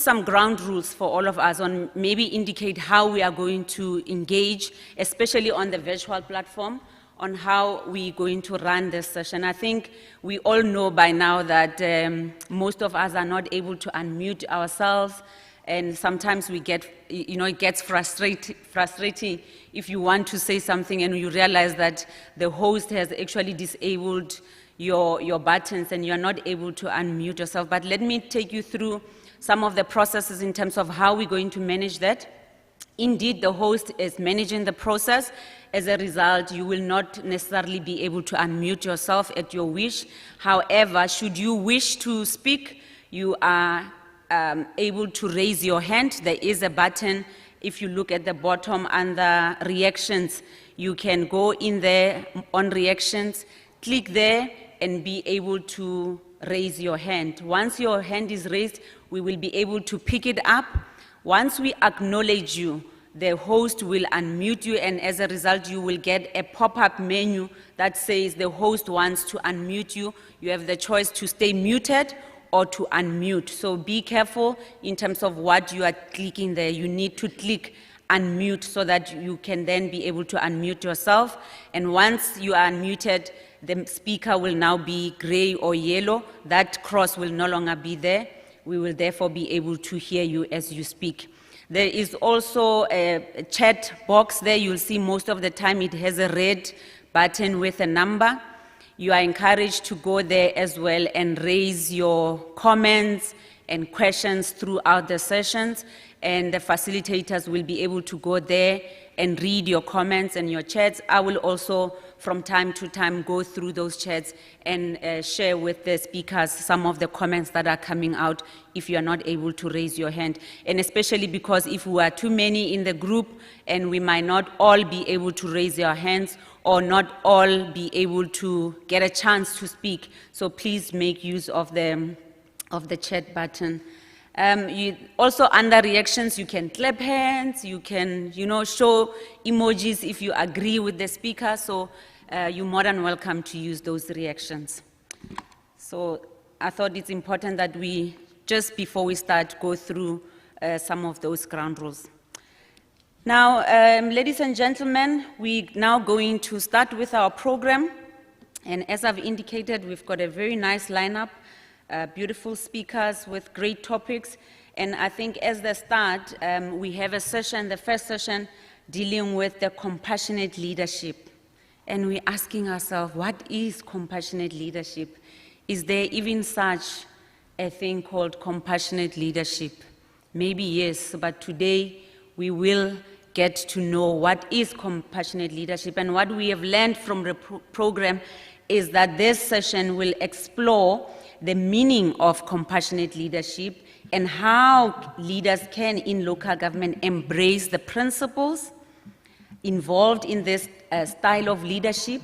some ground rules for all of us on maybe indicate how we are going to engage, especially on the virtual platform, on how we're going to run this session. I think we all know by now that most of us are not able to unmute ourselves, and sometimes we get, it gets frustrating if you want to say something and you realize that the host has actually disabled your buttons and you're not able to unmute yourself. But let me take you through some of the processes in terms of how we're going to manage that. Indeed, the host is managing the process. As a result, you will not necessarily be able to unmute yourself at your wish. However, should you wish to speak, you are able to raise your hand. There is a button. If you look at the bottom under reactions, you can go in there on reactions, click there, and be able to raise your hand. Once your hand is raised, we will be able to pick it up. Once we acknowledge you, the host will unmute you, and as a result, you will get a pop-up menu that says the host wants to unmute you. You have the choice to stay muted or to unmute. So be careful in terms of what you are clicking there. You need to click unmute so that you can then be able to unmute yourself. And once you are unmuted, the speaker will now be gray or yellow. That cross will no longer be there. We will therefore be able to hear you as you speak. There is also a chat box there. You'll see most of the time it has a red button with a number. You are encouraged to go there as well and raise your comments and questions throughout the sessions, and the facilitators will be able to go there and read your comments and your chats. I will also, from time to time, go through those chats and share with the speakers some of the comments that are coming out if you are not able to raise your hand. And especially because if we are too many in the group and we might not all be able to raise your hands or not all be able to get a chance to speak. So please make use of the chat button. Also under reactions, you can clap hands, you can, show emojis if you agree with the speaker, so you're more than welcome to use those reactions. So I thought it's important that we, just before we start, go through some of those ground rules. Now, ladies and gentlemen, we're now going to start with our program, and as I've indicated, we've got a very nice lineup. Beautiful speakers with great topics, and I think as the start, we have a session, the first session, dealing with the compassionate leadership. And we're asking ourselves, what is compassionate leadership? Is there even such a thing called compassionate leadership? Maybe yes, but today we will get to know what is compassionate leadership, and what we have learned from the program is that this session will explore the meaning of compassionate leadership and how leaders can in local government embrace the principles involved in this style of leadership,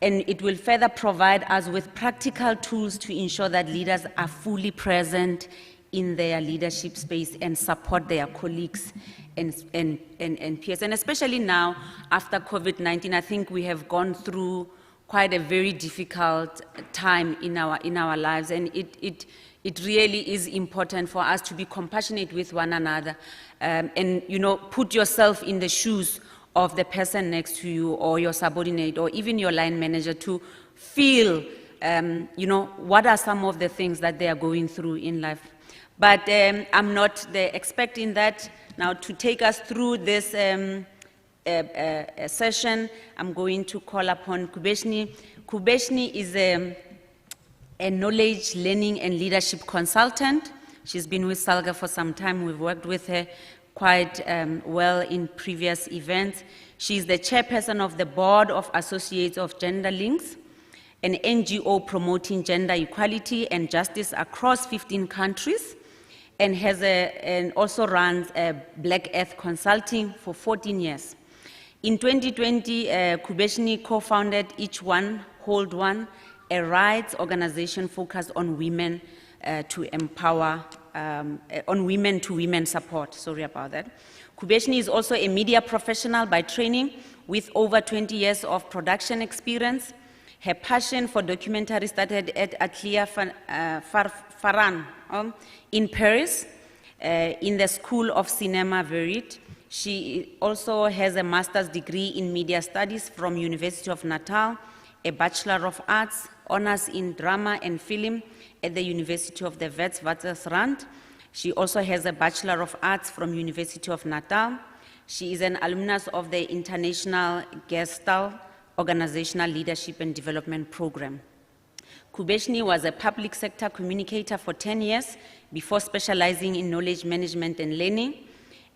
and it will further provide us with practical tools to ensure that leaders are fully present in their leadership space and support their colleagues and peers. And especially now, after COVID-19, I think we have gone through quite a very difficult time in our lives, and it really is important for us to be compassionate with one another, and put yourself in the shoes of the person next to you or your subordinate or even your line manager to feel what are some of the things that they are going through in life. But I'm not the expert in that. Now, to take us through this session, I'm going to call upon Kubeshni. Kubeshni is a knowledge, learning, and leadership consultant. She's been with SALGA for some time. We've worked with her quite well in previous events. She's the chairperson of the Board of Associates of Gender Links, an NGO promoting gender equality and justice across 15 countries, and also runs Black Earth Consulting for 14 years. In 2020, Kubeshni co-founded Each One, Hold One, a rights organization focused on women to empower, on women to women support. Sorry about that. Kubeshni is also a media professional by training with over 20 years of production experience. Her passion for documentary started at Atelier Faran in Paris, in the School of Cinema Verit. She also has a master's degree in media studies from University of Natal, a Bachelor of Arts, honors in drama and film at the University of the Witwatersrand. She also has a Bachelor of Arts from University of Natal. She is an alumnus of the International Gestalt Organizational Leadership and Development Program. Kubeshni was a public sector communicator for 10 years before specializing in knowledge management and learning.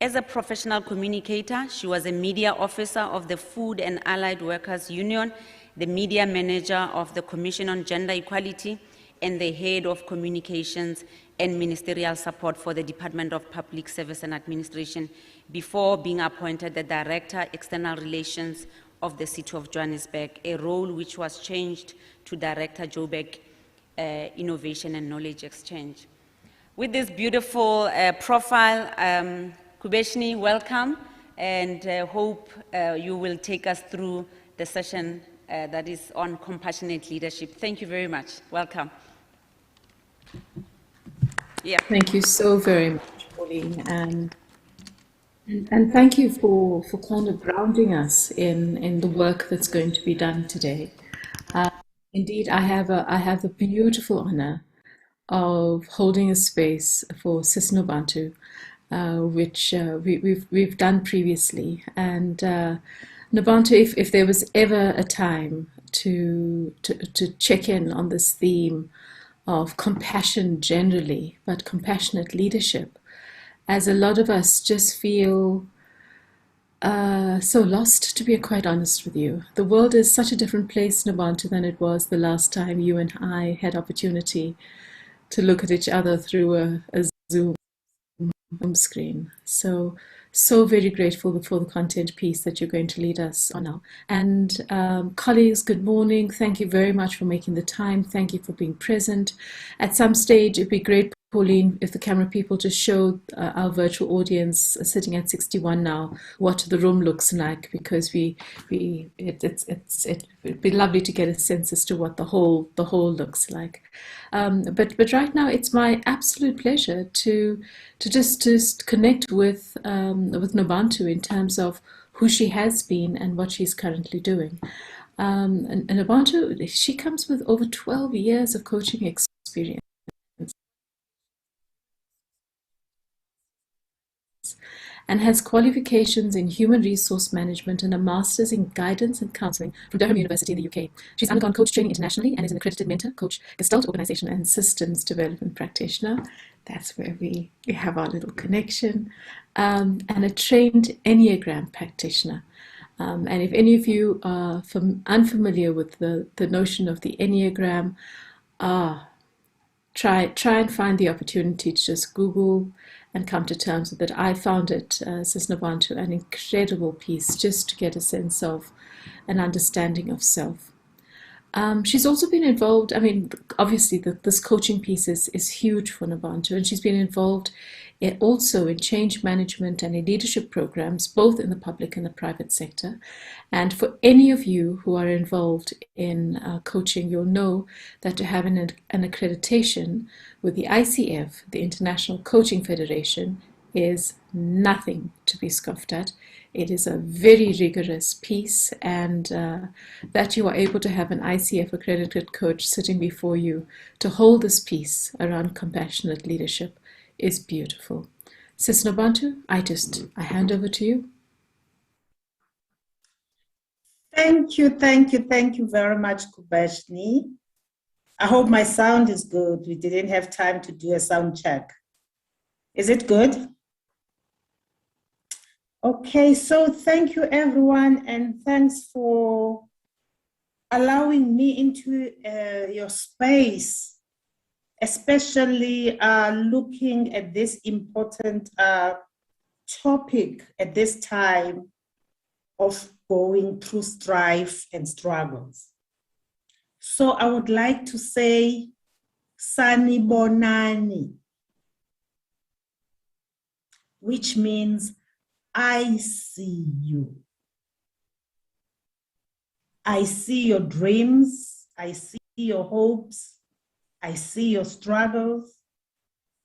As a professional communicator, she was a media officer of the Food and Allied Workers Union, the media manager of the Commission on Gender Equality, and the head of communications and ministerial support for the Department of Public Service and Administration before being appointed the Director, External Relations of the City of Johannesburg, a role which was changed to Director Joburg Innovation and Knowledge Exchange. With this beautiful profile, Kubeshni, welcome, and hope you will take us through the session that is on compassionate leadership. Thank you very much. Welcome. Yeah. Thank you so very much, Pauline, and thank you for kind of grounding us in the work that's going to be done today. Indeed, I have the beautiful honor of holding a space for Cisnobantu, which we've done previously. And Nobantu, if there was ever a time to check in on this theme of compassion generally, but compassionate leadership, as a lot of us just feel so lost, to be quite honest with you. The world is such a different place, Nobantu, than it was the last time you and I had opportunity to look at each other through a Zoom screen. So very grateful for the content piece that you're going to lead us on now. And colleagues, good morning. Thank you very much for making the time. Thank you for being present. At some stage, it'd be great, Pauline, if the camera people just show our virtual audience sitting at 61 now what the room looks like, because it'd be lovely to get a sense as to what the whole looks like. But right now, it's my absolute pleasure to just connect with Nobantu in terms of who she has been and what she's currently doing. And Nobantu, she comes with over 12 years of coaching experience and has qualifications in human resource management and a master's in guidance and counseling from Durham University in the UK. She's undergone coach training internationally and is an accredited mentor, coach, Gestalt organization and systems development practitioner. That's where we have our little connection. And a trained Enneagram practitioner. And if any of you are unfamiliar with the notion of the Enneagram, try and find the opportunity to just Google and come to terms with it. I found it, Cisnobantu, an incredible piece just to get a sense of an understanding of self. She's also been involved, obviously this coaching piece is huge for Nobantu, and she's been involved also in change management and in leadership programs, both in the public and the private sector. And for any of you who are involved in coaching, you'll know that to have an accreditation with the ICF, the International Coaching Federation, is nothing to be scoffed at. It is a very rigorous piece, and that you are able to have an ICF accredited coach sitting before you to hold this piece around compassionate leadership is beautiful. Cisnobantu, I hand over to you. Thank you very much, Kubeshni. I hope my sound is good. We didn't have time to do a sound check. Is it good? Okay, so thank you everyone, and thanks for allowing me into your space, especially looking at this important topic at this time of going through strife and struggles. So I would like to say, Sanibonani, which means I see you. I see your dreams. I see your hopes. I see your struggles.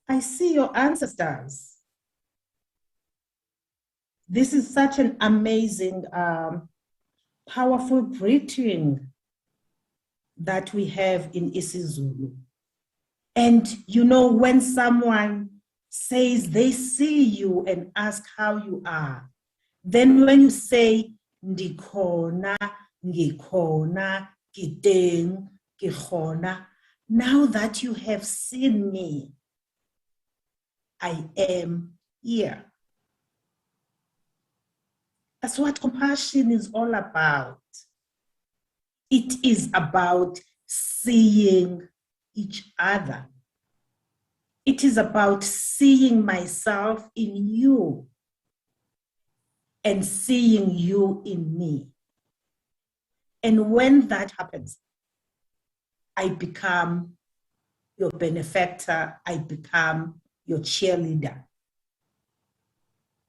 I see your ancestors. This is such an amazing, powerful greeting that we have in isiZulu. And you know, when someone says they see you and ask how you are, then when you say, ndikhona, ngikhona, ngiteng, ngikhona, now that you have seen me, I am here. That's what compassion is all about. It is about seeing each other. It is about seeing myself in you and seeing you in me. And when that happens, I become your benefactor, I become your cheerleader,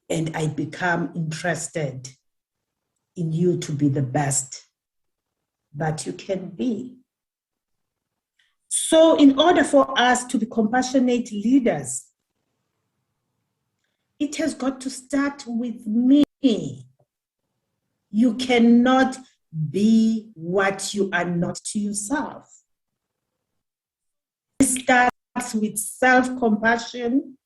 and I become interested in you to be the best that you can be. So in order for us to be compassionate leaders, it has got to start with me. You cannot be what you are not to yourself. This starts with self-compassion.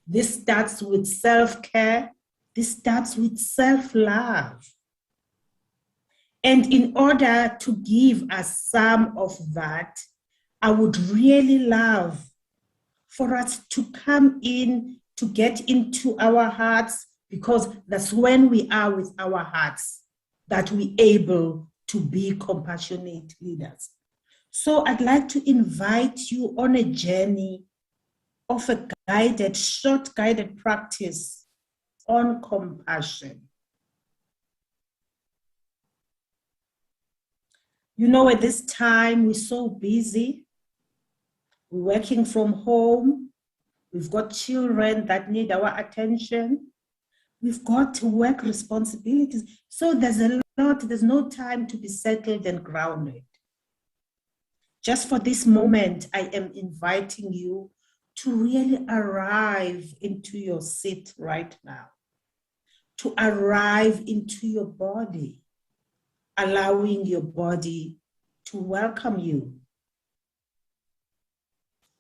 This starts with self-care. This starts with self-love. And in order to give us some of that, I would really love for us to come in, to get into our hearts, because that's when we are with our hearts that we're able to be compassionate leaders. So I'd like to invite you on a journey of a guided, short guided practice on compassion. You know, at this time, we're so busy. We're working from home. We've got children that need our attention. We've got work responsibilities. So there's no time to be settled and grounded. Just for this moment, I am inviting you to really arrive into your seat right now, to arrive into your body, allowing your body to welcome you,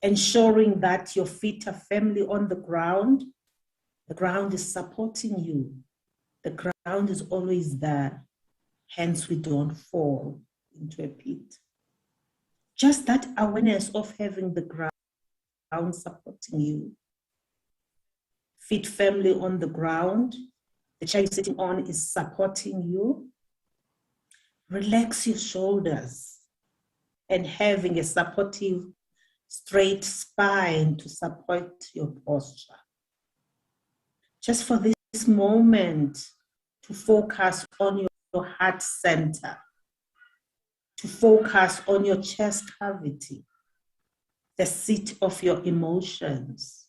ensuring that your feet are firmly on the ground. The ground is supporting you. The ground is always there, hence we don't fall into a pit. Just that awareness of having the ground supporting you. Feet firmly on the ground. The chair you're sitting on is supporting you. Relax your shoulders and having a supportive, straight spine to support your posture. Just for this moment, to focus on your heart center, to focus on your chest cavity, the seat of your emotions,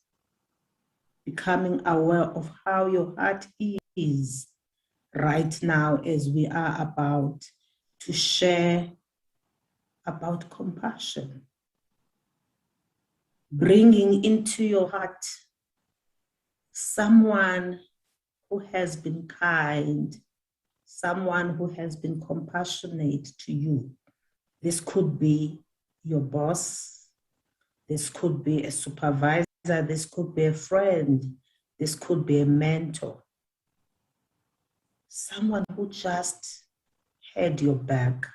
becoming aware of how your heart is right now as we are about to share about compassion. Bringing into your heart someone who has been kind, someone who has been compassionate to you. This could be your boss, this could be a supervisor, this could be a friend, this could be a mentor. Someone who just had your back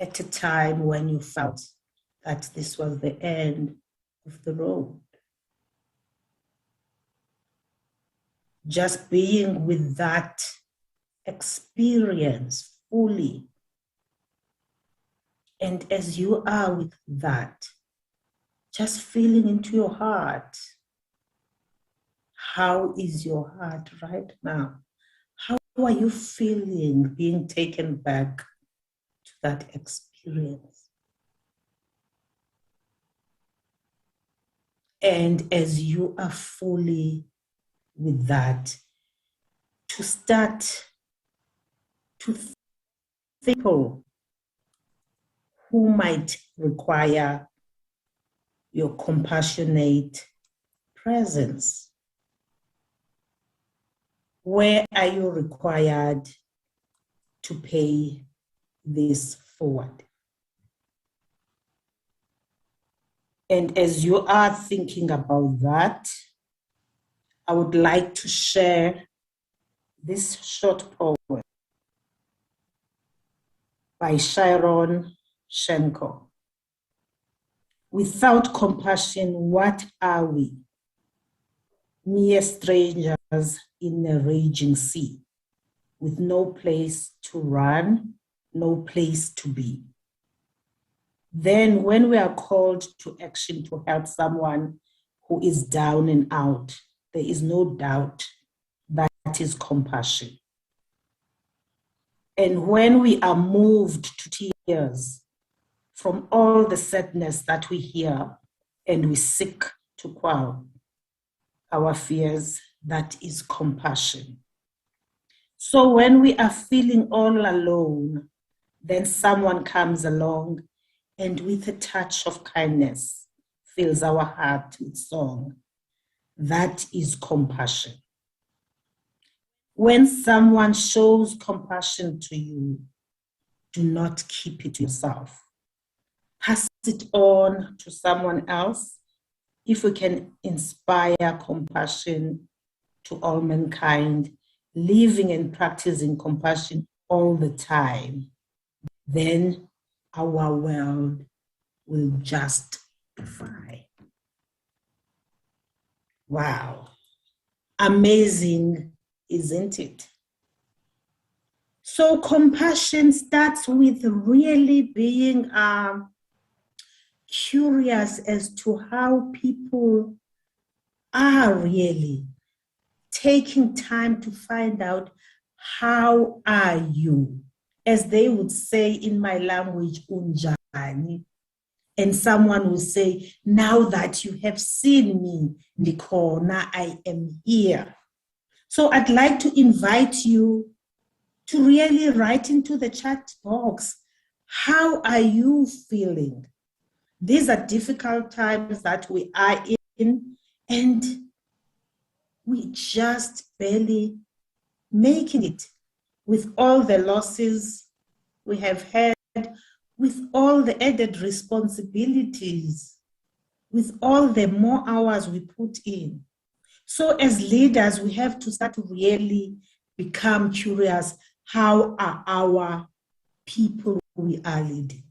at a time when you felt that this was the end of the road. Just being with that experience fully. And as you are with that, just feeling into your heart. How is your heart right now? How are you feeling being taken back to that experience? And as you are fully with that, to start to think people who might require your compassionate presence. Where are you required to pay this forward? And as you are thinking about that, I would like to share this short poem by Sharon Shenko. Without compassion, what are we? Mere strangers in a raging sea, with no place to run, no place to be. Then when we are called to action to help someone who is down and out, there is no doubt that is compassion. And when we are moved to tears from all the sadness that we hear and we seek to quell our fears, that is compassion. So when we are feeling all alone, then someone comes along and with a touch of kindness fills our heart with song. That is compassion. When someone shows compassion to you, do not keep it to yourself. Pass it on to someone else. If we can inspire compassion to all mankind, living and practicing compassion all the time, then our world will just be fine. Wow. Amazing, isn't it? So compassion starts with really being curious as to how people are really, taking time to find out how are you, as they would say in my language, unjani. And someone will say, now that you have seen me, Nikona, I am here. So I'd like to invite you to really write into the chat box, how are you feeling? These are difficult times that we are in, and we just barely making it with all the losses we have had, with all the added responsibilities, with all the more hours we put in. So as leaders, we have to start to really become curious, how are our people we are leading?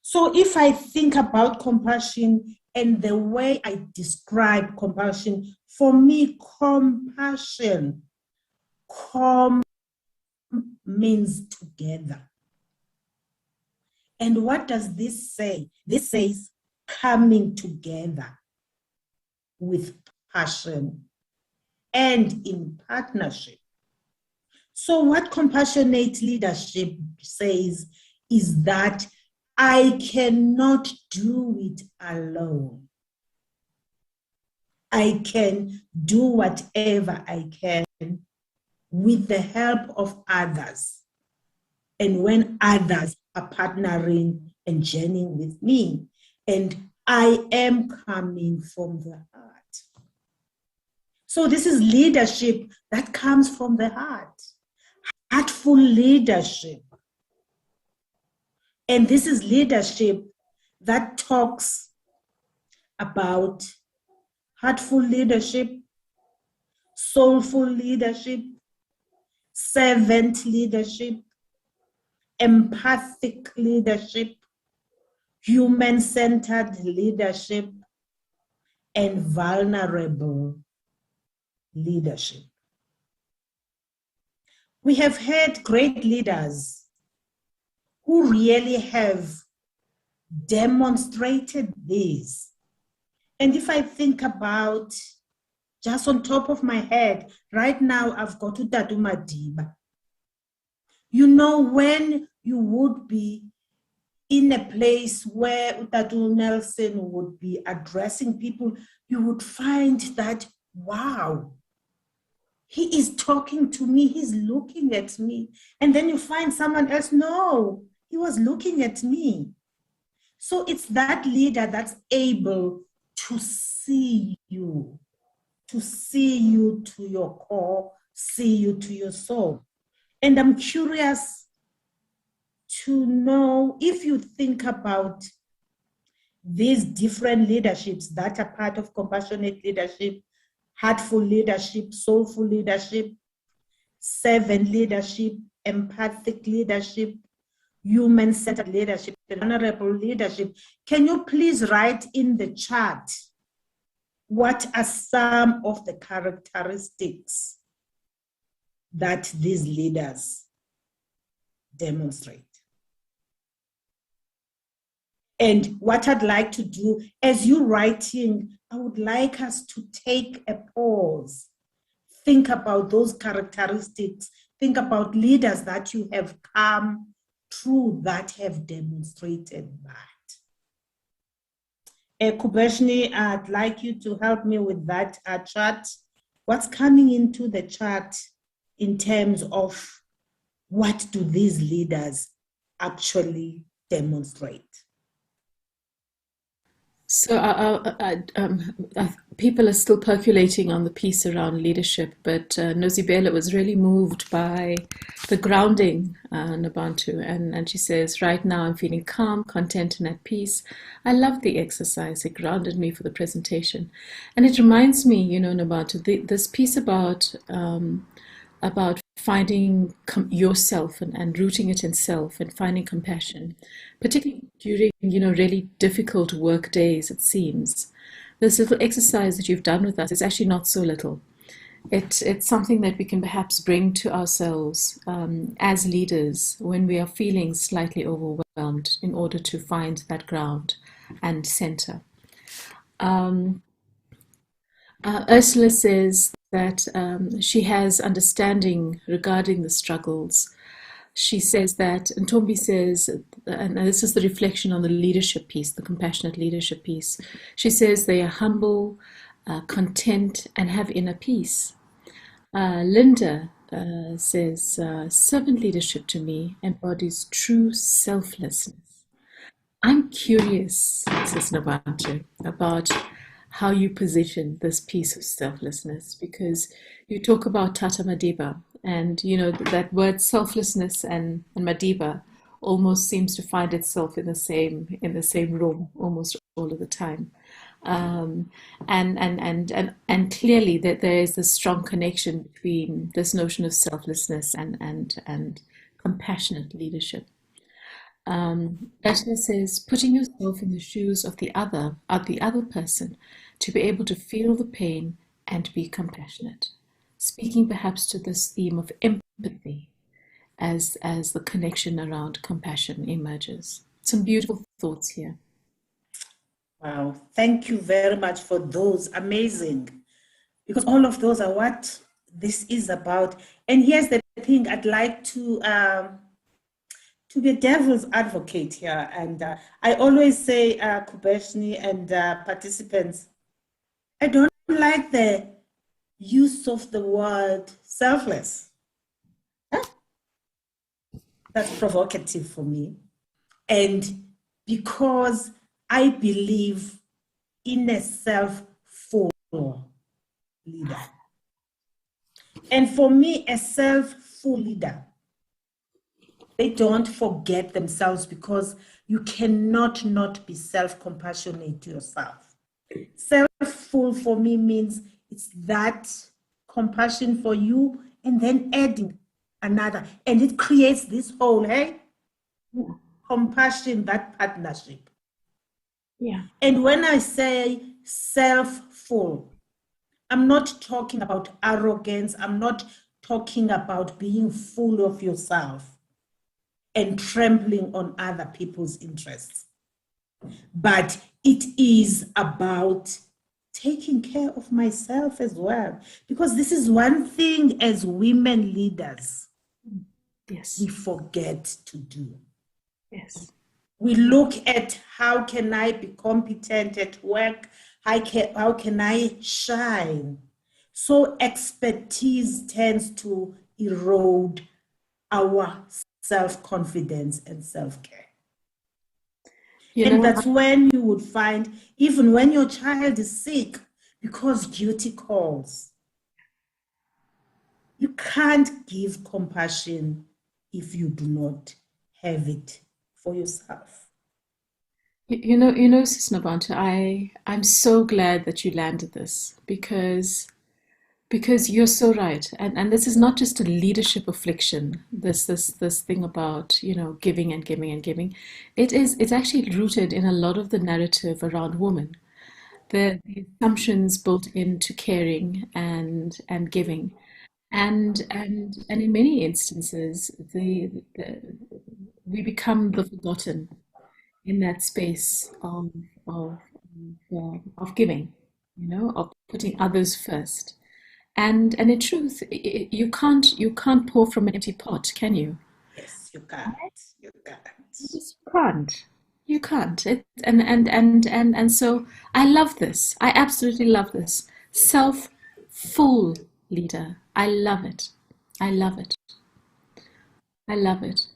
So if I think about compassion and the way I describe compassion, for me, compassion means together. And what does this say? This says coming together with passion and in partnership. So what compassionate leadership says is that I cannot do it alone. I can do whatever I can with the help of others. And when others are partnering and journeying with me, and I am coming from the heart. So this is leadership that comes from the heart. Heartful leadership. And this is leadership that talks about heartful leadership, soulful leadership, servant leadership, empathic leadership, human-centered leadership, and vulnerable leadership. We have had great leaders who really have demonstrated this. And if I think about, just on top of my head, right now I've got Utatu Madiba. You know, when you would be in a place where Utatu Nelson would be addressing people, you would find that, wow, he is talking to me, he's looking at me. And then you find someone else, no, he was looking at me. So it's that leader that's able to see you, to see you to your core, see you to your soul. And I'm curious to know if you think about these different leaderships that are part of compassionate leadership, heartful leadership, soulful leadership, servant leadership, empathic leadership, human-centered leadership, and honorable leadership. Can you please write in the chat what are some of the characteristics that these leaders demonstrate? And what I'd like to do, as you're writing, I would like us to take a pause. Think about those characteristics. Think about leaders that you have come through that have demonstrated that. Kubeshni, I'd like you to help me with that chart. What's coming into the chart in terms of what do these leaders actually demonstrate? So people are still percolating on the piece around leadership, but Nozibela was really moved by the grounding, Nabantu, and she says, right now I'm feeling calm, content, and at peace. I love the exercise. It grounded me for the presentation. And it reminds me, Nabantu, this piece about finding yourself and rooting it in self and finding compassion, particularly during, really difficult work days, it seems. This little exercise that you've done with us is actually not so little. It's something that we can perhaps bring to ourselves as leaders when we are feeling slightly overwhelmed in order to find that ground and center. Ursula says that she has understanding regarding the struggles. She says that, and Tombi says, and this is the reflection on the leadership piece, the compassionate leadership piece. She says they are humble, content, and have inner peace. Linda says, servant leadership to me embodies true selflessness. I'm curious, says Nabantu, about how you position this piece of selflessness, because you talk about Tata Madiba, and that word selflessness and Madiba almost seems to find itself in the same room almost all of the time, and clearly that there is this strong connection between this notion of selflessness and compassionate leadership. Ursula says, putting yourself in the shoes of the other person to be able to feel the pain and be compassionate. Speaking perhaps to this theme of empathy as the connection around compassion emerges. Some beautiful thoughts here. Wow, thank you very much for those. Amazing. Because all of those are what this is about. And here's the thing, I'd like to be a devil's advocate here. And I always say, Kubeshni and participants, I don't like the use of the word selfless. That's provocative for me. And because I believe in a self-full leader. And for me, a self-full leader, they don't forget themselves, because you cannot not be self-compassionate to yourself. Self-full for me means it's that compassion for you and then adding another. And it creates this whole, compassion, that partnership. Yeah. And when I say self-full, I'm not talking about arrogance. I'm not talking about being full of yourself and trampling on other people's interests. But it is about taking care of myself as well. Because this is one thing as women leaders, yes, we forget to do. Yes. We look at how can I be competent at work? How can I shine? So expertise tends to erode our self-confidence and self-care. And that's when you would find, even when your child is sick, because duty calls. You can't give compassion if you do not have it for yourself. Sis Nabanta, I'm so glad that you landed this because you're so right. And this is not just a leadership affliction, this thing about, giving and giving and giving. It's actually rooted in a lot of the narrative around women. The assumptions built into caring and giving. And in many instances, we become the forgotten in that space of giving, of putting others first. And in truth, you can't pour from an empty pot, can you? Yes, you can't. You can't. You just can't. You can't. And so I love this. I absolutely love this. Self-full leader. I love it. I love it. I love it.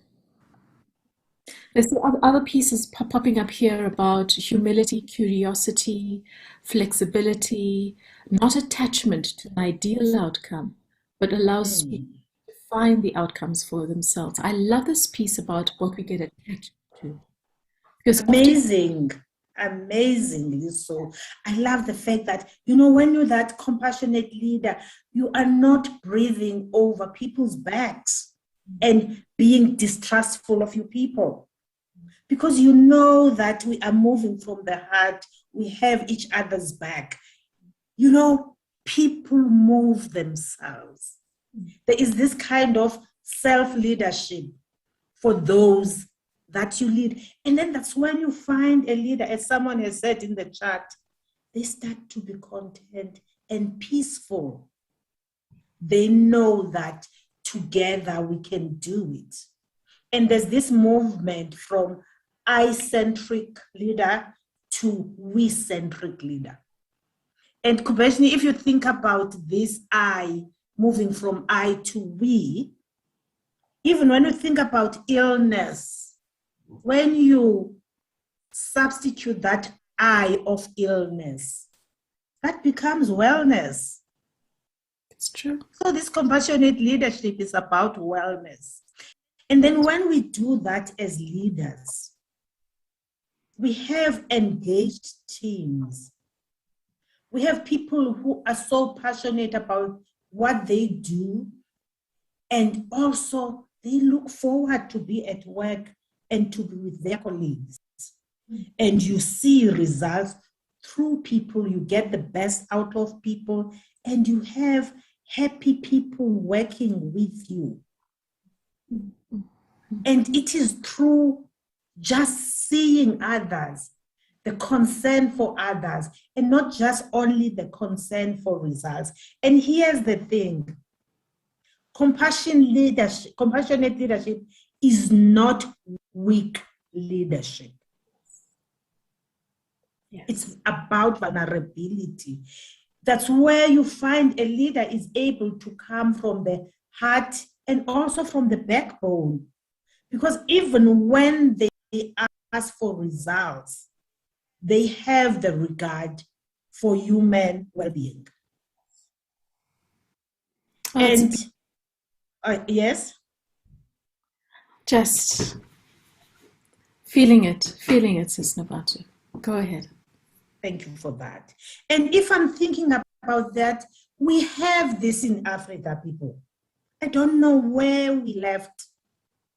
There's the other pieces popping up here about humility, curiosity, flexibility, not attachment to an ideal outcome, but allows people to find the outcomes for themselves. I love this piece about what we get attached to. Because Amazing. Amazingly so. I love the fact that, when you're that compassionate leader, you are not breathing over people's backs and being distrustful of your people. Because you know that we are moving from the heart, we have each other's back. People move themselves. There is this kind of self-leadership for those that you lead. And then that's when you find a leader, as someone has said in the chat, they start to be content and peaceful. They know that together we can do it. And there's this movement from I-centric leader to we-centric leader. And Kubeshni, if you think about this I moving from I to we, even when you think about illness, when you substitute that I of illness, that becomes wellness. it's true. So this compassionate leadership is about wellness. And then when we do that as leaders, we have engaged teams. We have people who are so passionate about what they do, and also they look forward to be at work and to be with their colleagues. And you see results through people, you get the best out of people, and you have happy people working with you. And it is through just seeing others, the concern for others, and not just only the concern for results. And here's the thing, compassionate leadership is not weak leadership. Yes. It's about vulnerability. That's where you find a leader is able to come from the heart and also from the backbone. Because even when they ask for results, they have the regard for human well-being. Oh, and yes? Just feeling it, Sis Nabatu. Go ahead. Thank you for that. And if I'm thinking about that, we have this in Africa, people. I don't know where we left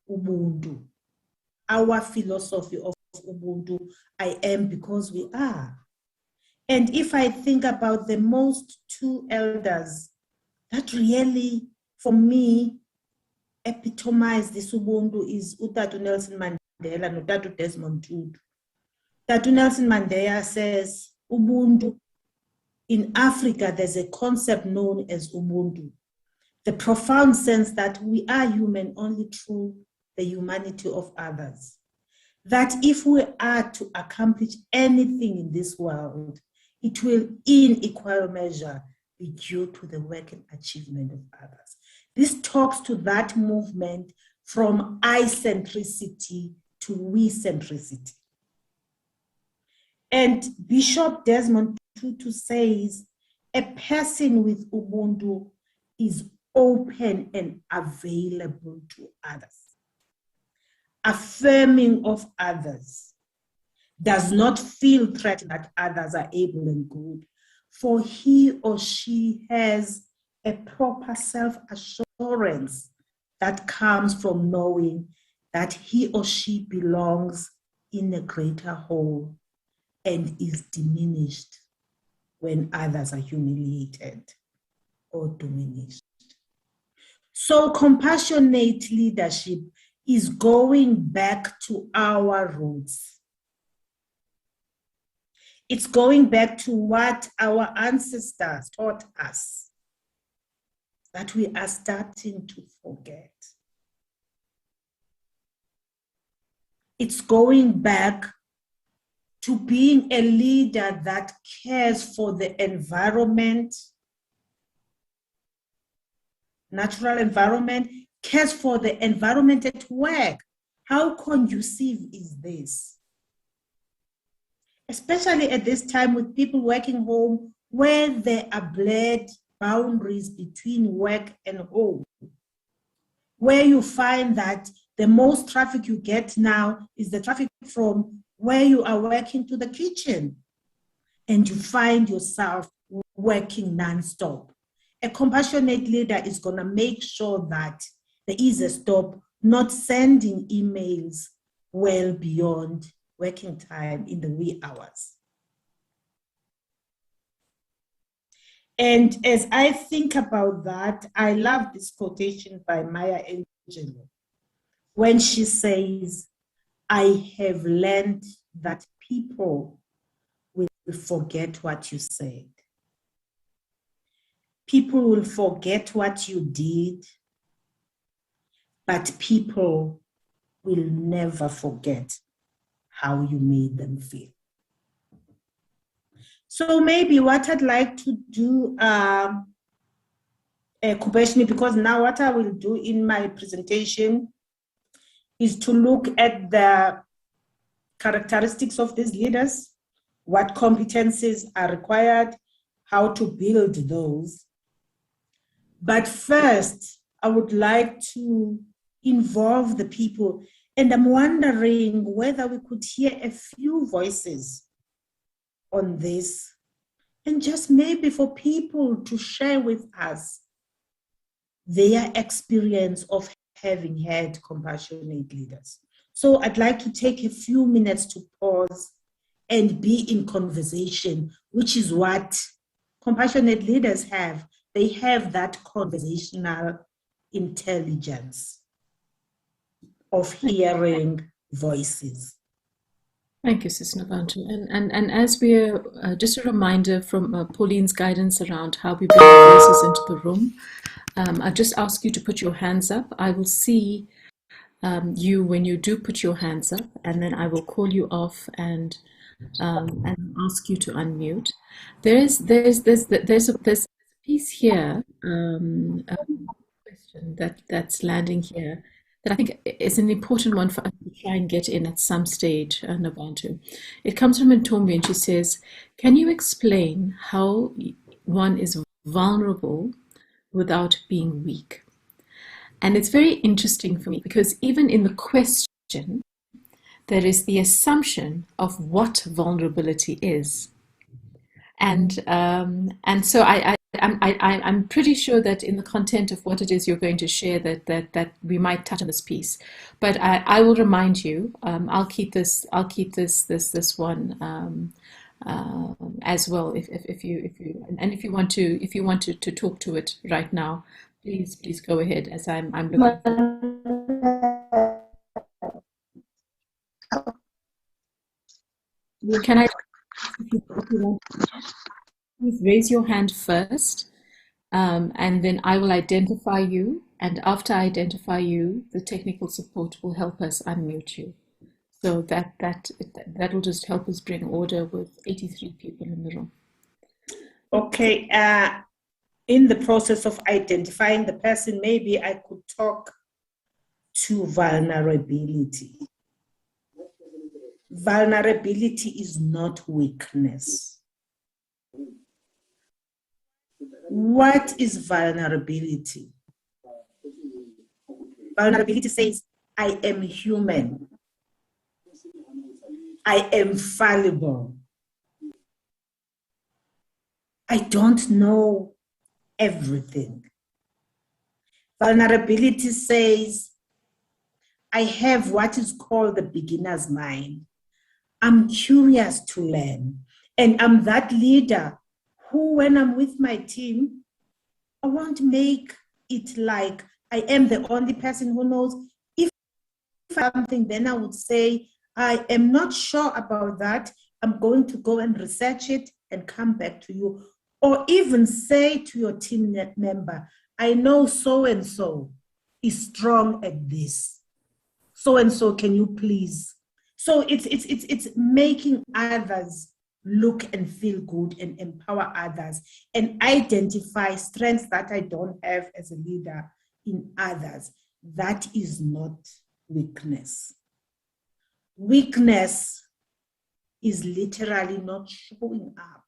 Ubuntu, our philosophy of Ubuntu, I am because we are. And if I think about the most two elders that really, for me, epitomize this Ubuntu is Utatu Nelson Mandela and Utatu Desmond Tutu. Tatu Nelson Mandela says, Ubuntu, in Africa, there's a concept known as Ubuntu, the profound sense that we are human only through the humanity of others. That if we are to accomplish anything in this world, it will in equal measure be due to the work and achievement of others. This talks to that movement from I-centricity to we-centricity. And Bishop Desmond Tutu says, A person with Ubuntu is open and available to others, affirming of others, does not feel threatened that others are able and good, for he or she has a proper self-assurance that comes from knowing that he or she belongs in a greater whole and is diminished when others are humiliated or diminished. So compassionate leadership is going back to our roots. It's going back to what our ancestors taught us that we are starting to forget. It's going back to being a leader that cares for the environment, natural environment, cares for the environment at work. How conducive is this? Especially at this time with people working home where there are blurred boundaries between work and home, where you find that the most traffic you get now is the traffic from where you are working to the kitchen, and you find yourself working nonstop. A compassionate leader is going to make sure that there is a stop, not sending emails well beyond working time in the wee hours. And as I think about that, I love this quotation by Maya Angelou when she says, I have learned that people will forget what you said. People will forget what you did, but people will never forget how you made them feel. So maybe what I'd like to do, Kubeshni, because now what I will do in my presentation is to look at the characteristics of these leaders, what competencies are required, how to build those. But first, I would like to involve the people, and I'm wondering whether we could hear a few voices on this, and just maybe for people to share with us their experience of having had compassionate leaders. So I'd like to take a few minutes to pause and be in conversation, which is what compassionate leaders have. They have that conversational intelligence of hearing voices. Thank you, Sis Nabantu. And as we're, just a reminder from Pauline's guidance around how we bring the voices into the room, I just ask you to put your hands up. I will see you when you do put your hands up, and then I will call you off and ask you to unmute. There's a piece here, a question that's landing here, that I think is an important one for us to try and get in at some stage, Nabantu. It comes from Ntombi, and she says, can you explain how one is vulnerable without being weak? And it's very interesting for me because even in the question, there is the assumption of what vulnerability is. And so I'm pretty sure that in the content of what it is you're going to share, that we might touch on this piece. But I will remind you. I'll keep this one as well. If you want to talk to it right now, please go ahead. As I'm looking. Can I? Please raise your hand first, and then I will identify you. And after I identify you, the technical support will help us unmute you. So that will just help us bring order with 83 people in the room. Okay. In the process of identifying the person, maybe I could talk to vulnerability. Vulnerability is not weakness. What is vulnerability? Vulnerability says, I am human. I am fallible. I don't know everything. Vulnerability says, I have what is called the beginner's mind. I'm curious to learn. And I'm that leader who, when I'm with my team, I won't make it like I am the only person who knows. If something, then I would say, I am not sure about that. I'm going to go and research it and come back to you. Or even say to your team member, I know so-and-so is strong at this. So-and-so, can you please? So it's making others look and feel good and empower others and identify strengths that I don't have as a leader in others. That is not weakness. Weakness is literally not showing up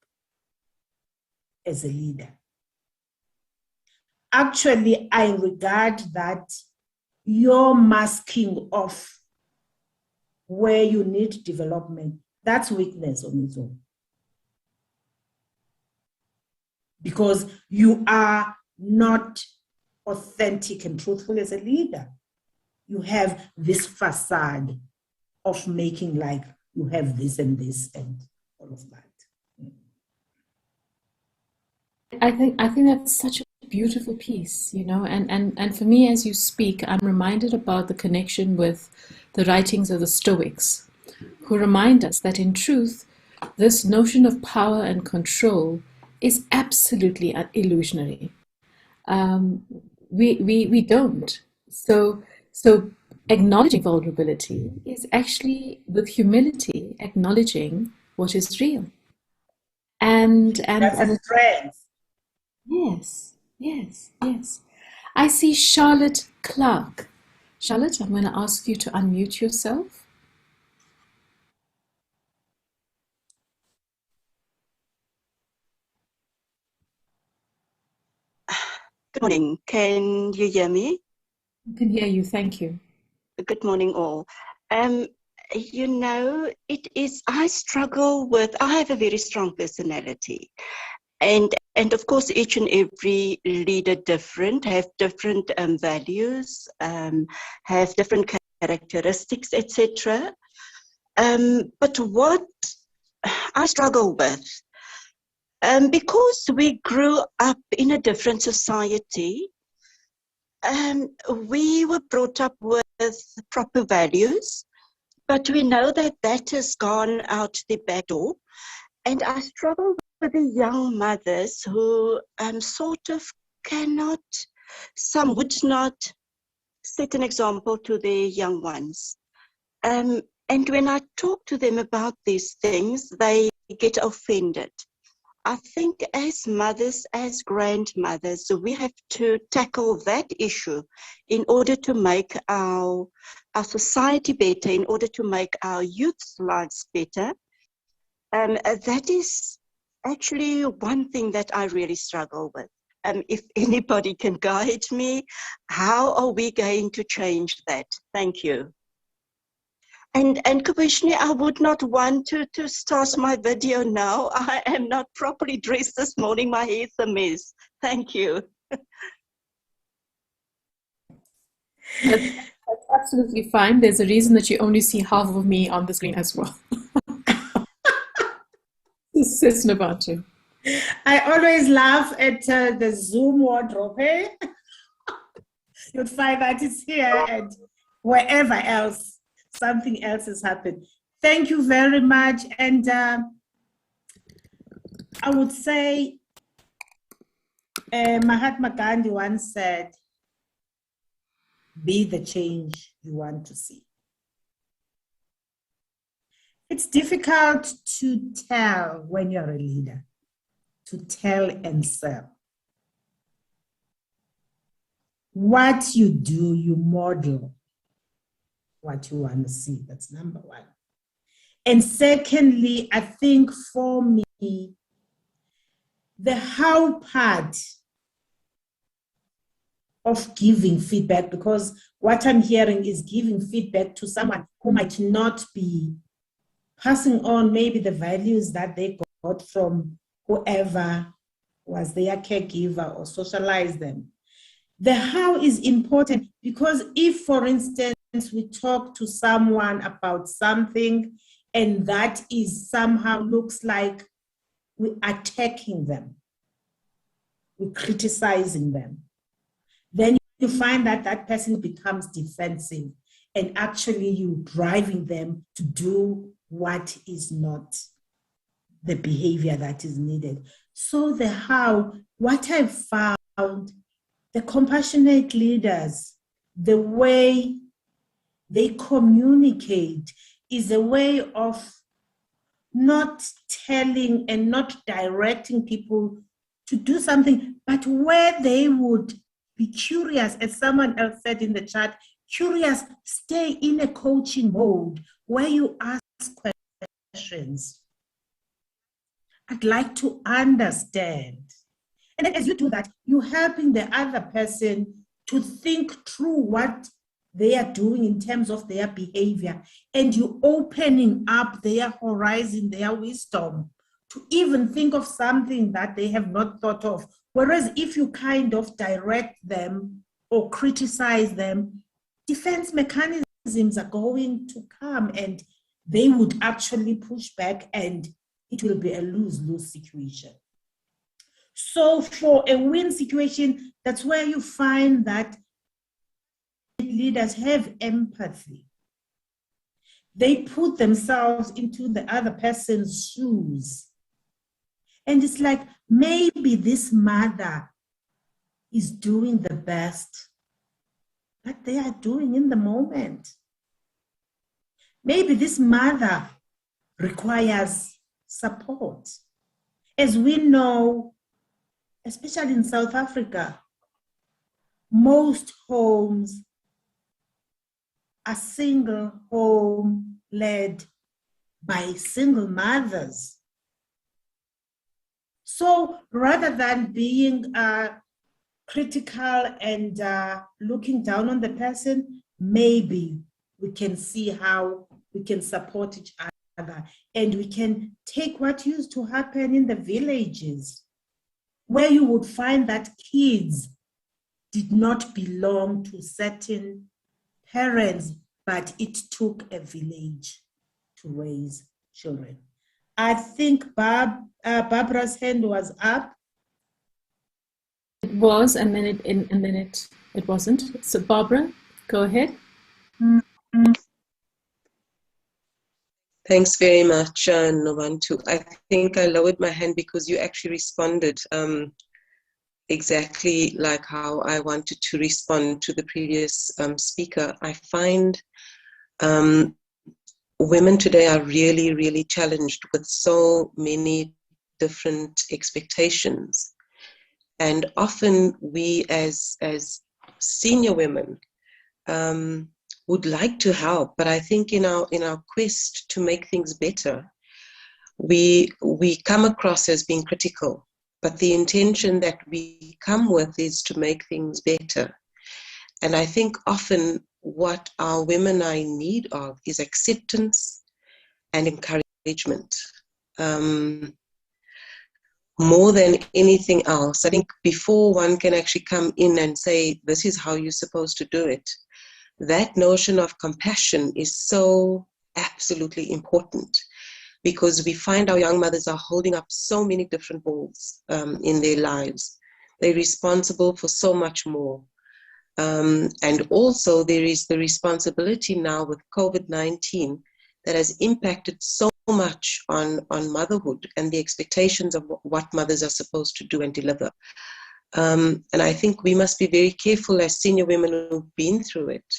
as a leader. Actually, I regard that your masking of where you need development, that's weakness on its own. Because you are not authentic and truthful as a leader. You have this facade of making like you have this and this and all of that. I think that's such a beautiful piece, you know, and for me as you speak, I'm reminded about the connection with the writings of the Stoics, who remind us that in truth, this notion of power and control is absolutely illusionary. We don't. So acknowledging vulnerability is actually with humility acknowledging what is real. That's a strength. Yes. I see Charlotte Clark. Charlotte, I'm going to ask you to unmute yourself. Good morning. Can you hear me? I can hear you. Thank you. Good morning, all. You know, I struggle with, I have a very strong personality. And of course, each and every leader have different values, have different characteristics, etc. But what I struggle with, because we grew up in a different society, we were brought up with proper values, but we know that that has gone out the back door. And I struggle with the young mothers who sort of cannot, some would not set an example to their young ones. And when I talk to them about these things, they get offended. I think as mothers, as grandmothers, we have to tackle that issue in order to make our society better, in order to make our youth's lives better. That is actually one thing that I really struggle with. If anybody can guide me, how are we going to change that? Thank you. And Kabishni, I would not want to start my video now. I am not properly dressed this morning. My hair's a mess. Thank you. That's absolutely fine. There's a reason that you only see half of me on the screen as well. This is Nabatu. I always laugh at the Zoom wardrobe. Eh? You'd find that it's here and wherever else. Something else has happened. Thank you very much. And I would say Mahatma Gandhi once said, be the change you want to see. It's difficult to tell when you're a leader, to tell and sell. What you do, you model what you want to see. That's number one. And secondly, I think for me, the how part of giving feedback, because what I'm hearing is giving feedback to someone who might not be passing on maybe the values that they got from whoever was their caregiver or socialized them. The how is important because if, for instance, we talk to someone about something and that is somehow looks like we're attacking them, we're criticizing them, then you find that that person becomes defensive and actually you driving them to do what is not the behavior that is needed. So the how, what I've found, the compassionate leaders, the way they communicate is a way of not telling and not directing people to do something, but where they would be curious, as someone else said in the chat, curious, stay in a coaching mode where you ask questions. I'd like to understand. And then as you do that, you're helping the other person to think through what they are doing in terms of their behavior, and you're opening up their horizon, their wisdom, to even think of something that they have not thought of. Whereas if you kind of direct them or criticize them, defense mechanisms are going to come and they would actually push back and it will be a lose-lose situation. So for a win situation, that's where you find that leaders have empathy. They put themselves into the other person's shoes. And it's like, maybe this mother is doing the best that they are doing in the moment. Maybe this mother requires support. As we know, especially in South Africa, most homes are single home led by single mothers. So rather than being critical and looking down on the person, maybe we can see how we can support each other and we can take what used to happen in the villages where you would find that kids did not belong to certain parents, but it took a village to raise children. I think Barbara's hand was up. It was, and then it wasn't. So Barbara, go ahead. Mm-hmm. Thanks very much, Novantu. I think I lowered my hand because you actually responded exactly like how I wanted to respond to the previous speaker. I find women today are really, really challenged with so many different expectations. And often we as senior women would like to help, but I think in our quest to make things better, we come across as being critical. But the intention that we come with is to make things better. And I think often what our women are in need of is acceptance and encouragement. More than anything else, I think before one can actually come in and say, this is how you're supposed to do it, that notion of compassion is so absolutely important, because we find our young mothers are holding up so many different balls in their lives. They're responsible for so much more. And also there is the responsibility now with COVID-19 that has impacted so much on motherhood and the expectations of what mothers are supposed to do and deliver. And I think we must be very careful as senior women who've been through it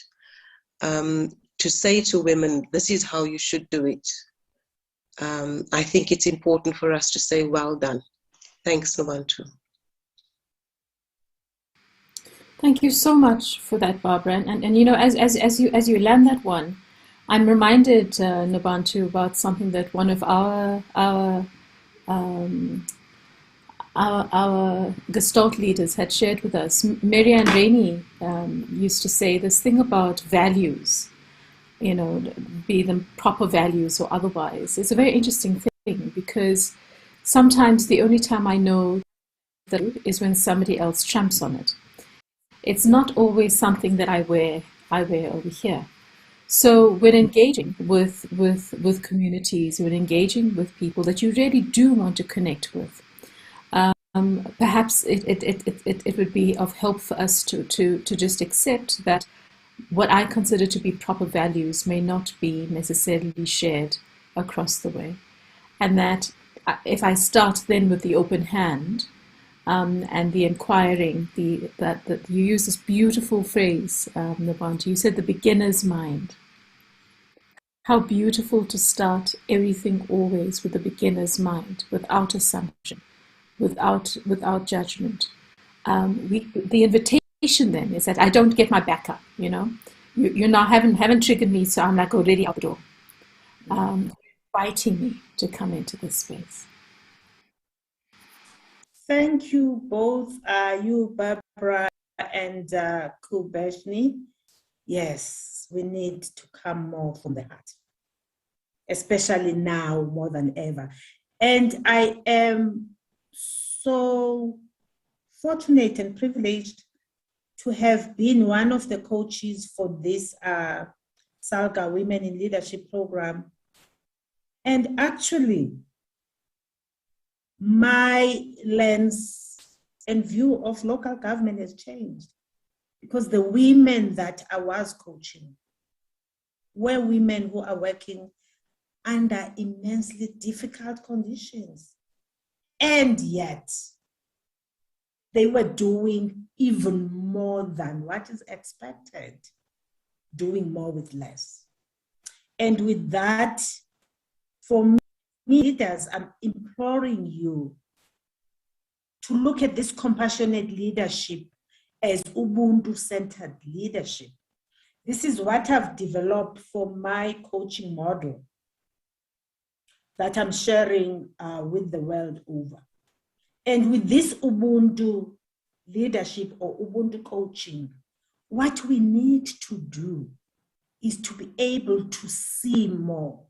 to say to women, this is how you should do it. I think it's important for us to say, well done. Thanks, Novantu. Thank you so much for that, Barbara. And you know, as you land that one, I'm reminded, Novantu, about something that one of our our Gestalt leaders had shared with us, Marianne Rainey used to say this thing about values, be them proper values or otherwise. It's a very interesting thing, because sometimes the only time I know that is when somebody else trumps on it. It's not always something that I wear over here. So when engaging with communities, when engaging with people that you really do want to connect with, perhaps it would be of help for us to just accept that what I consider to be proper values may not be necessarily shared across the way. And that if I start then with the open hand, and the inquiring, that you use this beautiful phrase, Nabantu, you said the beginner's mind. How beautiful to start everything always with the beginner's mind, without assumption, without judgment. The invitation then is that I don't get my back up, you now haven't triggered me, so I'm like already out the door, inviting me to come into this space. Thank you both, you, Barbara and Kubeshni. Yes, we need to come more from the heart, especially now more than ever. And I am so fortunate and privileged to have been one of the coaches for this Salga Women in Leadership program. And actually, my lens and view of local government has changed, because the women that I was coaching were women who are working under immensely difficult conditions. And yet, they were doing even more than what is expected, doing more with less. And with that, for me, leaders, I'm imploring you to look at this compassionate leadership as Ubuntu-centered leadership. This is what I've developed for my coaching model that I'm sharing with the world over. And with this Ubuntu leadership or Ubuntu coaching, what we need to do is to be able to see more.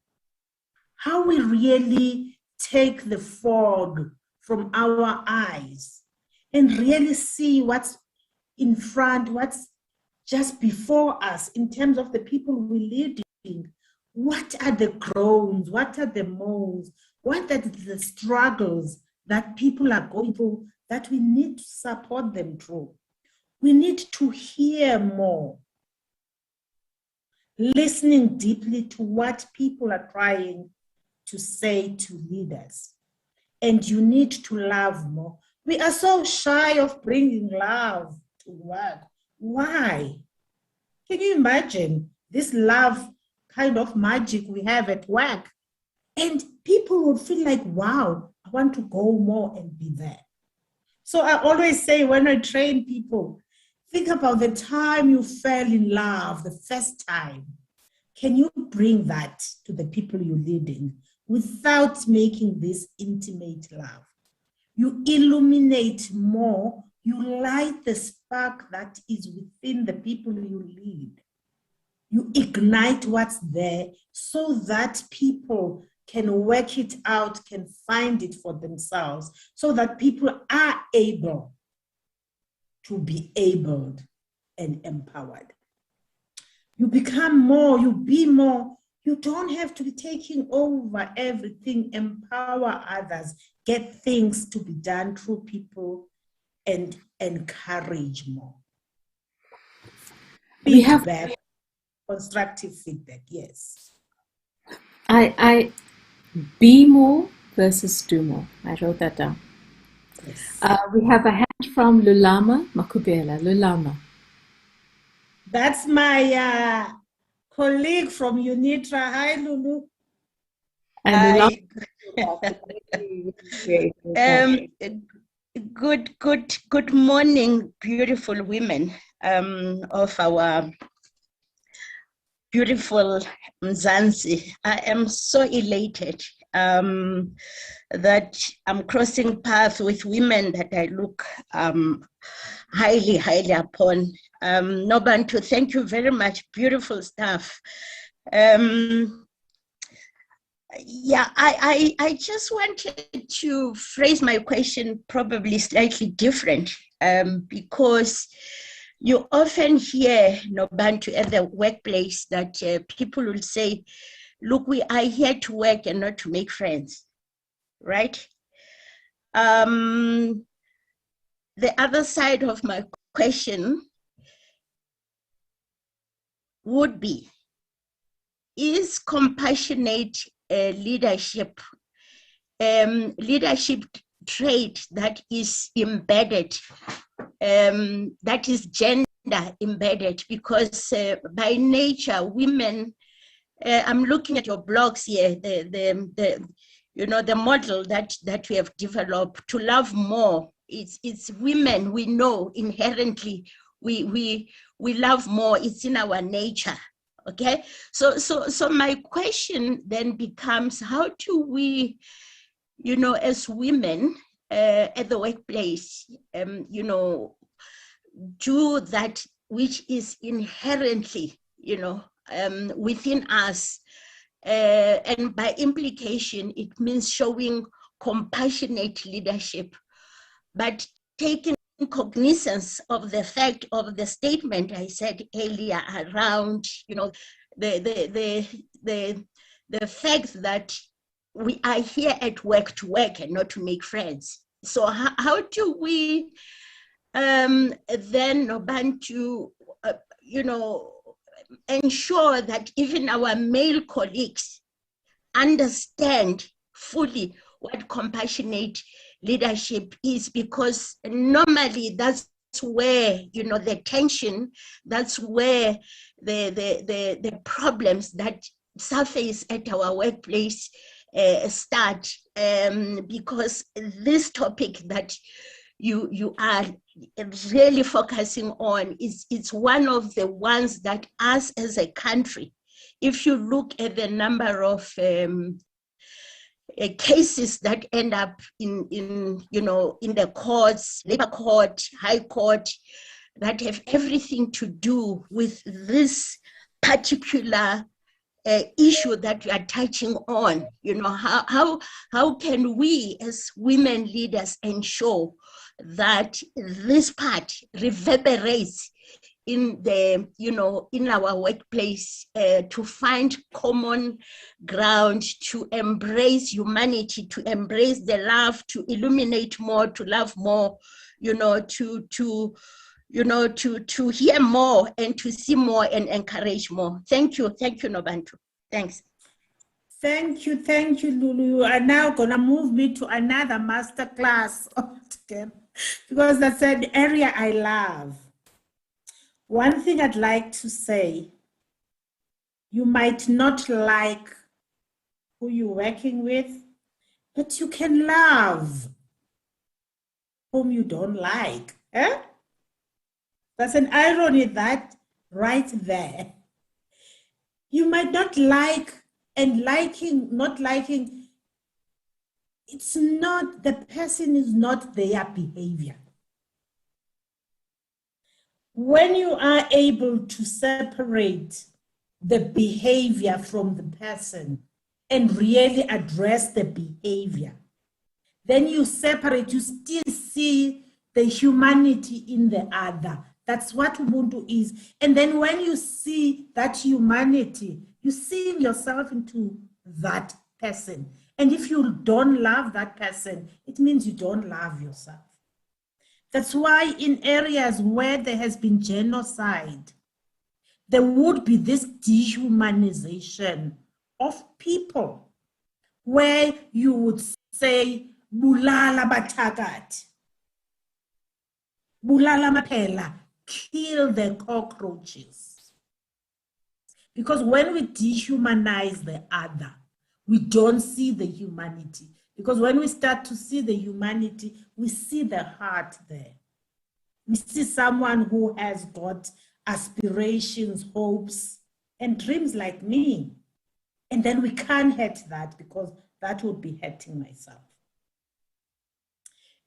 How we really take the fog from our eyes and really see what's in front, what's just before us in terms of the people we're leading. What are the groans? What are the moans? What are the struggles that people are going through that we need to support them through? We need to hear more, listening deeply to what people are trying to say to leaders. And you need to love more. We are so shy of bringing love to work. Why? Can you imagine this love kind of magic we have at work? And people would feel like, wow, I want to go more and be there. So I always say when I train people, think about the time you fell in love, the first time. Can you bring that to the people you're leading without making this intimate love? You illuminate more, you light the spark that is within the people you lead. You ignite what's there so that people can work it out, can find it for themselves, so that people are able to be abled and empowered. You become more, you be more. You don't have to be taking over everything. Empower others. Get things to be done through people and encourage more. Feedback, constructive feedback, yes. I be more versus do more. I wrote that down. Yes. We have a hand from Lulama Makubela. Lulama. That's my colleague from UNITRA. Hi, Lulu. Hi. Good morning, beautiful women of our beautiful Mzansi. I am so elated that I'm crossing paths with women that I look highly, highly upon. Nobantu, thank you very much. Beautiful stuff. Yeah, I just wanted to phrase my question probably slightly different, because you often hear, Nobantu, at the workplace that people will say, look, we are here to work and not to make friends, right? The other side of my question would be, is compassionate leadership trait that is embedded, that is gender embedded? Because by nature, women, I'm looking at your blogs here, the model that we have developed to love more. It's women, we know inherently we love more. It's in our nature. Okay, so my question then becomes, how do we, as women at the workplace, do that which is inherently, within us, and by implication, it means showing compassionate leadership, but taking cognizance of the fact of the statement I said earlier around, the fact that we are here at work to work and not to make friends. So how do we then, Nobantu, ensure that even our male colleagues understand fully what compassionate leadership is? Because normally that's where, the tension, that's where the problems that surface at our workplace start, because this topic that you are really focusing on it's one of the ones that us as a country, if you look at the number of cases that end up in the courts, labor court, high court, that have everything to do with this particular issue that we are touching on. How can we as women leaders ensure that this part reverberates in the, in our workplace, to find common ground, to embrace humanity, to embrace the love, to illuminate more, to love more, to hear more and to see more and encourage more. Thank you, Nobantu. Thanks. Thank you, Lulu. You are now gonna move me to another masterclass altogether, because that's an area I love. One thing I'd like to say, you might not like who you're working with, but you can love whom you don't like. Eh? That's an irony, that right there. You might not like, and not liking, it's not, the person is not their behavior. When you are able to separate the behavior from the person and really address the behavior, then you separate, you still see the humanity in the other. That's what Ubuntu is. And then when you see that humanity, you see yourself into that person. And if you don't love that person, it means you don't love yourself. That's why in areas where there has been genocide, there would be this dehumanization of people, where you would say, bulala batagat, bulala mapela, kill the cockroaches. Because when we dehumanize the other, we don't see the humanity. Because when we start to see the humanity, we see the heart there. We see someone who has got aspirations, hopes, and dreams like me. And then we can't hurt that because that would be hurting myself.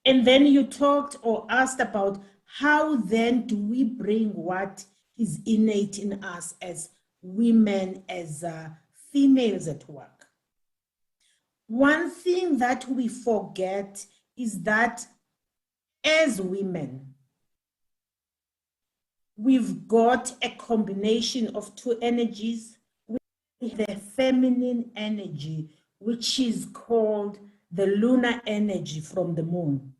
And then you talked or asked about how then do we bring what is innate in us as women, as females at work. One thing that we forget is that as women, we've got a combination of two energies. We have the feminine energy, which is called the lunar energy from the moon.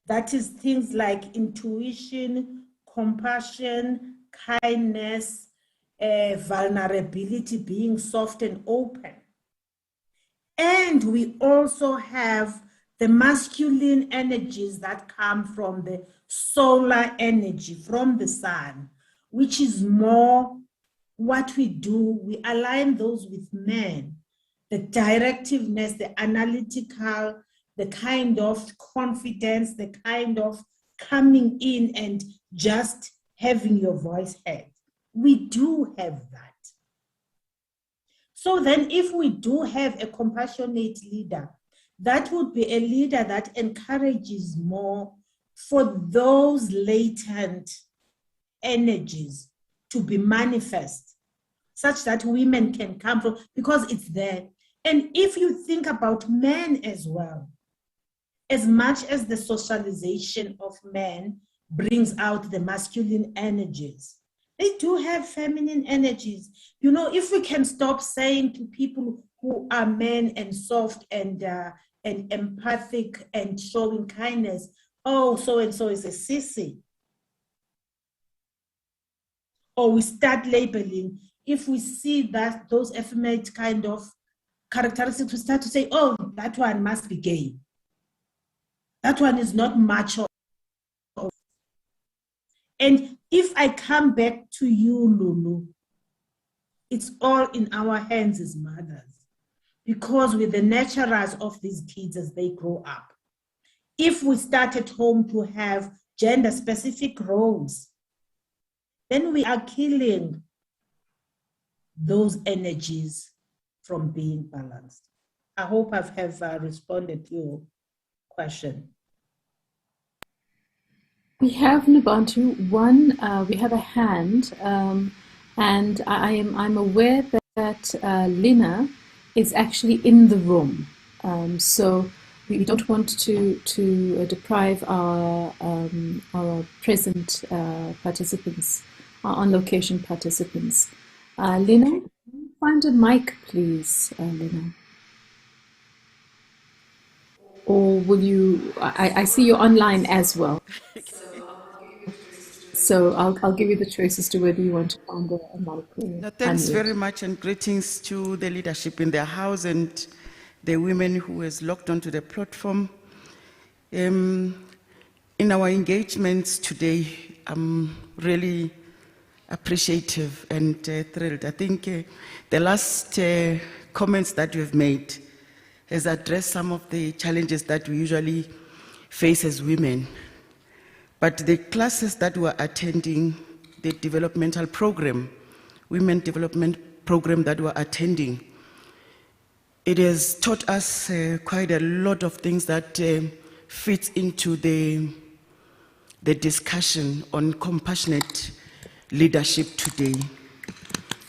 That is things like intuition, compassion, kindness, vulnerability, being soft and open. And we also have the masculine energies that come from the solar energy, from the sun, which is more what we do. We align those with men, the directiveness, the analytical, the kind of confidence, the kind of coming in and just having your voice heard. We do have that. So then if we do have a compassionate leader, that would be a leader that encourages more for those latent energies to be manifest, such that women can come from, because it's there. And if you think about men as well, as much as the socialization of men brings out the masculine energies, they do have feminine energies. You know, if we can stop saying to people who are men and soft and empathic and showing kindness, oh, so-and-so is a sissy. Or we start labeling, if we see that those effeminate kind of characteristics, we start to say, oh, that one must be gay. That one is not macho. And if I come back to you, Lulu, it's all in our hands as mothers, because we're the nurturers of these kids as they grow up. If we start at home to have gender-specific roles, then we are killing those energies from being balanced. I hope I have responded to your question. We have, Nabantu, we have a hand, and I'm aware that Lina is actually in the room. So we don't want to deprive our present participants, our on-location participants. Lina, find a mic, please, Lina. Or will you? I see you're online as well. So I'll give you the choice as to whether you want to find a mic. No, thanks very much, and greetings to the leadership in their house and the women who has logged onto the platform. In our engagements today, I'm really appreciative and thrilled. I think the last comments that you've made has addressed some of the challenges that we usually face as women. But the classes that we're attending, the developmental program, women development program that we're attending, it has taught us quite a lot of things that fits into the discussion on compassionate leadership today.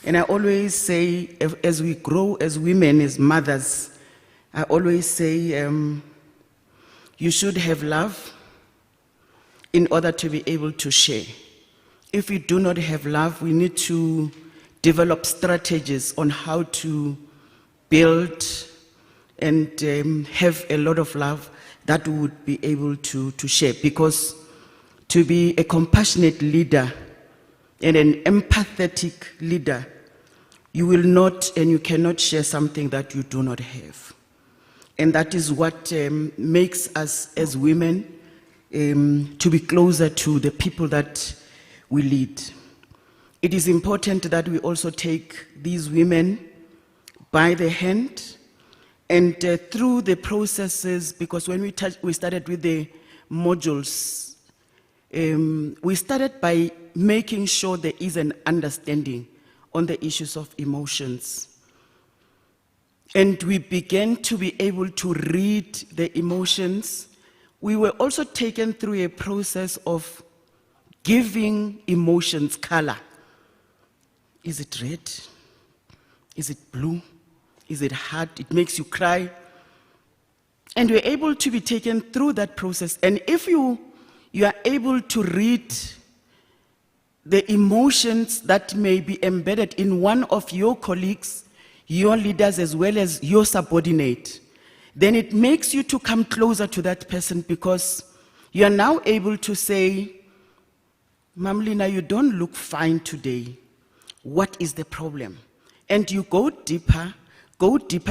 And I always say, as we grow as women, as mothers, I always say you should have love in order to be able to share. If we do not have love, we need to develop strategies on how to build and have a lot of love that we would be able to share. Because to be a compassionate leader and an empathetic leader, you will not and you cannot share something that you do not have. And that is what makes us as women to be closer to the people that we lead. It is important that we also take these women by the hand and through the processes, because when we started with the modules, we started by making sure there is an understanding on the issues of emotions. and we began to be able to read the emotions, we were also taken through a process of giving emotions color. Is it red? Is it blue? Is it hard? It makes you cry. And we're able to be taken through that process. And if you are able to read the emotions that may be embedded in one of your colleagues, your leaders, as well as your subordinate, then it makes you to come closer to that person, because you are now able to say, Mamlina, you don't look fine today. What is the problem? And you go deeper,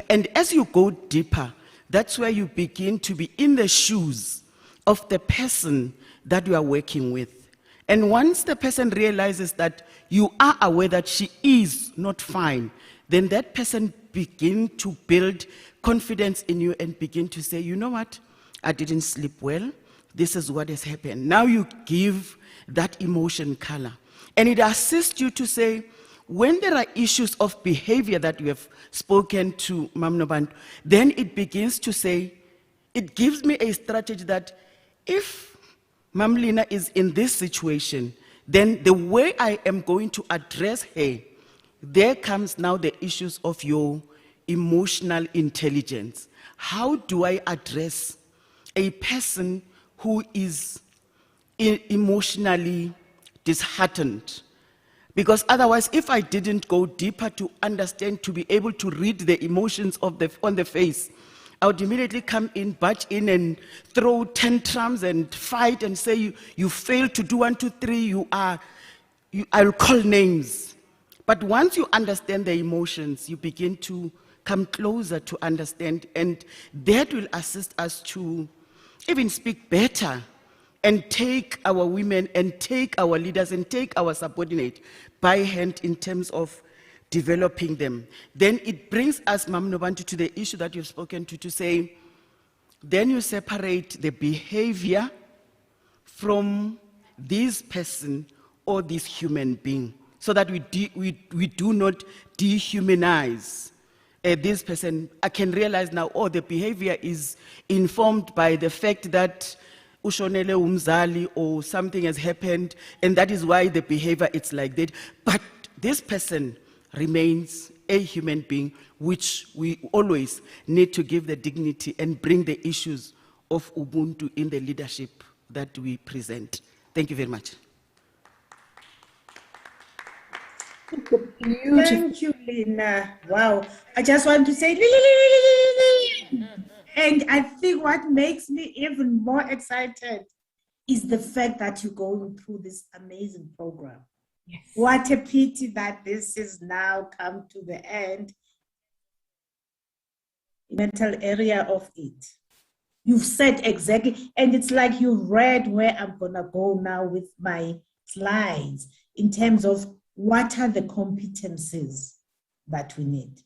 and as you go deeper, that's where you begin to be in the shoes of the person that you are working with. And once the person realizes that you are aware that she is not fine, then that person begin to build confidence in you and begin to say, you know what, I didn't sleep well, this is what has happened. Now you give that emotion color. And it assists you to say, when there are issues of behavior that you have spoken to Mam Nobantu, then it begins to say, it gives me a strategy that if Mam Lina is in this situation, then the way I am going to address her, there comes now the issues of your emotional intelligence. How do I address a person who is emotionally disheartened? Because otherwise, if I didn't go deeper to understand, to be able to read the emotions on the face, I would immediately come in, barge in, and throw tantrums and fight and say, you failed to do 1, 2, 3, I'll call names. But once you understand the emotions, you begin to come closer to understand, and that will assist us to even speak better and take our women and take our leaders and take our subordinate by hand in terms of developing them. Then it brings us, Mam Nobantu, to the issue that you've spoken to say, then you separate the behavior from this person or this human being, so that we do not dehumanize this person. I can realize now, oh, the behavior is informed by the fact that ushonele umzali or something has happened, and that is why the behavior is like that. But this person remains a human being, which we always need to give the dignity and bring the issues of Ubuntu in the leadership that we present. Thank you very much. Thank you, Lina. Wow. I just want to say, and I think what makes me even more excited is the fact that you're going through this amazing program. Yes. What a pity that this is now come to the end. Mental area of it. You've said exactly, and it's like you read where I'm gonna go now with my slides in terms of what are the competencies that we need.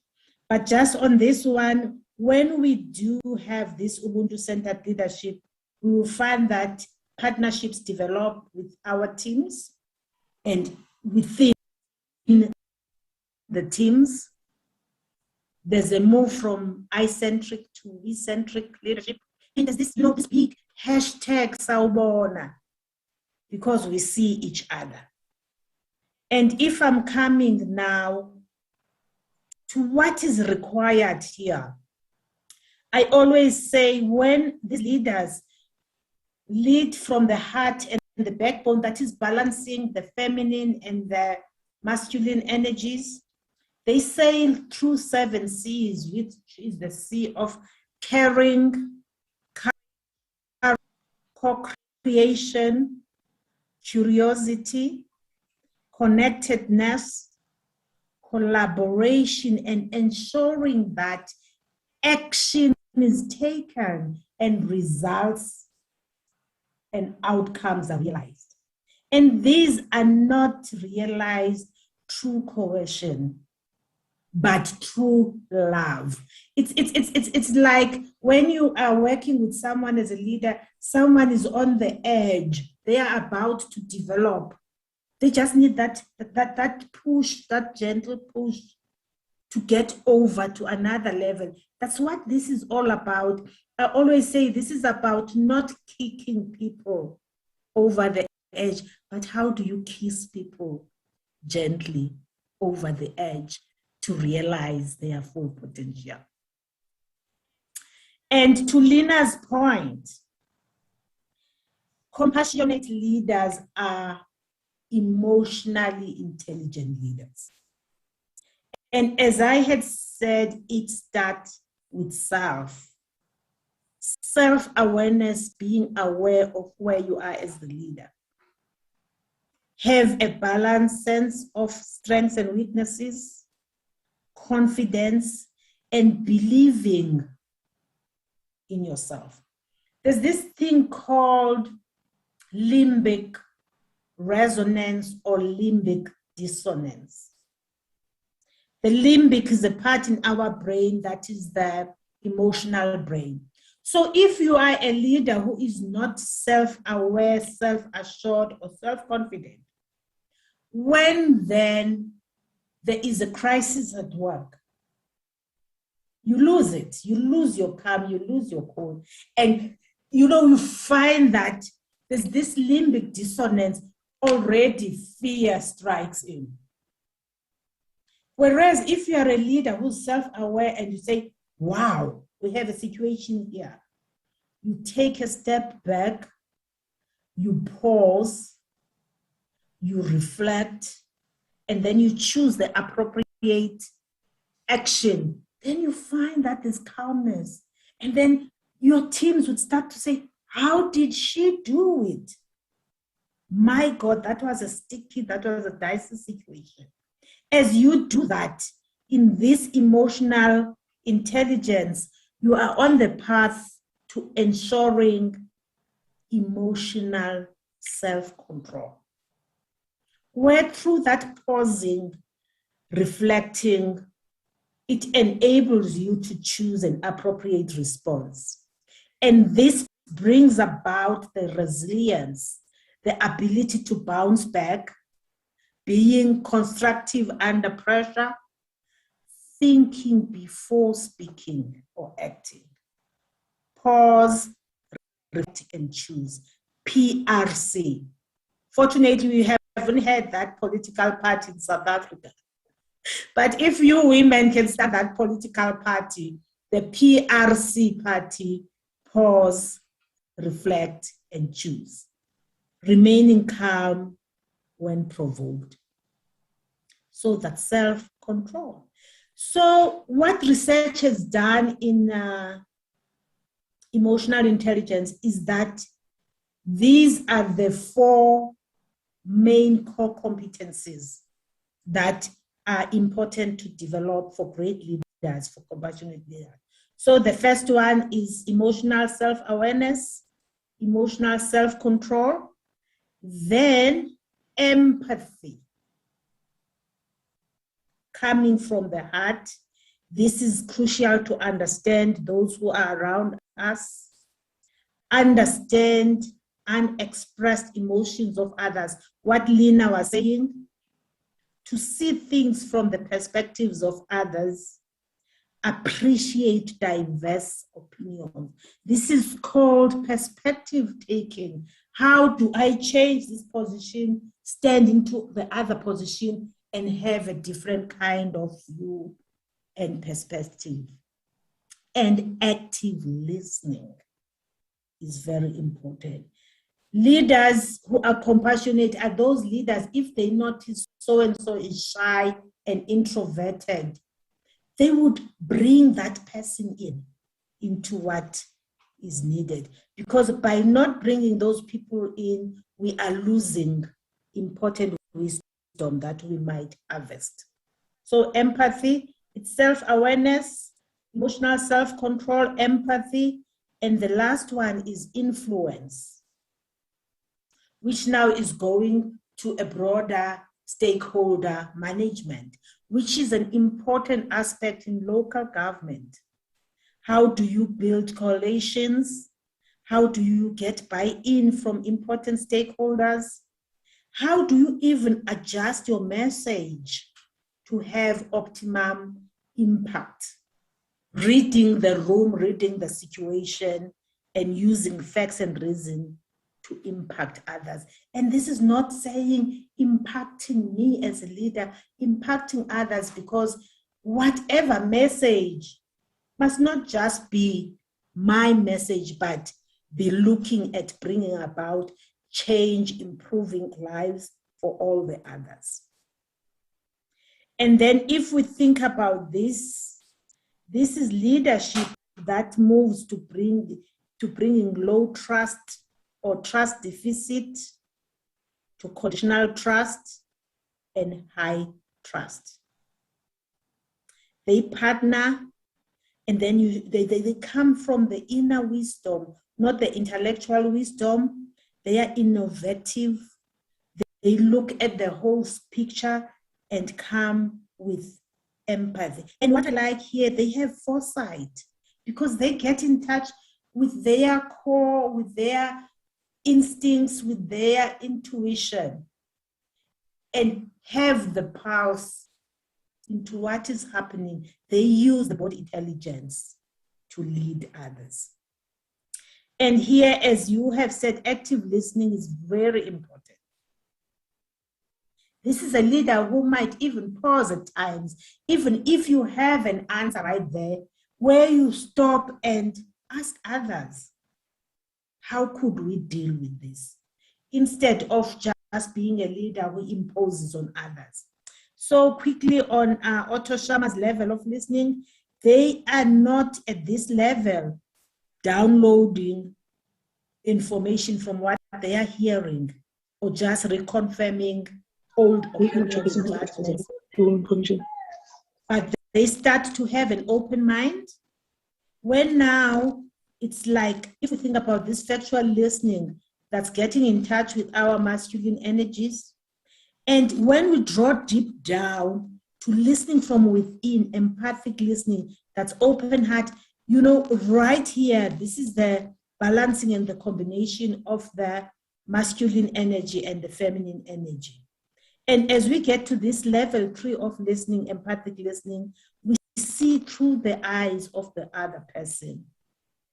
But just on this one, when we do have this Ubuntu-centered leadership, we will find that partnerships develop with our teams and within the teams. There's a move from I-centric to we-centric leadership. And there's this, this big hashtag Sawubona, because we see each other. And if I'm coming now to what is required here, I always say when these leaders lead from the heart and the backbone, that is balancing the feminine and the masculine energies, they sail through 7 C's, which is the C of caring, co-creation, curiosity, connectedness, collaboration, and ensuring that action is taken and results and outcomes are realized. And these are not realized through coercion, but through love. It's like when you are working with someone as a leader, someone is on the edge, they are about to develop. They just need that push, that gentle push to get over to another level. That's what this is all about. I always say this is about not kicking people over the edge, but how do you kiss people gently over the edge to realize their full potential. And to Lina's point, compassionate leaders are emotionally intelligent leaders. And as I had said, it starts with self-awareness, being aware of where you are as the leader. Have a balanced sense of strengths and weaknesses, confidence, and believing in yourself. There's this thing called limbic resonance or limbic dissonance. The limbic is a part in our brain that is the emotional brain. So if you are a leader who is not self-aware, self-assured, or self-confident, when then there is a crisis at work, you lose it. You lose your calm, you lose your cool. And you find that there's this limbic dissonance, already fear strikes in. Whereas if you are a leader who's self-aware and you say, wow, we have a situation here, you take a step back, you pause, you reflect, and then you choose the appropriate action, then you find that there's calmness. And then your teams would start to say, how did she do it? My God, that was a sticky, that was a dicey situation. As you do that in this emotional intelligence, you are on the path to ensuring emotional self-control, where through that pausing, reflecting, it enables you to choose an appropriate response. And this brings about the resilience, the ability to bounce back, being constructive under pressure, thinking before speaking or acting. Pause, reflect, and choose. PRC. Fortunately, we haven't had that political party in South Africa. But if you women can start that political party, the PRC party, pause, reflect, and choose. Remaining calm when provoked. So that's self-control. So what research has done in emotional intelligence is that these are the 4 main core competencies that are important to develop for great leaders, for compassionate leaders. So the first one is emotional self-awareness, emotional self-control, then empathy, coming from the heart. This is crucial to understand those who are around us, understand unexpressed emotions of others. What Lina was saying, to see things from the perspectives of others, appreciate diverse opinions. This is called perspective taking. How do I change this position, stand into the other position, and have a different kind of view and perspective? And active listening is very important. Leaders who are compassionate are those leaders, if they notice so-and-so is shy and introverted, they would bring that person into what is needed. Because by not bringing those people in, we are losing important wisdom that we might harvest. So empathy, it's self-awareness, emotional self-control, empathy, and the last one is influence, which now is going to a broader stakeholder management, which is an important aspect in local government. How do you build coalitions? How do you get buy-in from important stakeholders? How do you even adjust your message to have optimum impact, reading the room, reading the situation, and using facts and reason to impact others. And this is not saying impacting me as a leader, impacting others, because whatever message must not just be my message, but be looking at bringing about change, improving lives for all the others. And then if we think about this, this is leadership that moves to bringing low trust or trust deficit to conditional trust and high trust. They partner, and then they come from the inner wisdom, not the intellectual wisdom. They are innovative. They look at the whole picture and come with empathy. And what I like here, they have foresight, because they get in touch with their core, with their instincts, with their intuition, and have the pulse into what is happening. They use the body intelligence to lead others. And here, as you have said, active listening is very important. This is a leader who might even pause at times, even if you have an answer right there, where you stop and ask others, how could we deal with this? Instead of just being a leader who imposes on others. So quickly on Otto Sharma's level of listening, they are not at this level downloading information from what they are hearing or just reconfirming old opinions and judgments. But they start to have an open mind. When now it's like, if we think about this factual listening that's getting in touch with our masculine energies, and when we draw deep down to listening from within, empathic listening, that's open heart, you know, right here, this is the balancing and the combination of the masculine energy and the feminine energy. And as we get to this level 3 of listening, empathic listening, we see through the eyes of the other person.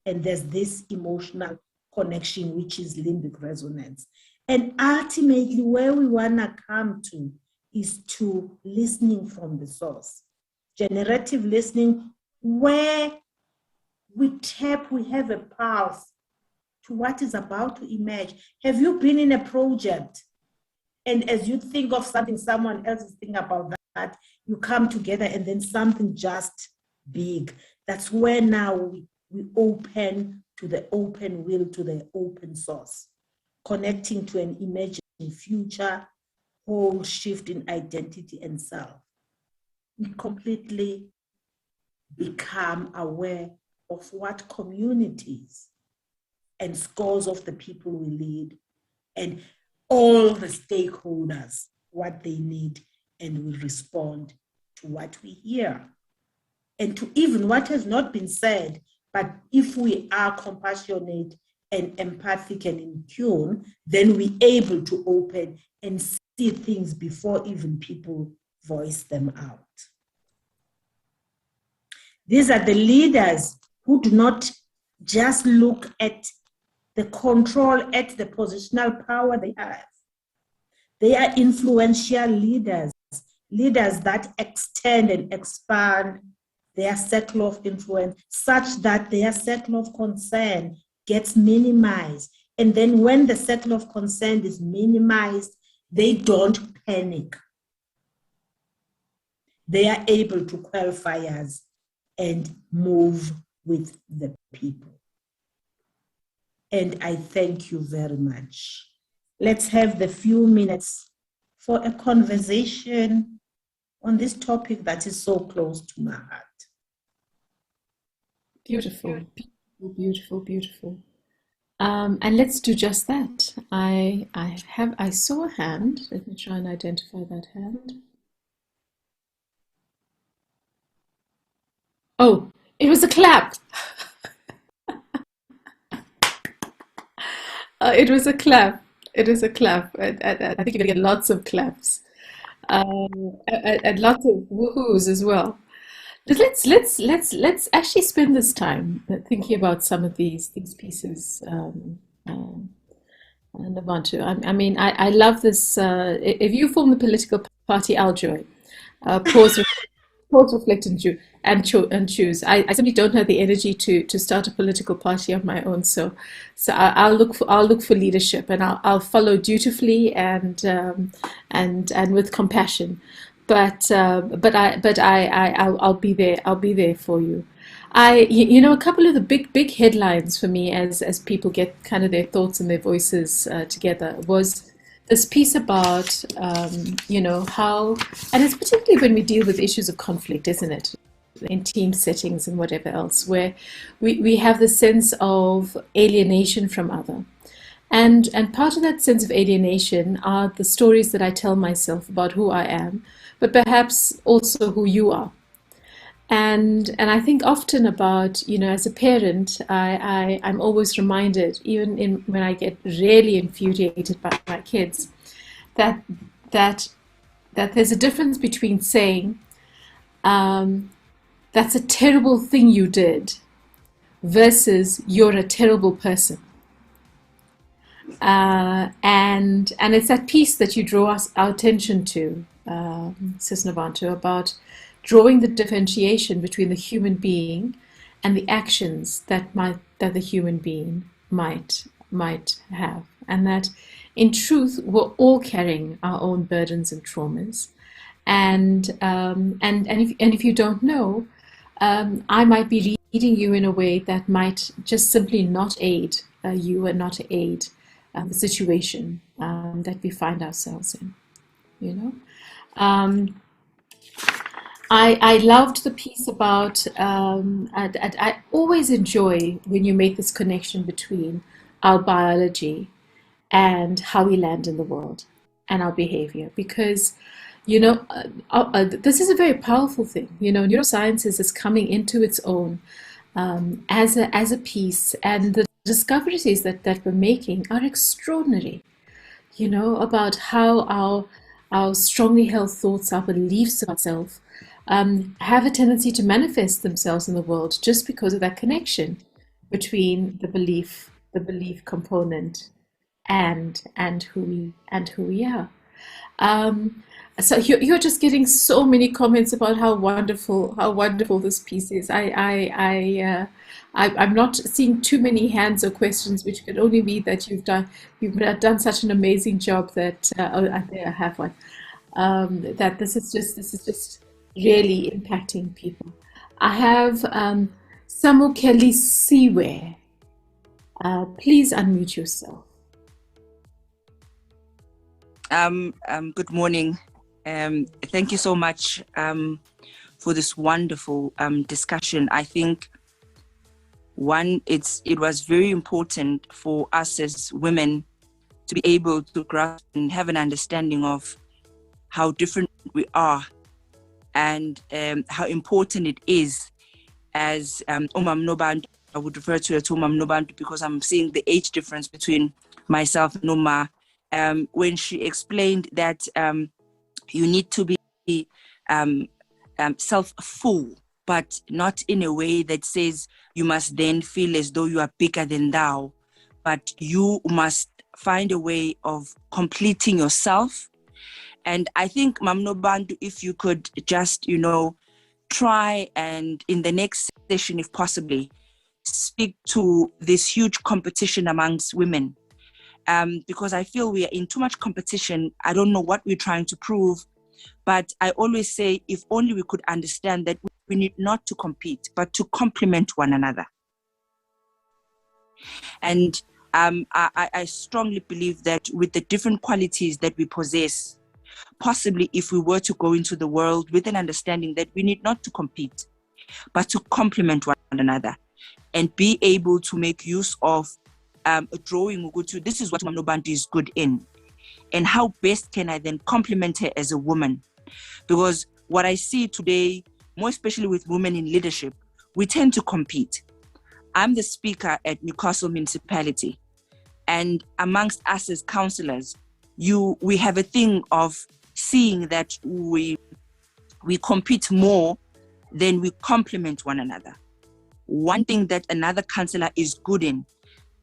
And there's this emotional connection, which is limbic resonance. And ultimately, where we want to come to is to listening from the source. Generative listening, where we have a pulse to what is about to emerge. Have you been in a project? And as you think of something, someone else is thinking about that, you come together and then something just big. That's where now we open to the open will, to the open source, connecting to an emerging future, whole shift in identity and self. We completely become aware of what communities and scores of the people we lead and all the stakeholders, what they need, and we respond to what we hear. And to even what has not been said, but if we are compassionate and empathic and in tune, then we're able to open and see things before even people voice them out. These are the leaders who do not just look at the control, at the positional power they have. They are influential leaders, leaders that extend and expand their circle of influence such that their circle of concern gets minimized. And then when the circle of concern is minimized, they don't panic. They are able to quell fires and move with the people. And I thank you very much. Let's have the few minutes for a conversation on this topic that is so close to my heart. Beautiful, beautiful, beautiful, beautiful. And let's do just that. I saw a hand. Let me try and identify that hand. Oh, it was a clap. It was a clap. It is a clap. I think you're going to get lots of claps and lots of woohoos as well. But let's actually spend this time thinking about some of these pieces. Nabantu. I mean, I love this. If you form the political party, I'll join. Pause, pause, reflect, and choose. I simply don't have the energy to start a political party of my own. So I'll look for leadership, and I'll follow dutifully and with compassion. I'll be there. I'll be there for you. A couple of the big headlines for me as people get kind of their thoughts and their voices together was this piece about, how, and it's particularly when we deal with issues of conflict, isn't it? In team settings and whatever else, where we have the sense of alienation from other. And part of that sense of alienation are the stories that I tell myself about who I am, but perhaps also who you are. And I think often about, as a parent, I'm always reminded, even when I get really infuriated by my kids, that there's a difference between saying, that's a terrible thing you did, versus you're a terrible person. And it's that piece that you draw our attention to, Sis Nabantu, about drawing the differentiation between the human being and the actions that the human being might have, and that in truth we're all carrying our own burdens and traumas, and if you don't know, I might be leading you in a way that might just simply not aid you and not aid the situation that we find ourselves in. I loved the piece about, I always enjoy when you make this connection between our biology and how we land in the world and our behavior, because, this is a very powerful thing. Neuroscience is coming into its own as a piece, and the discoveries that we're making are extraordinary, about how our strongly held thoughts, our beliefs about self, have a tendency to manifest themselves in the world just because of that connection between the belief component and who we are. So you're just getting so many comments about how wonderful this piece is. I'm not seeing too many hands or questions, which could only be that you've done such an amazing job that I think I have one. That this is just really impacting people. I have Samukeli Siwe. Please unmute yourself. Good morning. Thank you so much for this wonderful discussion. I think it was very important for us as women to be able to grasp and have an understanding of how different we are, and how important it is as Umam Nobantu. I would refer to it as Umam Nobantu because I'm seeing the age difference between myself and Uma. When she explained that you need to be self-full, but not in a way that says you must then feel as though you are bigger than thou, but you must find a way of completing yourself. And I think, Mam Nobantu, if you could just, try and in the next session, if possibly, speak to this huge competition amongst women. Because I feel we are in too much competition. I don't know what we're trying to prove, but I always say, if only we could understand that we need not to compete, but to complement one another. And I strongly believe that with the different qualities that we possess, possibly if we were to go into the world with an understanding that we need not to compete, but to complement one another and be able to make use of drawing Ugutu. This is what Mam Nobantu is good in. And how best can I then complement her as a woman? Because what I see today, more especially with women in leadership, we tend to compete. I'm the speaker at Newcastle Municipality. And amongst us as councillors, we have a thing of seeing that we compete more then we complement one another. One thing that another counselor is good in,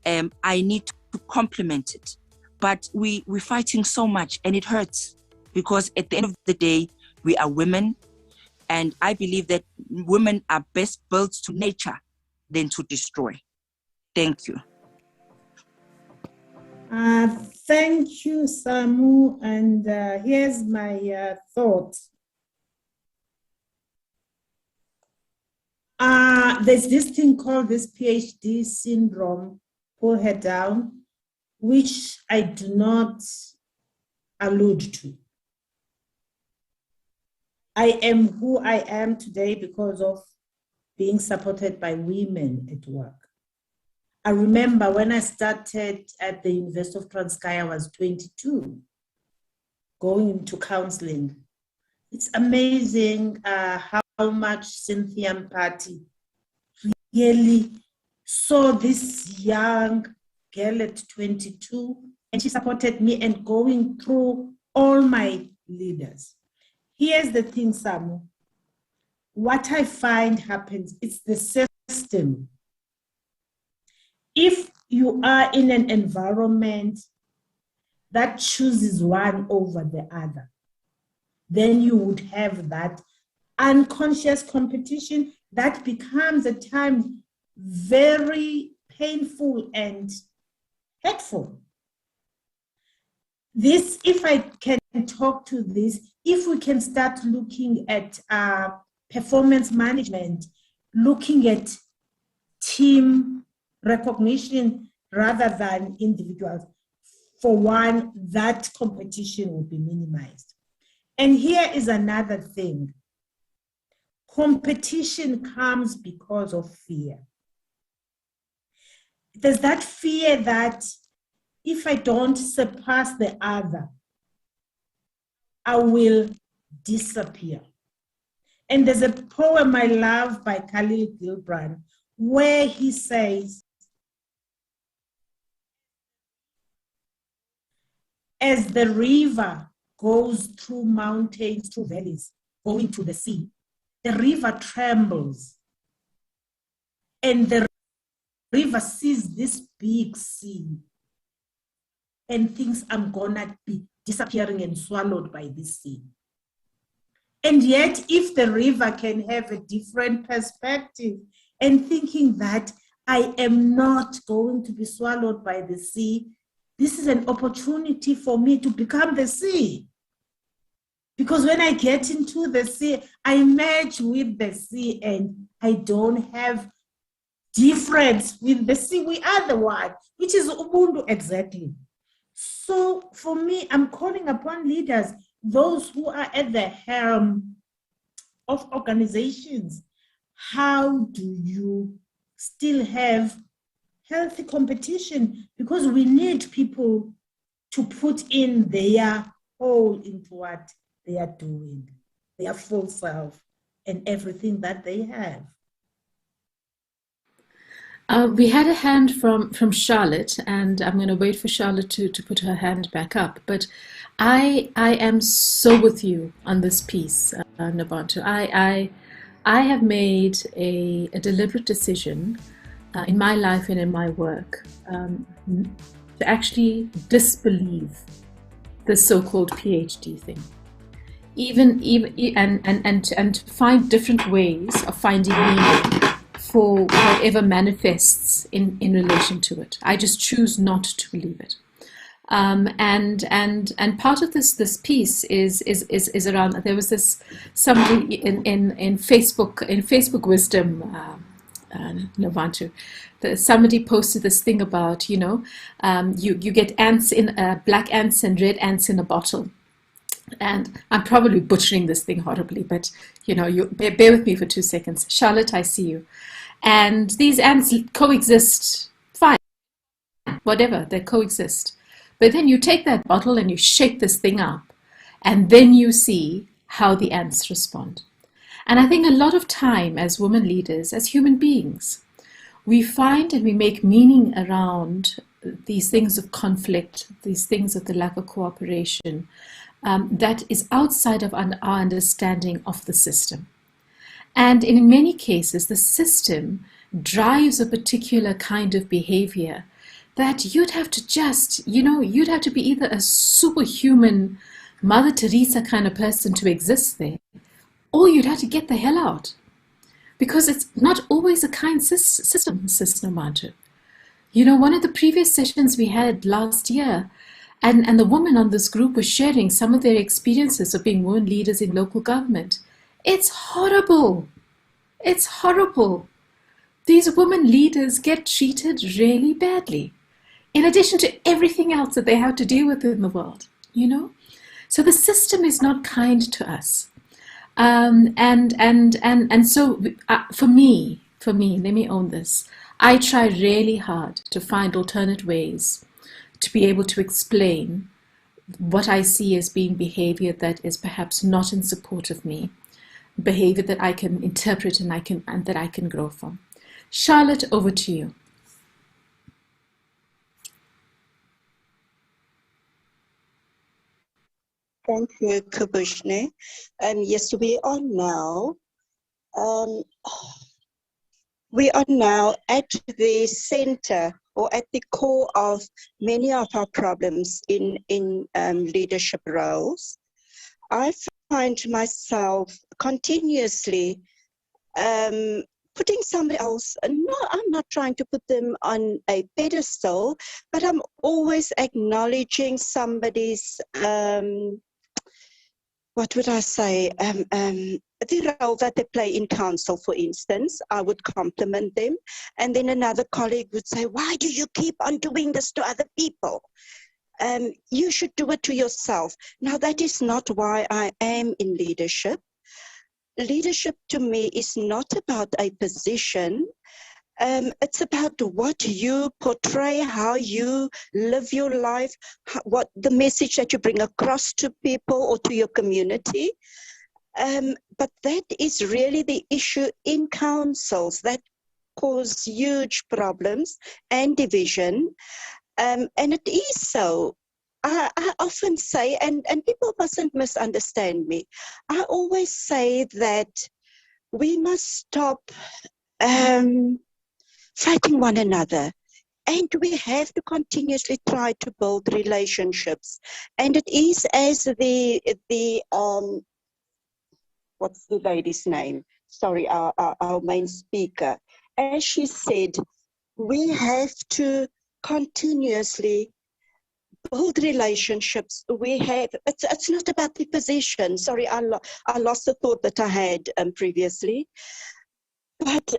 I need to complement it. But we're fighting so much, and it hurts, because at the end of the day, we are women, and I believe that women are best built to nature than to destroy. Thank you. Thank you, Samu. And here's my thought. There's this thing called this PhD syndrome, pull her down, which I do not allude to. I am who I am today because of being supported by women at work. I remember when I started at the University of Transkei, I was 22, going into counseling. It's amazing how much Cynthia Mpati really saw this young girl at 22, and she supported me and going through all my leaders. Here's the thing, Samu. What I find happens, it's the system. If you are in an environment that chooses one over the other, then you would have that unconscious competition that becomes at times very painful and hurtful. This, if I can talk to this, if we can start looking at performance management, looking at team recognition rather than individuals, for one, that competition will be minimized. And here is another thing. Competition comes because of fear. There's that fear that if I don't surpass the other, I will disappear. And there's a poem I love by Khalil Gibran where he says, as the river goes through mountains, through valleys, going to the sea, the river trembles. And the river sees this big sea and thinks I'm gonna be disappearing and swallowed by this sea. And yet, if the river can have a different perspective and thinking that I am not going to be swallowed by the sea, this is an opportunity for me to become the sea. Because when I get into the sea, I merge with the sea and I don't have difference with the sea. We are the one, which is Ubuntu exactly. So for me, I'm calling upon leaders, those who are at the helm of organizations. How do you still have healthy competition? Because we need people to put in their whole into what they are doing, their full self and everything that they have. We had a hand from Charlotte, and I'm going to wait for Charlotte to put her hand back up. But I am so with you on this piece, Nabantu. I have made a deliberate decision in my life and in my work to actually disbelieve the so-called PhD thing. And to find different ways of finding meaning for whatever manifests in relation to it. I just choose not to believe it. And part of this piece is around. There was this somebody in Facebook wisdom, Novantu. Somebody posted this thing about you get ants in black ants and red ants in a bottle. And I'm probably butchering this thing horribly, but you bear with me for 2 seconds. Charlotte, I see you. And these ants coexist fine, whatever, they coexist. But then you take that bottle and you shake this thing up, and then you see how the ants respond. And I think a lot of time as women leaders, as human beings, we find and we make meaning around these things of conflict, these things of the lack of cooperation, that is outside of our understanding of the system. And in many cases, the system drives a particular kind of behavior that you'd have to just, you'd have to be either a superhuman Mother Teresa kind of person to exist there, or you'd have to get the hell out. Because it's not always a kind system, Sister Nobantu. One of the previous sessions we had last year, and the women on this group were sharing some of their experiences of being women leaders in local government. It's horrible. It's horrible. These women leaders get treated really badly, in addition to everything else that they have to deal with in the world, So the system is not kind to us. And so for me, let me own this. I try really hard to find alternate ways to be able to explain what I see as being behavior that is perhaps not in support of me, behavior that I can interpret and that I can grow from. Charlotte, over to you. Thank you, Kubushne. Yes, we are now at the center or at the core of many of our problems in leadership roles. I find myself continuously putting somebody else, I'm not trying to put them on a pedestal, but I'm always acknowledging somebody's, what would I say, the role that they play in council, for instance. I would compliment them. And then another colleague would say, why do you keep on doing this to other people? You should do it to yourself. Now, that is not why I am in leadership. Leadership to me is not about a position. It's about what you portray, how you live your life, what the message that you bring across to people or to your community. But that is really the issue in councils that cause huge problems and division. And it is so. I often say, and people mustn't misunderstand me, I always say that we must stop fighting one another. And we have to continuously try to build relationships. And it is as the what's the lady's name? Sorry, our main speaker. As she said, we have to continuously build relationships. It's not about the position. Sorry, I lost the thought that I had previously. But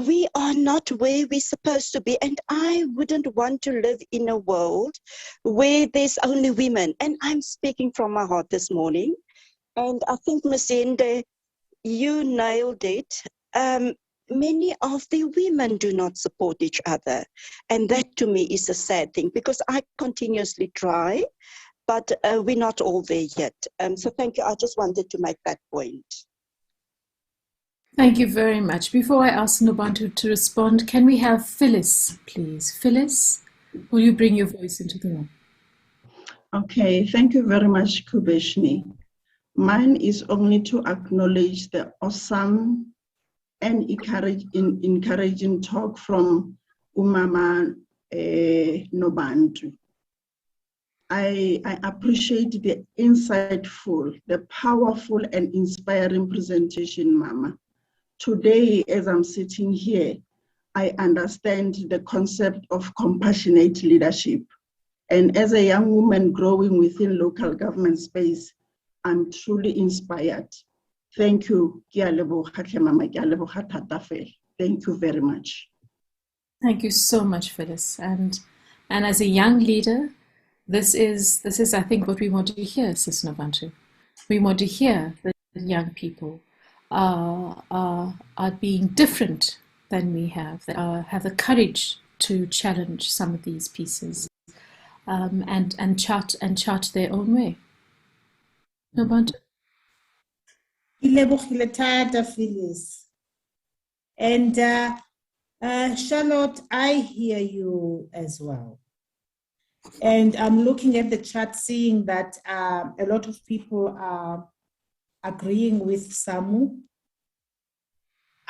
we are not where we're supposed to be. And I wouldn't want to live in a world where there's only women. And I'm speaking from my heart this morning. And I think, Ms. Ende, you nailed it. Many of the women do not support each other. And that to me is a sad thing, because I continuously try, but we're not all there yet. So thank you. I just wanted to make that point. Thank you very much. Before I ask Nobantu to respond, can we have Phyllis, please? Phyllis, will you bring your voice into the room? Okay, thank you very much, Kubeshni. Mine is only to acknowledge the awesome and encouraging talk from Umama Nobantu. I appreciate the insightful, the powerful and inspiring presentation, Mama. Today, as I'm sitting here, I understand the concept of compassionate leadership. And as a young woman growing within local government space, I'm truly inspired. Thank you. Thank you very much. Thank you so much, Phyllis. And as a young leader, this is I think what we want to hear, Sis Nobantu. We want to hear that young people are being different than we have, that have the courage to challenge some of these pieces, and chart their own way. Nobantu. Phyllis. And Charlotte, I hear you as well. And I'm looking at the chat, seeing that a lot of people are agreeing with Samu.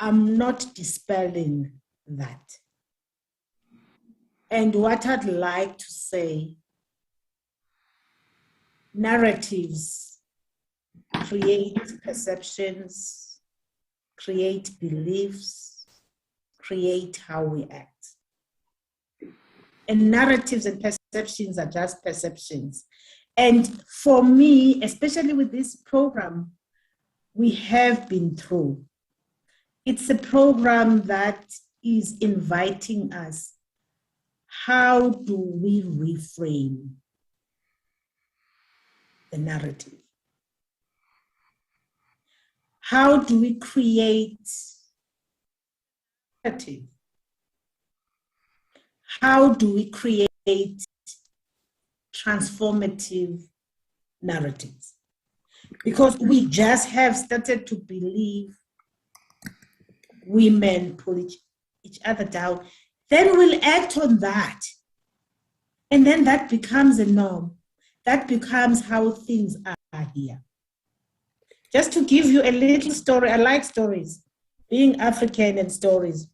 I'm not dispelling that. And what I'd like to say, narratives create perceptions, create beliefs, create how we act. And narratives and perceptions are just perceptions. And for me, especially with this program, we have been through. It's a program that is inviting us. How do we reframe the narrative? How do we create narrative? How do we create transformative narratives? Because we just have started to believe women pull each other down. Then we'll act on that. And then that becomes a norm. That becomes how things are here. Just to give you a little story, I like stories, being African and stories.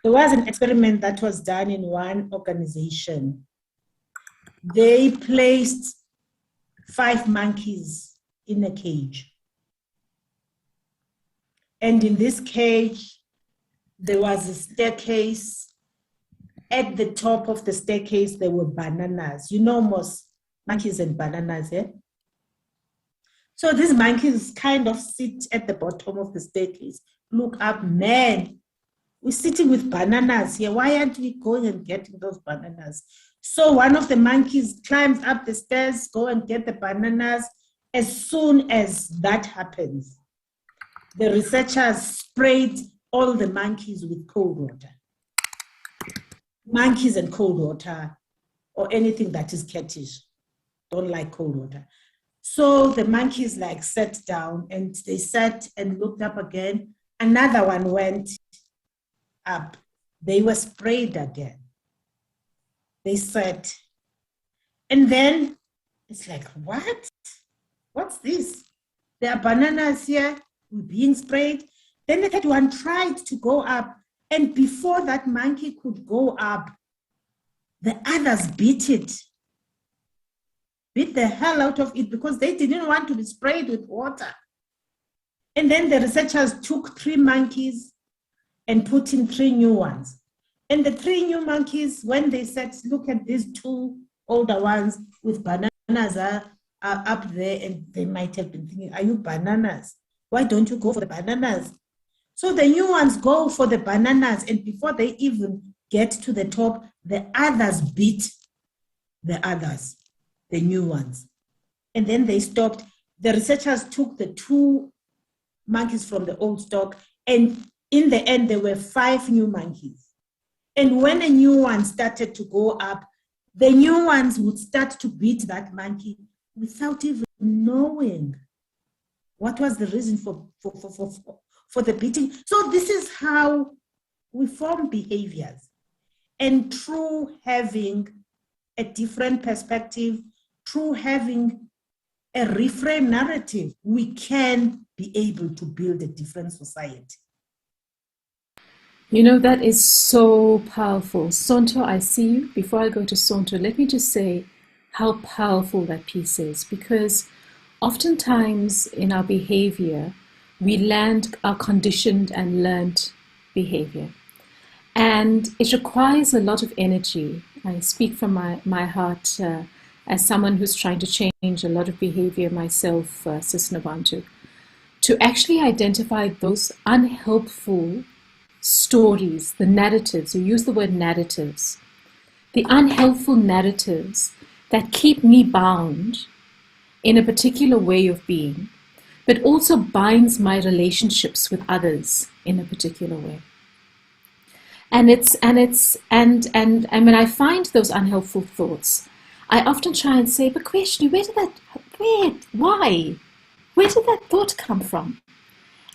There was an experiment that was done in one organization. They placed 5 monkeys in a cage. And in this cage, there was a staircase. At the top of the staircase, there were bananas. You know most monkeys and bananas, eh? So these monkeys kind of sit at the bottom of the staircase, look up, man, we're sitting with bananas here. Why aren't we going and getting those bananas? So one of the monkeys climbs up the stairs, go and get the bananas. As soon as that happens, the researchers sprayed all the monkeys with cold water. Monkeys and cold water, or anything that is cattish, don't like cold water. So the monkeys like sat down, and they sat and looked up again. Another one went up. They were sprayed again. They sat. And then it's like, what? What's this? There are bananas here, we're being sprayed. Then the third one tried to go up. And before that monkey could go up, the others beat the hell out of it, because they didn't want to be sprayed with water. And then the researchers took 3 monkeys and put in 3 new ones. And the 3 new monkeys, when they said, look at these 2 older ones with bananas are up there, and they might have been thinking, are you bananas? Why don't you go for the bananas? So the new ones go for the bananas, and before they even get to the top, the others beat the others, the new ones. And then they stopped. The researchers took the 2 monkeys from the old stock, and in the end, there were 5 new monkeys. And when a new one started to go up, the new ones would start to beat that monkey without even knowing what was the reason for the beating. So this is how we form behaviors. And through having a different perspective, through having a reframe narrative, we can be able to build a different society. You know, that is so powerful. Sonto, I see you. Before I go to Sonto, let me just say how powerful that piece is, because oftentimes in our behavior, we land our conditioned and learned behavior. And it requires a lot of energy. I speak from my heart as someone who's trying to change a lot of behavior myself, Sis Nabantu, to actually identify those unhelpful stories, the narratives, we use the word narratives, the unhelpful narratives that keep me bound in a particular way of being, but also binds my relationships with others in a particular way. And when I find those unhelpful thoughts, I often try and say, but Kweshni, why? Where did that thought come from?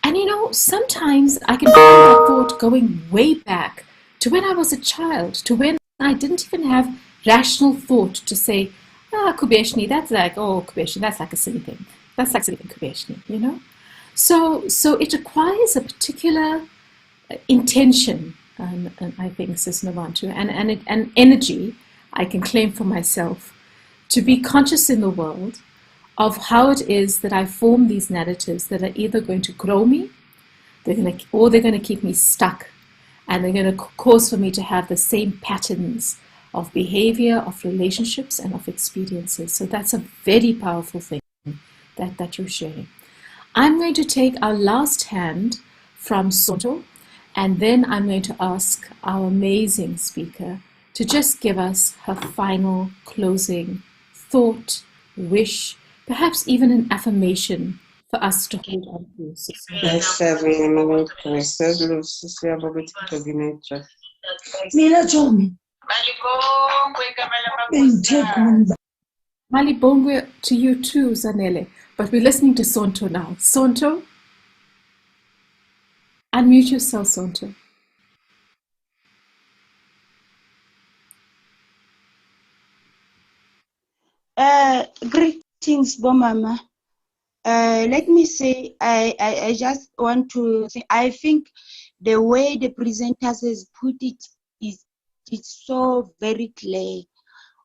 And you know, sometimes I can find that thought going way back to when I was a child, to when I didn't even have rational thought to say, Kubeshni, that's like, oh, Kubeshni, that's like a silly thing. That's like silly thing, Kubeshni, you know? So it requires a particular intention, and I think, Sis Navantu, and energy, I can claim for myself, to be conscious in the world of how it is that I form these narratives that are either going to grow me, or they're going to keep me stuck, and they're going to cause for me to have the same patterns of behavior, of relationships, and of experiences. So that's a very powerful thing that you're sharing. I'm going to take our last hand from Sonto, and then I'm going to ask our amazing speaker to just give us her final closing thought, wish, perhaps even an affirmation for us to hold on to. Mina Jomi. Malibongwe to you too, Zanele. But we're listening to Sonto now. Sonto, unmute yourself, Sonto. Greetings, Bomama. Let me say, I just want to say, I think the way the presenters has put it is it's so very clear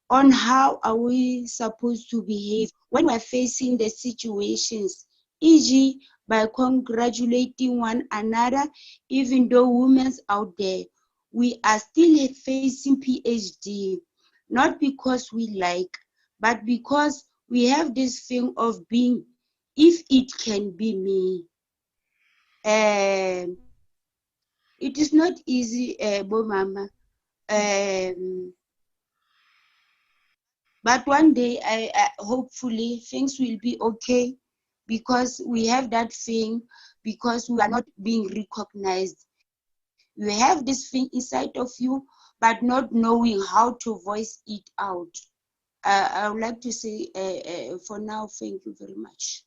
on how are we supposed to behave when we're facing the situations, e.g., by congratulating one another, even though women's out there, we are still facing PhD, not because we like, but because we have this thing of being, if it can be me. It is not easy, Bomama. But one day, I hopefully things will be okay, because we have that thing, because we are not being recognized. You have this thing inside of you, but not knowing how to voice it out. I would like to say for now, thank you very much.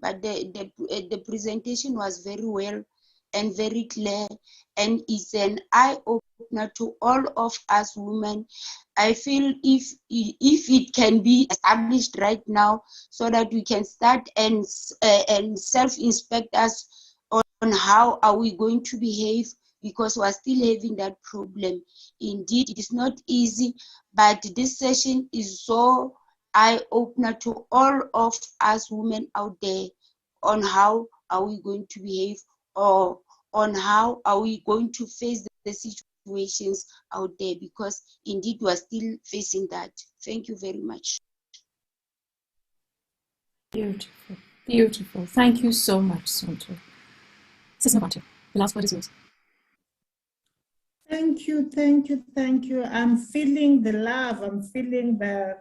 But the presentation was very well and very clear, and it's an eye-opener to all of us women. I feel if it can be established right now, so that we can start and self-inspect us on how are we going to behave, because we're still having that problem. Indeed, it is not easy, but this session is so eye-opener to all of us women out there on how are we going to behave, or on how are we going to face the situations out there, because indeed we are still facing that. Thank you very much. Beautiful, beautiful. Thank you so much, Sonto. Sis Navantu, the last word is yours. Thank you, thank you, thank you. I'm feeling the love. I'm feeling the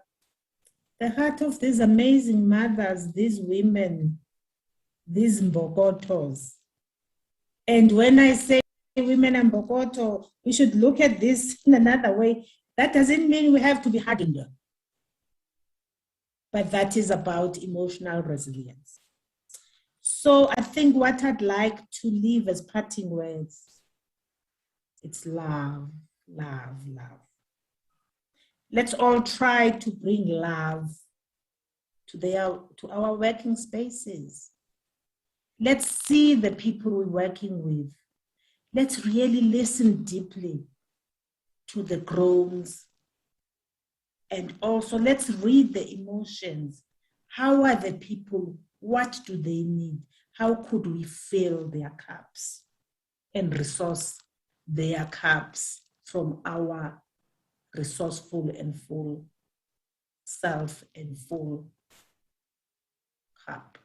heart of these amazing mothers, these women, these Mbokotos. And when I say women and Mbokoto, we should look at this in another way. That doesn't mean we have to be hardened, but that is about emotional resilience. So I think what I'd like to leave as parting words, it's love, love, love. Let's all try to bring love to our working spaces. Let's see the people we're working with. Let's really listen deeply to the groans. And also let's read the emotions. How are the people? What do they need? How could we fill their cups and resource their cups from our resourceful and full self and full cup?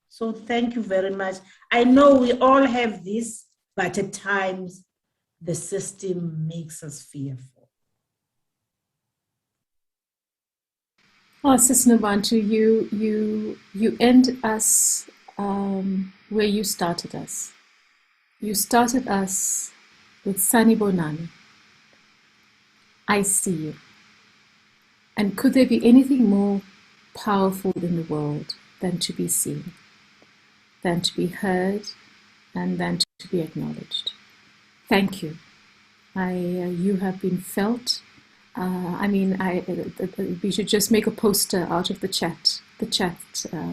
So thank you very much. I know we all have this, but at times the system makes us fearful. Oh, Sis Navantu, you end us where you started us. You started us with Sanibonani. I see you. And could there be anything more powerful in the world than to be seen, than to be heard, and than to be acknowledged? Thank you. You have been felt. We should just make a poster out of the chat the chat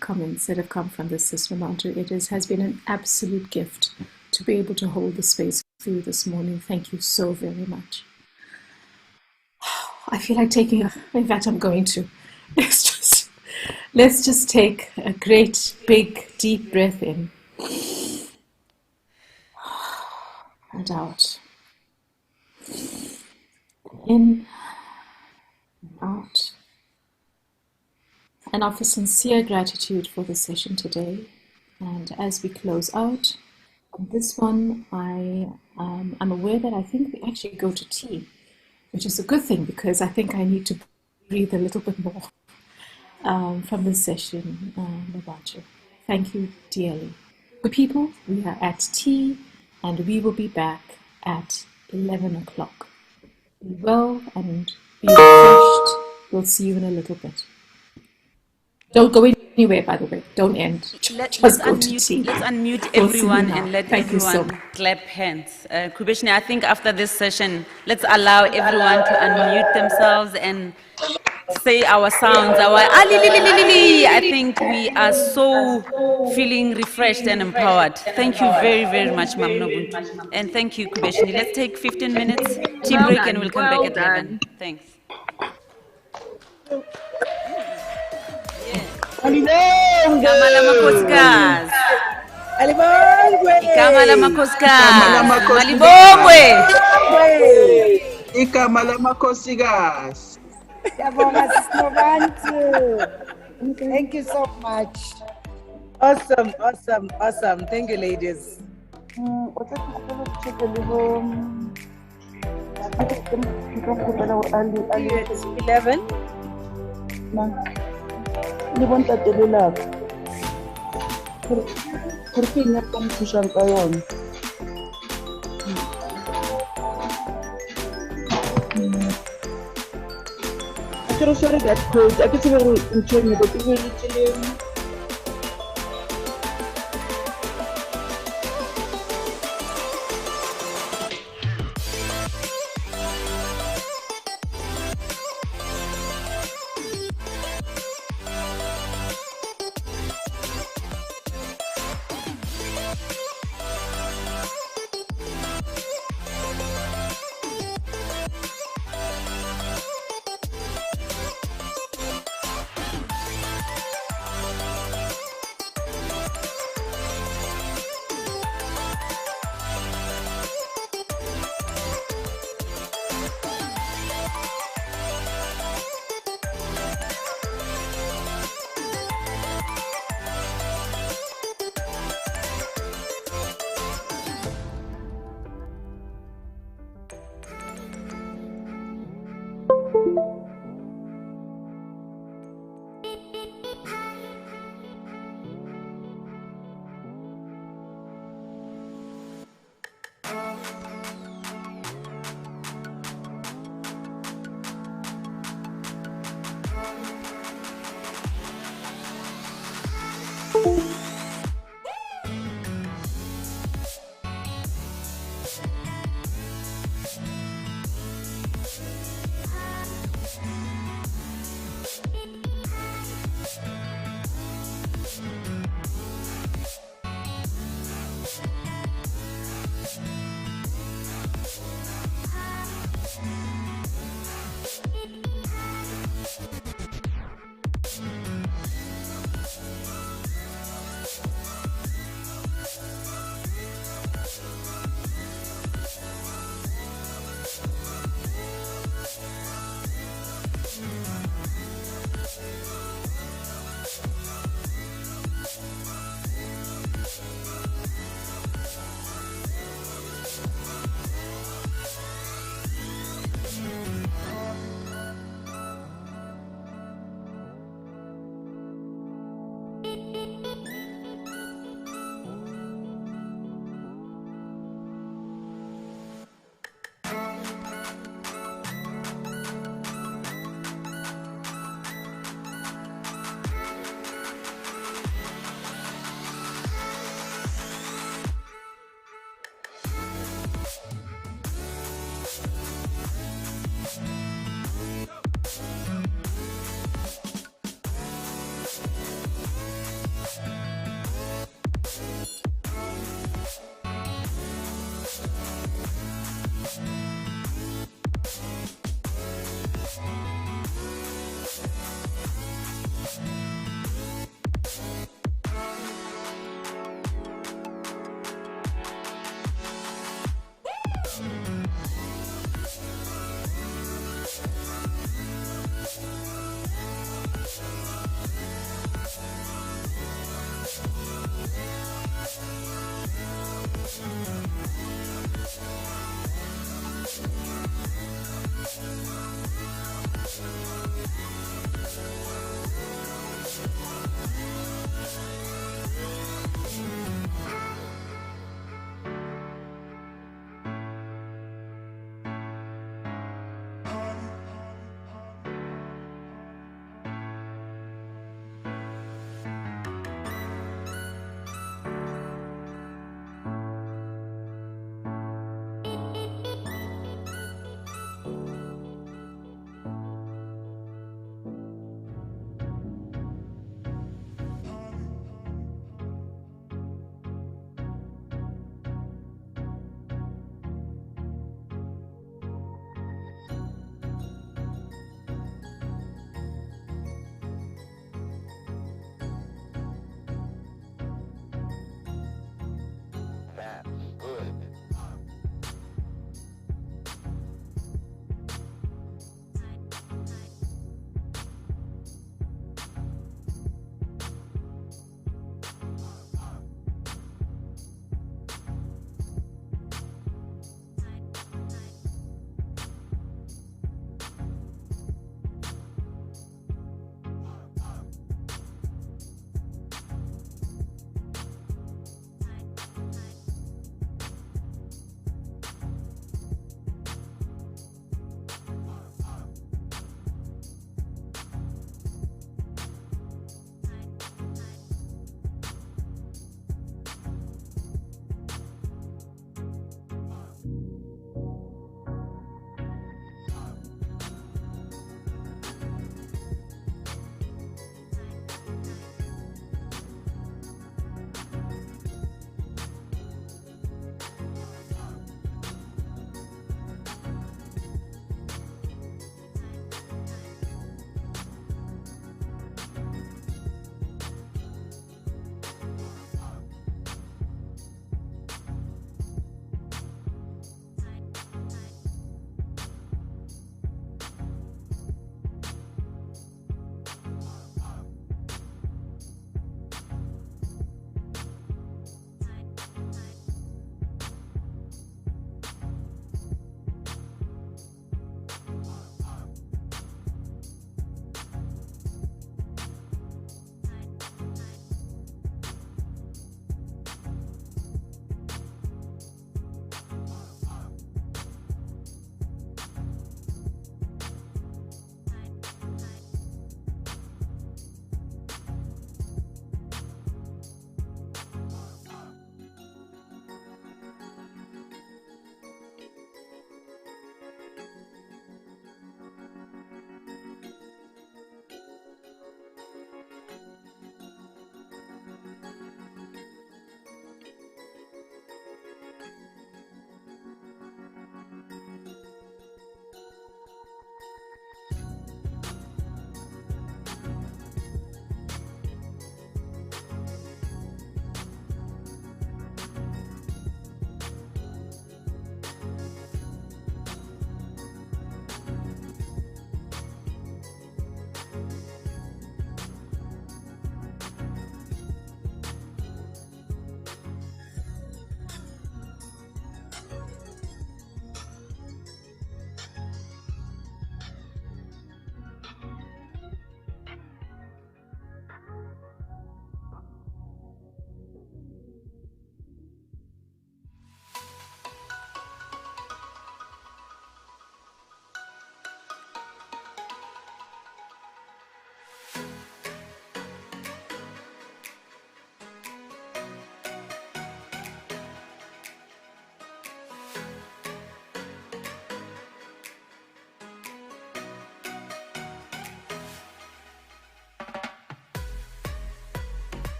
comments that have come from this system. It has been an absolute gift to be able to hold the space for you this morning. Thank you so very much. I feel like taking in fact, I'm going to. Let's just take a great, big, deep breath in and out. In and out. And offer sincere gratitude for the session today. And as we close out, on this one, I'm aware that I think we actually go to tea, which is a good thing because I think I need to breathe a little bit more from this session, Mabacho. Thank you dearly. Good people, we are at tea and we will be back at 11 o'clock. Be well and be refreshed. We'll see you in a little bit. Don't go anywhere, by the way. Don't end. Let's go to tea. unmute We'll see you everyone now. and let Thank you so everyone much. clap hands. Kubeshni, I think after this session, let's allow everyone to unmute themselves and say our sounds, our ali. I think we are so feeling refreshed and empowered. Thank you very, very much, Mam Nobuntu. And thank you, Kubeshni. Let's take 15 minutes tea break and we'll come back at 11. Thanks. Igama lamakhosikazi. Igama lamakhosikazi. Malibongwe. Igama lamakhosikazi. Thank you so much. Awesome. Thank you, ladies. It's 11. Ni bon tatelela gore ke nya ka mthusang ka yona ke re sore that code a ke tsebe gore ntho mme go tsebe le tseleng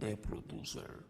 the producer.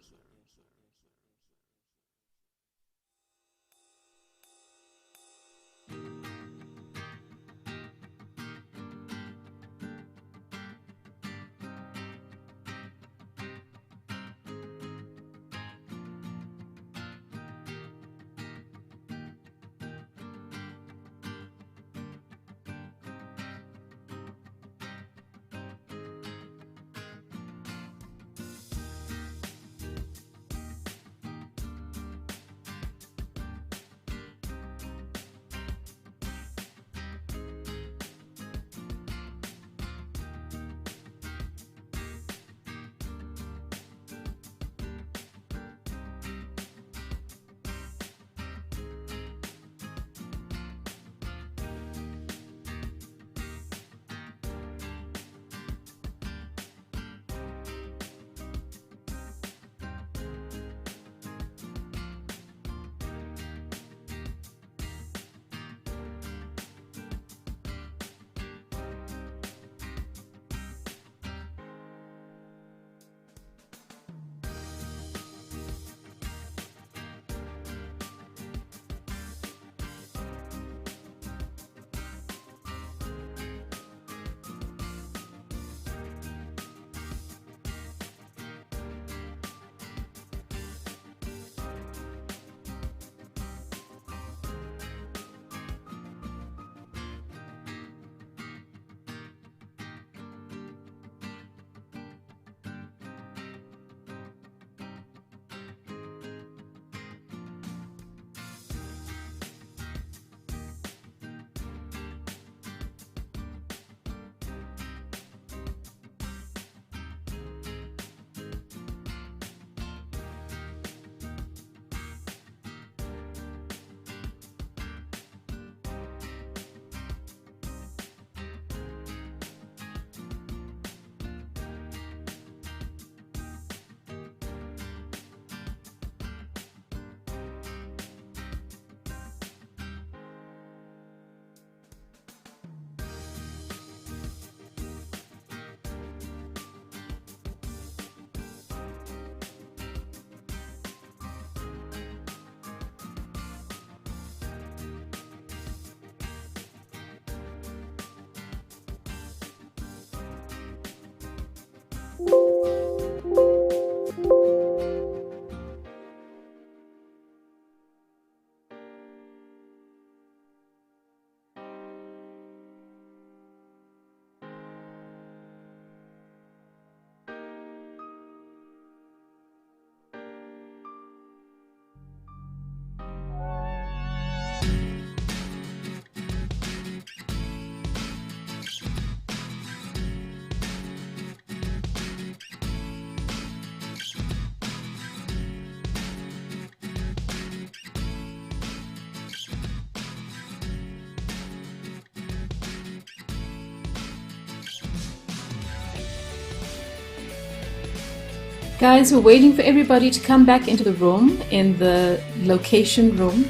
Guys, we're waiting for everybody to come back into the room, in the location room.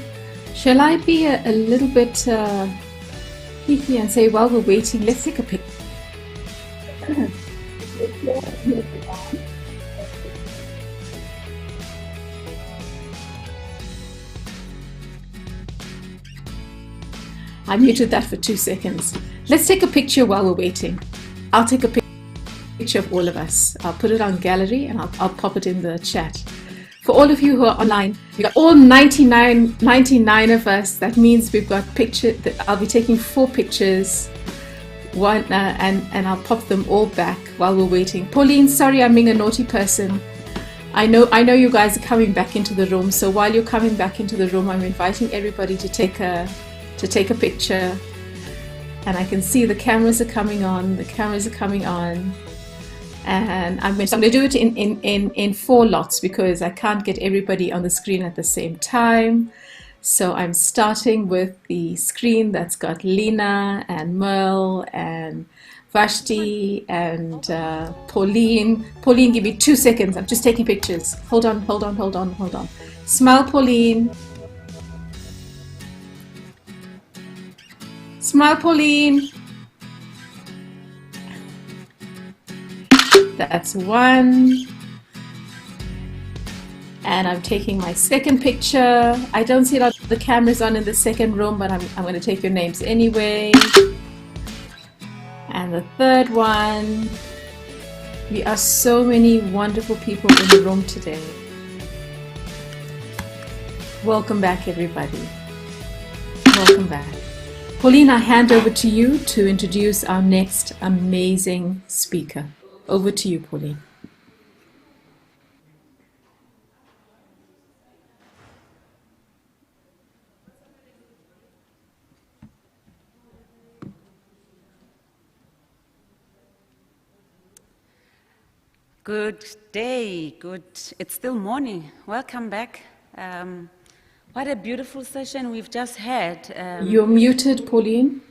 Shall I be a little bit geeky and say, while we're waiting, let's take a picture? I muted that for 2 seconds. Let's take a picture while we're waiting. I'll take a picture of all of us. I'll put it on gallery and I'll pop it in the chat. For all of you who are online, we got all 99 of us. That means we've got picture. I'll be taking 4 pictures, one and I'll pop them all back while we're waiting. Pauline, sorry, I'm being a naughty person. I know you guys are coming back into the room. So while you're coming back into the room, I'm inviting everybody to take a picture. And I can see the cameras are coming on. The cameras are coming on. And I'm going to do it in 4 lots because I can't get everybody on the screen at the same time. So I'm starting with the screen that's got Lena and Merle and Vashti and Pauline. Pauline, give me 2 seconds. I'm just taking pictures. Hold on. Smile, Pauline. Smile, Pauline. That's 1. And I'm taking my second picture. I don't see a lot of the cameras on in the second room, but I'm going to take your names anyway. And the third one. We are so many wonderful people in the room today. Welcome back, everybody. Welcome back. Pauline, I hand over to you to introduce our next amazing speaker. Over to you, Pauline. Good day, it's still morning. Welcome back. What a beautiful session we've just had. You're muted, Pauline.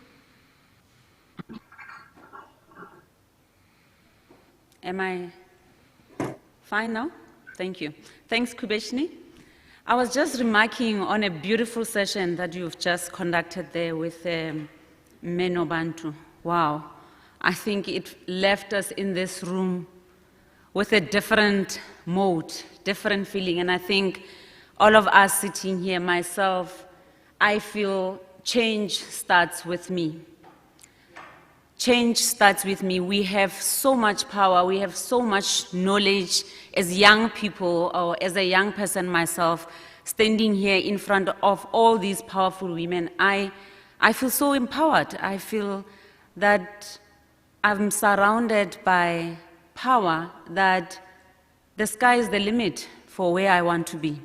Am I fine now? Thank you. Thanks, Kubeshni. I was just remarking on a beautiful session that you've just conducted there with Meno Bantu. Wow. I think it left us in this room with a different mode, different feeling. And I think all of us sitting here, myself, I feel change starts with me. Change starts with me. We have so much power, we have so much knowledge as young people, or as a young person myself, standing here in front of all these powerful women. I feel so empowered. I feel that I'm surrounded by power, that the sky is the limit for where I want to be.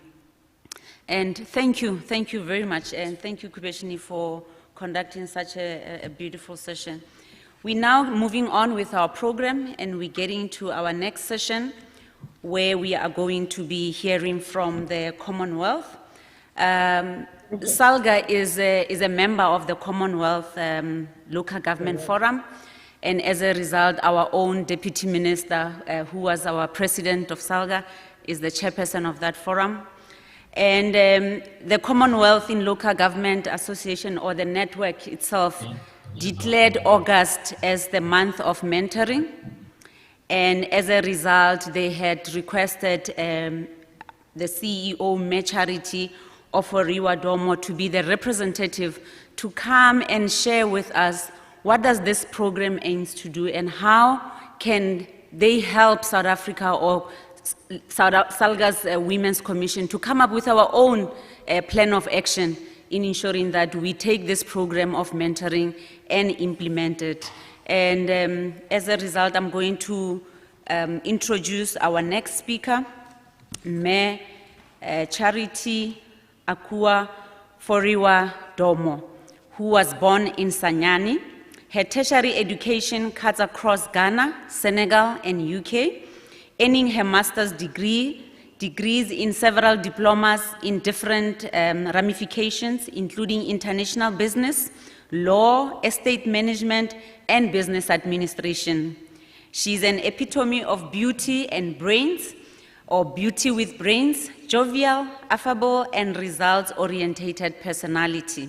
And thank you very much, and thank you, Kubeshni, for conducting such a beautiful session. We're now moving on with our program, and we're getting to our next session, where we are going to be hearing from the Commonwealth. SALGA is a member of the Commonwealth Local Government Forum, and as a result, our own Deputy Minister, who was our President of SALGA, is the chairperson of that forum. And the Commonwealth in Local Government Association, or the network itself, declared August as the month of mentoring. And as a result, they had requested the CEO, Mecharity of Oriwa Domo, to be the representative to come and share with us what does this program aims to do, and how can they help South Africa, or SALGA's Women's Commission, to come up with our own plan of action in ensuring that we take this program of mentoring and implement it. And as a result, I'm going to introduce our next speaker, Me Charity Akua Foriwa Domo, who was born in Sanyani. Her tertiary education cuts across Ghana, Senegal, and UK, earning her master's degrees in several diplomas in different ramifications, including international business, law, estate management, and business administration. She's an epitome of beauty and brains, or beauty with brains, jovial, affable, and results-oriented personality.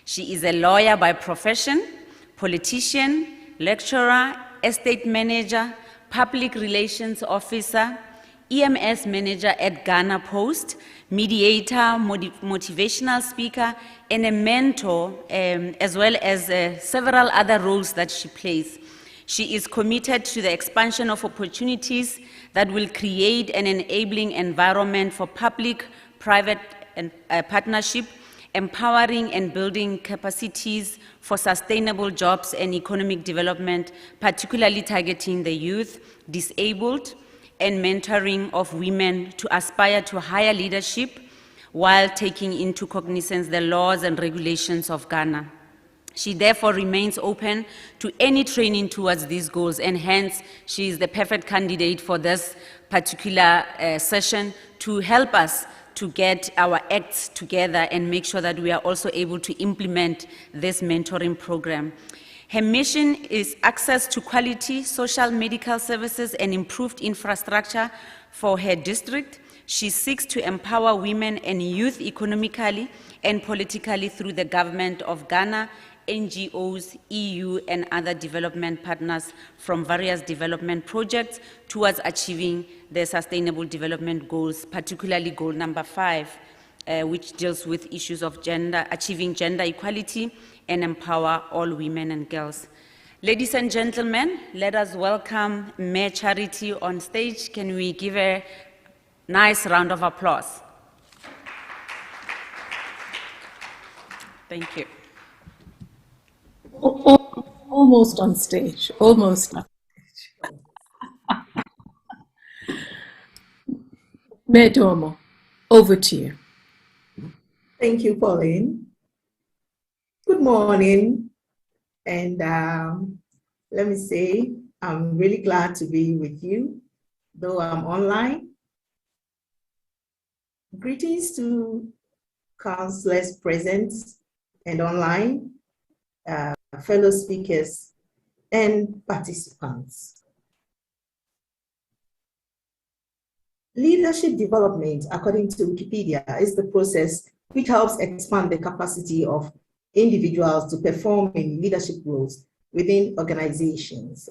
She is a lawyer by profession, politician, lecturer, estate manager, public relations officer, EMS manager at Ghana Post, mediator, motivational speaker, and a mentor, as well as several other roles that she plays. She is committed to the expansion of opportunities that will create an enabling environment for public-private partnership, empowering and building capacities for sustainable jobs and economic development, particularly targeting the youth, disabled, and mentoring of women to aspire to higher leadership while taking into cognizance the laws and regulations of Ghana. She therefore remains open to any training towards these goals, and hence she is the perfect candidate for this particular session to help us to get our acts together and make sure that we are also able to implement this mentoring program. Her mission is access to quality social medical services and improved infrastructure for her district. She seeks to empower women and youth economically and politically through the government of Ghana NGOs, EU, and other development partners from various development projects towards achieving the Sustainable Development Goals, particularly goal number 5, which deals with issues of achieving gender equality and empower all women and girls. Ladies and gentlemen, let us welcome Mayor Charity on stage. Can we give a nice round of applause? Thank you. Almost on stage, almost on stage. Mayor Duomo, over to you. Thank you, Pauline. Good morning. And let me say, I'm really glad to be with you, though I'm online. Greetings to councillors present and online, fellow speakers, and participants. Leadership development, according to Wikipedia, is the process which helps expand the capacity of individuals to perform in leadership roles within organizations.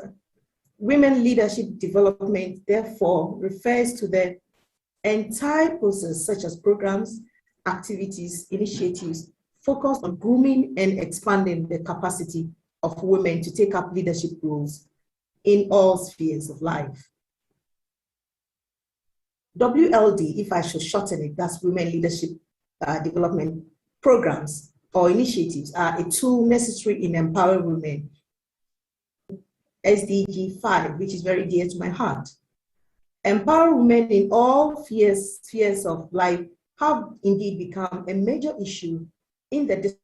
Women leadership development, therefore, refers to the entire process, such as programs, activities, initiatives, focused on grooming and expanding the capacity of women to take up leadership roles in all spheres of life. WLD, if I should shorten it, that's Women Leadership Development Programs or initiatives, are a tool necessary in empowering women. SDG 5, which is very dear to my heart. Empower women in all spheres of life have indeed become a major issue in the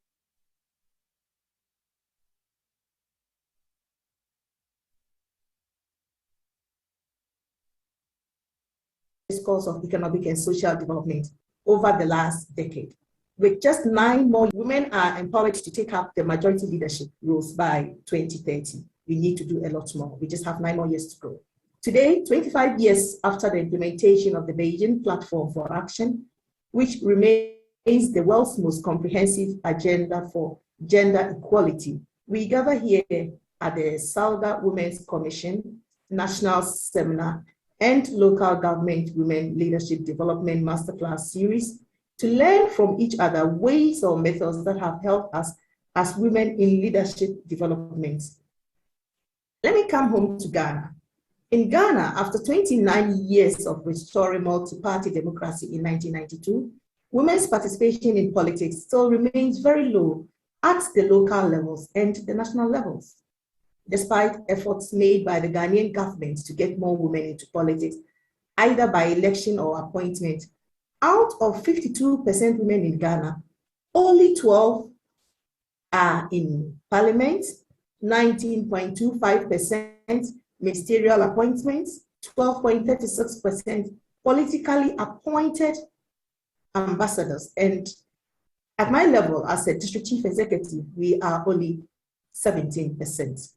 discourse of economic and social development over the last decade. With just 9 more, women are empowered to take up the majority leadership roles by 2030. We need to do a lot more. We just have 9 more years to go. Today, 25 years after the implementation of the Beijing Platform for Action, which remains the world's most comprehensive agenda for gender equality, we gather here at the Sauda Women's Commission National Seminar and Local Government Women Leadership Development Masterclass series to learn from each other ways or methods that have helped us as women in leadership development. Let me come home to Ghana. In Ghana, after 29 years of restoring multi-party democracy in 1992, women's participation in politics still remains very low at the local levels and the national levels. Despite efforts made by the Ghanaian government to get more women into politics, either by election or appointment, out of 52% women in Ghana, only 12 are in parliament, 19.25% ministerial appointments, 12.36% politically appointed ambassadors. And at my level as a district chief executive, we are only 17%.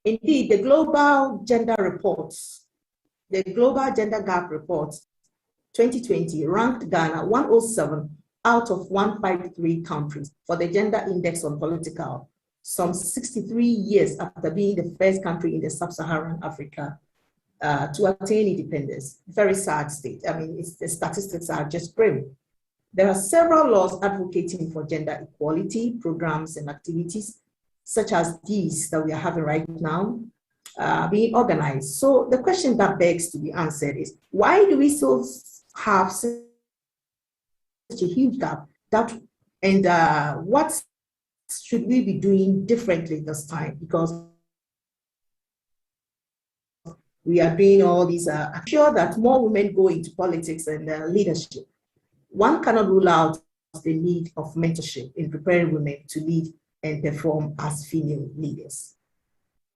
Indeed, the Global Gender Reports, the Global Gender Gap Report 2020 ranked Ghana 107 out of 153 countries for the Gender Index on Political, some 63 years after being the first country in the sub-Saharan Africa to attain independence. Very sad state. I mean, the statistics are just grim. There are several laws advocating for gender equality, programs and activities, such as these that we are having right now, being organized. So the question that begs to be answered is, why do we still have such a huge gap? And what should we be doing differently this time? Because we are doing all these, I'm sure that more women go into politics and leadership. One cannot rule out the need of mentorship in preparing women to lead and perform as female leaders.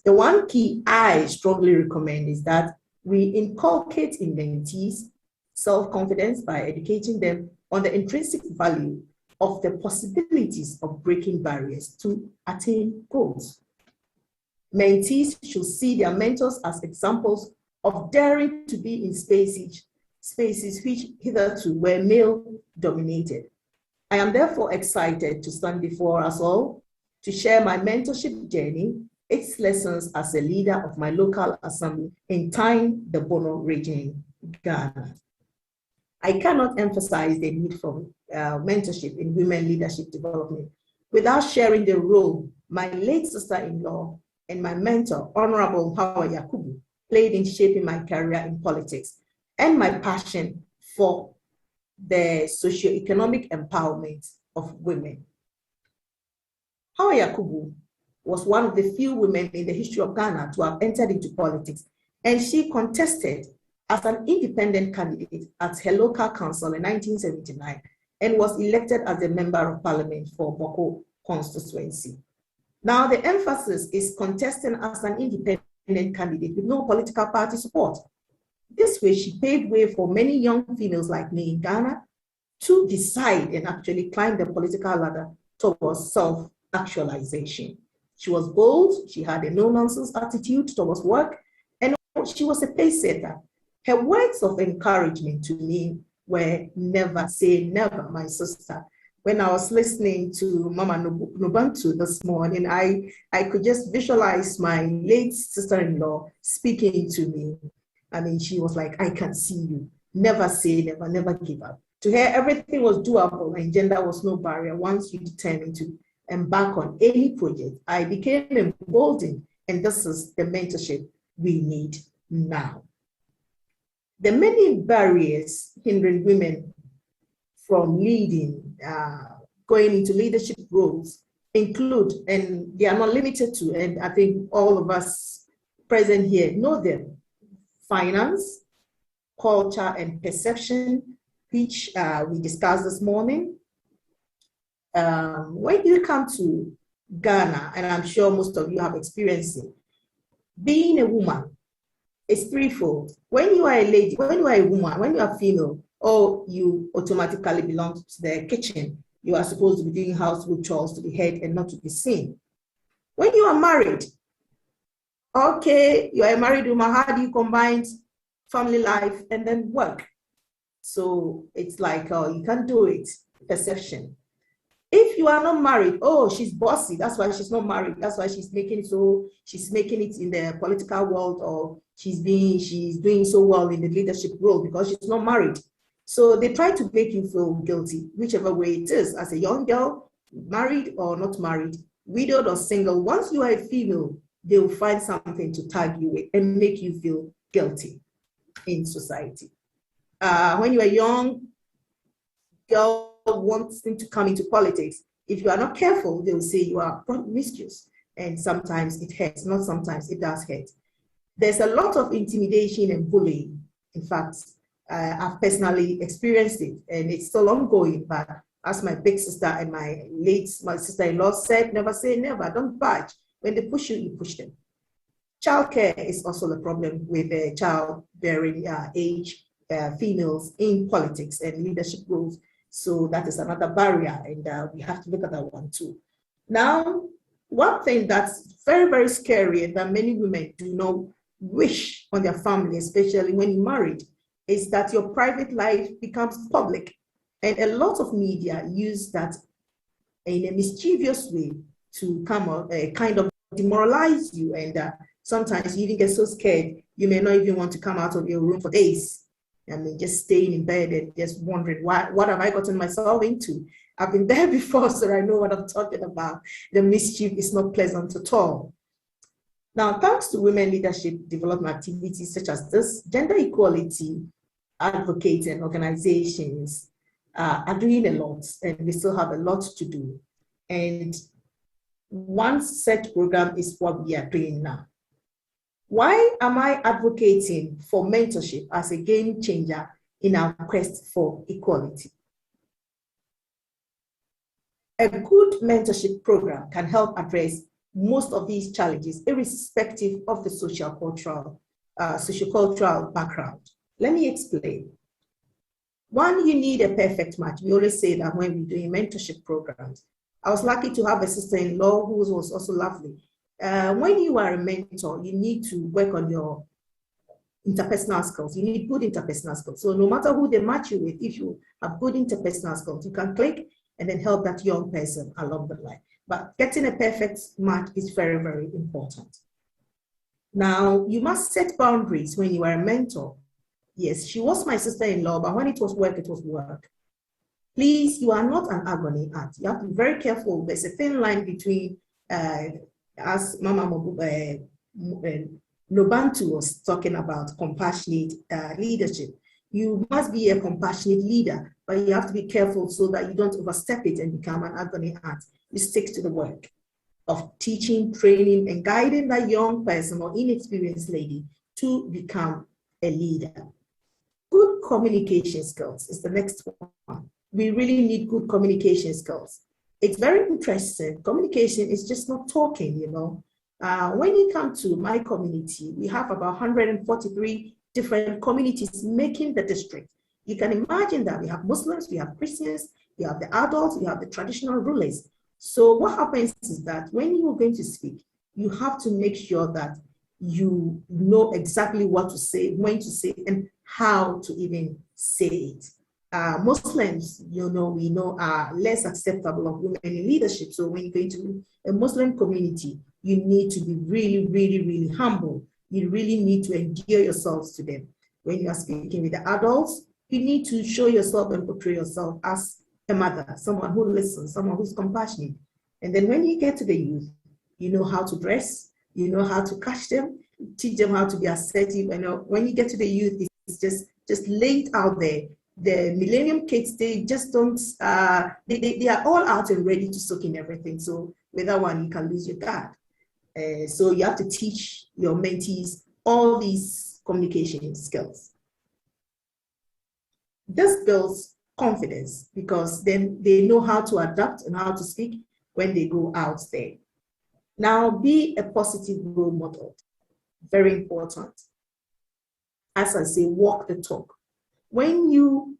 The one key I strongly recommend is that we inculcate in mentees self-confidence by educating them on the intrinsic value of the possibilities of breaking barriers to attain goals. Mentees should see their mentors as examples of daring to be in spaces which hitherto were male-dominated. I am therefore excited to stand before us all to share my mentorship journey, its lessons as a leader of my local assembly in Tyne, the Bono region, Ghana. I cannot emphasize the need for mentorship in women leadership development without sharing the role my late sister-in-law and my mentor, Honorable Hawa Yakubu, played in shaping my career in politics and my passion for the socio-economic empowerment of women. Hawa Yakubu was one of the few women in the history of Ghana to have entered into politics, and she contested as an independent candidate at her local council in 1979 and was elected as a member of parliament for Boko constituency. Now the emphasis is contesting as an independent candidate with no political party support. This way she paved way for many young females like me in Ghana to decide and actually climb the political ladder towards self-actualization. She was bold, she had a no-nonsense attitude towards work, and she was a pace-setter. Her words of encouragement to me were never say never, my sister. When I was listening to Mama Nubantu this morning, I could just visualize my late sister-in-law speaking to me. I mean, she was like, I can see you. Never say never, never give up. To her, everything was doable and gender was no barrier once you determined to embark on any project. I became emboldened, and this is the mentorship we need now. The many barriers hindering women from leading, going into leadership roles include, and they are not limited to, and I think all of us present here know them: finance, culture, and perception, which we discussed this morning. When you come to Ghana, and I'm sure most of you have experienced it, being a woman is threefold. When you are a lady, when you are a woman, when you are female, you automatically belong to the kitchen. You are supposed to be doing household chores to be heard and not to be seen. When you are married, okay, you are a married woman, how do you combine family life and then work? So it's like, you can't do it, perception. If you are not married, she's bossy, that's why she's not married, that's why she's making it in the political world, or she's doing so well in the leadership role because she's not married. So they try to make you feel guilty, whichever way it is, as a young girl, married or not married, widowed or single. Once you are a female, they will find something to tag you with and make you feel guilty in society. When you are young girl wanting to come into politics, if you are not careful, they will say you are promiscuous, and sometimes it hurts. Not sometimes, it does hurt. There's a lot of intimidation and bullying. In fact, I've personally experienced it, and it's still ongoing. But as my big sister and my sister-in-law said, never say never. Don't budge. When they push you, you push them. Childcare is also a problem with childbearing age females in politics and leadership roles. So that is another barrier, and we have to look at that one too. Now, one thing that's very, very scary and that many women do not wish on their family, especially when you're married, is that your private life becomes public. And a lot of media use that in a mischievous way to kind of demoralize you. And sometimes you even get so scared, you may not even want to come out of your room for days. I mean, just staying in bed and just wondering, what have I gotten myself into? I've been there before, so I know what I'm talking about. The mischief is not pleasant at all. Now, thanks to women leadership development activities such as this, gender equality advocates and organizations are doing a lot, and we still have a lot to do. And one set program is what we are doing now. Why am I advocating for mentorship as a game changer in our quest for equality? A good mentorship program can help address most of these challenges, irrespective of the sociocultural background. Let me explain. One, you need a perfect match. We always say that when we're doing mentorship programs. I was lucky to have a sister-in-law who was also lovely. When you are a mentor, you need to work on your interpersonal skills. You need good interpersonal skills. So no matter who they match you with, if you have good interpersonal skills, you can click and then help that young person along the line. But getting a perfect match is very, very important. Now, you must set boundaries when you are a mentor. Yes, she was my sister-in-law, but when it was work, it was work. Please, you are not an agony aunt. You have to be very careful. There's a thin line between, as Mama Nobantu was talking about, compassionate leadership. You must be a compassionate leader, but you have to be careful so that you don't overstep it and become an agony aunt. You stick to the work of teaching, training, and guiding that young person or inexperienced lady to become a leader. Good communication skills is the next one. We really need good communication skills. It's very interesting. Communication is just not talking, you know. When you come to my community, we have about 143 different communities making the district. You can imagine that we have Muslims, we have Christians, we have the adults, we have the traditional rulers. So what happens is that when you are going to speak, you have to make sure that you know exactly what to say, when to say, and how to even say it. Muslims, you know, we know are less acceptable of women in leadership. So when you're going to a Muslim community, you need to be really, really, really humble. You really need to endear yourselves to them. When you are speaking with the adults, you need to show yourself and portray yourself as a mother, someone who listens, someone who's compassionate. And then when you get to the youth, you know how to dress, you know how to catch them, teach them how to be assertive. And when you get to the youth, it's just laid out there. The millennium kids, they just don't, they are all out and ready to soak in everything. So with that one, you can lose your guard. So you have to teach your mentees all these communication skills. This builds confidence because then they know how to adapt and how to speak when they go out there. Now, be a positive role model. Very important. As I say, walk the talk. When you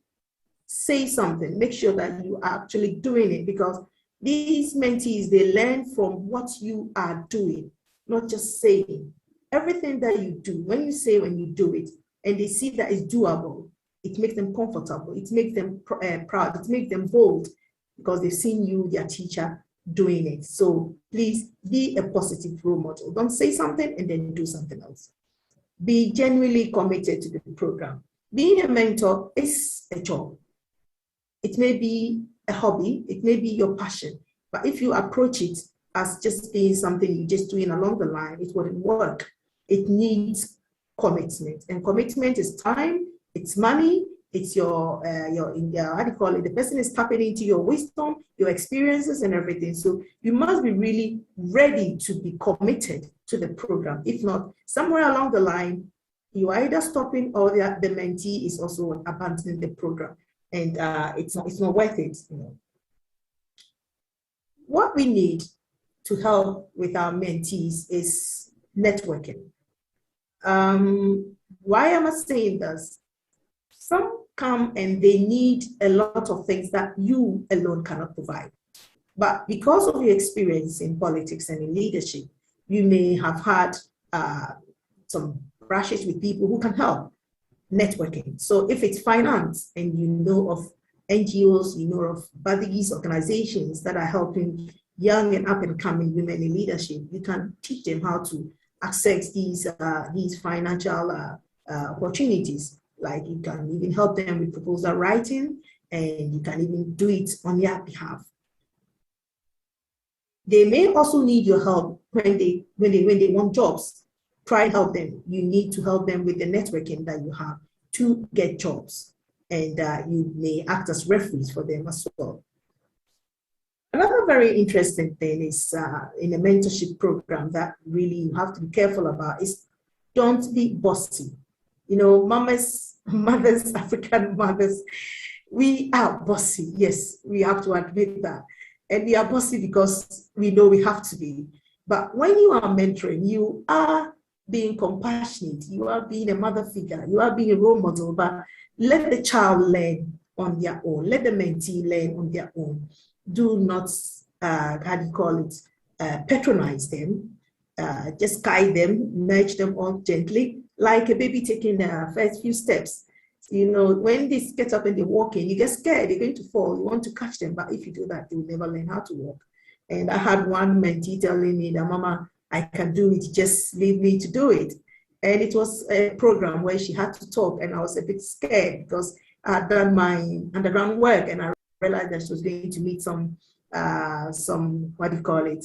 say something, make sure that you are actually doing it, because these mentees, they learn from what you are doing, not just saying. Everything that you do, when you say, when you do it, and they see that it's doable, it makes them comfortable, it makes them proud, it makes them bold, because they've seen you, their teacher, doing it. So please be a positive role model. Don't say something and then do something else. Be genuinely committed to the program. Being a mentor is a job. It may be a hobby, it may be your passion, but if you approach it as just being something you're just doing along the line, it wouldn't work. It needs commitment, and commitment is time, it's money, it's your how do you call it? The person is tapping into your wisdom, your experiences, and everything. So you must be really ready to be committed to the program. If not, somewhere along the line, you are either stopping or the mentee is also abandoning the program, and it's not worth it. You know. What we need to help with our mentees is networking. Why am I saying this? Some come and they need a lot of things that you alone cannot provide. But because of your experience in politics and in leadership, you may have had some brushes with people who can help networking. So if it's finance and you know of NGOs, you know of bodies, organizations that are helping young and up and coming women in leadership, you can teach them how to access these financial opportunities. Like you can even help them with proposal writing, and you can even do it on their behalf. They may also need your help when they want jobs. Try and help them. You need to help them with the networking that you have to get jobs, and you may act as referees for them as well. Another very interesting thing is in a mentorship program that really you have to be careful about is don't be bossy. You know, mothers, African mothers, we are bossy. Yes, we have to admit that. And we are bossy because we know we have to be. But when you are mentoring, you are being compassionate, you are being a mother figure, you are being a role model, but let the child learn on their own. Let the mentee learn on their own. Do not, patronize them. Just guide them, nudge them on gently, like a baby taking the first few steps. You know, when they get up and they walk in, you get scared, they're going to fall, you want to catch them, but if you do that, they will never learn how to walk. And I had one mentee telling me that, Mama, I can do it, just leave me to do it. And it was a program where she had to talk, and I was a bit scared because I had done my underground work, and I realized that she was going to meet some what do you call it,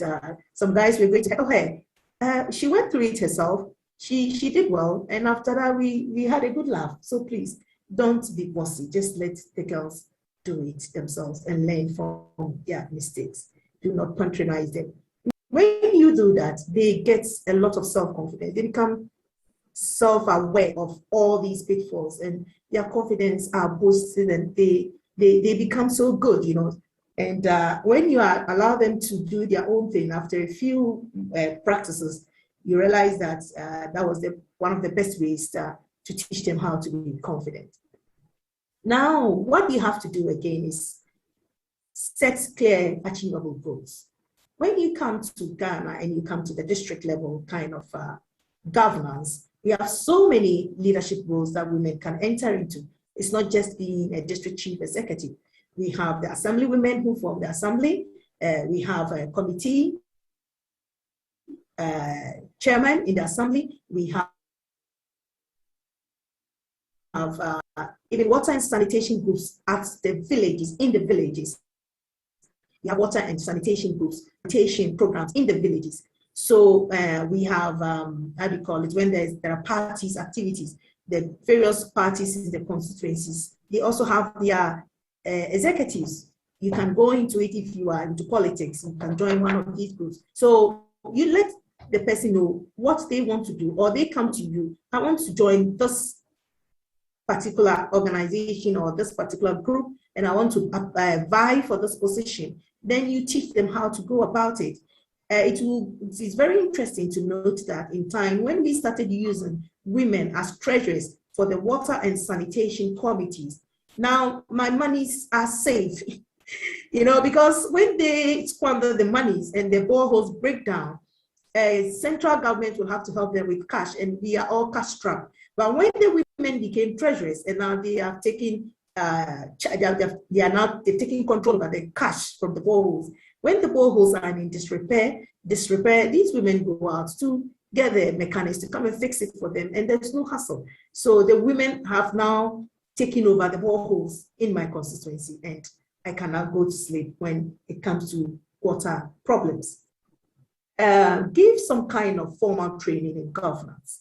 some guys were going to help her. She went through it herself. She did well, and after that we had a good laugh. So please don't be bossy. Just let the girls do it themselves and learn from their mistakes. Do not patronize them. When you do that, they get a lot of self-confidence. They become self-aware of all these pitfalls, and their confidence are boosted, and they become so good, you know. And when you allow them to do their own thing after a few practices, you realize that that was one of the best ways to teach them how to be confident. Now, what you have to do again is set clear, achievable goals. When you come to Ghana and you come to the district level kind of governance, we have so many leadership roles that women can enter into. It's not just being a district chief executive. We have the assembly women who form the assembly. We have a committee chairman in the assembly. We have even water and sanitation groups at the villages, in the villages. We have water and sanitation groups, sanitation programs in the villages. So we have, how do you call it, when there are parties, activities, the various parties in the constituencies, they also have their executives. You can go into it if you are into politics. You can join one of these groups. So you let the person know what they want to do, or they come to you, I want to join this particular organization or this particular group, and I want to vie for this position. Then you teach them how to go about it. It's very interesting to note that in time, when we started using women as treasurers for the water and sanitation committees, now my monies are safe, you know, because when they squander the monies and the boreholes break down, central government will have to help them with cash, and we are all cash strapped. But when the women became treasurers, and now they are taking, they've taken control of the cash from the boreholes. When the boreholes are in disrepair, these women go out to get the mechanics to come and fix it for them, and there's no hassle. So the women have now taken over the boreholes in my constituency, and I cannot go to sleep when it comes to water problems. Give some kind of formal training in governance.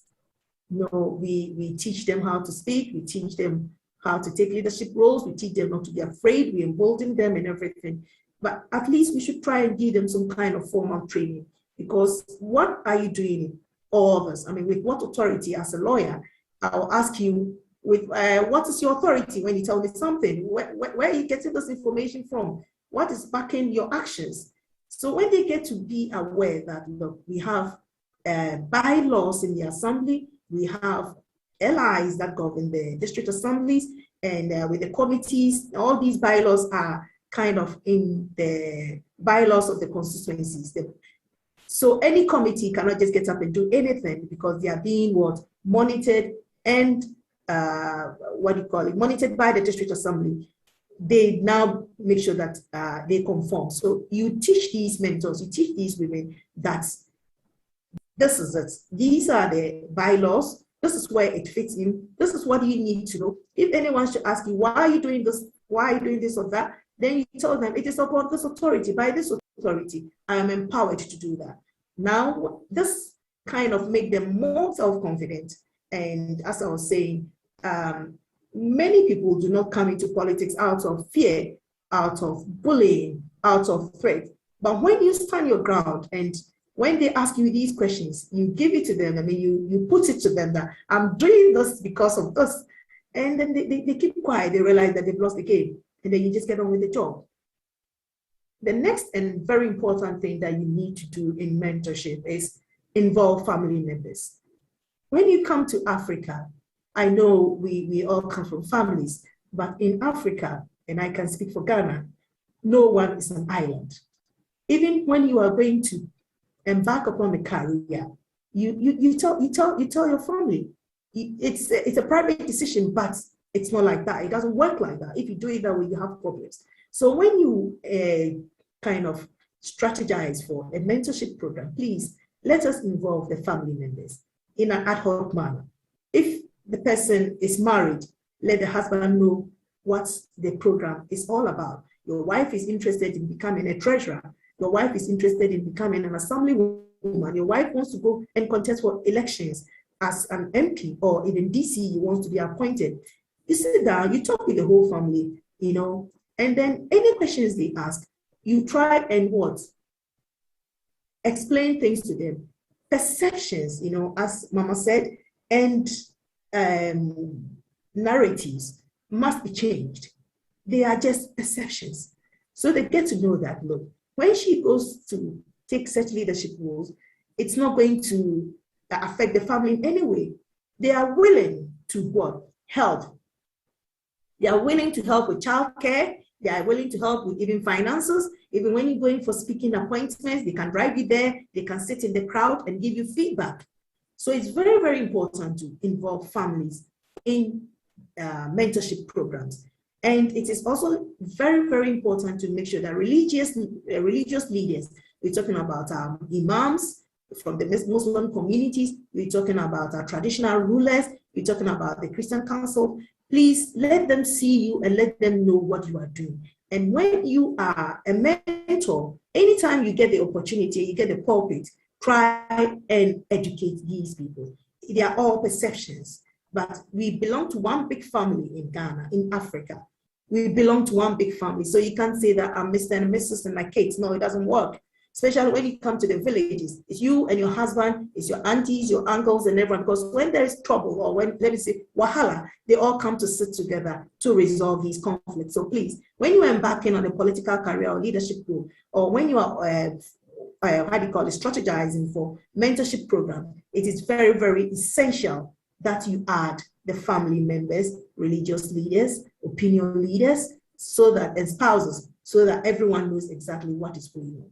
You know, we teach them how to speak, we teach them how to take leadership roles, we teach them not to be afraid, we embolden them and everything. But at least we should try and give them some kind of formal training, because what are you doing, all of us? I mean, with what authority? As a lawyer, I'll ask you, with what is your authority when you tell me something? Where are you getting this information from? What is backing your actions? So when they get to be aware that, look, we have bylaws in the assembly, we have LIs that govern the district assemblies, and with the committees, all these bylaws are kind of in the bylaws of the constituencies. So any committee cannot just get up and do anything, because they are being monitored and monitored by the district assembly. They now make sure that they conform. So you teach these mentors, you teach these women that this is it. These are the bylaws. This is where it fits in. This is what you need to know. If anyone should ask you, why are you doing this? Why are you doing this or that? Then you tell them, it is upon this authority. By this authority, I am empowered to do that. Now, this kind of make them more self-confident. And as I was saying, many people do not come into politics out of fear, out of bullying, out of threat. But when you stand your ground, and when they ask you these questions, you give it to them. I mean, you put it to them that I'm doing this because of this. And then they keep quiet. They realize that they've lost the game. And then you just get on with the job. The next and very important thing that you need to do in mentorship is involve family members. When you come to Africa, I know we all come from families, but in Africa, and I can speak for Ghana, no one is an island. Even when you are going to embark upon a career, you tell your family. It's a private decision, but It's not like that. It doesn't work like that. If you do it that way, you have problems. So when you kind of strategize for a mentorship program, please let us involve the family members in an ad hoc manner. If the person is married, let the husband know what the program is all about. Your wife is interested in becoming a treasurer. Your wife is interested in becoming an assemblywoman. Your wife wants to go and contest for elections as an MP, or even DC, you want to be appointed. You sit down, you talk with the whole family, and then any questions they ask, you try and what? Explain things to them. Perceptions, as Mama said, and narratives must be changed. They are just perceptions. So they get to know that, look, when she goes to take such leadership roles, it's not going to affect the family in any way. They are willing to what? Help. They are willing to help with childcare. They are willing to help with even finances. Even when you're going for speaking appointments, they can drive you there. They can sit in the crowd and give you feedback. So it's very, very important to involve families in mentorship programs. And it is also very, very important to make sure that religious leaders, we're talking about imams from the Muslim communities, we're talking about our traditional rulers, we're talking about the Christian Council. Please let them see you and let them know what you are doing. And when you are a mentor, anytime you get the opportunity, you get the pulpit, try and educate these people. They are all perceptions, but we belong to one big family in Ghana, in Africa. We belong to one big family. So you can't say that I'm Mr. and Mrs. and my kids. No, it doesn't work. Especially when you come to the villages. It's you and your husband, it's your aunties, your uncles, and everyone. Because when there is trouble, or when, let me say, wahala, they all come to sit together to resolve these conflicts. So please, when you are embarking on a political career or leadership role, or when you are, strategizing for mentorship program, it is very, very essential that you add the family members, religious leaders, opinion leaders, so that, and spouses, so that everyone knows exactly what is going on.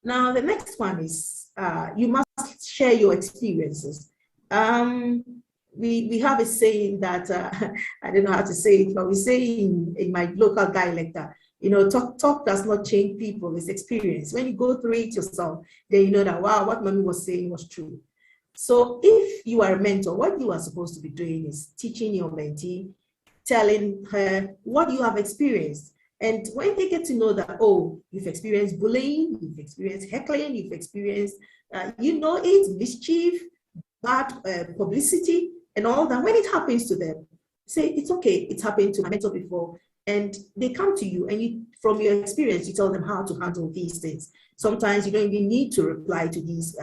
Now, the next one is you must share your experiences. We have a saying that, I don't know how to say it, but we say in my local dialect that, talk does not change people, it's experience. When you go through it yourself, then you know that, wow, what Mommy was saying was true. So if you are a mentor, what you are supposed to be doing is teaching your mentee, telling her what you have experienced. And when they get to know that, oh, you've experienced bullying, you've experienced heckling, you've experienced, mischief, bad publicity, and all that, when it happens to them, say, it's okay, it's happened to my mentor before. And they come to you, and you, from your experience, you tell them how to handle these things. Sometimes you don't even need to reply to these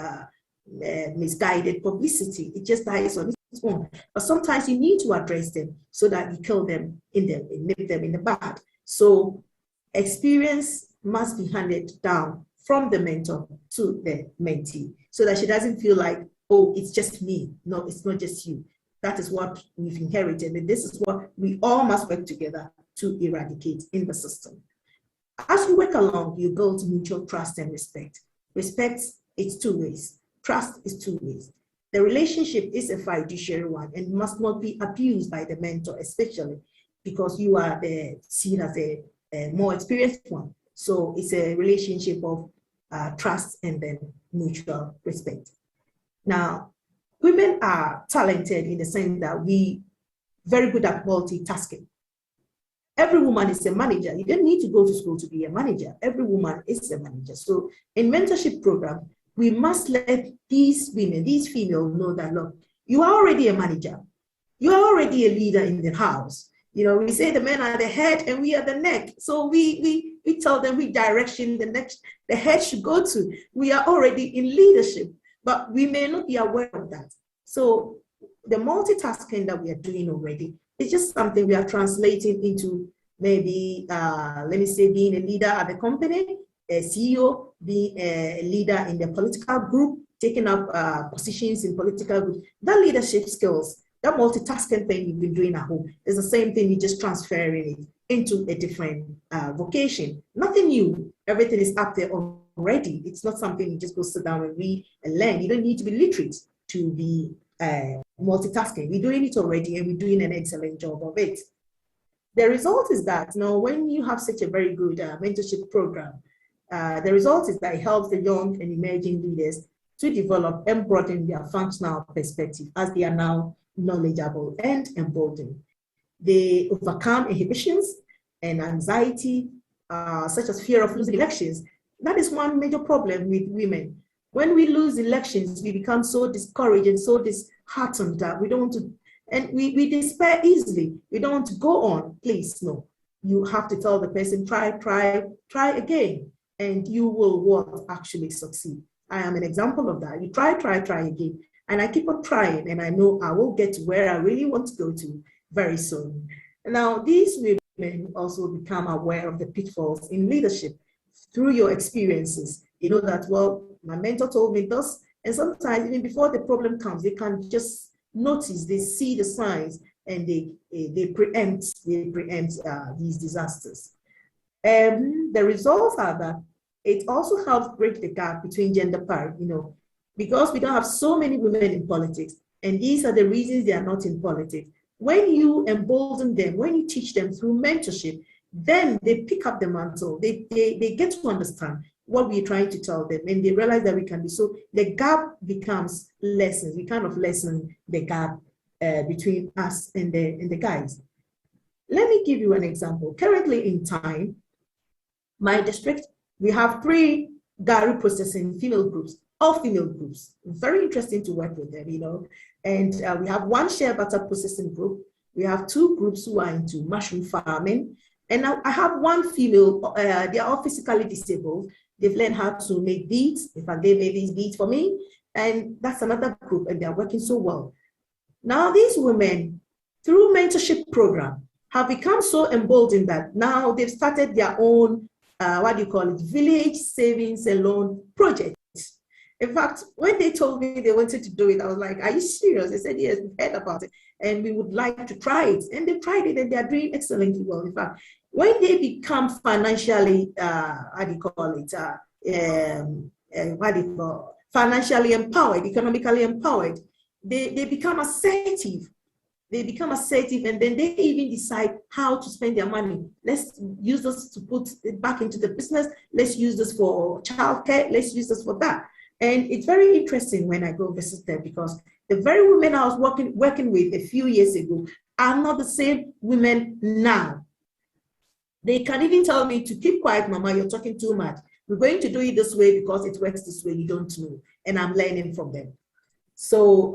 misguided publicity. It just dies on its own. But sometimes you need to address them so that you kill them nip them in the bud. So experience must be handed down from the mentor to the mentee so that she doesn't feel like, oh, it's just me. No, it's not just you. That is what we've inherited. And this is what we all must work together to eradicate in the system. As you work along, you build mutual trust and respect. Respect is two ways. Trust is two ways. The relationship is a fiduciary one and must not be abused by the mentor, especially because you are seen as a more experienced one. So it's a relationship of trust and then mutual respect. Now, women are talented in the sense that we very good at multitasking. Every woman is a manager. You don't need to go to school to be a manager. Every woman is a manager. So in mentorship program, we must let these women, these females know that, look, you are already a manager. You are already a leader in the house. We say the men are the head and we are the neck. So we tell them which direction the head should go to. We are already in leadership, but we may not be aware of that. So the multitasking that we are doing already is just something we are translating into maybe, let me say, being a leader at the company, a CEO, being a leader in the political group, taking up positions in political groups. That leadership skills, that multitasking thing you've been doing at home is the same thing, you're just transferring it into a different vocation. Nothing new. Everything is up there already. It's not something you just go sit down and read and learn. You don't need to be literate to be multitasking. We're doing it already and we're doing an excellent job of it. The result is that when you have such a very good mentorship program, the result is that it helps the young and emerging leaders to develop and broaden their functional perspective as they are now knowledgeable and emboldened. They overcome inhibitions and anxiety, such as fear of losing elections. That is one major problem with women. When we lose elections, we become so discouraged and so disheartened that we don't want to, and we despair easily. We don't want to go on. Please, no. You have to tell the person, try again, and you will actually succeed. I am an example of that. You try again. And I keep on trying, and I know I will get to where I really want to go to very soon. Now, these women also become aware of the pitfalls in leadership through your experiences. You know that, well, my mentor told me this, and sometimes even before the problem comes, they can just notice, they see the signs, and they preempt these disasters. The results are that it also helps break the gap between gender parity, because we don't have so many women in politics, and these are the reasons they are not in politics. When you embolden them, when you teach them through mentorship, then they pick up the mantle. They get to understand what we're trying to tell them, and they realize that we can be, so the gap becomes lessened. We kind of lessen the gap between us and the guys. Let me give you an example. Currently in time, my district, we have 3 Gari processing female groups, all female groups. Very interesting to work with them, And we have 1 shea butter processing group. We have 2 groups who are into mushroom farming. And now I have 1 female, they are all physically disabled. They've learned how to make beads. In fact, they made these beads for me. And that's another group, and they're working so well. Now, these women, through mentorship program, have become so emboldened that now they've started their own, village savings and loan project. In fact, when they told me they wanted to do it, I was like, are you serious? They said, yes, we've heard about it, and we would like to try it. And they tried it, and they are doing excellently well. In fact, when they become financially, financially empowered, economically empowered, they become assertive. They become assertive, and then they even decide how to spend their money. Let's use this to put it back into the business. Let's use this for childcare. Let's use this for that. And it's very interesting when I go visit them, because the very women I was working with a few years ago are not the same women now. They can even tell me to keep quiet, Mama, you're talking too much. We're going to do it this way because it works this way. You don't know. And I'm learning from them. So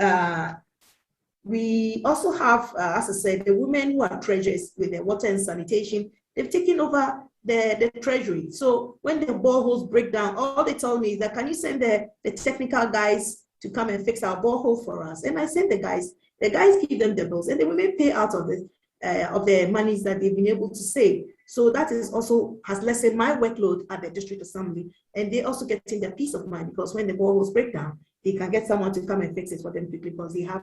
we also have, as I said, the women who are treasurers with the water and sanitation. They've taken over the treasury. So when the boreholes break down, all they tell me is that, can you send the technical guys to come and fix our borehole for us? And I send the guys give them the bills, and the women pay out of the monies that they've been able to save. So that is also has lessened my workload at the district assembly, and they also getting their peace of mind, because when the boreholes break down, they can get someone to come and fix it for them quickly, because they have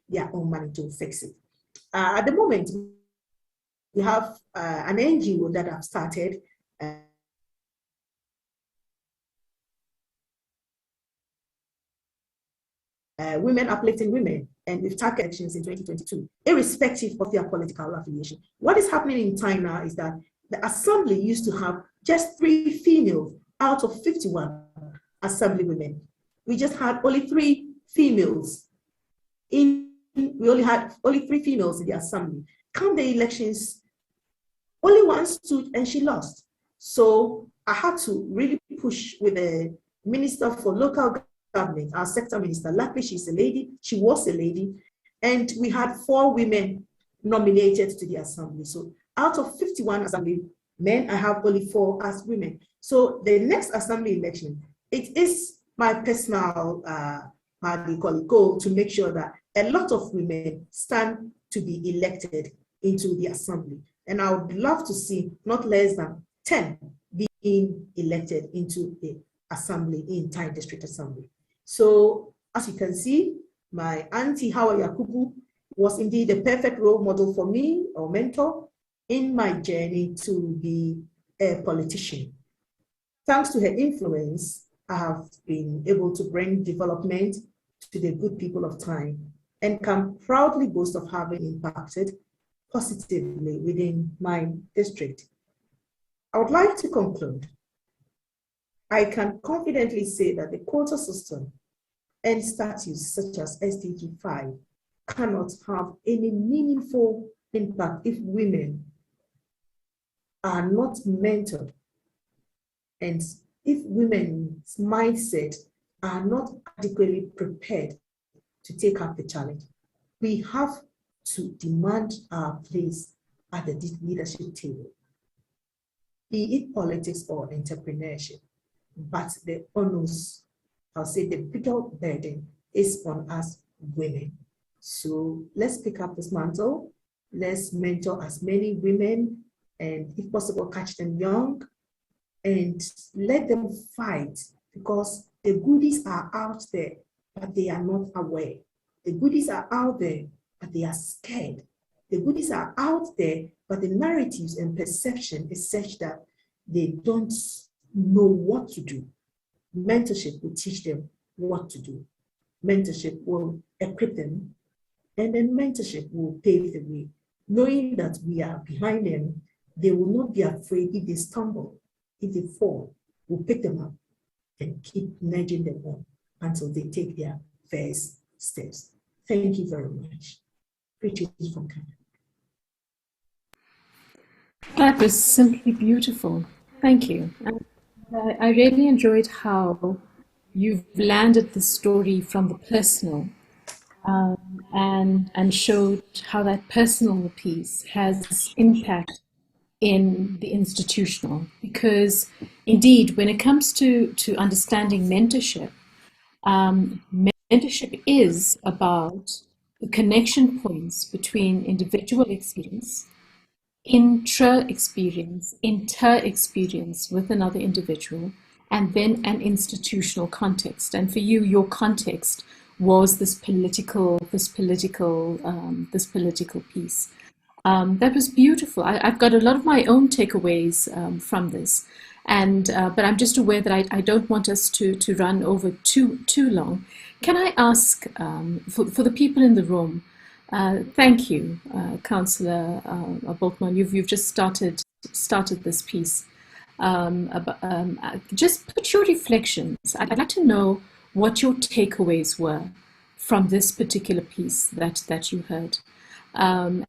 their own money to fix it. At the moment, we have an NGO that I've started. Women Uplifting Women, and we've targeted elections in 2022, irrespective of their political affiliation. What is happening in China is that the assembly used to have just 3 females out of 51 assembly women. We just had only 3 females we had only 3 females in the assembly. Come the elections, only 1 stood and she lost. So I had to really push with the Minister for Local Government, our sector minister. Luckily, she's a lady. She was a lady. And we had 4 women nominated to the assembly. So out of 51 assembly men, I have only 4 as women. So the next assembly election, it is my personal goal to make sure that a lot of women stand to be elected into the assembly. And I would love to see not less than 10 being elected into the assembly in Thai District Assembly. So as you can see, my auntie Hawa Yakubu was indeed a perfect role model for me, or mentor, in my journey to be a politician. Thanks to her influence, I have been able to bring development to the good people of time and can proudly boast of having impacted positively within my district. I would like to conclude. I can confidently say that the quota system and statutes such as SDG 5 cannot have any meaningful impact if women are not mentored and if women's mindset are not adequately prepared to take up the challenge. We have to demand our place at the leadership table, be it politics or entrepreneurship. But the onus, I'll say the bigger burden is on us women. So let's pick up this mantle. Let's mentor as many women and if possible, catch them young and let them fight because the goodies are out there, but they are not aware. The goodies are out there, but they are scared. The goodies are out there, but the narratives and perception is such that they don't know what to do. Mentorship will teach them what to do. Mentorship will equip them, and then mentorship will pave the way. Knowing that we are behind them, they will not be afraid if they stumble, if they fall. We'll pick them up and keep nudging them on until they take their first steps. Thank you very much. Greetings from Canada. That was simply beautiful. Thank you. I really enjoyed how you've landed the story from the personal and showed how that personal piece has impact in the institutional. Because indeed, when it comes to understanding mentorship, mentorship is about the connection points between individual experience, intra-experience, inter-experience with another individual, and then an institutional context. And for you, your context was this political piece. That was beautiful. I've got a lot of my own takeaways from this, and but I'm just aware that I don't want us to run over too long. Can I ask for the people in the room? Thank you, Councillor Boltman. You've just started this piece. Just put your reflections. I'd like to know what your takeaways were from this particular piece that you heard. Councillor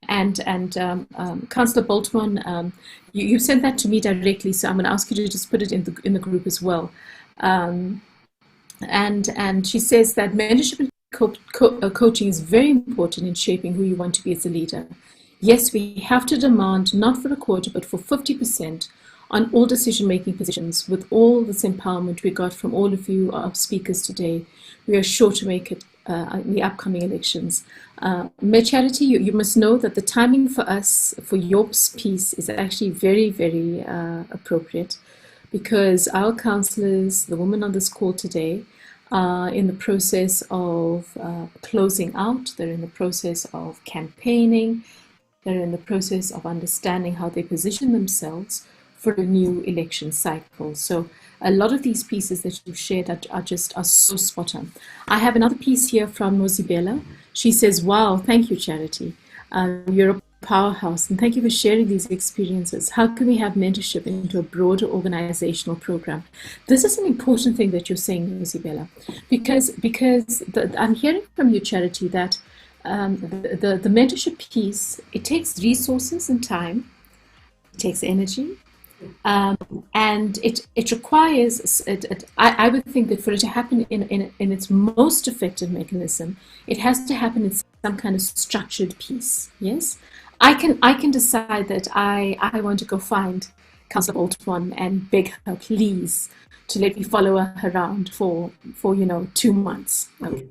Boltman, you sent that to me directly, so I'm going to ask you to just put it in the group as well. And she says that mentorship and coaching is very important in shaping who you want to be as a leader. Yes, we have to demand not for a quarter, but for 50% on all decision-making positions. With all this empowerment we got from all of you, our speakers today, we are sure to make it in the upcoming elections. Mayor Charity, you must know that the timing for us, for your piece, is actually very, very appropriate, because our councillors, the women on this call today, are in the process of closing out. They're in the process of campaigning. They're in the process of understanding how they position themselves for a new election cycle. So a lot of these pieces that you've shared are so spot on. I have another piece here from Nozibela. She says, wow, thank you, Charity. You're a powerhouse, and thank you for sharing these experiences. How can we have mentorship into a broader organizational program? This is an important thing that you're saying, Nozibela, because I'm hearing from you, Charity, that the mentorship piece, it takes resources and time, it takes energy, and it requires, I would think that for it to happen in its most effective mechanism, it has to happen in some kind of structured piece. Yes, I can decide that I want to go find Councillor Boltman and beg her please to let me follow her around for 2 months. Okay.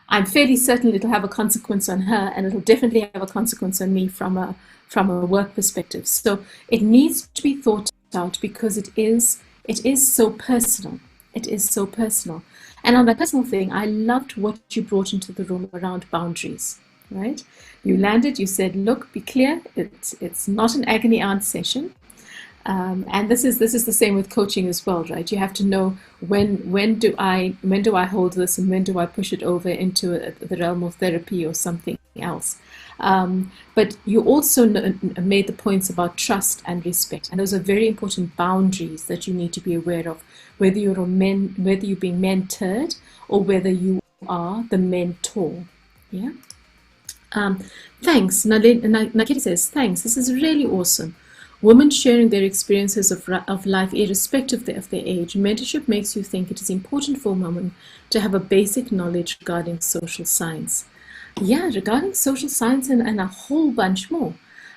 I'm fairly certain it'll have a consequence on her, and it'll definitely have a consequence on me from a work perspective. So it needs to be thought out, because it is so personal. It is so personal. And on that personal thing, I loved what you brought into the room around boundaries, right? You landed, you said, look, be clear, it's not an agony aunt session. And this is the same with coaching as well, right? You have to know when do I hold this and when do I push it over into the realm of therapy or something else. But you also made the points about trust and respect, and those are very important boundaries that you need to be aware of, whether you're being mentored or whether you are the mentor. Yeah. Thanks. Nakiti says, thanks. This is really awesome. Women sharing their experiences of life irrespective of their age. Mentorship makes you think it is important for a woman to have a basic knowledge regarding social science. Yeah, regarding social science and a whole bunch more.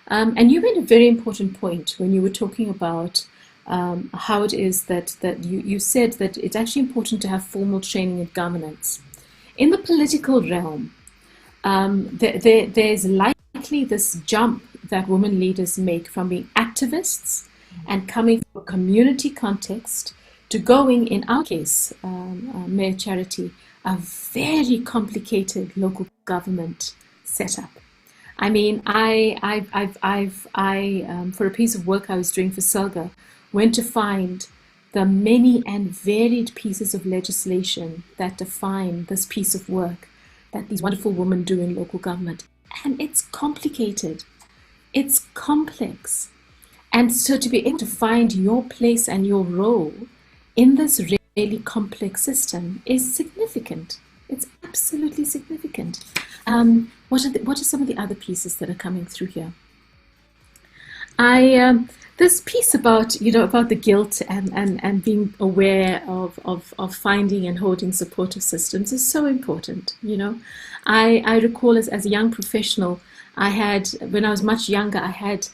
And you made a very important point when you were talking about how it is that you said that it's actually important to have formal training in governance. In the political realm, there's likely this jump that women leaders make from being activists and coming from a community context to going, in our case, Mayor Charity, a very complicated local government setup. I mean, for a piece of work I was doing for Selga, went to find the many and varied pieces of legislation that define this piece of work that these wonderful women do in local government. And it's complicated. It's complex. And so to be able to find your place and your role in this really complex system is significant. It's absolutely significant. What are some of the other pieces that are coming through here? This piece about the guilt and being aware of finding and holding supportive systems is so important. I recall as a young professional, when I was much younger, I had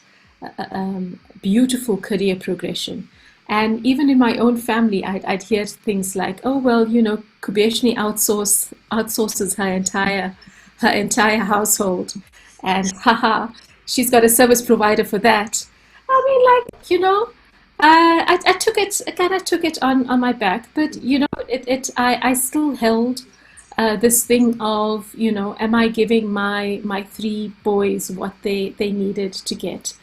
beautiful career progression. And even in my own family, I'd hear things like, oh, well, Kubeshni outsources her entire household. And haha, she's got a service provider for that. I mean, I took it on my back, but, I still held this thing of, am I giving my three boys what they needed to get?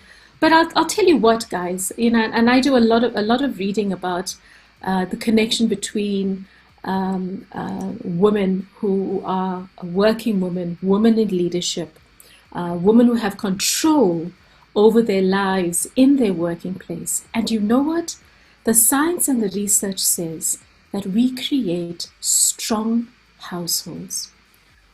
But I'll tell you what, guys, and I do a lot of reading about the connection between women who are working women in leadership, women who have control over their lives in their working place. And you know what? The science and the research says that we create strong households.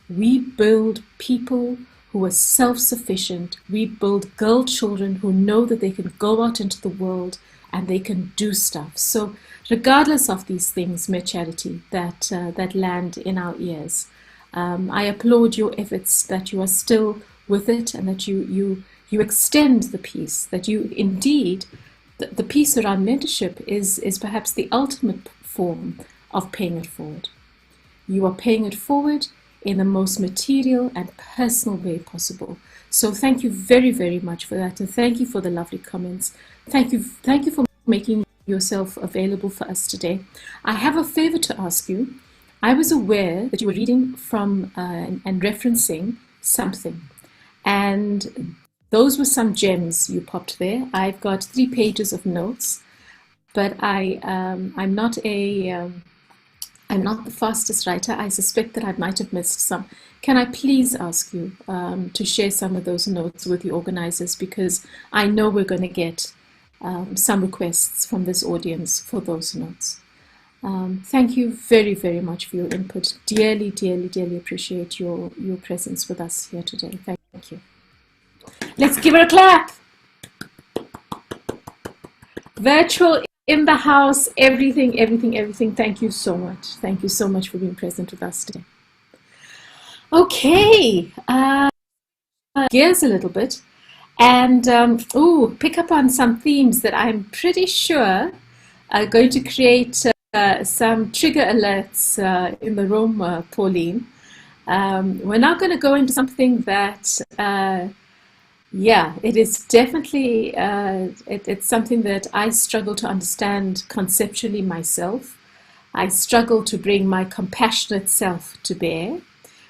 We build people who are self-sufficient. We build girl children who know that they can go out into the world and they can do stuff. So regardless of these things, Mere Charity, that land in our ears, I applaud your efforts that you are still with it and that you extend the piece, that you indeed, the piece around mentorship is perhaps the ultimate form of paying it forward. You are paying it forward in the most material and personal way possible. So thank you very, very much for that. And thank you for the lovely comments. Thank you for making yourself available for us today. I have a favor to ask you. I was aware that you were reading from and referencing something. And those were some gems you popped there. I've got 3 pages of notes, but I'm not the fastest writer. I suspect that I might have missed some. Can I please ask you to share some of those notes with the organizers, because I know we're going to get some requests from this audience for those notes. Thank you very, very much for your input. Dearly, dearly, dearly appreciate your presence with us here today. Thank you. Let's give her a clap. Virtual in the house, everything. Thank you so much. Thank you so much for being present with us today. Okay, gears a little bit and pick up on some themes that I'm pretty sure are going to create some trigger alerts in the room, Pauline. We're now going to go into something that it is definitely, it's something that I struggle to understand conceptually myself. I struggle to bring my compassionate self to bear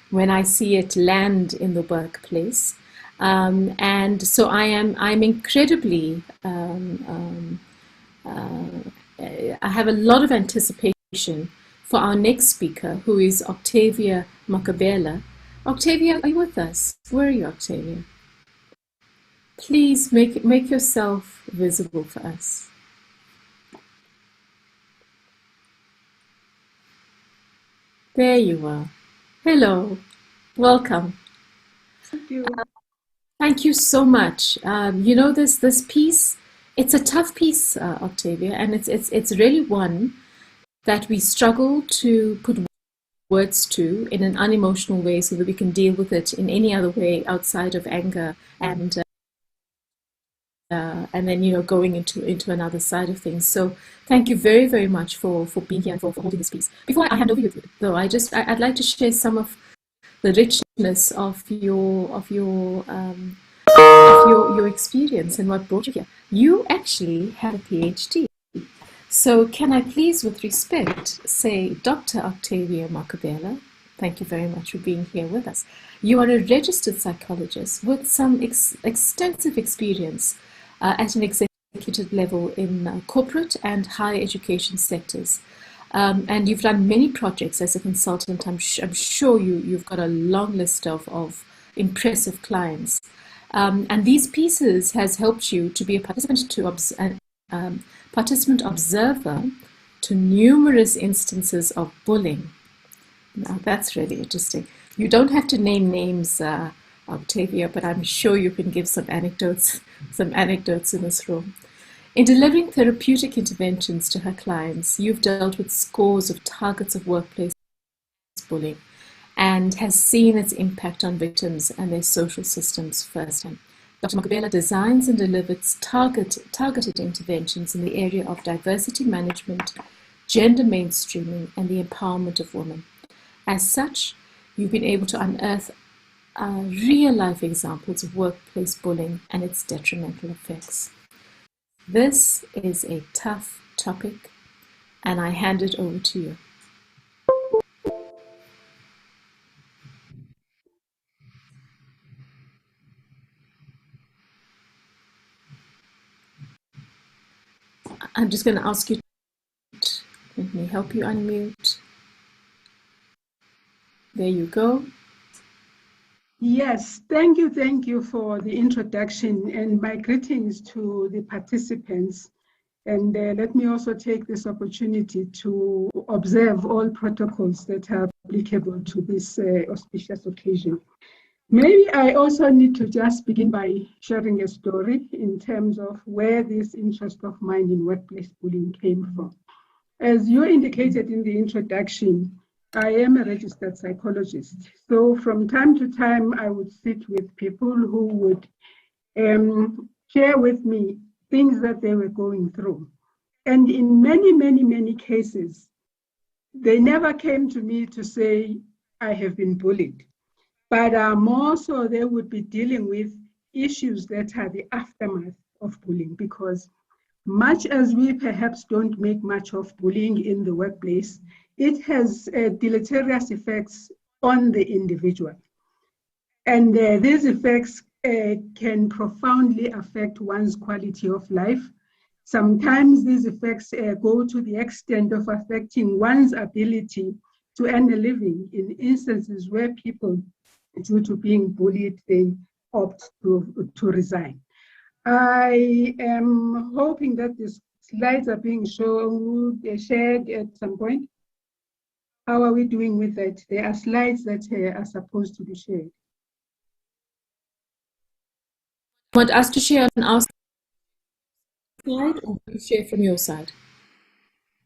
when I see it land in the workplace. And so I'm incredibly, I have a lot of anticipation for our next speaker, who is Octavia Makabela. Octavia, are you with us? Where are you, Octavia? Please make yourself visible for us. There you are. Hello, welcome. Thank you. Thank you so much. You know, this piece, it's a tough piece, Octavia, and it's really one that we struggle to put words to in an unemotional way, so that we can deal with it in any other way outside of anger and then, you know, going into another side of things. So thank you very, very much for being here and for holding this piece. Before I hand over you, though, I'd like to share some of the richness of your experience and what brought you here. You actually have a PhD. So can I please, with respect, say Dr. Octavia Makabela, thank you very much for being here with us. You are a registered psychologist with some extensive experience at an executive level in corporate and higher education sectors. And you've done many projects as a consultant. I'm sure you've got a long list of impressive clients. And these pieces has helped you to be a participant observer to numerous instances of bullying. Now that's really interesting. You don't have to name names, Octavia, but I'm sure you can give some anecdotes in this room. In delivering therapeutic interventions to her clients, you've dealt with scores of targets of workplace bullying and has seen its impact on victims and their social systems firsthand. Dr. Makabela designs and delivers targeted interventions in the area of diversity management, gender mainstreaming, and the empowerment of women. As such, you've been able to unearth real-life examples of workplace bullying and its detrimental effects. This is a tough topic, and I hand it over to you. I'm just going to ask you, let me help you unmute. There you go. Yes, thank you for the introduction and my greetings to the participants. And let me also take this opportunity to observe all protocols that are applicable to this auspicious occasion. Maybe I also need to just begin by sharing a story in terms of where this interest of mine in workplace bullying came from. As you indicated in the introduction, I am a registered psychologist. So from time to time, I would sit with people who would share with me things that they were going through. And in many cases, they never came to me to say, I have been bullied. But more so, they would be dealing with issues that are the aftermath of bullying, because much as we perhaps don't make much of bullying in the workplace, it has deleterious effects on the individual. And these effects can profoundly affect one's quality of life. Sometimes these effects go to the extent of affecting one's ability to earn a living in instances where people, due to being bullied, they opt to resign. I am hoping that these slides are being shared at some point. How are we doing with that? There are slides that are supposed to be shared. Want us to share on our side or share from your side?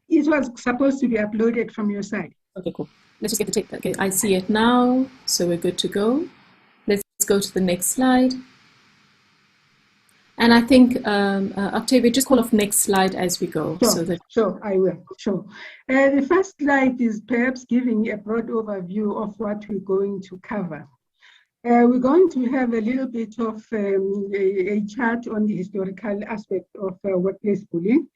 It was supposed to be uploaded from your side. Okay, cool. Let's just get the tape. Okay, I see it now, so we're good to go. Let's go to the next slide. And I think, Octavia, just call off next slide as we go. Sure, I will, sure. The first slide is perhaps giving a broad overview of what we're going to cover. We're going to have a little bit of a chart on the historical aspect of workplace bullying.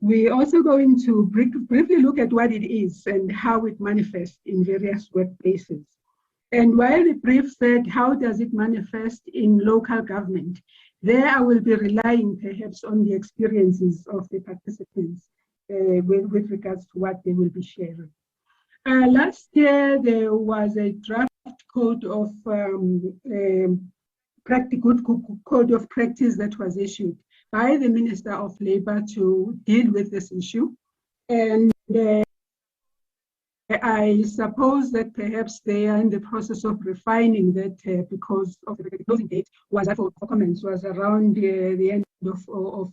We're also going to briefly look at what it is and how it manifests in various workplaces. And while the brief said, how does it manifest in local government? There I will be relying perhaps on the experiences of the participants with regards to what they will be sharing. Last year, there was a draft code of code of practice that was issued by the Minister of Labour to deal with this issue. And I suppose that perhaps they are in the process of refining that because of the closing date was for comments was around the end of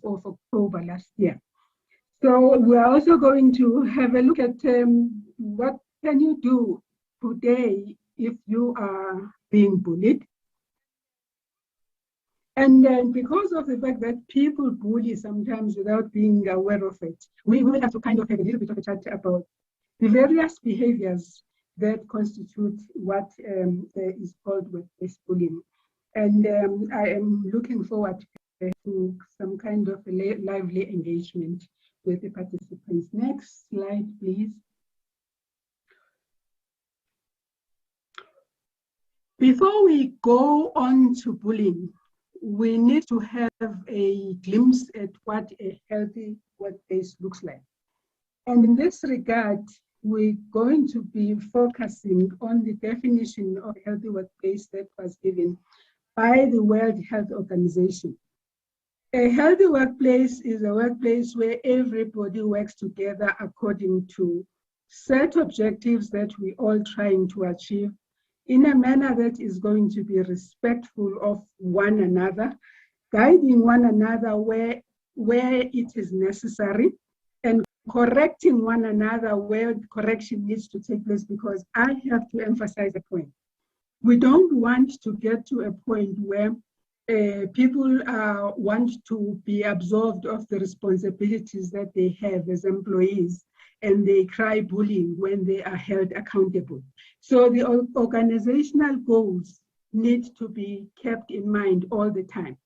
October last year. So we are also going to have a look at what can you do today if you are being bullied. And then because of the fact that people bully sometimes without being aware of it, we will have to kind of have a little bit of a chat about the various behaviors that constitute what is called workplace bullying. And I am looking forward to some kind of a lively engagement with the participants. Next slide, please. Before we go on to bullying, we need to have a glimpse at what a healthy workplace looks like. And in this regard, we're going to be focusing on the definition of a healthy workplace that was given by the World Health Organization. A healthy workplace is a workplace where everybody works together according to set objectives that we're all trying to achieve in a manner that is going to be respectful of one another, guiding one another where it is necessary, and correcting one another where correction needs to take place, because I have to emphasize a point. We don't want to get to a point where people want to be absolved of the responsibilities that they have as employees, and they cry bullying when they are held accountable. So the organizational goals need to be kept in mind all the time.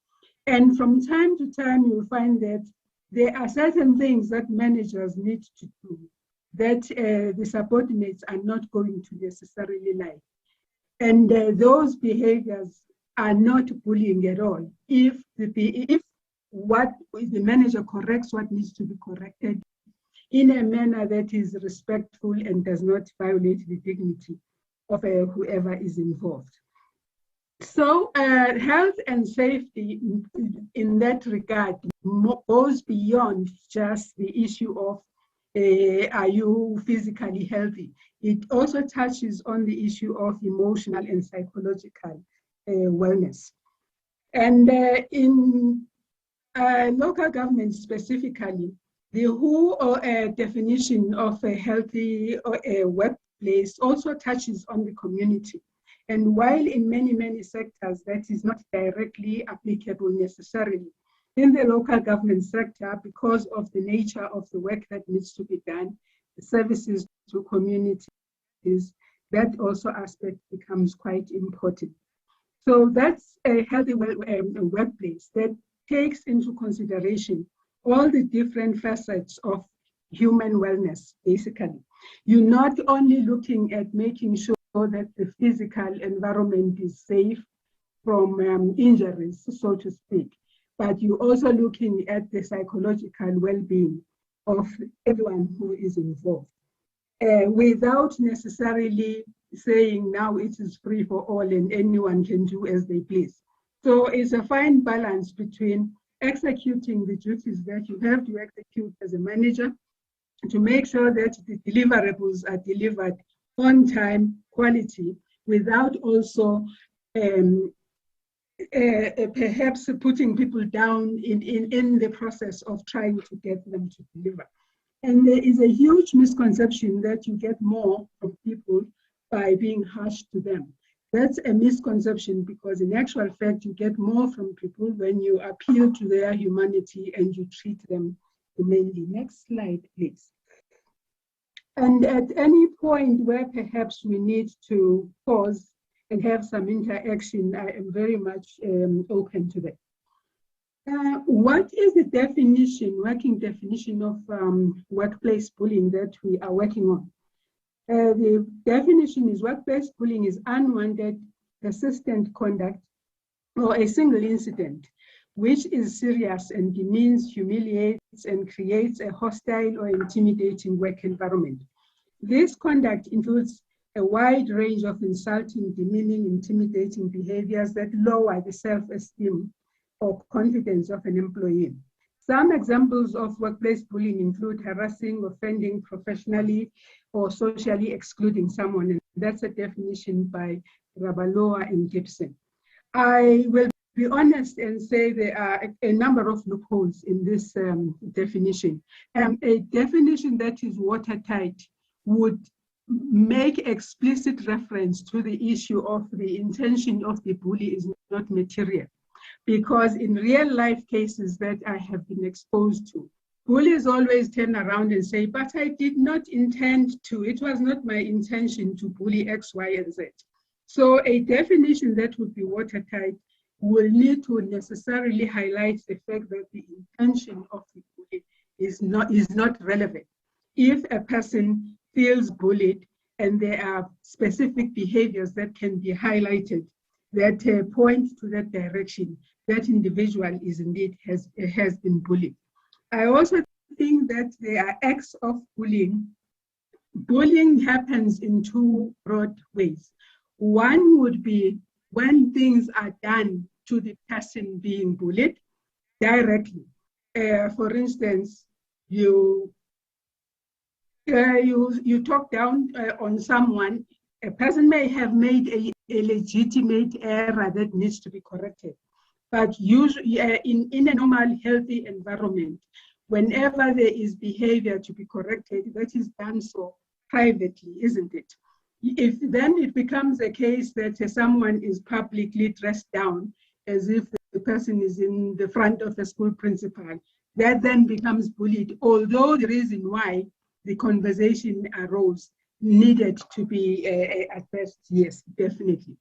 And from time to time, you'll find that there are certain things that managers need to do that the subordinates are not going to necessarily like. And those behaviors are not bullying at all. If what the manager corrects what needs to be corrected in a manner that is respectful and does not violate the dignity of whoever is involved. So health and safety in that regard goes beyond just the issue of are you physically healthy? It also touches on the issue of emotional and psychological wellness. And in local government specifically, the whole definition of a healthy workplace also touches on the community. And while in many, many sectors that is not directly applicable necessarily, in the local government sector, because of the nature of the work that needs to be done, the services to communities, that also aspect becomes quite important. So that's a healthy workplace that takes into consideration all the different facets of human wellness, basically. You're not only looking at making sure that the physical environment is safe from injuries, so to speak, but you're also looking at the psychological well-being of everyone who is involved, without necessarily saying now it is free for all and anyone can do as they please. So it's a fine balance between executing the duties that you have to execute as a manager to make sure that the deliverables are delivered on time, quality, without also perhaps putting people down in the process of trying to get them to deliver. And there is a huge misconception that you get more from people by being harsh to them. That's a misconception, because in actual fact, you get more from people when you appeal to their humanity and you treat them humanely. Next slide, please. And at any point where perhaps we need to pause and have some interaction, I am very much open to that. What is the definition, working definition of workplace bullying that we are working on? The definition is workplace bullying is unwanted, persistent conduct or a single incident which is serious and demeans, humiliates, and creates a hostile or intimidating work environment. This conduct includes a wide range of insulting, demeaning, intimidating behaviors that lower the self-esteem or confidence of an employee. Some examples of workplace bullying include harassing, offending professionally, or socially excluding someone. And that's a definition by Rabaloa and Gibson. I will be honest and say there are a number of loopholes in this definition. A definition that is watertight would make explicit reference to the issue of the intention of the bully is not material. Because in real life cases that I have been exposed to, bullies always turn around and say, but I did not intend to, it was not my intention to bully X, Y, and Z. So a definition that would be watertight will need to necessarily highlight the fact that the intention of the bully is not relevant. If a person feels bullied and there are specific behaviors that can be highlighted that point to that direction, that individual is indeed has been bullied. I also think that there are acts of bullying. Bullying happens in two broad ways. One would be when things are done to the person being bullied directly. For instance, you talk down on someone. A person may have made a legitimate error that needs to be corrected. But usually, in a normal, healthy environment, whenever there is behavior to be corrected, that is done so privately, isn't it? If then it becomes a case that someone is publicly dressed down as if the person is in the front of a school principal, that then becomes bullied, although the reason why the conversation arose needed to be addressed, yes, definitely.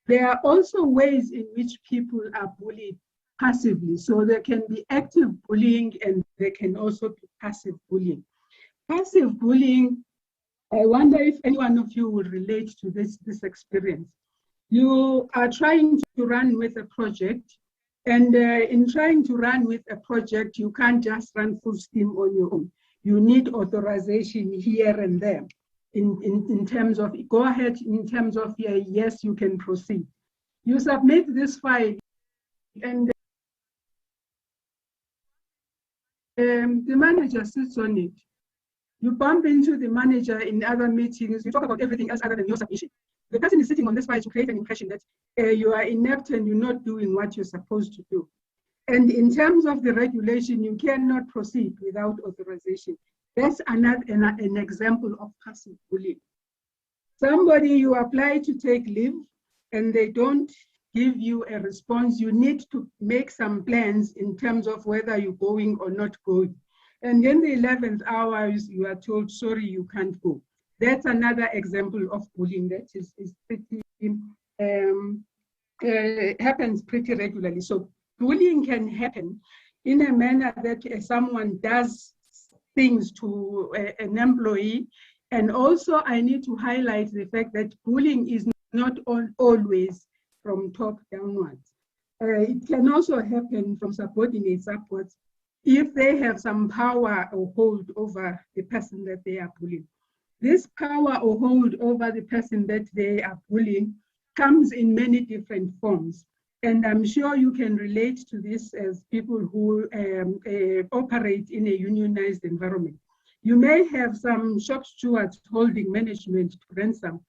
There are also ways in which people are bullied passively. So there can be active bullying and there can also be passive bullying. Passive bullying, I wonder if any one of you will relate to this experience. You are trying to run with a project, and in trying to run with a project, you can't just run full steam on your own. You need authorization here and there. In terms of, go ahead, in terms of, yeah, yes, you can proceed. You submit this file and the manager sits on it. You bump into the manager in other meetings, you talk about everything else other than your submission. The person is sitting on this file to create an impression that you are inept and you're not doing what you're supposed to do. And in terms of the regulation, you cannot proceed without authorization. That's an example of passive bullying. Somebody, you apply to take leave and they don't give you a response. You need to make some plans in terms of whether you're going or not going. And in the 11th hour, you are told, sorry, you can't go. That's another example of bullying that is pretty, happens pretty regularly. So bullying can happen in a manner that someone does things to an employee. And also I need to highlight the fact that bullying is not always from top downwards. It can also happen from subordinates upwards if they have some power or hold over the person that they are bullying. This power or hold over the person that they are bullying comes in many different forms. And I'm sure you can relate to this as people who operate in a unionized environment. You may have some shop stewards holding management to ransom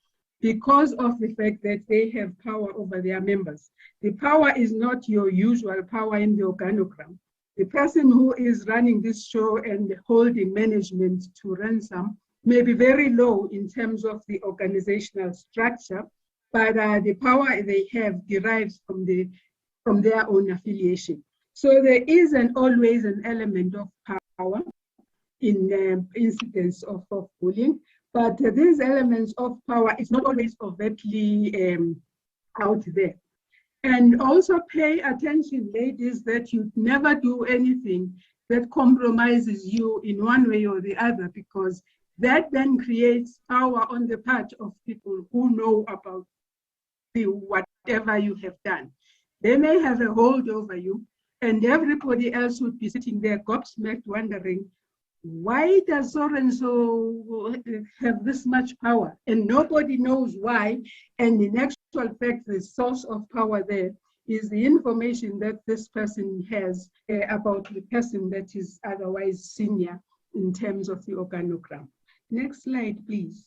because of the fact that they have power over their members. The power is not your usual power in the organogram. The person who is running this show and holding management to ransom may be very low in terms of the organizational structure, but the power they have derives from their own affiliation. So there is always an element of power in incidents of bullying, but these elements of power is not always overtly out there. And also pay attention, ladies, that you never do anything that compromises you in one way or the other, because That then creates power on the part of people who know about whatever you have done. They may have a hold over you, and everybody else would be sitting there gobsmacked wondering, why does so-and-so have this much power? And nobody knows why. And in actual fact, the source of power there is the information that this person has about the person that is otherwise senior in terms of the organogram. Next slide, please.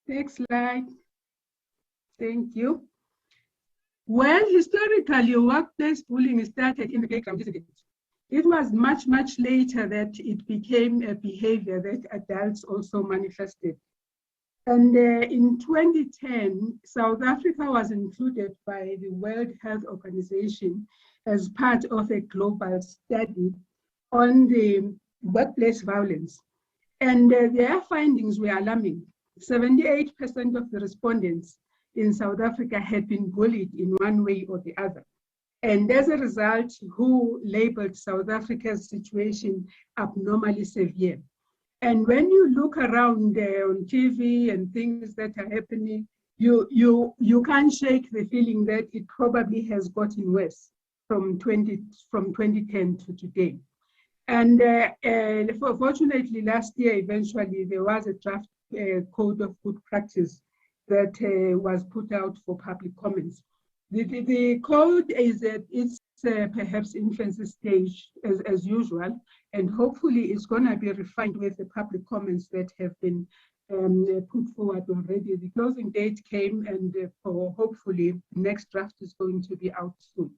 Next slide. Thank you. Well, historically, workplace bullying started in the playground, isn't it? It was much, much later that it became a behavior that adults also manifested. And in 2010, South Africa was included by the World Health Organization as part of a global study on the workplace violence. And their findings were alarming. 78% of the respondents in South Africa had been bullied in one way or the other. And as a result, WHO labeled South Africa's situation abnormally severe. And when you look around on TV and things that are happening, you can't shake the feeling that it probably has gotten worse from 2010 to today. And fortunately, last year, eventually, there was a draft code of good practice that was put out for public comments. The code is at its perhaps infancy stage as usual, and hopefully it's going to be refined with the public comments that have been put forward already. The closing date came, and for hopefully the next draft is going to be out soon.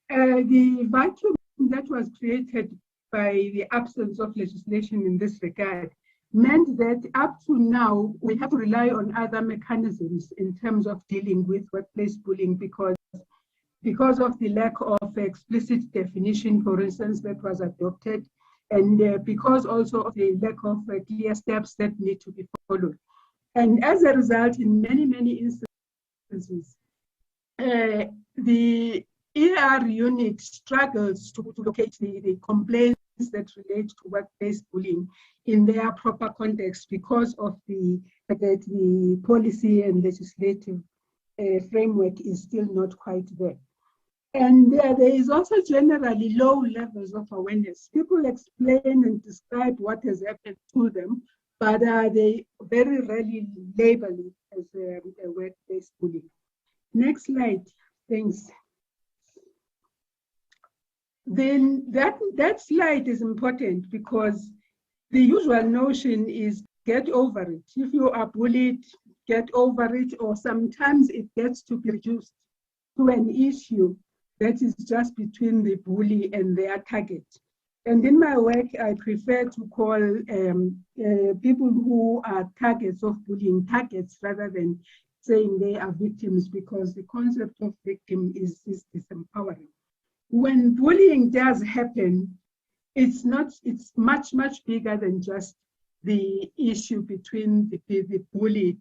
The vacuum that was created by the absence of legislation in this regard meant that up to now, we have to rely on other mechanisms in terms of dealing with workplace bullying because of the lack of explicit definition, for instance, that was adopted, and because also of the lack of clear steps that need to be followed. And as a result, in many, many instances, the ER unit struggles to locate the complaints that relate to workplace bullying in their proper context because of the policy and legislative framework is still not quite there. And there is also generally low levels of awareness. People explain and describe what has happened to them, but they very rarely label it as a workplace bullying. Next slide, thanks. Then that slide is important because the usual notion is get over it. If you are bullied, get over it, or sometimes it gets to be reduced to an issue that is just between the bully and their target. And in my work, I prefer to call people who are targets of bullying targets rather than saying they are victims, because the concept of victim is disempowering. When bullying does happen, it's much, much bigger than just the issue between the bully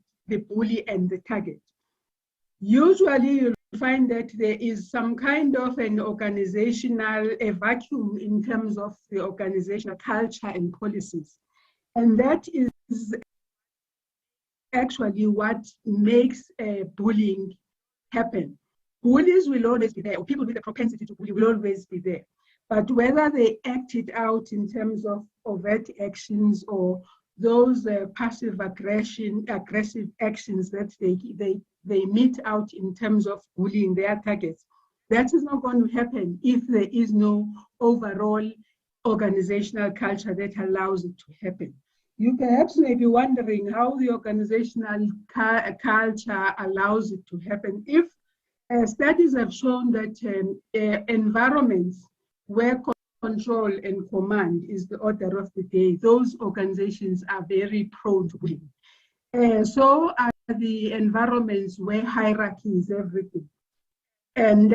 and the target. Usually you'll find that there is some kind of an organizational vacuum in terms of the organizational culture and policies. And that is actually what makes bullying happen. Bullies will always be there, or people with a propensity to bully will always be there. But whether they act it out in terms of overt actions or those passive aggressive actions that they mete out in terms of bullying their targets, that is not going to happen if there is no overall organizational culture that allows it to happen. You perhaps may be wondering how the organizational culture allows it to happen. If studies have shown that environments where control and command is the order of the day, those organizations are very prone to bullying. So are the environments where hierarchy is everything. And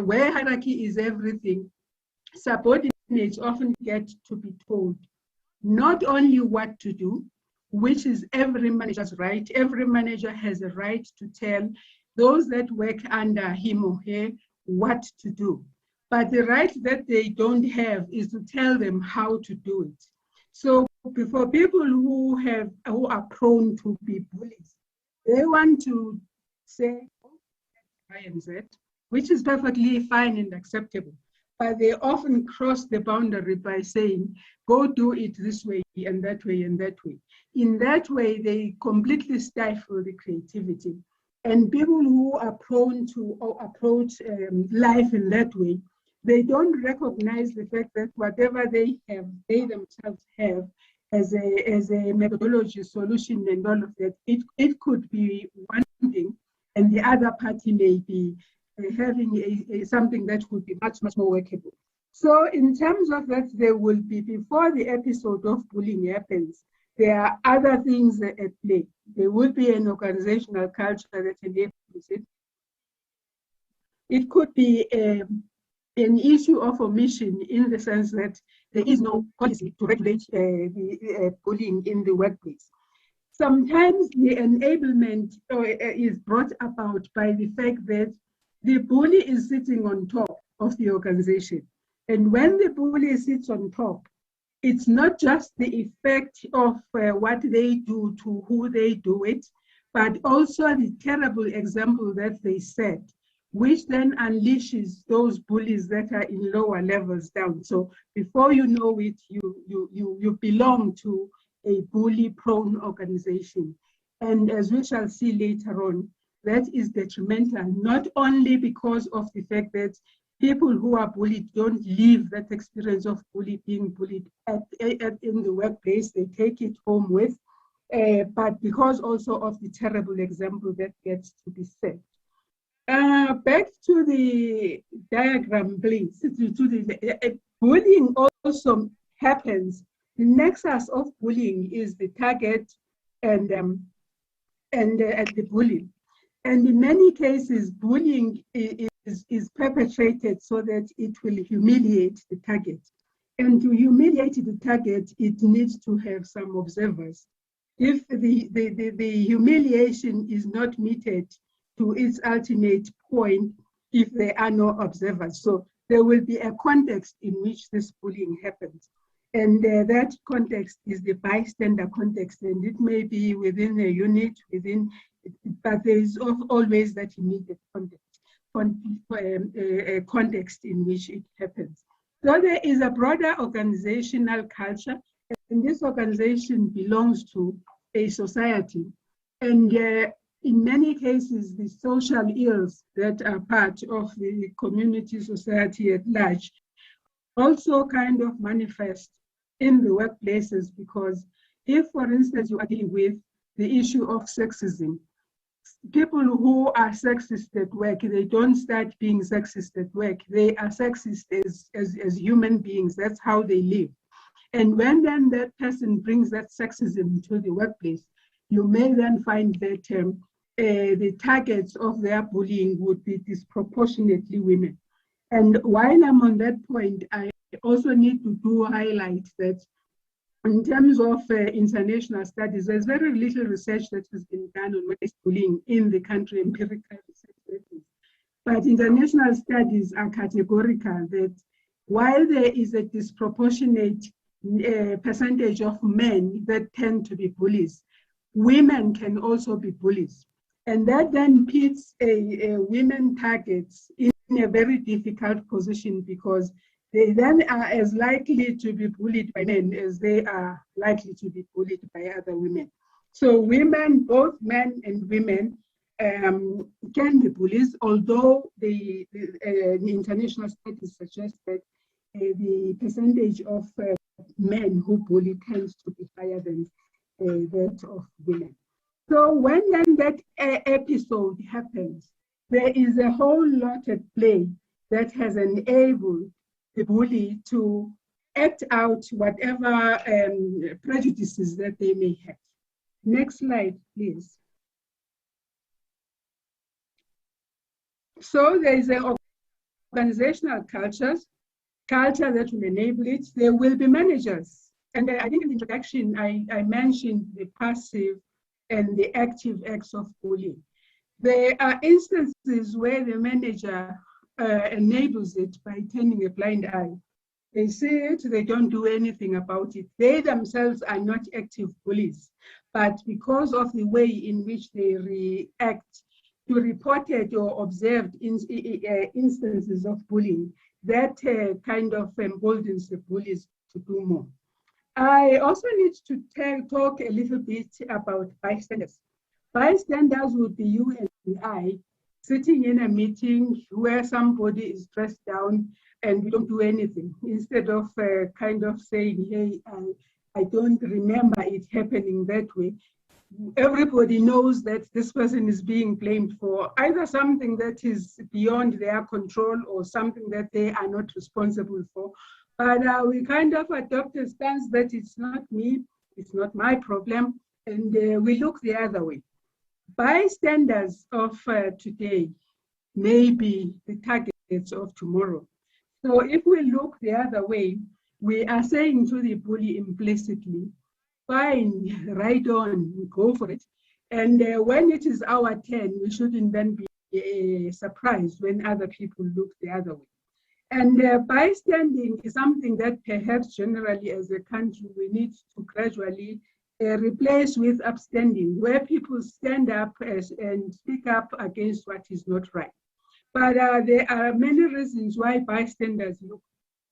where hierarchy is everything, subordinates often get to be told not only what to do, which is every manager's right. Every manager has a right to tell those that work under him or her what to do. but the right that they don't have is to tell them how to do it. So for people who are prone to be bullies, they want to say Y and Z, which is perfectly fine and acceptable. But they often cross the boundary by saying, go do it this way and that way and that way. In that way, they completely stifle the creativity. And people who are prone to approach life in that way, they don't recognize the fact that whatever they have, they themselves have as a methodology, solution, and all of that, it could be one thing, and the other party may be having something that would be much, much more workable. So in terms of that, there will be, before the episode of bullying happens, there are other things at play. There will be an organizational culture that enables it. It could be an issue of omission in the sense that there is no policy to regulate the bullying in the workplace. Sometimes the enablement is brought about by the fact that the bully is sitting on top of the organization. And when the bully sits on top, it's not just the effect of what they do to who they do it, but also the terrible example that they set, which then unleashes those bullies that are in lower levels down. So before you know it, you belong to a bully-prone organization. And as we shall see later on, that is detrimental, not only because of the fact that people who are bullied don't live that experience of being bullied in the workplace, they take it home with, but because also of the terrible example that gets to be set. Back to the diagram, please. Bullying also happens. The nexus of bullying is the target and the bully. And in many cases, bullying is perpetrated so that it will humiliate the target. And to humiliate the target, it needs to have some observers. If the humiliation is not meted to its ultimate point, if there are no observers. So there will be a context in which this bullying happens. And that context is the bystander context, and it may be within a unit, but there is always that immediate context in which it happens. So there is a broader organizational culture, and this organization belongs to a society. And in many cases, the social ills that are part of the community society at large also kind of manifest in the workplaces, because if, for instance, you are dealing with the issue of sexism, people who are sexist at work, they don't start being sexist at work. They are sexist as human beings. That's how they live. And when then that person brings that sexism to the workplace, you may then find that the targets of their bullying would be disproportionately women. And while I'm on that point, I also need to highlight that in terms of international studies, there's very little research that has been done on what is bullying in the country, empirical research. But international studies are categorical that while there is a disproportionate percentage of men that tend to be bullies, women can also be bullies. And that then puts women targets in a very difficult position, because they then are as likely to be bullied by men as they are likely to be bullied by other women. So women, both men and women, can be bullies, although the international studies suggest that the percentage of men who bully tends to be higher than that of women. So when then that episode happens, there is a whole lot at play that has enabled the bully to act out whatever prejudices that they may have. Next slide, please. So there is an organizational culture that will enable it. There will be managers. And I think in the introduction, I mentioned the passive and the active acts of bullying. There are instances where the manager enables it by turning a blind eye. They see it, they don't do anything about it. They themselves are not active bullies, but because of the way in which they react to reported or observed instances of bullying, that kind of emboldens the bullies to do more. I also need to talk a little bit about bystanders. Bystanders would be you and I sitting in a meeting where somebody is dressed down and we don't do anything, instead of kind of saying, hey, I don't remember it happening that way. Everybody knows that this person is being blamed for either something that is beyond their control or something that they are not responsible for. But we kind of adopt a stance that it's not me, it's not my problem, and we look the other way. Bystanders of today may be the targets of tomorrow. So if we look the other way, we are saying to the bully implicitly, fine, right on, go for it. And when it is our turn, we shouldn't then be surprised when other people look the other way. And bystanding is something that perhaps generally as a country we need to gradually replace with upstanding, where people stand up and speak up against what is not right. But there are many reasons why bystanders look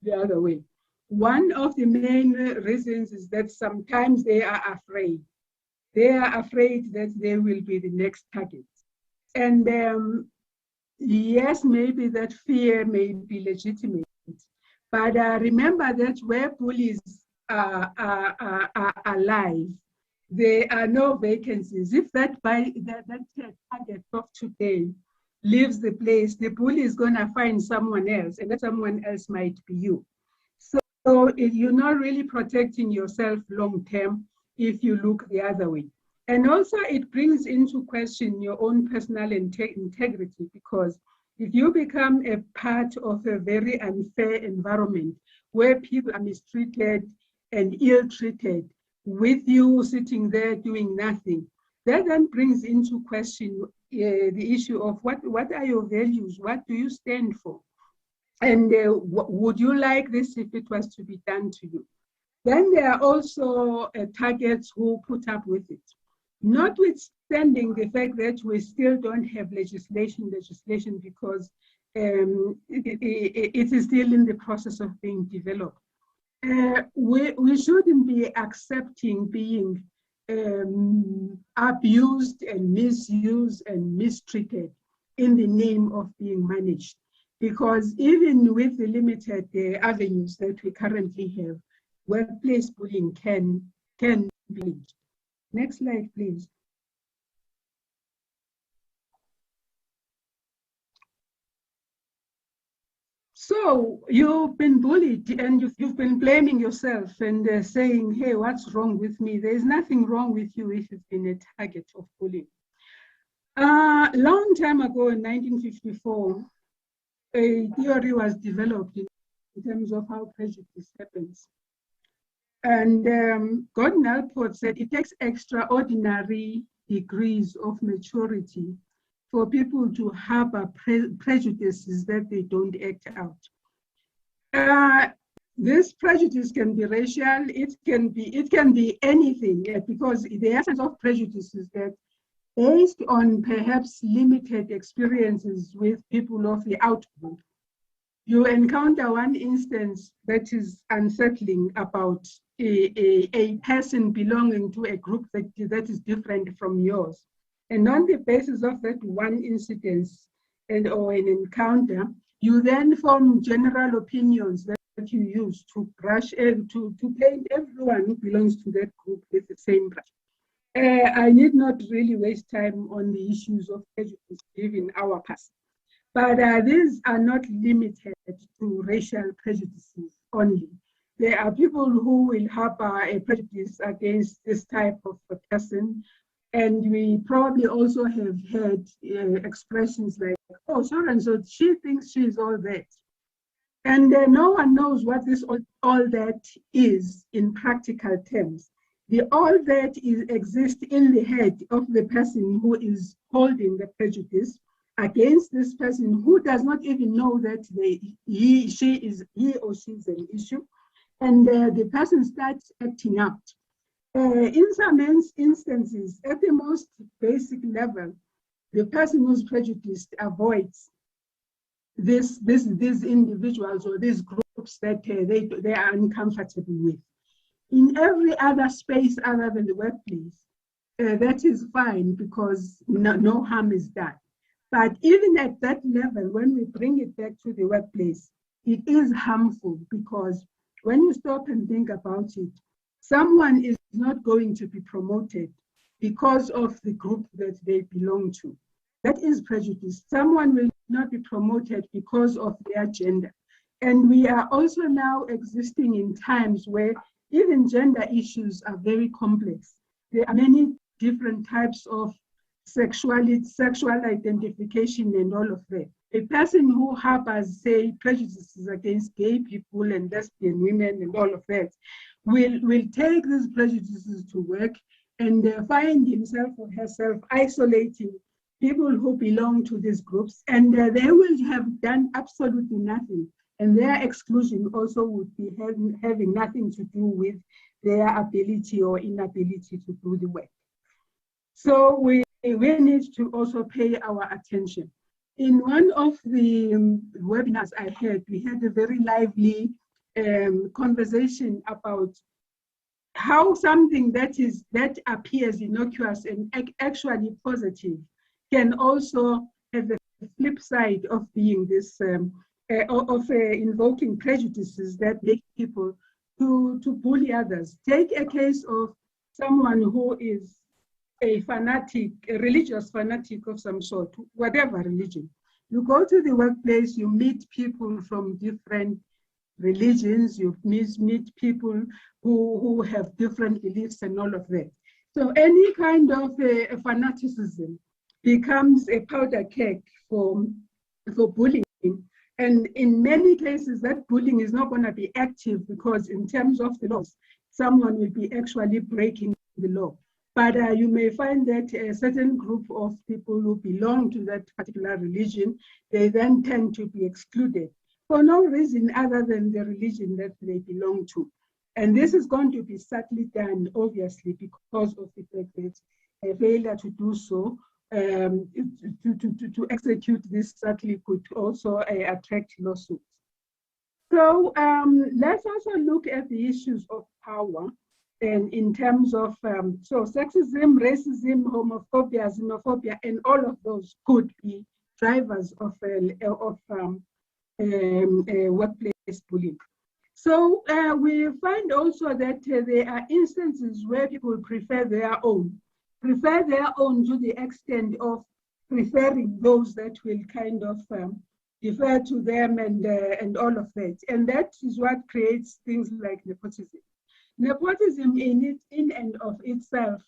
the other way. One of the main reasons is that sometimes they are afraid. They are afraid that they will be the next target. And yes, maybe that fear may be legitimate. But remember that where bullies are alive, there are no vacancies. If that target of today leaves the place, the bully is going to find someone else, and that someone else might be you. So you're not really protecting yourself long term if you look the other way. And also it brings into question your own personal integrity, because if you become a part of a very unfair environment where people are mistreated and ill-treated, with you sitting there doing nothing, that then brings into question the issue of what are your values? What do you stand for? And would you like this if it was to be done to you? Then there are also targets who put up with it. Notwithstanding the fact that we still don't have legislation because it is still in the process of being developed. We shouldn't be accepting being abused and misused and mistreated in the name of being managed. Because even with the limited avenues that we currently have, workplace bullying can be managed. Next slide, please. So you've been bullied and you've been blaming yourself and saying, hey, what's wrong with me? There's nothing wrong with you if you've been a target of bullying. A long time ago in 1954, a theory was developed in terms of how prejudice happens. And Gordon Allport said it takes extraordinary degrees of maturity for people to harbor prejudices that they don't act out. This prejudice can be racial, it can be anything, because the essence of prejudice is that based on perhaps limited experiences with people of the out group, you encounter one instance that is unsettling about a person belonging to a group that is different from yours. And on the basis of that one incidence or an encounter, you then form general opinions that you use to brush to paint everyone who belongs to that group with the same brush. I need not really waste time on the issues of prejudice given our past. But these are not limited to racial prejudices only. There are people who will harbor a prejudice against this type of a person. And we probably also have heard expressions like, oh, so she thinks she's all that. And no one knows what this all that is in practical terms. The all that exists in the head of the person who is holding the prejudice, against this person who does not even know that he or she is an issue, and the person starts acting out. In some instances, at the most basic level, the person who's prejudiced avoids these individuals or these groups that they are uncomfortable with. In every other space other than the workplace, that is fine because no harm is done. But even at that level, when we bring it back to the workplace, it is harmful because when you stop and think about it, someone is not going to be promoted because of the group that they belong to. That is prejudice. Someone will not be promoted because of their gender. And we are also now existing in times where even gender issues are very complex. There are many different types of sexual identification and all of that. A person who harbors, say, prejudices against gay people and lesbian women and all of that will take these prejudices to work and find himself or herself isolating people who belong to these groups, and they will have done absolutely nothing. And their exclusion also would be having nothing to do with their ability or inability to do the work. So we need to also pay our attention. In one of the webinars I had, we had a very lively conversation about how something that appears innocuous and actually positive can also have the flip side of being this, invoking prejudices that make people to bully others. Take a case of someone who is a fanatic, a religious fanatic of some sort, whatever religion. You go to the workplace, you meet people from different religions, you meet people who have different beliefs and all of that. So any kind of fanaticism becomes a powder keg for bullying. And in many cases, that bullying is not going to be active because in terms of the laws, someone will be actually breaking the law. But you may find that a certain group of people who belong to that particular religion, they then tend to be excluded for no reason other than the religion that they belong to. And this is going to be subtly done, obviously, because of the fact that a failure to do so, to execute this subtly could also attract lawsuits. So let's also look at the issues of power. And in terms of, so sexism, racism, homophobia, xenophobia, and all of those could be drivers of workplace bullying. So we find also that there are instances where people prefer their own to the extent of preferring those that will kind of defer to them and all of that. And that is what creates things like nepotism. Nepotism in and of itself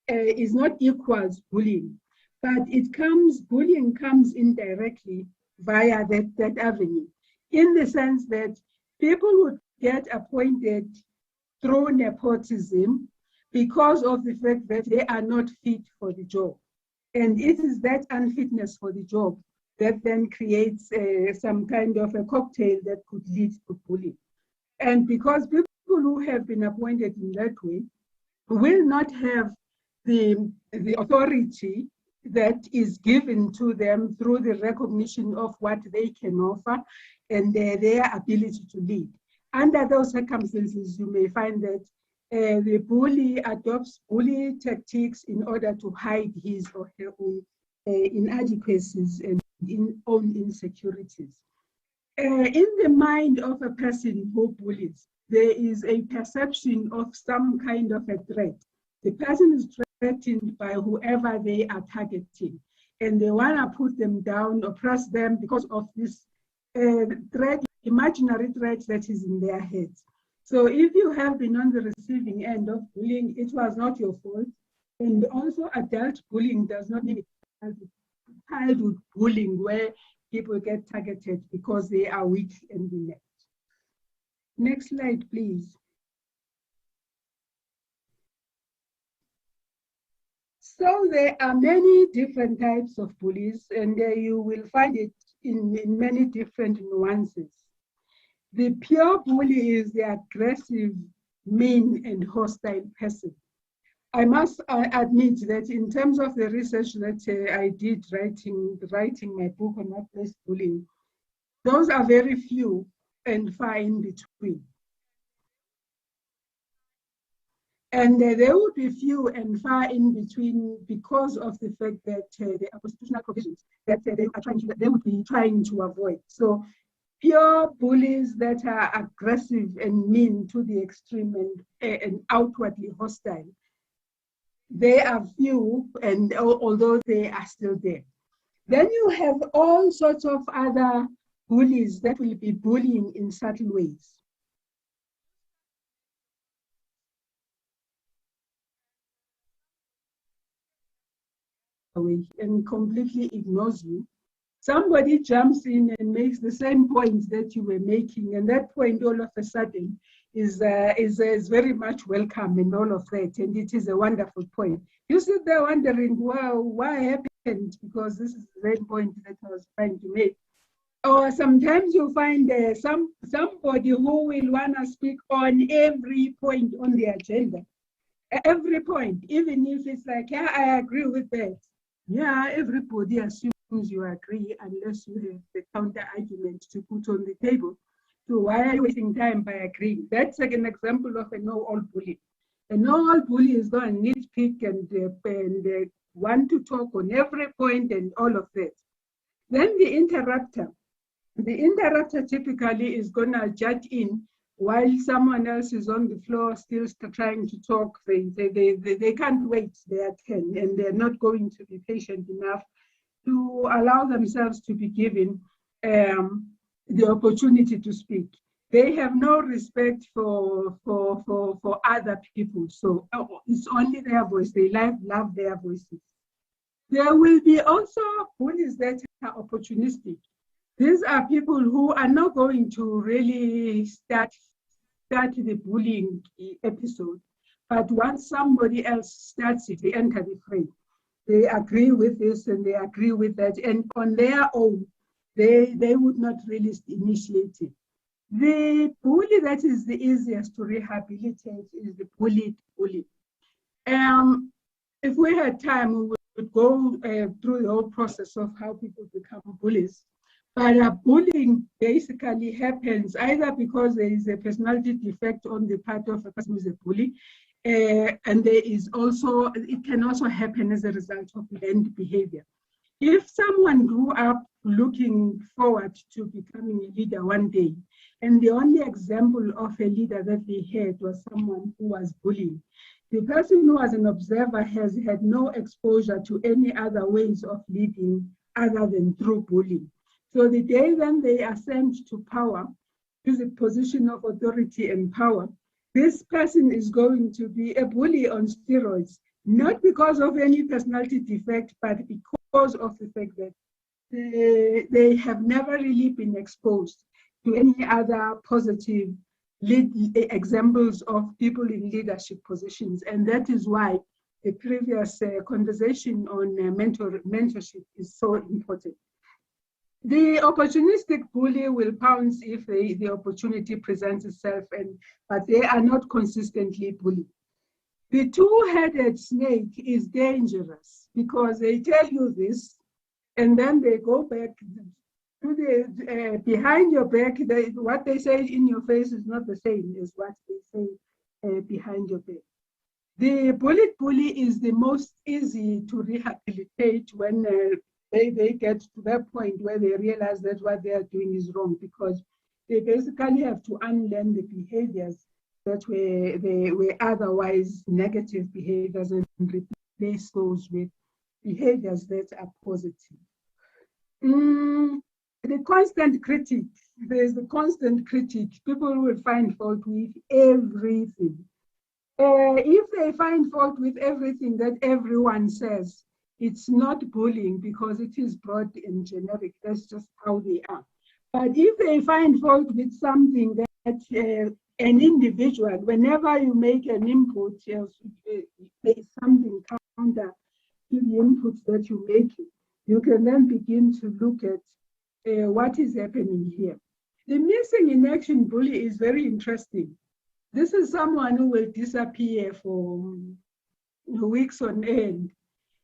is not equals bullying, but bullying comes indirectly via that avenue, in the sense that people would get appointed through nepotism because of the fact that they are not fit for the job. And it is that unfitness for the job that then creates some kind of a cocktail that could lead to bullying. And because people who have been appointed in that way will not have the authority that is given to them through the recognition of what they can offer and their ability to lead. Under those circumstances, you may find that the bully adopts bully tactics in order to hide his or her own inadequacies and own insecurities. In the mind of a person who bullies, there is a perception of some kind of a threat. The person is threatened by whoever they are targeting, and they want to put them down, oppress them because of this threat, imaginary threat that is in their heads. So if you have been on the receiving end of bullying, it was not your fault. And also adult bullying does not mean childhood bullying where people get targeted because they are weak and inept. Next slide, please. So there are many different types of bullies, and you will find it in many different nuances. The pure bully is the aggressive, mean, and hostile person. I must admit that in terms of the research that I did writing my book on workplace bullying, those are very few and far in between. And there would be few and far in between because of the fact that the constitutional provisions that they would be trying to avoid. So pure bullies that are aggressive and mean to the extreme and outwardly hostile, they are few, and although they are still there. Then you have all sorts of other bullies that will be bullying in subtle ways. And completely ignores you. Somebody jumps in and makes the same point that you were making, and that point all of a sudden is very much welcome and all of that, and it is a wonderful point. You sit there wondering, well, why happened? Because this is the same point that I was trying to make. Or sometimes you find somebody who will want to speak on every point on the agenda. Every point, even if it's like, yeah, I agree with that. Yeah, everybody assumes you agree unless you have the counter argument to put on the table. So why are you wasting time by agreeing? That's like an example of a know-all bully. A know-all bully is going to nitpick and want to talk on every point and all of that. Then the interrupter. The interrupter typically is going to judge in while someone else is on the floor still trying to talk. They can't wait their turn, and they're not going to be patient enough to allow themselves to be given the opportunity to speak. They have no respect for other people, so it's only their voice. They love their voices. There will be also bullies that are opportunistic. These are people who are not going to really start the bullying episode, but once somebody else starts it, they enter the fray. They agree with this and they agree with that, and on their own, they would not really initiate it. The bully that is the easiest to rehabilitate is the bullied bully. If we had time, we would go through the whole process of how people become bullies. But bullying basically happens either because there is a personality defect on the part of a person who is a bully, and it can also happen as a result of learned behavior. If someone grew up looking forward to becoming a leader one day, and the only example of a leader that they had was someone who was bullying, the person who was an observer has had no exposure to any other ways of leading other than through bullying. So the day then they ascend to power, to the position of authority and power, this person is going to be a bully on steroids, not because of any personality defect, but because of the fact that they have never really been exposed to any other positive examples of people in leadership positions. And that is why the previous conversation on mentorship is so important. The opportunistic bully will pounce if the opportunity presents itself, but they are not consistently bullied. The two-headed snake is dangerous because they tell you this, and then they go back to the behind your back. What they say in your face is not the same as what they say behind your back. The bullied bully is the most easy to rehabilitate when they get to that point where they realize that what they are doing is wrong, because they basically have to unlearn the behaviors that were otherwise negative behaviors and replace those with behaviors that are positive. The constant critic, there's the constant critic. People will find fault with everything. If they find fault with everything that everyone says, it's not bullying because it is broad and generic. That's just how they are. But if they find fault with something that an individual, whenever you make an input, there's something counter to the inputs that you make, you can then begin to look at what is happening here. The missing in action bully is very interesting. This is someone who will disappear for weeks on end.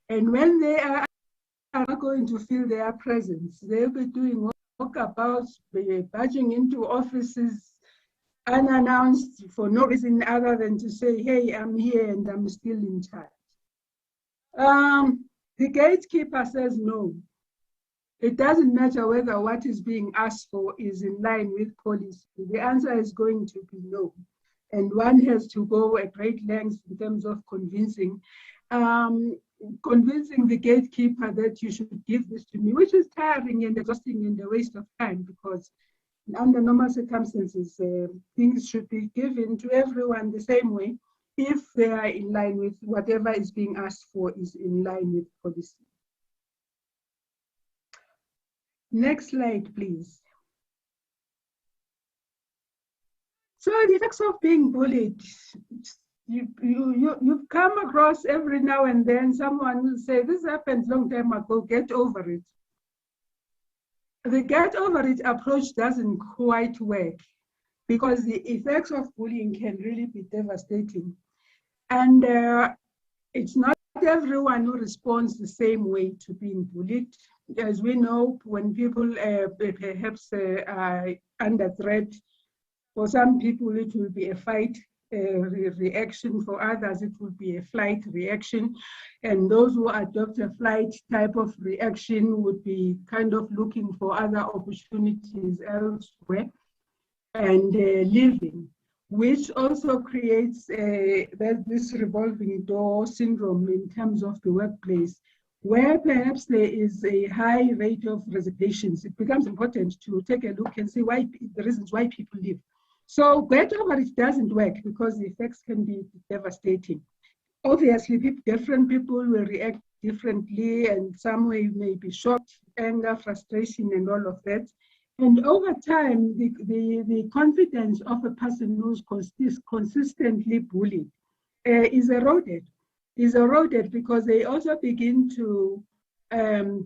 And when they are going to feel their presence, they'll be doing walkabouts, barging into offices unannounced for no reason other than to say, hey, I'm here and I'm still in charge. The gatekeeper says no. It doesn't matter whether what is being asked for is in line with policy. The answer is going to be no. And one has to go at great lengths in terms of convincing the gatekeeper that you should give this to me, which is tiring and exhausting and a waste of time, because under normal circumstances, things should be given to everyone the same way if they are in line with whatever is being asked for is in line with policy. Next slide, please. So the effects of being bullied, you've come across every now and then someone will say, this happened long time ago, get over it. The get over it approach doesn't quite work, because the effects of bullying can really be devastating. And it's not everyone who responds the same way to being bullied. As we know, when people perhaps are under threat, for some people it will be a fight reaction, for others it will be a flight reaction. And those who adopt a flight type of reaction would be kind of looking for other opportunities elsewhere and living, which also creates this revolving door syndrome in terms of the workplace, where perhaps there is a high rate of resignations. It becomes important to take a look and see why the reasons why people leave. So get over it doesn't work, because the effects can be devastating. Obviously, different people will react differently, and some may be shocked, anger, frustration, and all of that. And over time, the confidence of a person who's consistently bullied is eroded because they also begin to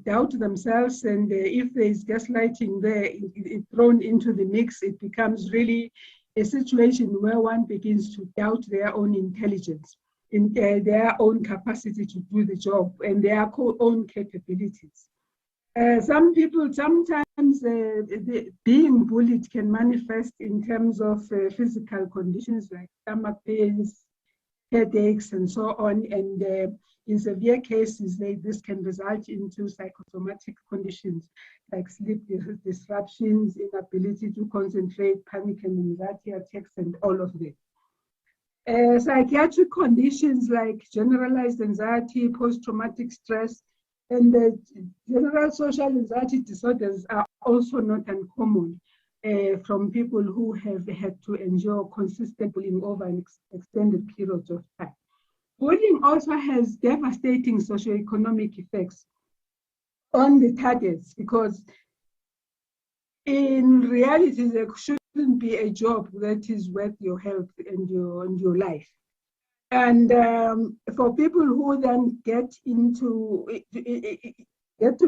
doubt themselves. And if there is gaslighting there, thrown into the mix, it becomes really a situation where one begins to doubt their own intelligence, in their own capacity to do the job, and their own capabilities. Some people, sometimes being bullied can manifest in terms of physical conditions like stomach pains, headaches, and so on. And in severe cases, this can result into psychosomatic conditions like sleep disruptions, inability to concentrate, panic and anxiety attacks, and all of that. Psychiatric conditions like generalized anxiety, post-traumatic stress, and the general social anxiety disorders are also not uncommon from people who have had to endure consistent bullying over an extended period of time. Bullying also has devastating socioeconomic effects on the targets, because in reality, there shouldn't be a job that is worth your health and your life. And for people who then get to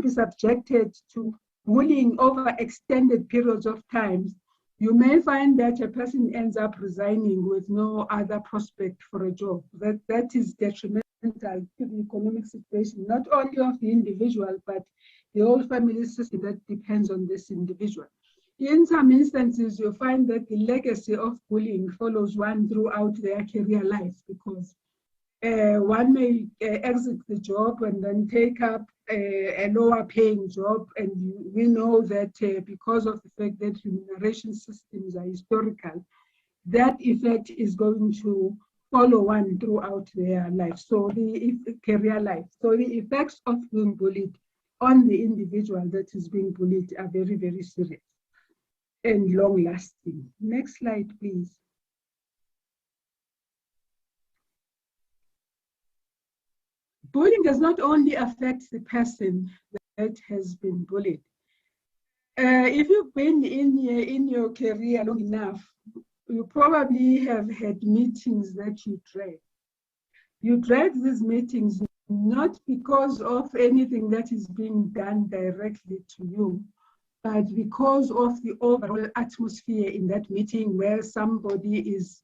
be subjected to bullying over extended periods of time, you may find that a person ends up resigning with no other prospect for a job. That is detrimental to the economic situation, not only of the individual, but the whole family system that depends on this individual. In some instances, you find that the legacy of bullying follows one throughout their career life, because one may exit the job and then take up a lower paying job. And we know that because of the fact that remuneration systems are historical, that effect is going to follow one throughout their life, so the career life. So the effects of being bullied on the individual that is being bullied are very, very serious and long-lasting. Next slide, please. Bullying does not only affect the person that has been bullied. If you've been in your career long enough, you probably have had meetings that you dread. You dread these meetings not because of anything that is being done directly to you, but because of the overall atmosphere in that meeting where somebody is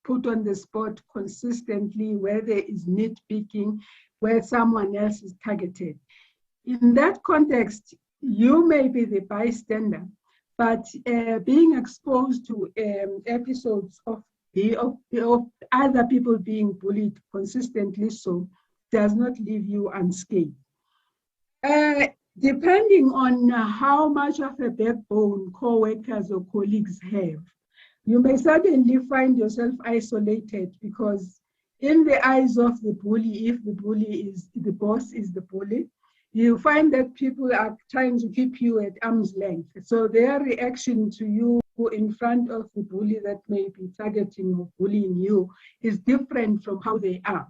put on the spot consistently, where there is nitpicking, where someone else is targeted. In that context, you may be the bystander, but being exposed to episodes of other people being bullied consistently so does not leave you unscathed. Depending on how much of a backbone co-workers or colleagues have, you may suddenly find yourself isolated because in the eyes of the bully, if the bully is, the boss is the bully, you find that people are trying to keep you at arm's length. So their reaction to you in front of the bully that may be targeting or bullying you is different from how they are.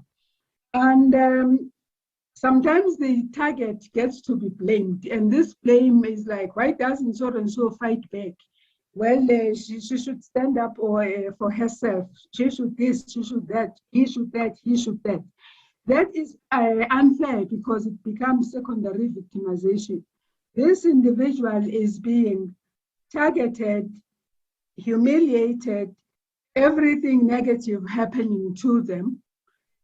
And sometimes the target gets to be blamed. And this blame is like, why doesn't so-and-so fight back? Well, she should stand up for herself. She should this, she should that, he should that, he should that. That is unfair because it becomes secondary victimization. This individual is being targeted, humiliated, everything negative happening to them,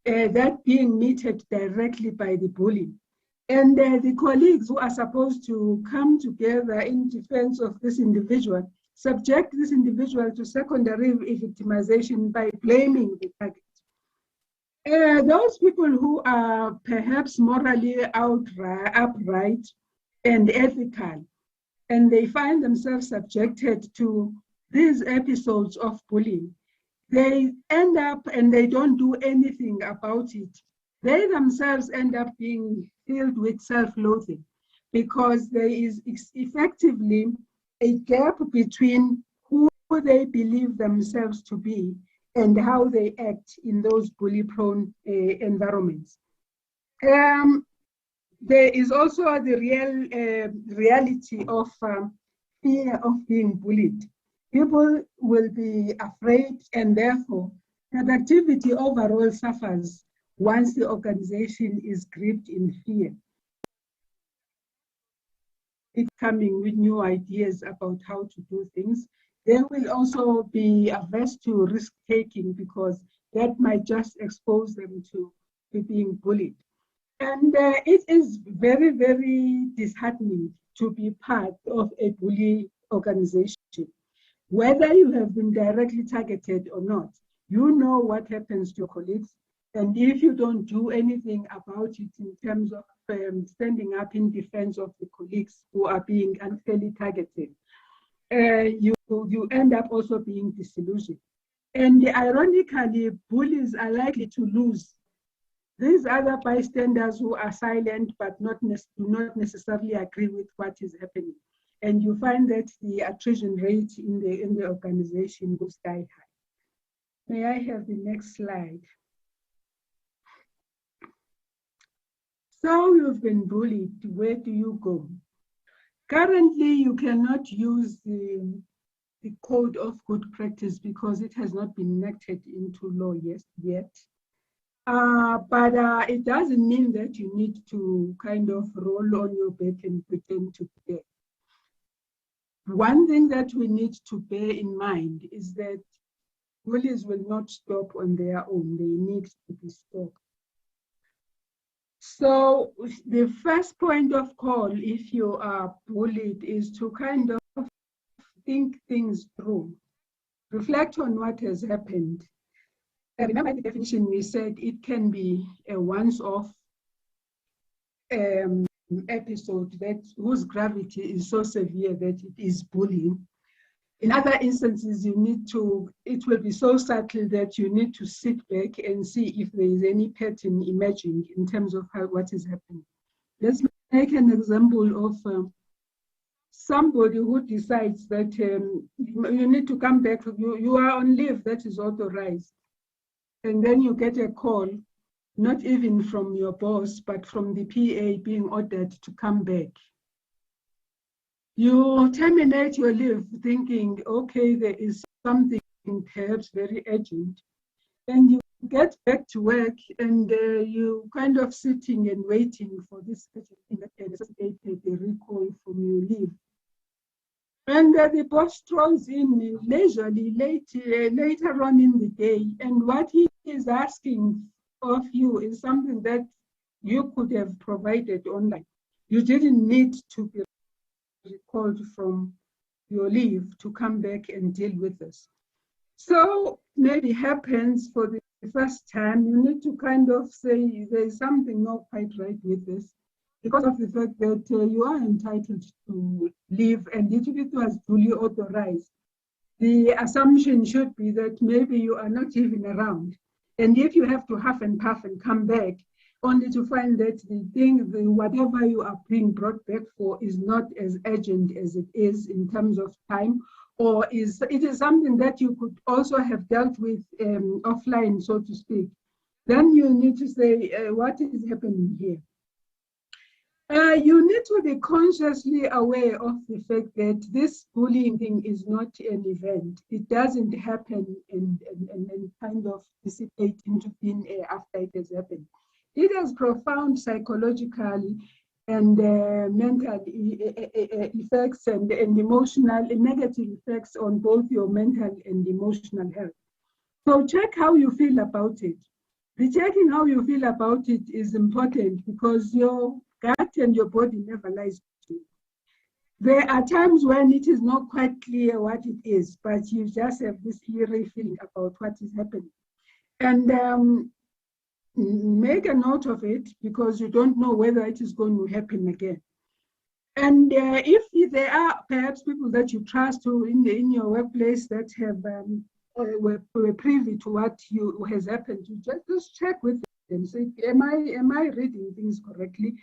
that being meted directly by the bully. And the colleagues who are supposed to come together in defense of this individual subject this individual to secondary victimization by blaming the target. Those people who are perhaps morally upright and ethical, and they find themselves subjected to these episodes of bullying, they end up and they don't do anything about it. They themselves end up being filled with self-loathing because there is effectively a gap between who they believe themselves to be and how they act in those bully-prone environments. There is also the reality of fear of being bullied. People will be afraid and therefore productivity overall suffers once the organization is gripped in fear. It's coming with new ideas about how to do things. They will also be averse to risk-taking because that might just expose them to being bullied. And it is very, very disheartening to be part of a bully organization. Whether you have been directly targeted or not, you know what happens to your colleagues. And if you don't do anything about it in terms of standing up in defense of the colleagues who are being unfairly targeted, you end up also being disillusioned. And ironically, bullies are likely to lose. These other bystanders who are silent but do not necessarily agree with what is happening. And you find that the attrition rate in the organization goes sky high. May I have the next slide? So you've been bullied, where do you go? Currently, you cannot use the code of good practice because it has not been enacted into law yet. But it doesn't mean that you need to kind of roll on your back and pretend to be dead. One thing that we need to bear in mind is that bullies will not stop on their own. They need to be stopped. So the first point of call, if you are bullied, is to kind of think things through. Reflect on what has happened. Remember the definition we said it can be a once-off episode whose gravity is so severe that it is bullying. In other instances, it will be so subtle that you need to sit back and see if there is any pattern emerging in terms of what is happening. Let's make an example of somebody who decides that you need to come back, you are on leave that is authorized. And then you get a call, not even from your boss, but from the PA being ordered to come back. You terminate your leave thinking, okay, there is something perhaps very urgent. And you get back to work and you kind of sitting and waiting for this thing that can necessitate a recall from your leave. And the boss strolls in leisurely later on in the day, and what he is asking of you is something that you could have provided online. You didn't need to be recalled from your leave to come back and deal with this. So maybe happens for the first time, you need to kind of say there's something not quite right with this, because of the fact that you are entitled to leave and if it was duly authorized. The assumption should be that maybe you are not even around. And if you have to huff and puff and come back, only to find that whatever you are being brought back for is not as urgent as it is in terms of time, or it is something that you could also have dealt with offline, so to speak. Then you need to say, what is happening here? You need to be consciously aware of the fact that this bullying thing is not an event. It doesn't happen and kind of dissipate into thin air after it has happened. It has profound psychological and mental effects and emotional negative effects on both your mental and emotional health. So check how you feel about it. The checking how you feel about it is important because your gut and your body never lies to you. There are times when it is not quite clear what it is, but you just have this eerie feeling about what is happening. And make a note of it because you don't know whether it is going to happen again. And if there are perhaps people that you trust who in your workplace that have were privy to what has happened, you just check with them. Say, am I reading things correctly?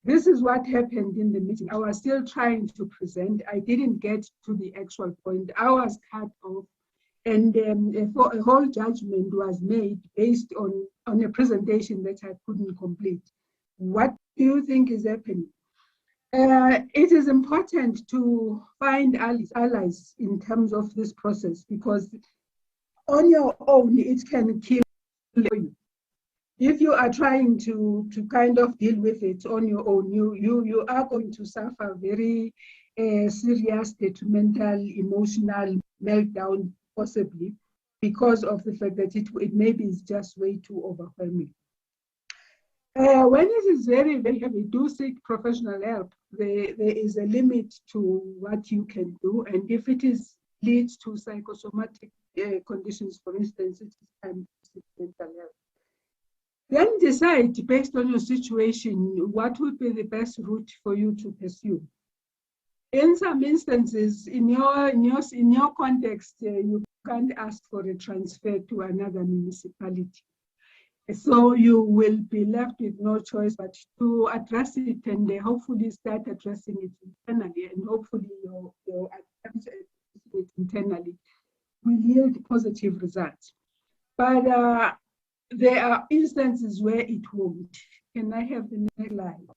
This is what happened in the meeting. I was still trying to present. I didn't get to the actual point. I was cut off, and a whole judgment was made based on a presentation that I couldn't complete. What do you think is happening? It is important to find allies in terms of this process because on your own, it can kill you. If you are trying to kind of deal with it on your own, you are going to suffer very serious detrimental emotional meltdown, possibly because of the fact that it maybe is just way too overwhelming. When it is very, very heavy, do seek professional help. There is a limit to what you can do, and if it leads to psychosomatic conditions, for instance, it is time to seek mental help. Then decide, based on your situation, what would be the best route for you to pursue. In some instances, in your context, you can't ask for a transfer to another municipality. So you will be left with no choice but to address it and hopefully start addressing it internally, and hopefully your attempts at it internally will yield positive results. But there are instances where it won't. Can I have the next slide?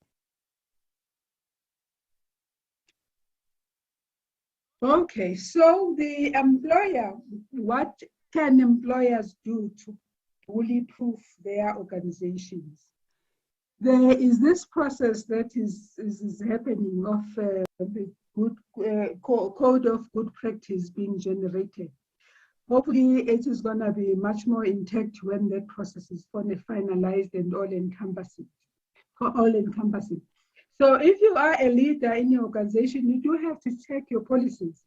Okay, so the employer, what can employers do to bully-proof their organizations? There is this process that is happening of the good code of good practice being generated. Hopefully, it is going to be much more intact when that process is finalized and all-encompassing. So if you are a leader in your organization, you do have to check your policies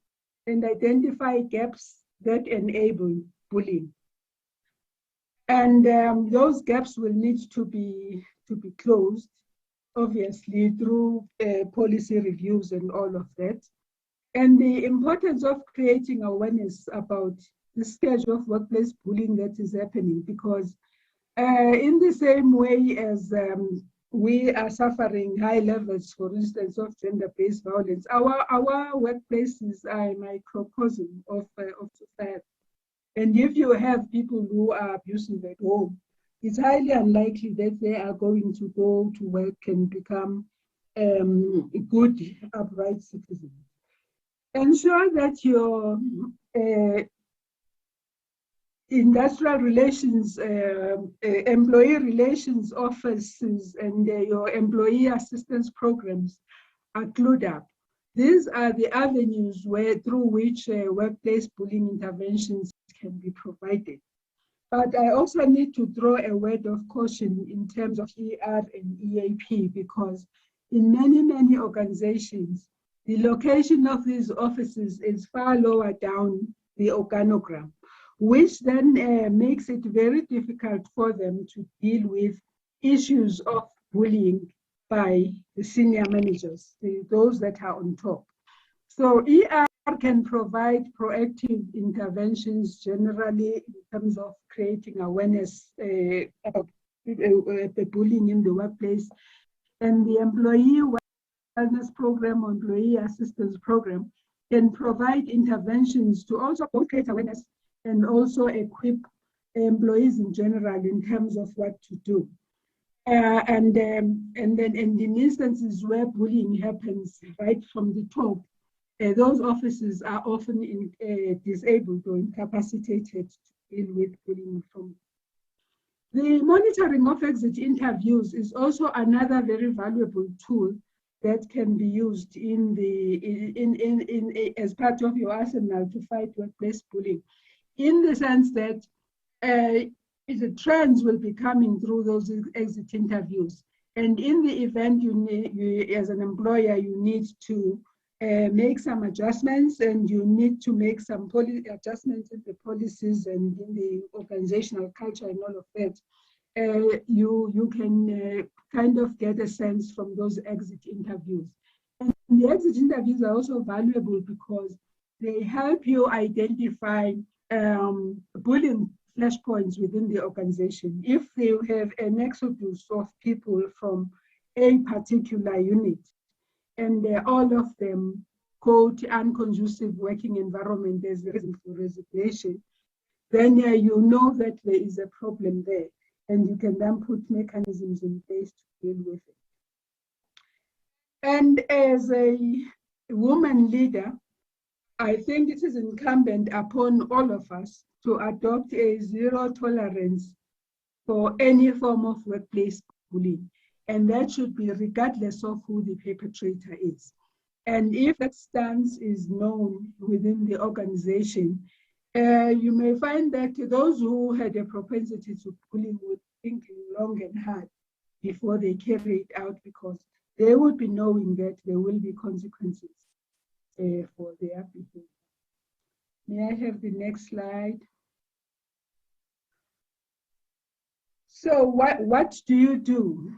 and identify gaps that enable bullying. And those gaps will need to be closed, obviously, through policy reviews and all of that. And the importance of creating awareness about the stage of workplace bullying that is happening, because in the same way as we are suffering high levels, for instance, of gender-based violence, our workplaces are a microcosm of society. And if you have people who are abusive at home, it's highly unlikely that they are going to go to work and become good, upright citizens. Ensure that your industrial relations, employee relations offices, and your employee assistance programs are clued up. These are the avenues through which workplace bullying interventions can be provided. But I also need to throw a word of caution in terms of ER and EAP, because in many, many organizations, the location of these offices is far lower down the organogram, which then makes it very difficult for them to deal with issues of bullying by the senior managers, those that are on top. So ER can provide proactive interventions generally in terms of creating awareness about bullying in the workplace. And the employee wellness program or employee assistance program can provide interventions to also create awareness and also equip employees in general in terms of what to do. And then in instances where bullying happens right from the top, those officers are often disabled or incapacitated to deal with bullying from. The monitoring of exit interviews is also another very valuable tool that can be used as part of your arsenal to fight workplace bullying, in the sense that the trends will be coming through those exit interviews. And in the event you as an employer, you need to make some adjustments, and you need to make some adjustments in the policies and in the organizational culture and all of that. You can kind of get a sense from those exit interviews. And the exit interviews are also valuable because they help you identify bullying flashpoints within the organization. If they have an exodus of people from a particular unit, and all of them quote unconducive working environment as the reason for resignation, then you know that there is a problem there, and you can then put mechanisms in place to deal with it. And as a woman leader, I think it is incumbent upon all of us to adopt a zero tolerance for any form of workplace bullying. And that should be regardless of who the perpetrator is. And if that stance is known within the organization, you may find that those who had a propensity to bullying would think long and hard before they carry it out, because they would be knowing that there will be consequences for their behavior. May I have the next slide? So what do?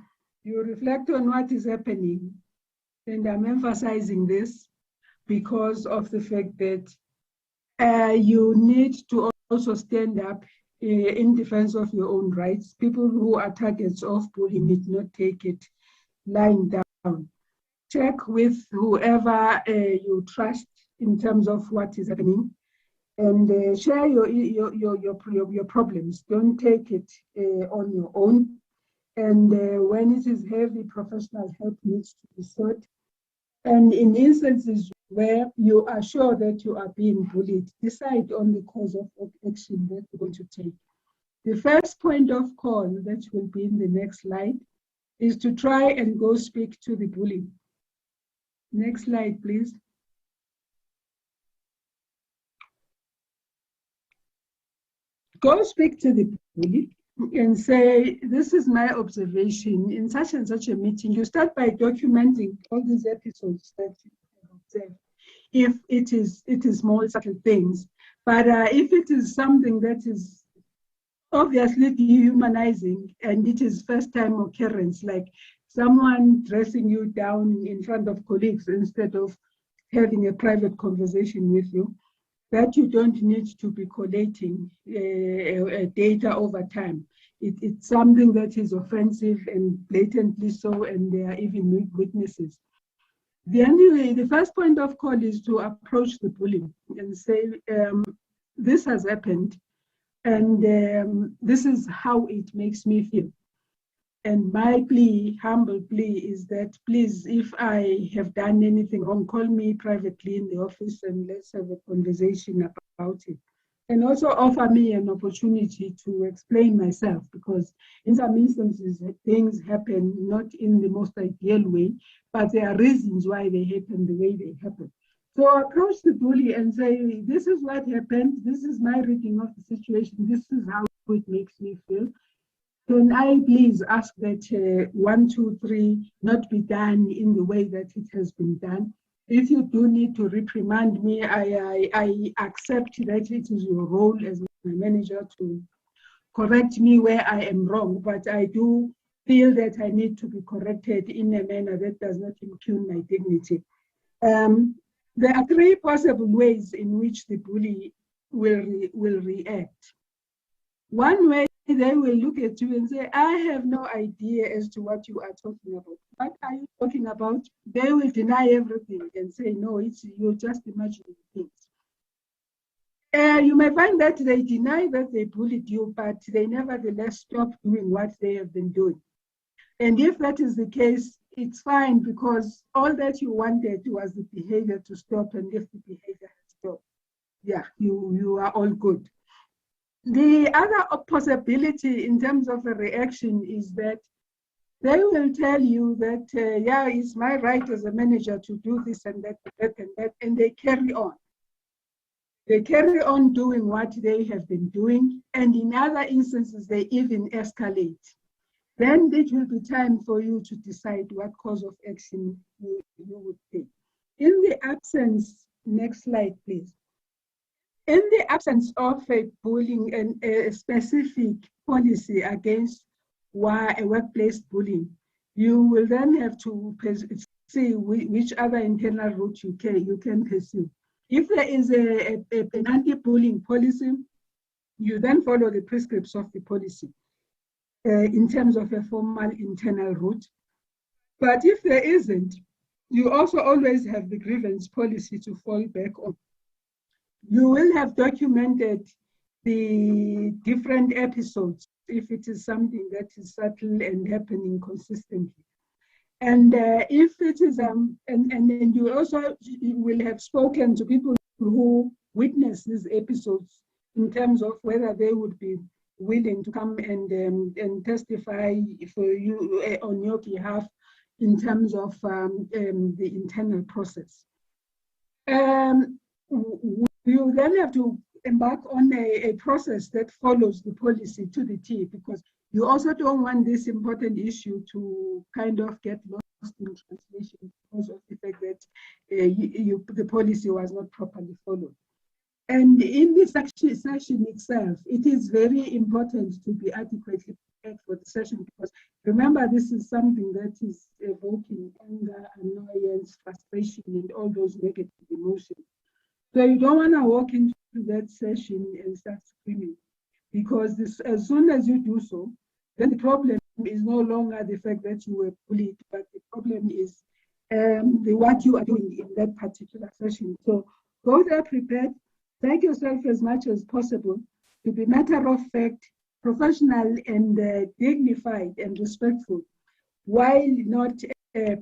You reflect on what is happening. And I'm emphasizing this because of the fact that you need to also stand up in defense of your own rights. People who are targets of bullying need not take it lying down. Check with whoever you trust in terms of what is happening, and share your problems. Don't take it on your own. And when it is heavy, professional help needs to be sought. And in instances where you are sure that you are being bullied, decide on the course of action that you're going to take. The first point of call that will be in the next slide is to try and go speak to the bully. Next slide, please. Go speak to the bully and say, this is my observation in such and such a meeting. You start by documenting all these episodes that you have observed. If it is small subtle things, but if it is something that is obviously dehumanizing and it is first time occurrence, like someone dressing you down in front of colleagues instead of having a private conversation with you, that you don't need to be collating data over time. It's something that is offensive and blatantly so, and there are even witnesses. The first point of call is to approach the bully and say, this has happened, and this is how it makes me feel. And my plea, humble plea, is that please, if I have done anything wrong, call me privately in the office and let's have a conversation about it. and also offer me an opportunity to explain myself, because in some instances things happen not in the most ideal way, but there are reasons why they happen the way they happen. So approach the bully and say, this is what happened, this is my reading of the situation, this is how it makes me feel. Can I please ask that 1, 2, 3 not be done in the way that it has been done? If you do need to reprimand me, I accept that it is your role as my manager to correct me where I am wrong, but I do feel that I need to be corrected in a manner that does not impugn my dignity. There are 3 possible ways in which the bully will react. One way, they will look at you and say, I have no idea as to what you are talking about. What are you talking about? They will deny everything and say, no, you're just imagining things. You may find that they deny that they bullied you, but they nevertheless stop doing what they have been doing. And if that is the case, it's fine, because all that you wanted was the behavior to stop, and if the behavior has stopped, yeah, you are all good. The other possibility in terms of a reaction is that they will tell you that, yeah, it's my right as a manager to do this and that, and they carry on. They carry on doing what they have been doing, and in other instances, they even escalate. Then it will be time for you to decide what course of action you would take. In the absence, next slide, please. In the absence of a bullying and a specific policy against a workplace bullying, you will then have to see which other internal route you can pursue. If there is an anti-bullying policy, you then follow the prescripts of the policy in terms of a formal internal route. But if there isn't, you also always have the grievance policy to fall back on. You will have documented the different episodes if it is something that is subtle and happening consistently. And if it is, and then you also will have spoken to people who witness these episodes in terms of whether they would be willing to come and testify for you on your behalf in terms of the internal process. You then have to embark on a process that follows the policy to the T, because you also don't want this important issue to kind of get lost in translation because of the fact that the policy was not properly followed. And in this session itself, it is very important to be adequately prepared for the session, because remember, this is something that is evoking anger, annoyance, frustration, and all those negative emotions. So you don't want to walk into that session and start screaming, because as soon as you do so, then the problem is no longer the fact that you were bullied, but the problem is what you are doing in that particular session. So go there prepared, take yourself as much as possible to be matter of fact, professional, and dignified and respectful, while not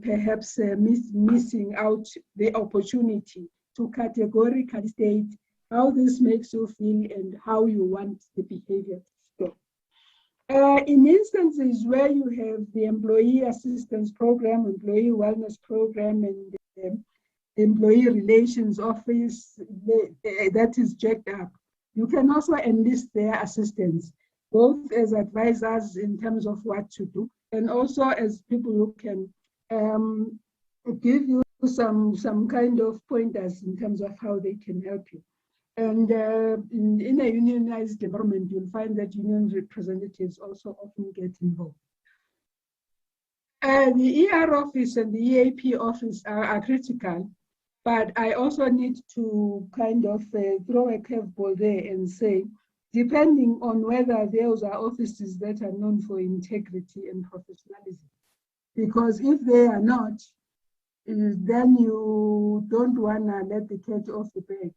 perhaps missing out the opportunity to categorically state how this makes you feel and how you want the behavior to stop. In instances where you have the employee assistance program, employee wellness program, and the employee relations office that is jacked up, you can also enlist their assistance, both as advisors in terms of what to do, and also as people who can give you some kind of pointers in terms of how they can help you. And in a unionized environment, you'll find that union representatives also often get involved. The ER office and the EAP office are critical, but I also need to kind of throw a curveball there and say, depending on whether those are offices that are known for integrity and professionalism. Because if they are not, then you don't want to let the cat off the bag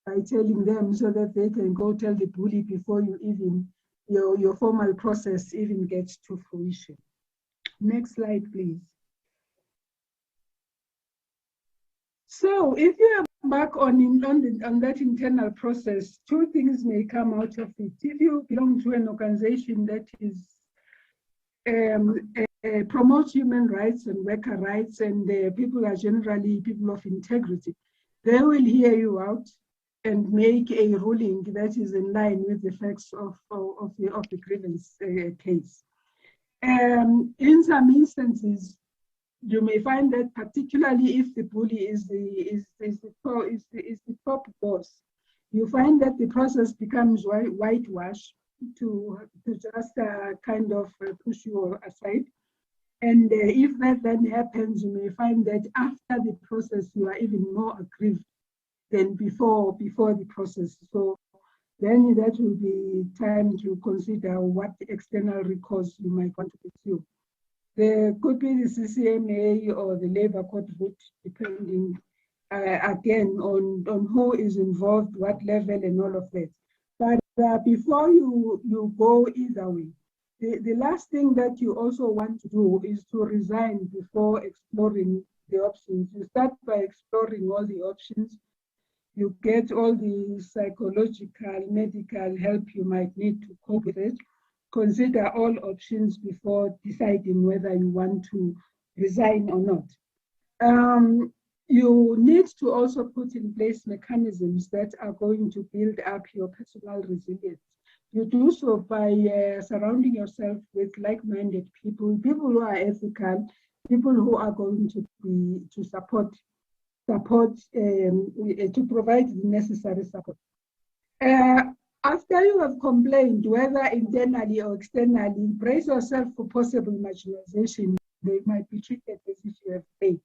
by telling them, so that they can go tell the bully before you even, your formal process even gets to fruition. Next slide, please. So if you have back on that internal process, two things may come out of it. If you belong to an organization that is promotes human rights and worker rights, and people are generally people of integrity, they will hear you out and make a ruling that is in line with the facts of the grievance case. In some instances, you may find that, particularly if the bully is the top boss, you find that the process becomes whitewash to just kind of push you aside. And if that then happens, you may find that after the process, you are even more aggrieved than before the process. So then that will be time to consider what external recourse you might want to pursue. There could be the CCMA or the labor court route, depending again on who is involved, what level, and all of that. But before you go either way, the last thing that you also want to do is to resign before exploring the options. You start by exploring all the options. You get all the psychological, medical help you might need to cope with it. Consider all options before deciding whether you want to resign or not. You need to also put in place mechanisms that are going to build up your personal resilience. You do so by surrounding yourself with like-minded people who are ethical, people who are going to support, to provide the necessary support. After you have complained, whether internally or externally, brace yourself for possible marginalization. They might be treated as if you have failed.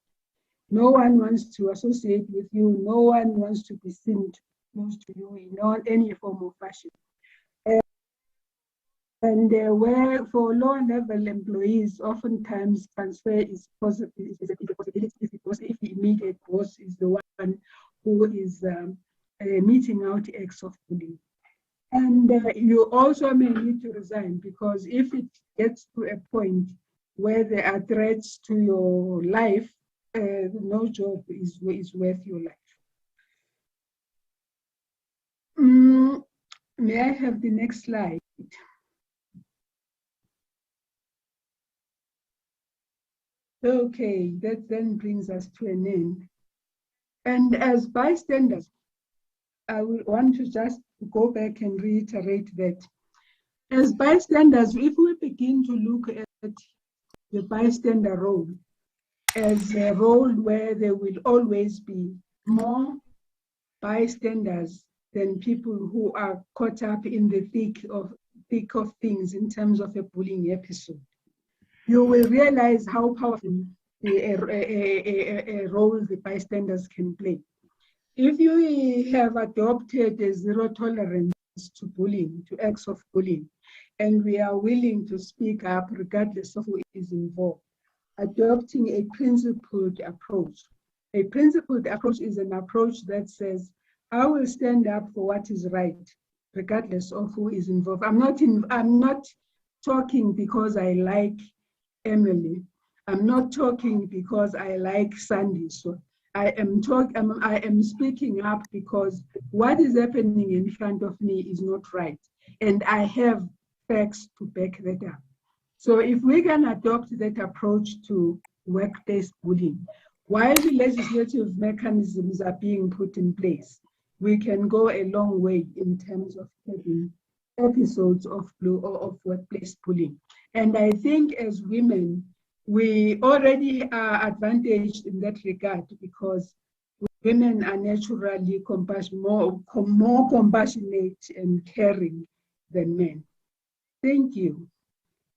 No one wants to associate with you. No one wants to be seen close to you in any form or fashion. And where for low-level employees, oftentimes transfer is a possibility because if the immediate boss is the one who is meeting out acts of bullying. And you also may need to resign, because if it gets to a point where there are threats to your life, no job is worth your life. May I have the next slide? Okay, that then brings us to an end. And as bystanders, I will want to just go back and reiterate that as bystanders, if we begin to look at the bystander role as a role where there will always be more bystanders than people who are caught up in the thick of things in terms of a bullying episode, you will realize how powerful a role the bystanders can play. If you have adopted a zero tolerance to bullying, to acts of bullying, and we are willing to speak up regardless of who is involved, adopting a principled approach. A principled approach is an approach that says, I will stand up for what is right, regardless of who is involved. I'm not talking because I like Emily. I'm not talking because I like Sandy. So I am speaking up because what is happening in front of me is not right. And I have facts to back that up. So if we can adopt that approach to workplace bullying, while the legislative mechanisms are being put in place, we can go a long way in terms of having episodes of workplace bullying. And I think as women, we already are advantaged in that regard, because women are naturally more compassionate and caring than men. Thank you.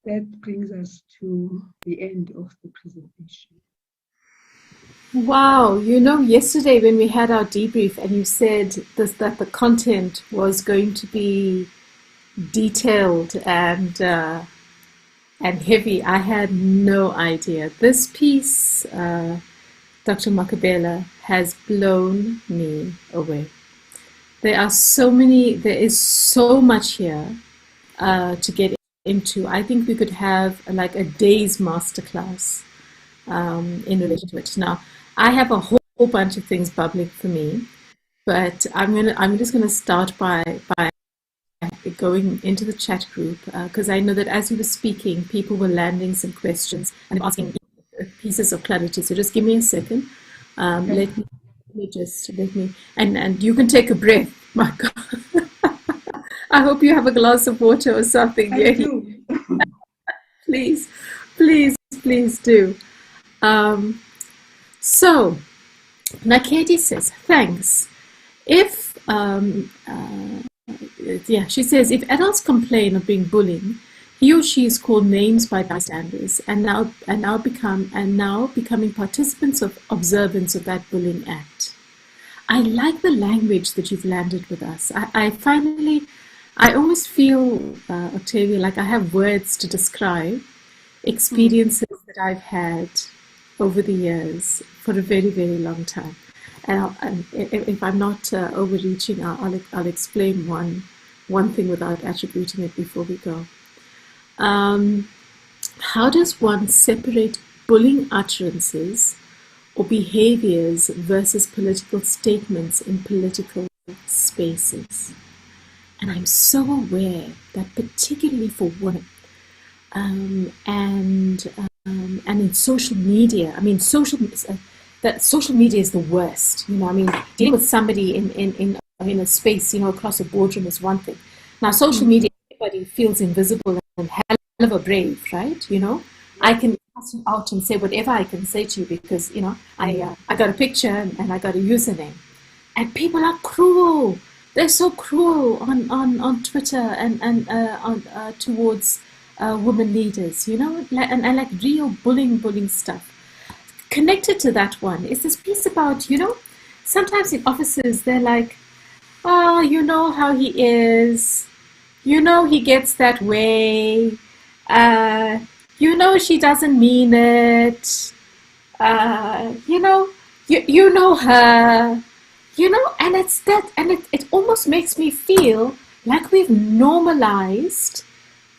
That brings us to the end of the presentation. Wow, yesterday when we had our debrief and you said that the content was going to be detailed and heavy, I had no idea. This piece, Dr. Makabela, has blown me away. There is so much here to get into. I think we could have like a day's masterclass in relation to it. Now, I have a whole whole bunch of things bubbling for me, but I'm just gonna start by going into the chat group because I know that as you were speaking, people were landing some questions and asking pieces of clarity. So just give me a second. Okay. Let me, and you can take a breath. My God. I hope you have a glass of water or something. I do. Please, please, please do. So, Nakedi says, thanks. If, she says, if adults complain of being bullied, he or she is called names by bystanders and now becoming participants of observance of that bullying act. I like the language that you've landed with us. I always feel, Octavia, like I have words to describe experiences that I've had over the years for a very, very long time. And if I'm not overreaching, I'll explain one thing without attributing it before we go. How does one separate bullying utterances or behaviors versus political statements in political spaces? And I'm so aware that particularly for women, and in social media, I mean, social media is the worst. You know, I mean, dealing with somebody in a space, across a boardroom is one thing. Now, social media, everybody feels invisible and hell of a brave, right? I can pass you out and say whatever I can say to you because, I got a picture and I got a username. And people are cruel. They're so cruel on Twitter and towards women leaders, and like real bullying stuff. Connected to that one is this piece about, sometimes in offices they're like, oh, you know how he is, he gets that way, she doesn't mean it, you know her, and it's that, and it almost makes me feel like we've normalized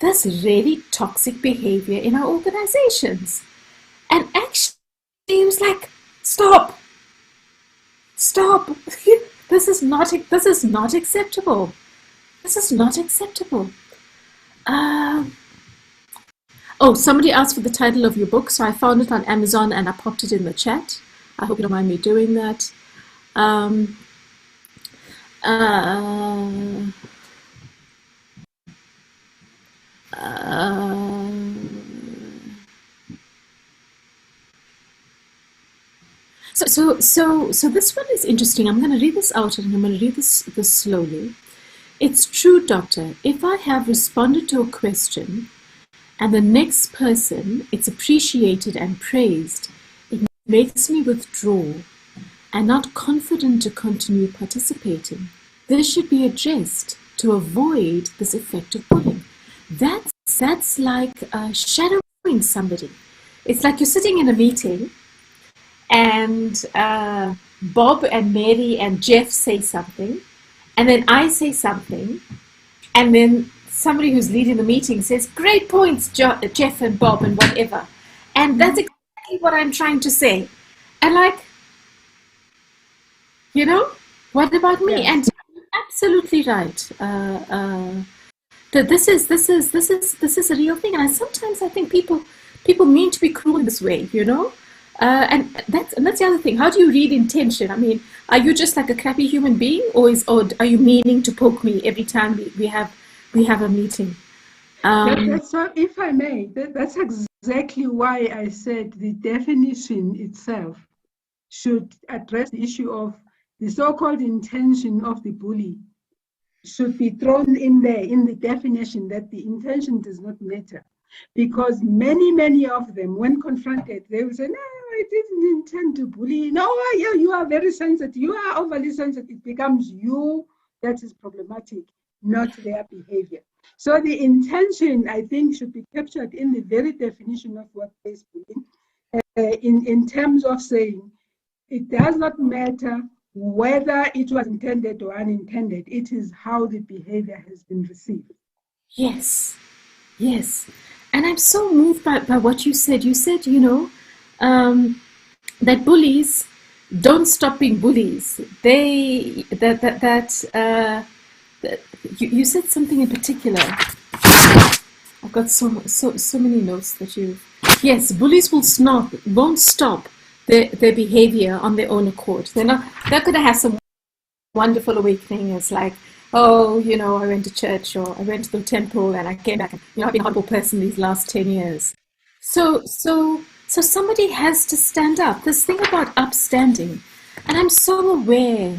this really toxic behavior in our organizations. And actually, it was like, stop. This is not acceptable. This is not acceptable. Somebody asked for the title of your book, so I found it on Amazon and I popped it in the chat. I hope you don't mind me doing that. So this one is interesting. I'm going to read this out and I'm going to read this slowly. It's true, doctor. If I have responded to a question and the next person, it's appreciated and praised, it makes me withdraw and not confident to continue participating. This should be addressed to avoid this effect of bullying. That's like shadowing somebody. It's like you're sitting in a meeting and Bob and Mary and Jeff say something, and then I say something, and then somebody who's leading the meeting says, great points, Jeff and Bob and whatever. And that's exactly what I'm trying to say. And like, what about me? Yeah. And you're absolutely right. That this is a real thing. And sometimes I think people mean to be cruel in this way, and that's the other thing. How do you read intention? I mean, are you just like a crappy human being, or are you meaning to poke me every time we have a meeting? So, if I may, that's exactly why I said the definition itself should address the issue of the so-called intention of the bully. Should be thrown in there in the definition that the intention does not matter, because many of them, when confronted, they will say, "No, I didn't intend to bully. No, yeah, you are very sensitive. You are overly sensitive." It becomes you that is problematic, not their behavior. So the intention, I think, should be captured in the very definition of workplace bullying, in terms of saying it does not matter whether it was intended or unintended. It is how the behavior has been received. Yes. And I'm so moved by what you said. You said, that bullies don't stop being bullies. You said something in particular. I've got so many notes that you. Yes, bullies won't stop their behavior on their own accord. They're going to have some wonderful awakening. It's like, oh, I went to church or I went to the temple and I came back and I've been a horrible person these last 10 years. So somebody has to stand up. This thing about upstanding, and I'm so aware,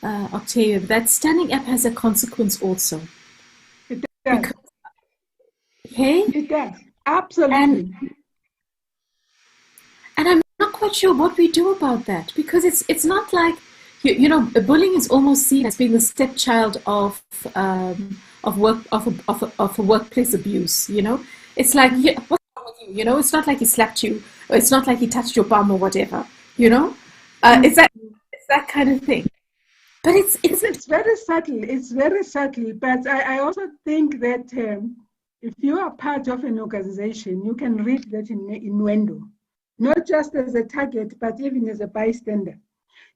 Octavia, that standing up has a consequence also. It does. Okay? It does. Absolutely. And I'm not quite sure what we do about that, because it's not like, bullying is almost seen as being the stepchild of a workplace abuse. It's like, what's wrong with you? It's not like he slapped you, or it's not like he touched your bum or whatever. It's that kind of thing. But it's very subtle. It's very subtle. But I also think that if you are part of an organization, you can read that innuendo, not just as a target, but even as a bystander.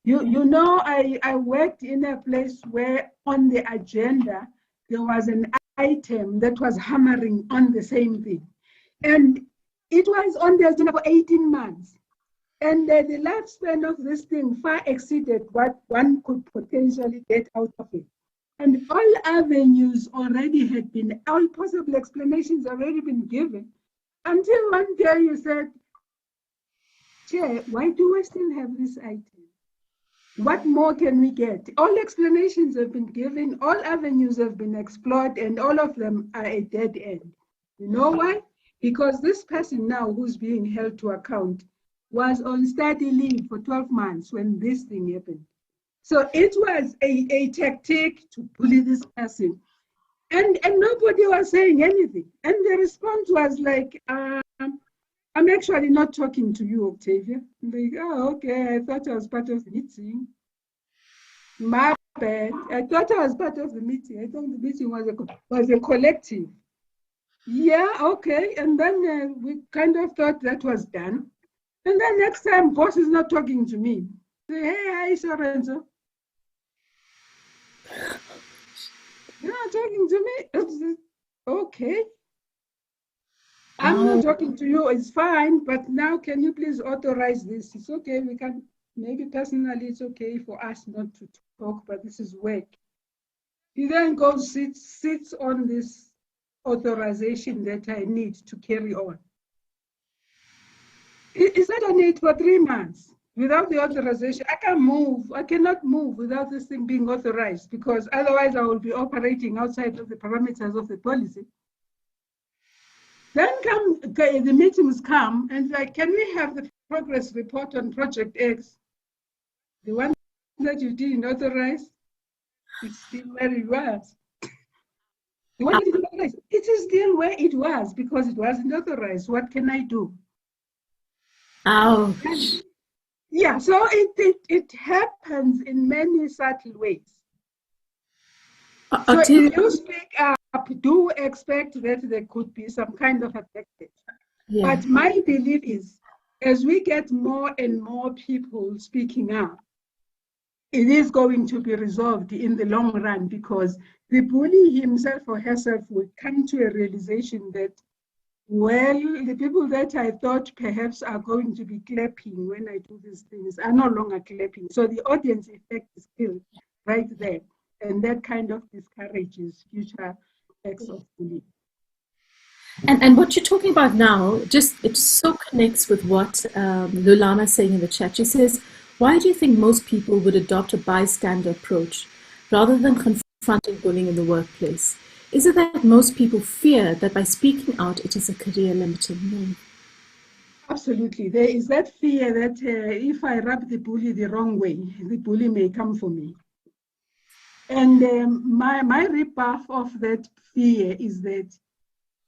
I worked in a place where on the agenda, there was an item that was hammering on the same thing. And it was on the agenda for 18 months. And the lifespan of this thing far exceeded what one could potentially get out of it. And all avenues already had been, all possible explanations already been given, until one day you said, Chair, why do we still have this item? What more can we get? All explanations have been given, all avenues have been explored, and all of them are a dead end. You know why? Because this person now who's being held to account was on study leave for 12 months when this thing happened. So it was a tactic to bully this person. And nobody was saying anything. And the response was like, I'm actually not talking to you, Octavia. I'm like, oh, okay, I thought I was part of the meeting. My bad. I thought I was part of the meeting. I thought the meeting was a collective. Yeah, okay. And then we kind of thought that was done. And then next time, boss is not talking to me. Say, hey, hi, Sorenzo. You're not talking to me? Okay. I'm not talking to you, it's fine, but now can you please authorize this? It's okay, we can, maybe personally it's okay for us not to talk, but this is work. He then goes, sits on this authorization that I need to carry on. Is that on it for 3 months? Without the authorization, I cannot move without this thing being authorized, because otherwise I will be operating outside of the parameters of the policy. Then the meetings come and like, can we have the progress report on Project X? The one that you didn't authorize, it's still where it was. The one you didn't authorize, it is still where it was because it wasn't authorized. What can I do? Ouch. Yeah, so it happens in many subtle ways. So if you speak up, do expect that there could be some kind of effect. Yeah. But my belief is, as we get more and more people speaking up, it is going to be resolved in the long run, because the bully himself or herself will come to a realization that, well, the people that I thought perhaps are going to be clapping when I do these things are no longer clapping. So the audience effect is still right there. And that kind of discourages future acts of bullying. And what you're talking about now, it so connects with what Lulana is saying in the chat. She says, why do you think most people would adopt a bystander approach rather than confronting bullying in the workplace? Is it that most people fear that by speaking out, it is a career-limiting move? Absolutely. There is that fear that if I rub the bully the wrong way, the bully may come for me. And my rebuff of that fear is that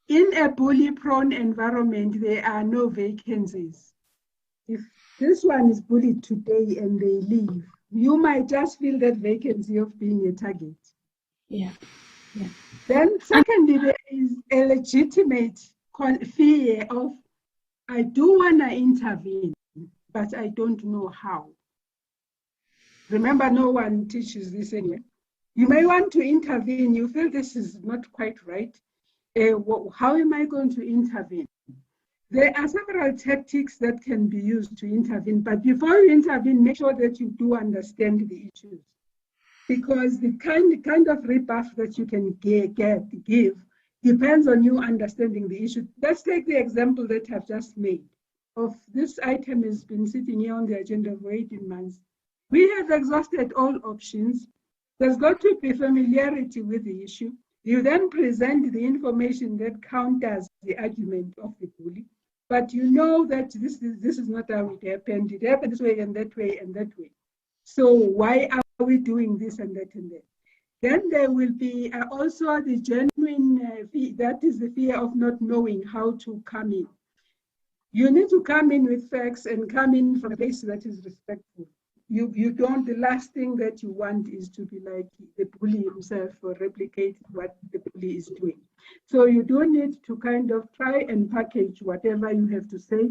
in a bully-prone environment, there are no vacancies. If this one is bullied today and they leave, you might just feel that vacancy of being a target. Yeah. Yeah. Then secondly, there is a legitimate fear of, I do want to intervene, but I don't know how. Remember, no one teaches this anyway. You may want to intervene. You feel this is not quite right. How am I going to intervene? There are several tactics that can be used to intervene, but before you intervene, make sure that you do understand the issues. Because the kind of rebuff that you can give depends on you understanding the issue. Let's take the example that I've just made of this item has been sitting here on the agenda for 18 months. We have exhausted all options. There's got to be familiarity with the issue. You then present the information that counters the argument of the bully, but you know that this is not how it happened. It happened this way and that way and that way. So why are we doing this and that and that? Then there will be also the genuine fear, that is the fear of not knowing how to come in. You need to come in with facts and come in from a place that is respectful. You don't, the last thing that you want is to be like the bully himself or replicate what the bully is doing. So you do need to kind of try and package whatever you have to say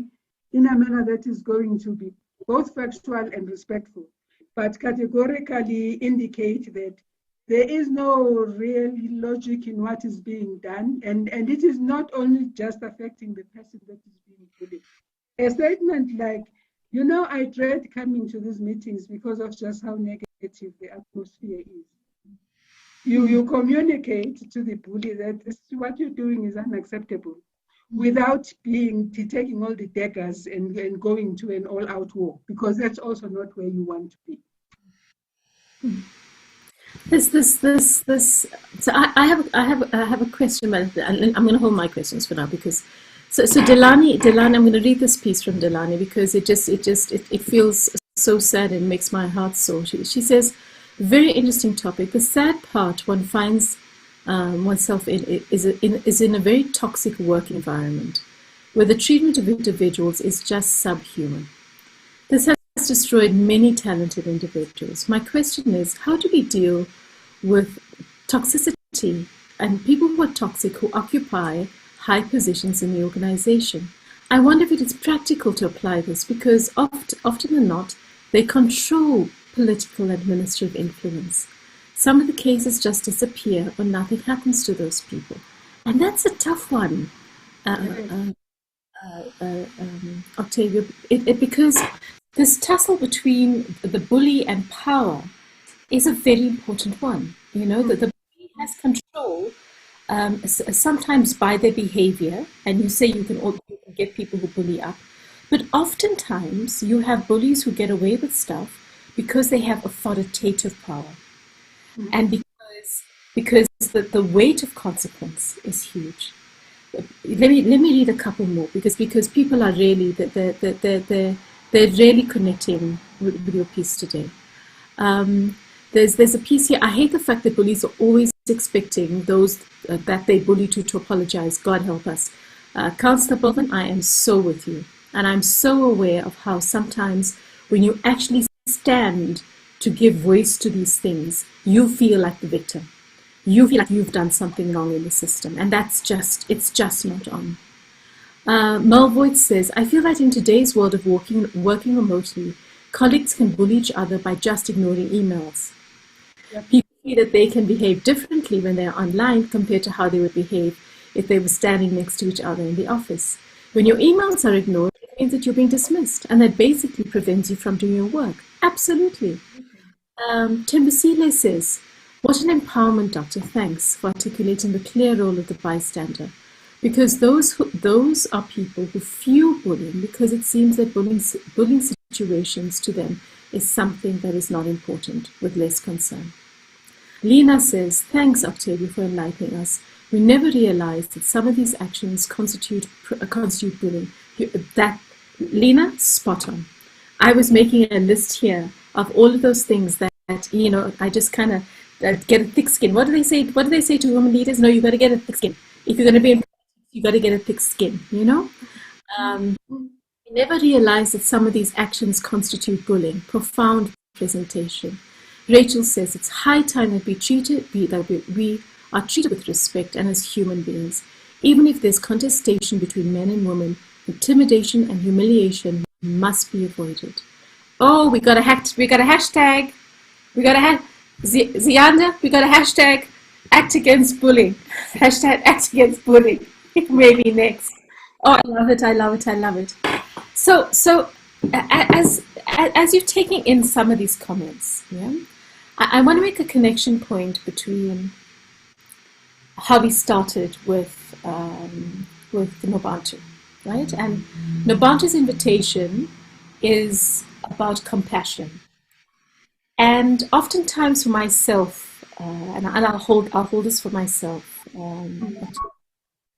in a manner that is going to be both factual and respectful, but categorically indicate that there is no real logic in what is being done, and it is not only just affecting the person that is being bullied. A statement like, you know, I dread coming to these meetings because of just how negative the atmosphere is. You communicate to the bully that what you're doing is unacceptable without taking all the daggers and going to an all-out war, because that's also not where you want to be. So I have a question, but I'm going to hold my questions for now because. So Delani, I'm going to read this piece from Delani because it feels so sad and makes my heart sore. She says, very interesting topic. The sad part one finds oneself in is in a very toxic work environment where the treatment of individuals is just subhuman. This has destroyed many talented individuals. My question is, how do we deal with toxicity and people who are toxic, who occupy high positions in the organization? I wonder if it is practical to apply this because often than not, they control political and administrative influence. Some of the cases just disappear or nothing happens to those people. And that's a tough one, Octavia, because this tussle between the bully and power is a very important one. You know, that the bully has control sometimes by their behavior, and you say you can get people who bully up, but oftentimes you have bullies who get away with stuff because they have authoritative power, and because the weight of consequence is huge. Let me read a couple more because people are really they're really connecting with your piece today. There's a piece here. I hate the fact that bullies are always expecting those that they bully to apologize. God help us. Councillor Bolton, I am so with you. And I'm so aware of how sometimes when you actually stand to give voice to these things, you feel like the victim. You feel like you've done something wrong in the system. And it's just not on. Mel Voigt says, I feel that in today's world of working remotely, colleagues can bully each other by just ignoring emails. Yep. People see that they can behave differently when they're online compared to how they would behave if they were standing next to each other in the office. When your emails are ignored, it means that you're being dismissed, and that basically prevents you from doing your work. Absolutely. Timbasile says, what an empowerment, Doctor. Thanks for articulating the clear role of the bystander. Because those are people who fuel bullying because it seems that bullying situations to them is something that is not important, with less concern. Lena says, thanks, Octavia, for enlightening us. We never realized that some of these actions constitute bullying. Lena, spot on. I was making a list here of all of those things that I just kind of get a thick skin. What do they say? What do they say to women leaders? No, you got to get a thick skin. If you're going to be in, you got to get a thick skin. We never realized that some of these actions constitute bullying. Profound presentation. Rachel says it's high time that we are treated with respect and as human beings. Even if there's contestation between men and women, intimidation and humiliation must be avoided. Oh, we got a hashtag. We got a Zianda, we got a hashtag act against bullying. Hashtag act against bullying. Maybe next. Oh, I love it, I love it, I love it. So as you're taking in some of these comments, yeah, I want to make a connection point between how we started with Nobantu, right? And Nobantu's invitation is about compassion. And oftentimes for myself, and I'll hold this for myself,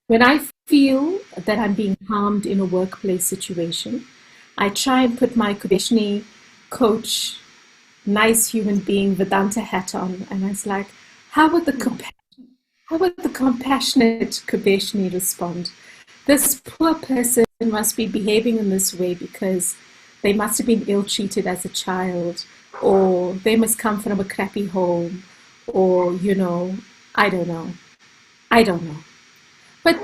when I feel that I'm being harmed in a workplace situation, I try and put my Kubeshni coach, nice human being, Vedanta hat on, and I was like, how would the compassionate Kubeshni respond? This poor person must be behaving in this way because they must have been ill-treated as a child, or they must come from a crappy home, or, you know, I don't know. But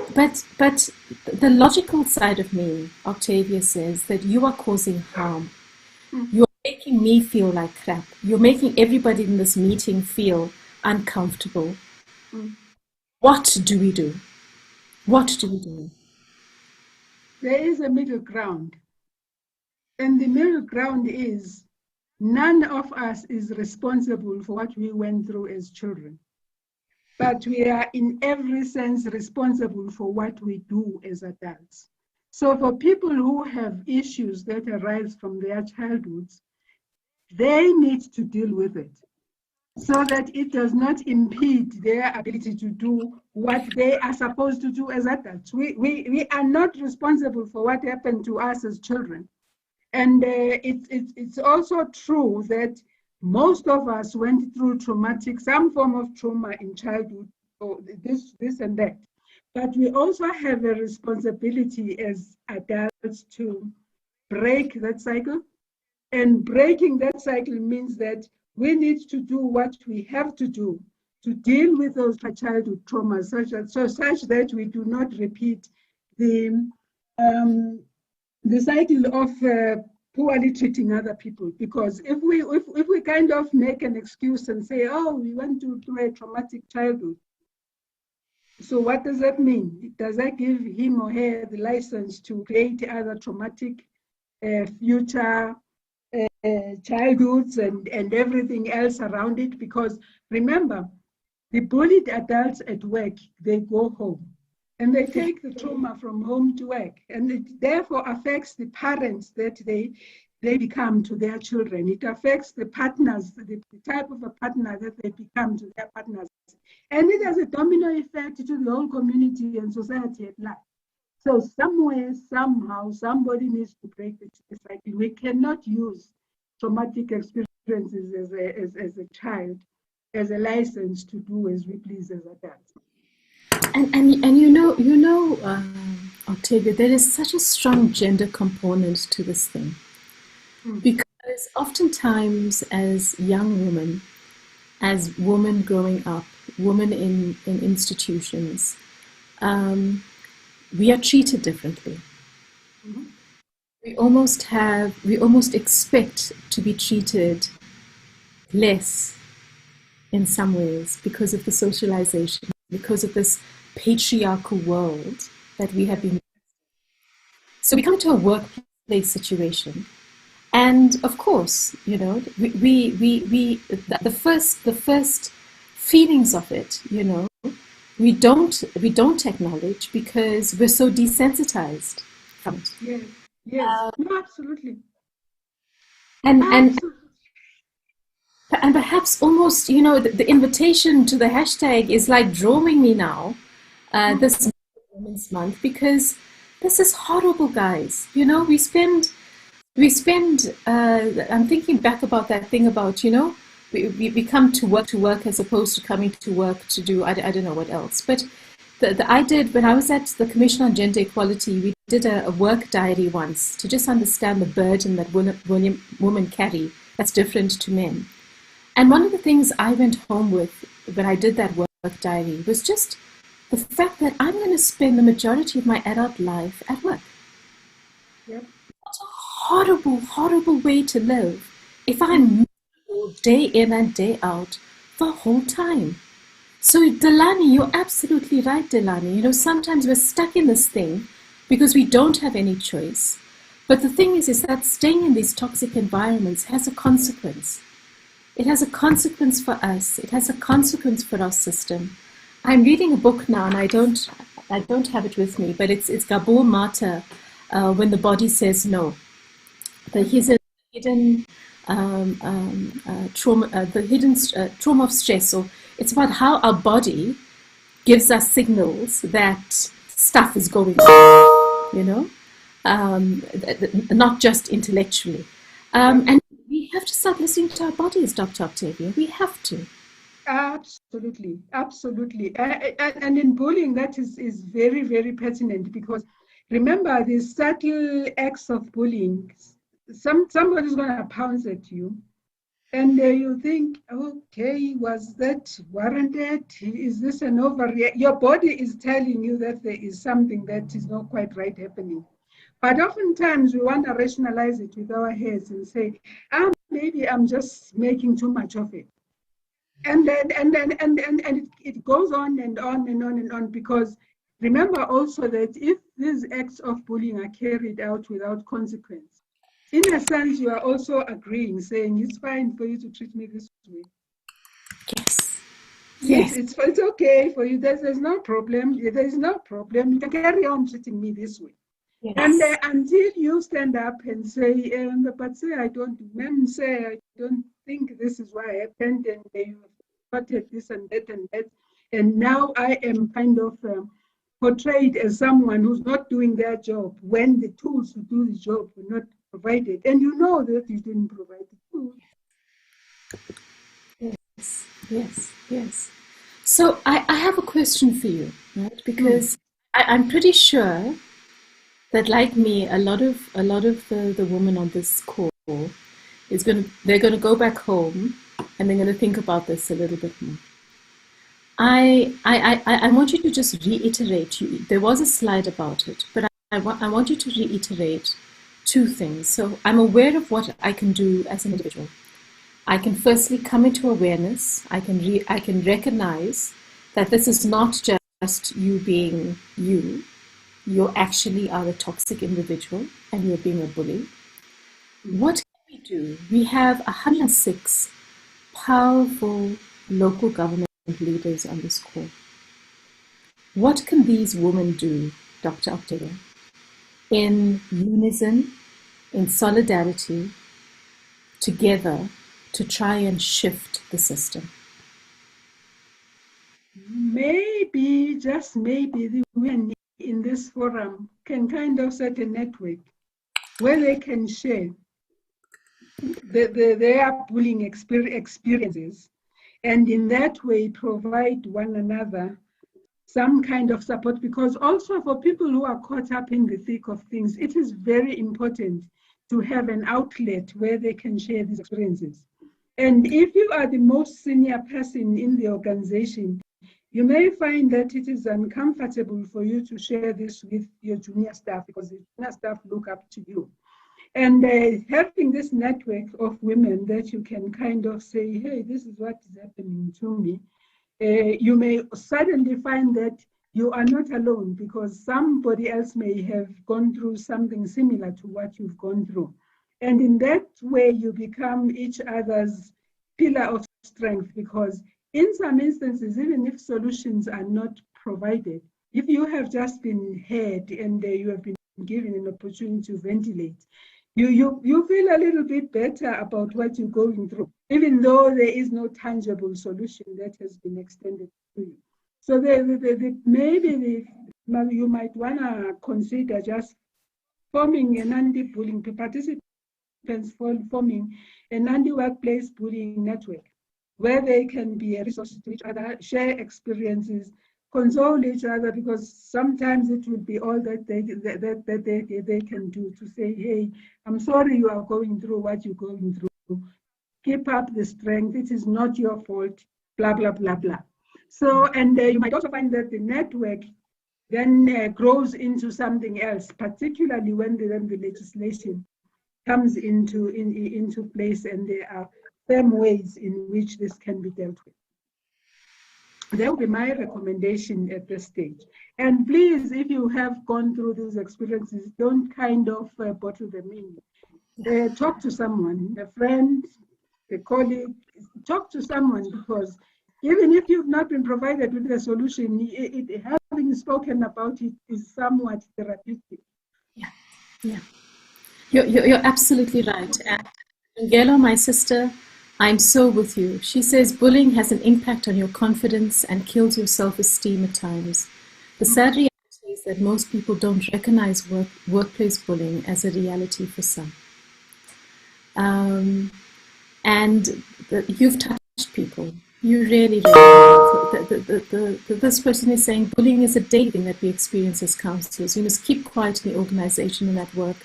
the logical side of me, Octavia, says that you are causing harm. You're making me feel like crap. You're making everybody in this meeting feel uncomfortable. What do we do? What do we do? There is a middle ground. And the middle ground is none of us is responsible for what we went through as children. But we are in every sense responsible for what we do as adults. So for people who have issues that arise from their childhoods, they need to deal with it so that it does not impede their ability to do what they are supposed to do as adults. We are not responsible for what happened to us as children. And it's also true that most of us went through some form of trauma in childhood, or this and that. But we also have a responsibility as adults to break that cycle. And breaking that cycle means that we need to do what we have to do to deal with those childhood traumas, such that we do not repeat the cycle of poorly treating other people. Because if we kind of make an excuse and say, oh, we went through a traumatic childhood, so what does that mean? Does that give him or her the license to create other traumatic future childhoods and everything else around it? Because remember, the bullied adults at work, they go home and they take the trauma from home to work, and it therefore affects the parents that they become to their children. It affects the partners, the type of a partner that they become to their partners. And it has a domino effect to the whole community and society at large. So somewhere, somehow, somebody needs to break the cycle. We cannot use traumatic experiences as a child as a license to do as we please as adults. And you know, Octavia, there is such a strong gender component to this thing. Because oftentimes as young women, as women growing up, women in institutions, we are treated differently. We almost expect to be treated less in some ways because of the socialization, because of this patriarchal world that we have been. So we come to a workplace situation, and of course, you know, the first feelings of it, you know, we don't acknowledge because we're so desensitized from it. Yes, no, absolutely. And perhaps almost, you know, the invitation to the hashtag is like drawing me now, this Women's Month, because this is horrible, guys. You know, we spend. I'm thinking back about that thing about, you know, we come to work as opposed to coming to work to do I don't know what else. But I did, when I was at the Commission on Gender Equality, we did a work diary once to just understand the burden that women carry that's different to men. And one of the things I went home with when I did that work diary was just the fact that I'm going to spend the majority of my adult life at work. Yep. What a horrible, horrible way to live if I'm miserable day in and day out the whole time. So Delani, you're absolutely right, Delani. You know, sometimes we're stuck in this thing because we don't have any choice. But the thing is that staying in these toxic environments has a consequence. It has a consequence for us. It has a consequence for our system. I'm reading a book now, and I don't have it with me, but it's Gabor Mata, When the Body Says No. The hidden trauma of stress. So it's about how our body gives us signals that stuff is going on, you know, not just intellectually. And we have to start listening to our bodies, Dr. Octavia. We have to. Absolutely, absolutely. And in bullying, that is very, very pertinent, because remember, the subtle acts of bullying, somebody's going to pounce at you, and you think, okay, was that warranted? Is this an overreaction? Your body is telling you that there is something that is not quite right happening. But oftentimes we want to rationalize it with our heads and say, maybe I'm just making too much of it. And it goes on and on and on and on, because remember also that if these acts of bullying are carried out without consequence, in a sense, you are also agreeing, saying it's fine for you to treat me this way. Yes. Yes, it's okay for you. There's no problem. There is no problem. You can carry on treating me this way. Yes. And until you stand up and say, but say I don't think this is why I happened, and you started this and that, and now I am kind of portrayed as someone who's not doing their job when the tools to do the job were not provided, and you know that you didn't provide the tools. Yes. So I have a question for you, right? Because I'm pretty sure that, like me, a lot of the women on this call they're gonna go back home and they're gonna think about this a little bit more. I want you to just reiterate. There was a slide about it, but I want you to reiterate two things. So I'm aware of what I can do as an individual. I can firstly come into awareness. I can recognize that this is not just you being you. You actually are a toxic individual and you're being a bully. What can we do? We have 106 powerful local government leaders on this call. What can these women do, Dr. Octavia, in unison, in solidarity, together, to try and shift the system? Maybe, just maybe, the women in this forum can kind of set a network where they can share their bullying experiences, and in that way provide one another some kind of support. Because also for people who are caught up in the thick of things, it is very important to have an outlet where they can share these experiences. And if you are the most senior person in the organization, you may find that it is uncomfortable for you to share this with your junior staff, because the junior staff look up to you. And having this network of women that you can kind of say, hey, this is what is happening to me, you may suddenly find that you are not alone, because somebody else may have gone through something similar to what you've gone through. And in that way, you become each other's pillar of strength, because in some instances, even if solutions are not provided, if you have just been heard and you have been given an opportunity to ventilate, you feel a little bit better about what you're going through, even though there is no tangible solution that has been extended to you. So maybe you might want to consider just forming an anti-bullying, participants forming an anti-workplace bullying network, where they can be a resource to each other, share experiences, console each other, because sometimes it will be all that they can do, to say, hey, I'm sorry you are going through what you're going through. Keep up the strength. It is not your fault, blah, blah, blah, blah. So, and you might also find that the network then grows into something else, particularly when the legislation comes into place, and there are firm ways in which this can be dealt with. That would be my recommendation at this stage. And please, if you have gone through these experiences, don't kind of bottle them in. Talk to someone, a friend, a colleague, talk to someone, because even if you've not been provided with a solution, having spoken about it is somewhat therapeutic. Yeah. You're absolutely right. And Ngelo, my sister, I'm so with you. She says bullying has an impact on your confidence and kills your self-esteem at times. The sad reality is that most people don't recognize workplace bullying as a reality for some. You've touched people. You really have. This person is saying bullying is a daily thing that we experience as counselors. You must keep quiet in the organization and at work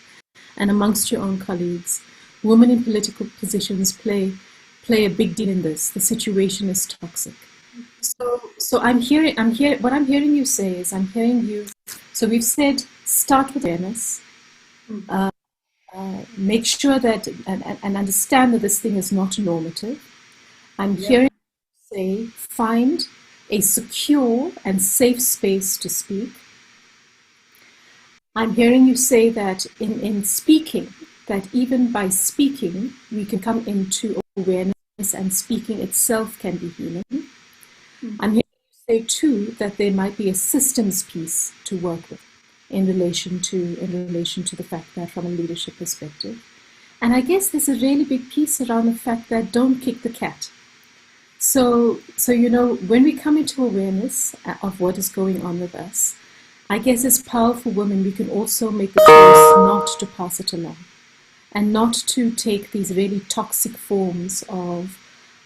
and amongst your own colleagues. Women in political positions play a big deal in this. The situation is toxic. So what I'm hearing you say is, so we've said start with awareness, make sure that, and understand that this thing is not normative. I'm hearing you say find a secure and safe space to speak. I'm hearing you say that in speaking, that even by speaking, we can come into awareness, and speaking itself can be healing. I'm hearing you say too that there might be a systems piece to work with in relation to the fact that from a leadership perspective. And I guess there's a really big piece around the fact that don't kick the cat. So when we come into awareness of what is going on with us, I guess as powerful women, we can also make the choice not to pass it along, and not to take these really toxic forms of,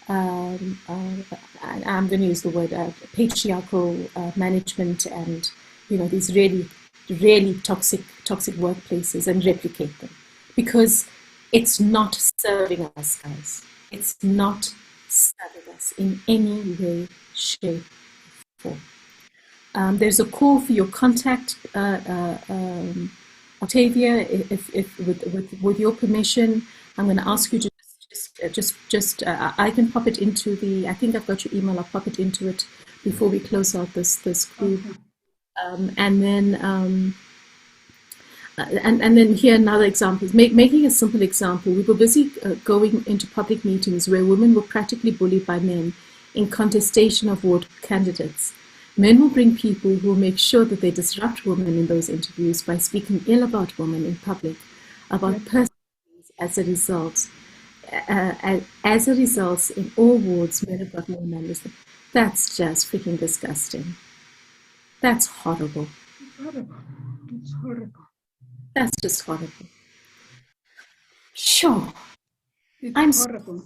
I'm going to use the word patriarchal management, and these really, really toxic workplaces, and replicate them, because it's not serving us, guys. It's not serving us in any way, shape, or form. There's a call for your contact, Octavia. If with your permission, I'm going to ask you to just I can pop it into the. I think I've got your email. I'll pop it into it before we close out this group, and then here another example. Making a simple example. We were busy going into public meetings where women were practically bullied by men in contestation of ward candidates. Men will bring people who will make sure that they disrupt women in those interviews by speaking ill about women in public, about personalities. As a result, in all wards, men have got more numbers. That's just freaking disgusting. That's horrible. It's horrible. It's horrible. That's just horrible. Sure. It's horrible.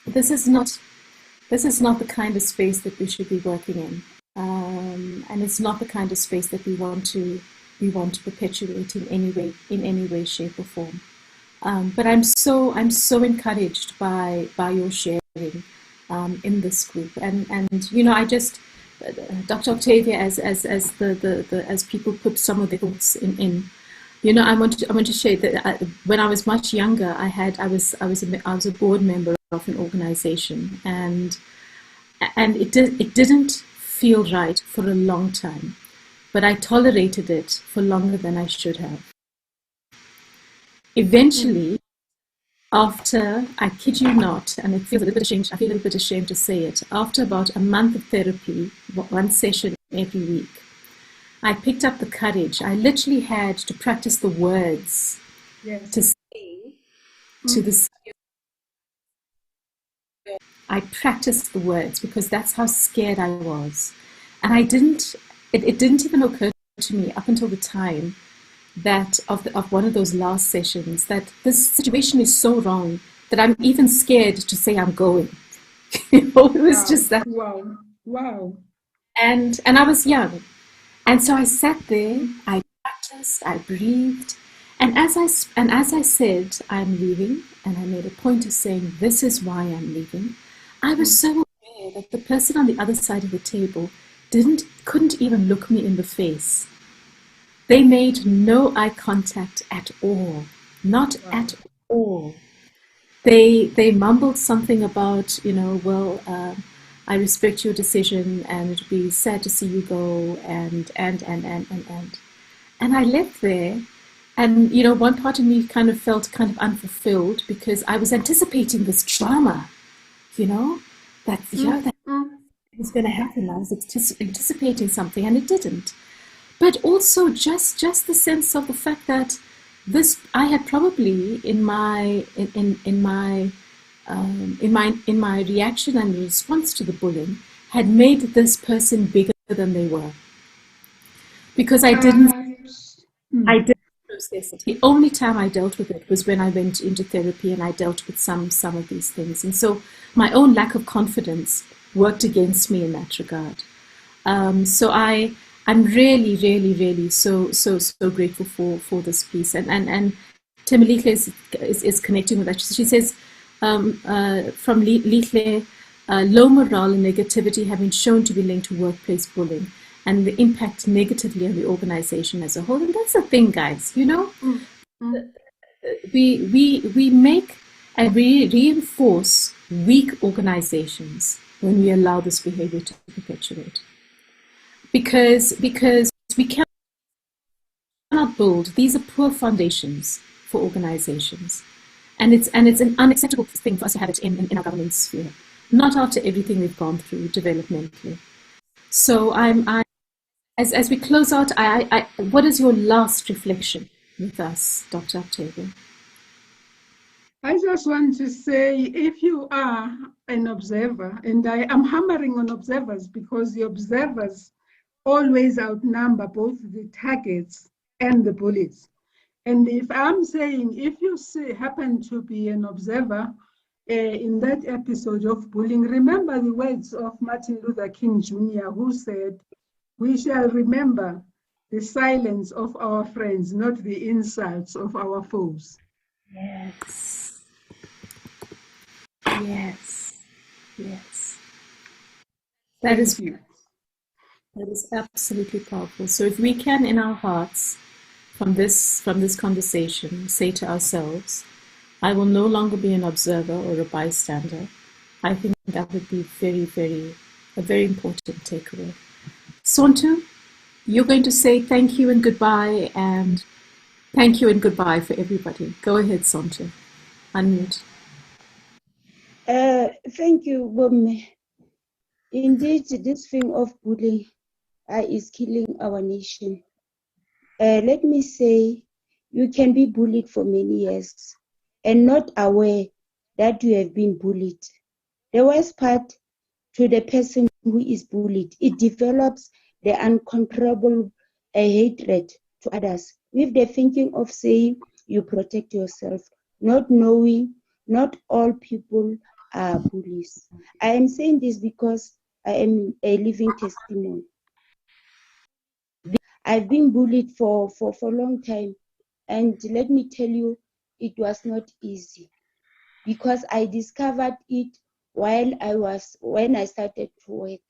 This is not the kind of space that we should be working in, and it's not the kind of space that we want to perpetuate in any way, shape, or form. But I'm so encouraged by your sharing in this group, and I just Dr. Octavia, as people put some of their thoughts in. I want to share that when I was much younger, I was a board member of an organization, and it didn't feel right for a long time, but I tolerated it for longer than I should have. Eventually, after, I kid you not, and I feel a little bit ashamed to say it, after about a month of therapy, one session every week, I picked up the courage. I literally had to practice the words to say to the. I practiced the words because that's how scared I was, and it didn't even occur to me up until the time that of one of those last sessions that this situation is so wrong that I'm even scared to say I'm going. It was just that. Wow. And I was young. And so I sat there, I practiced, I breathed, and as I said, I'm leaving, and I made a point of saying, this is why I'm leaving, I was so aware that the person on the other side of the table couldn't even look me in the face. They made no eye contact at all. not at all. They mumbled something about, well, I respect your decision, and it would be sad to see you go, and I left there, and one part of me kind of felt kind of unfulfilled because I was anticipating this drama, that was going to happen. I was anticipating something, and it didn't. But also just the sense of the fact that I had probably in my reaction and response to the bullying had made this person bigger than they were, because I didn't process it. The only time I dealt with it was when I went into therapy and I dealt with some of these things, and so my own lack of confidence worked against me in that regard. So I'm really, really, really so grateful for this piece. And Timolike is connecting with that. She says, from Lihle, low morale and negativity have been shown to be linked to workplace bullying and the impact negatively on the organization as a whole. And that's the thing, guys, we make and we reinforce weak organizations when we allow this behavior to perpetuate. Because we cannot build, these are poor foundations for organizations. And it's an unacceptable thing for us to have it in our governance sphere, not after everything we've gone through developmentally. So as we close out, what is your last reflection with us, Dr. Octavia? I just want to say, if you are an observer, and I am hammering on observers because the observers always outnumber both the targets and the bullies. And if I'm saying, if you happen to be an observer in that episode of bullying, remember the words of Martin Luther King Jr., who said, "We shall remember the silence of our friends, not the insults of our foes." Yes. Yes. Yes. That is absolutely powerful. So if we can, in our hearts, from this conversation, say to ourselves, I will no longer be an observer or a bystander, I think that would be a very important takeaway. Sontu, you're going to say thank you and goodbye, and thank you and goodbye for everybody. Go ahead, Sontu. Unmute. Thank you, Bomme. Indeed, this thing of bullying is killing our nation. Let me say, you can be bullied for many years and not aware that you have been bullied. The worst part to the person who is bullied, it develops the uncontrollable hatred to others with the thinking of saying you protect yourself, not knowing not all people are bullies. I am saying this because I am a living testimony. I've been bullied for a long time, and let me tell you, it was not easy because I discovered it when I started to work.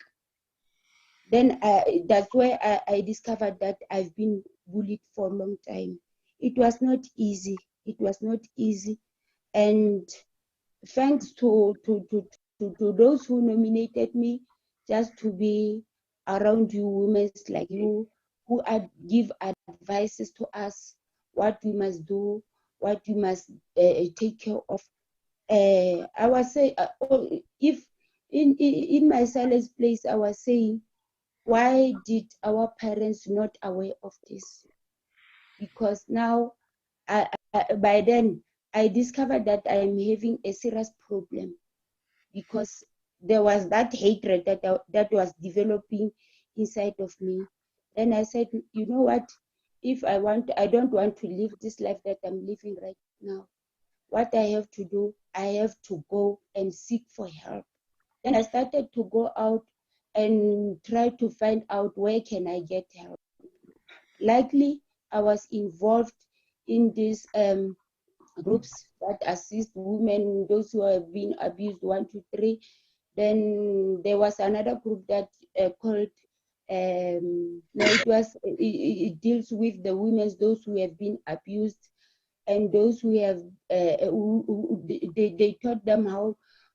Then that's where I discovered that I've been bullied for a long time. It was not easy. It was not easy, and thanks to those who nominated me just to be around you women like you, who give advices to us what we must do, what we must take care of. I was saying, if in my silence place, I was saying, why did our parents not aware of this? Because now, by then, I discovered that I am having a serious problem because there was that hatred that was developing inside of me. Then I said, you know what? If I don't want to live this life that I'm living right now. What I have to do, I have to go and seek for help. Then I started to go out and try to find out where can I get help. Likely, I was involved in these groups that assist women, those who have been abused, 1, 2, 3. Then there was another group that called, it deals with the women, those who have been abused. and those who have they taught them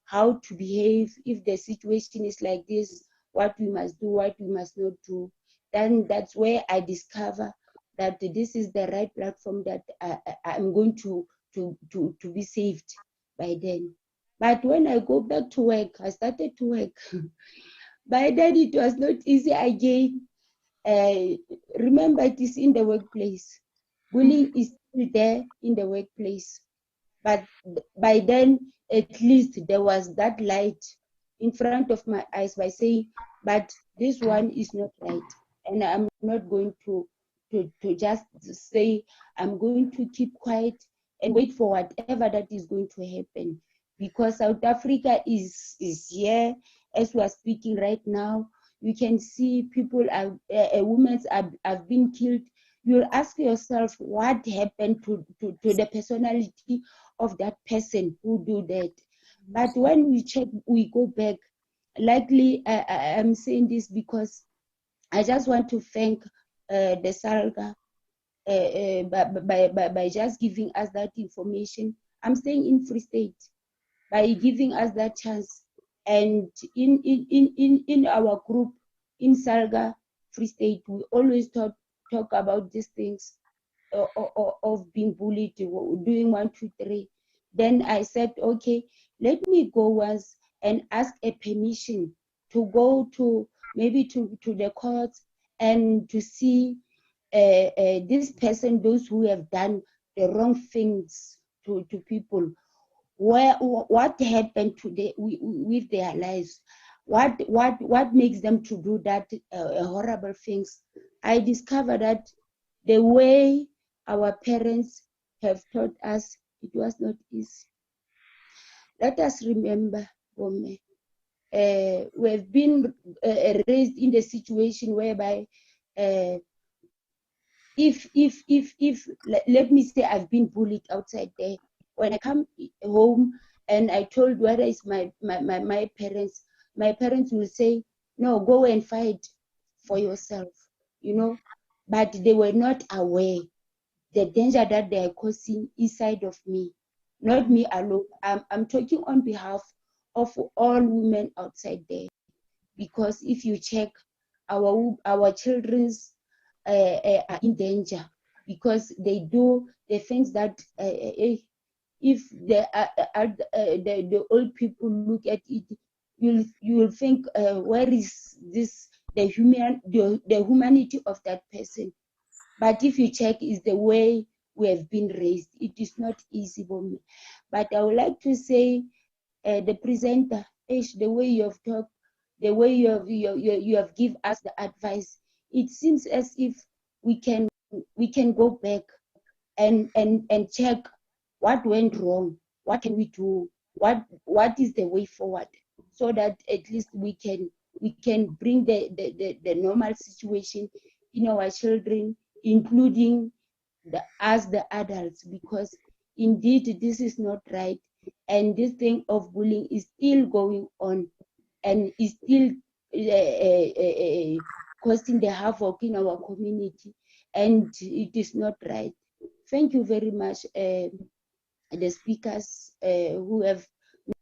how to behave if the situation is like this, what we must do, what we must not do. Then that's where I discover that this is the right platform that I'm going to be saved by then. But when I go back to work, I started to work. By then it was not easy again. Remember, it is in the workplace. Bullying is still there in the workplace. But by then, at least there was that light in front of my eyes by saying, but this one is not right. And I'm not going to just say, I'm going to keep quiet and wait for whatever that is going to happen. Because South Africa is here, as we are speaking right now. You can see people, women have been killed. You'll ask yourself what happened to the personality of that person who do that. But when we check, we go back. Likely, I'm saying this because I just want to thank the SALGA by just giving us that information. I'm staying in Free State, by giving us that chance. And in our group, in SALGA Free State, we always talk about these things of being bullied, doing 1, 2, 3. Then I said, okay, let me go once and ask a permission to go to maybe to the courts and to see this person, those who have done the wrong things to people. What happened to with their lives? What makes them to do that horrible things? I discovered that the way our parents have taught us, it was not easy. Let us remember, Bome, we have been raised in the situation whereby if let me say I've been bullied outside there. When I come home and I told where is my parents, my parents will say, no, go and fight for yourself, you know. But they were not aware the danger that they are causing inside of me, not me alone. I'm talking on behalf of all women outside there, because if you check, our children's are in danger because they do the things that if the old people look at it, you'll think where is this the humanity of that person. But if you check, is the way we have been raised. It is not easy for me. But I would like to say, the presenter, the way you have talked, the way you have give us the advice, it seems as if we can go back and check what went wrong, what can we do, what is the way forward, so that at least we can bring the normal situation in our children, including us the adults, because indeed this is not right, and this thing of bullying is still going on and is still causing the havoc in our community, and it is not right. Thank you very much, the speakers who have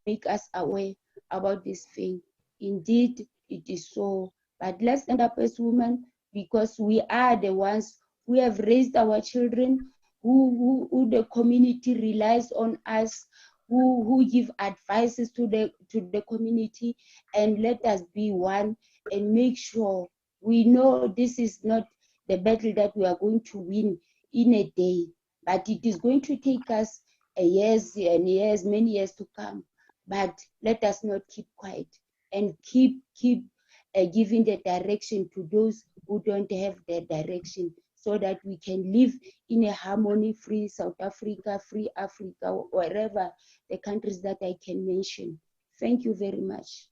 made us aware about this thing. Indeed, it is so. But let's stand up as women, because we are the ones who have raised our children, who the community relies on us, who give advices to the community, and let us be one and make sure we know this is not the battle that we are going to win in a day, but it is going to take us years and years, many years to come. But let us not keep quiet and keep giving the direction to those who don't have the direction, so that we can live in a harmony-free South Africa, free Africa, wherever the countries that I can mention. Thank you very much.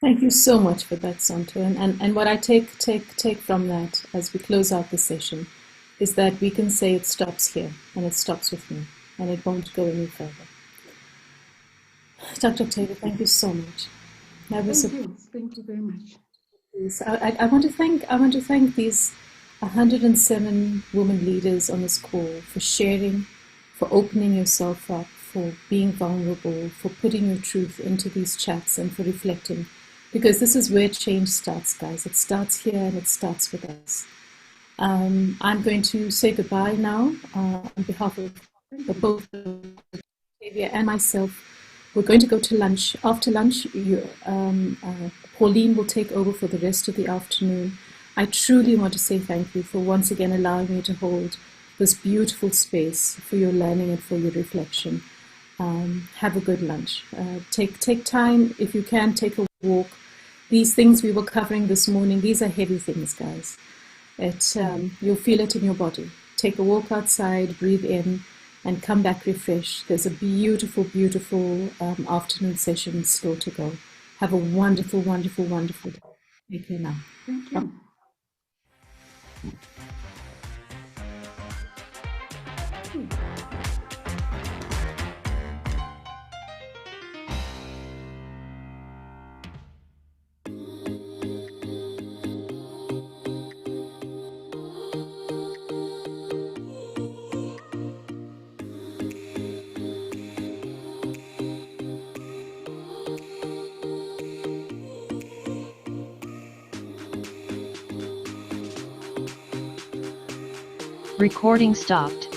Thank you so much for that, Santo. And what I take from that as we close out the session is that we can say it stops here, and it stops with me, and it won't go any further. Dr. Taylor, thank you so much. Thank you very much. I want to thank these 107 women leaders on this call for sharing, for opening yourself up, for being vulnerable, for putting your truth into these chats, and for reflecting. Because this is where change starts, guys. It starts here and it starts with us. I'm going to say goodbye now on behalf of both Xavier and myself. We're going to go to lunch. After lunch, Pauline will take over for the rest of the afternoon. I truly want to say thank you for once again allowing me to hold this beautiful space for your learning and for your reflection. Have a good lunch. Take time, if you can, take a walk. These things we were covering this morning, these are heavy things, guys. You'll feel it in your body. Take a walk outside, breathe in, and come back refreshed. There's a beautiful, beautiful afternoon session still to go. Have a wonderful, wonderful, wonderful day. Take care now. Thank you. Recording stopped.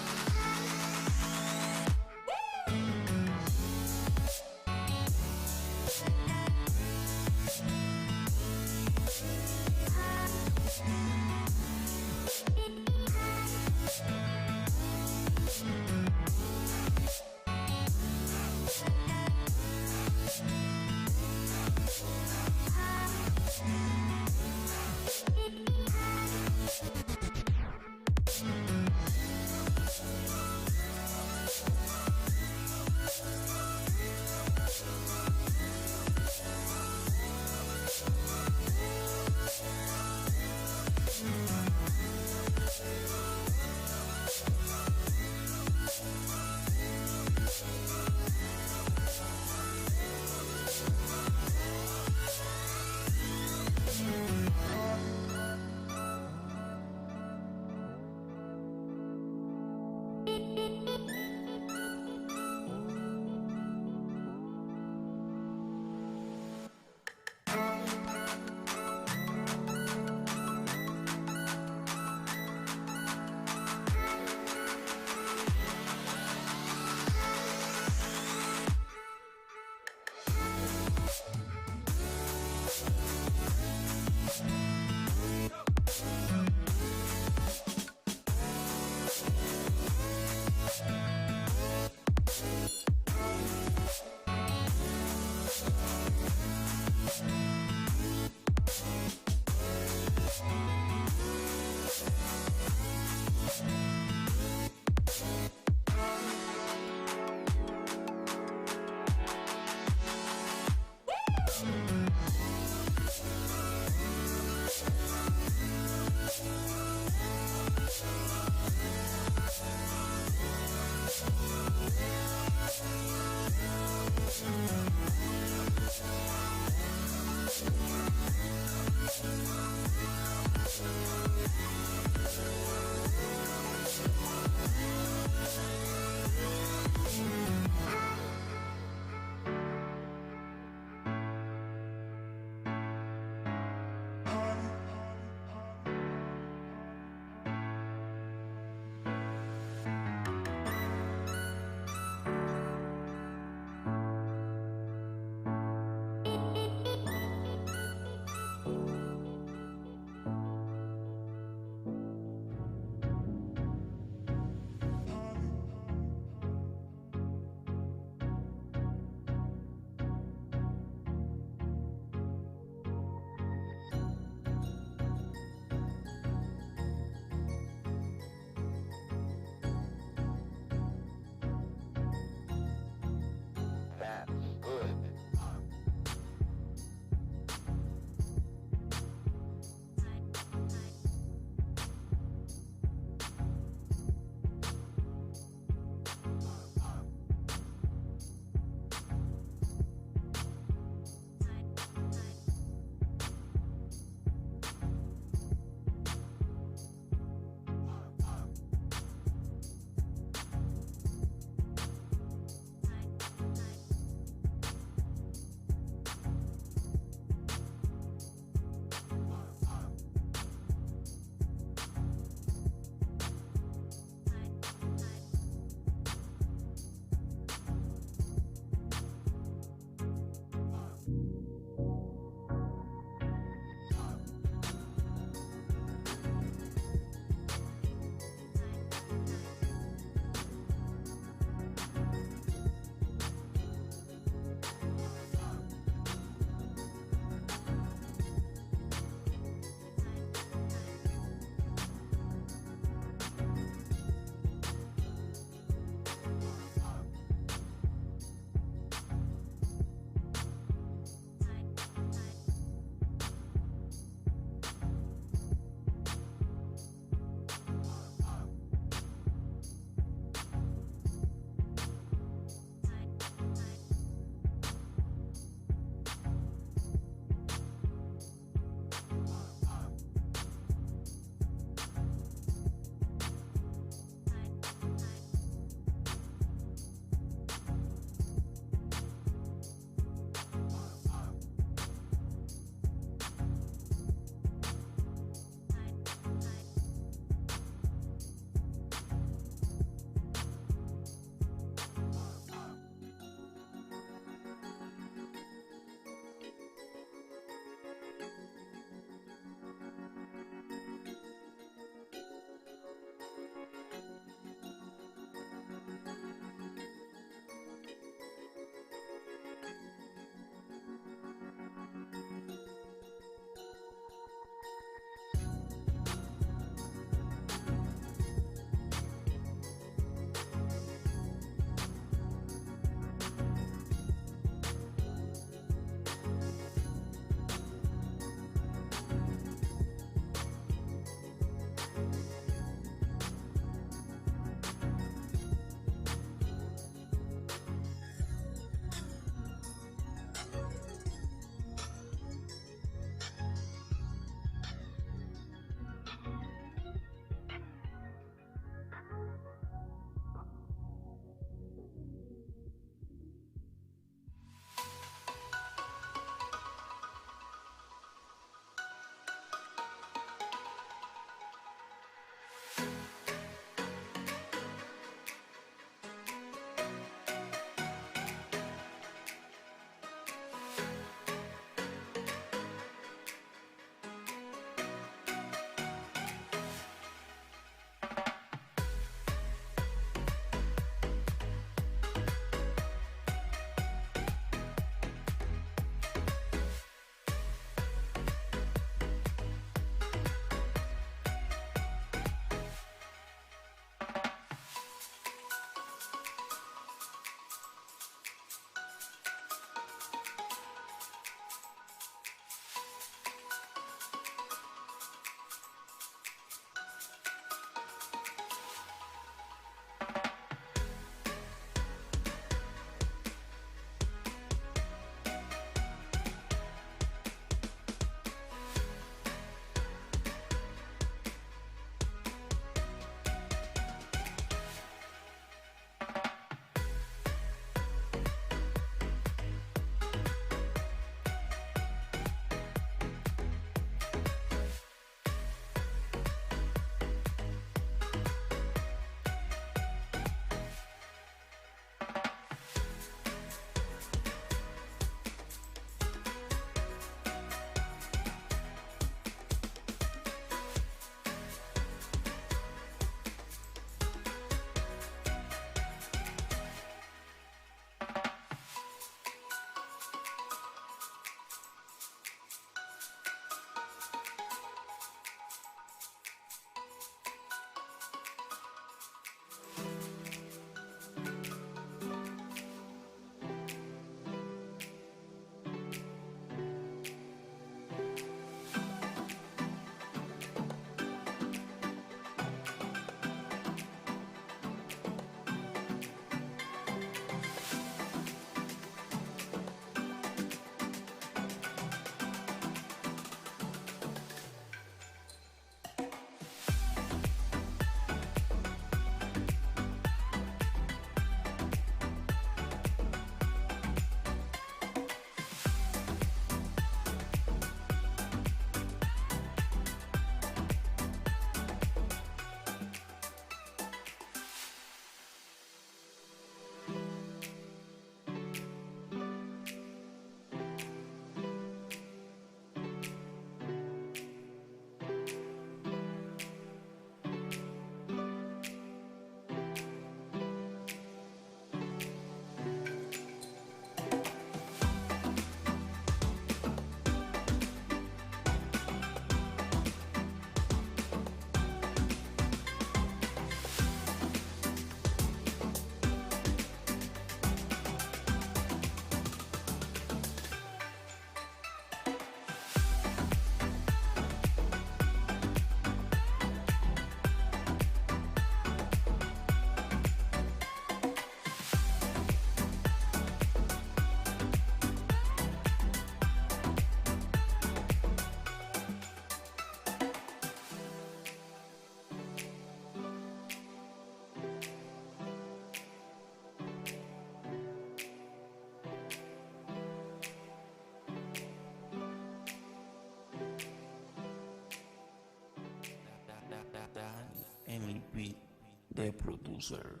the producer.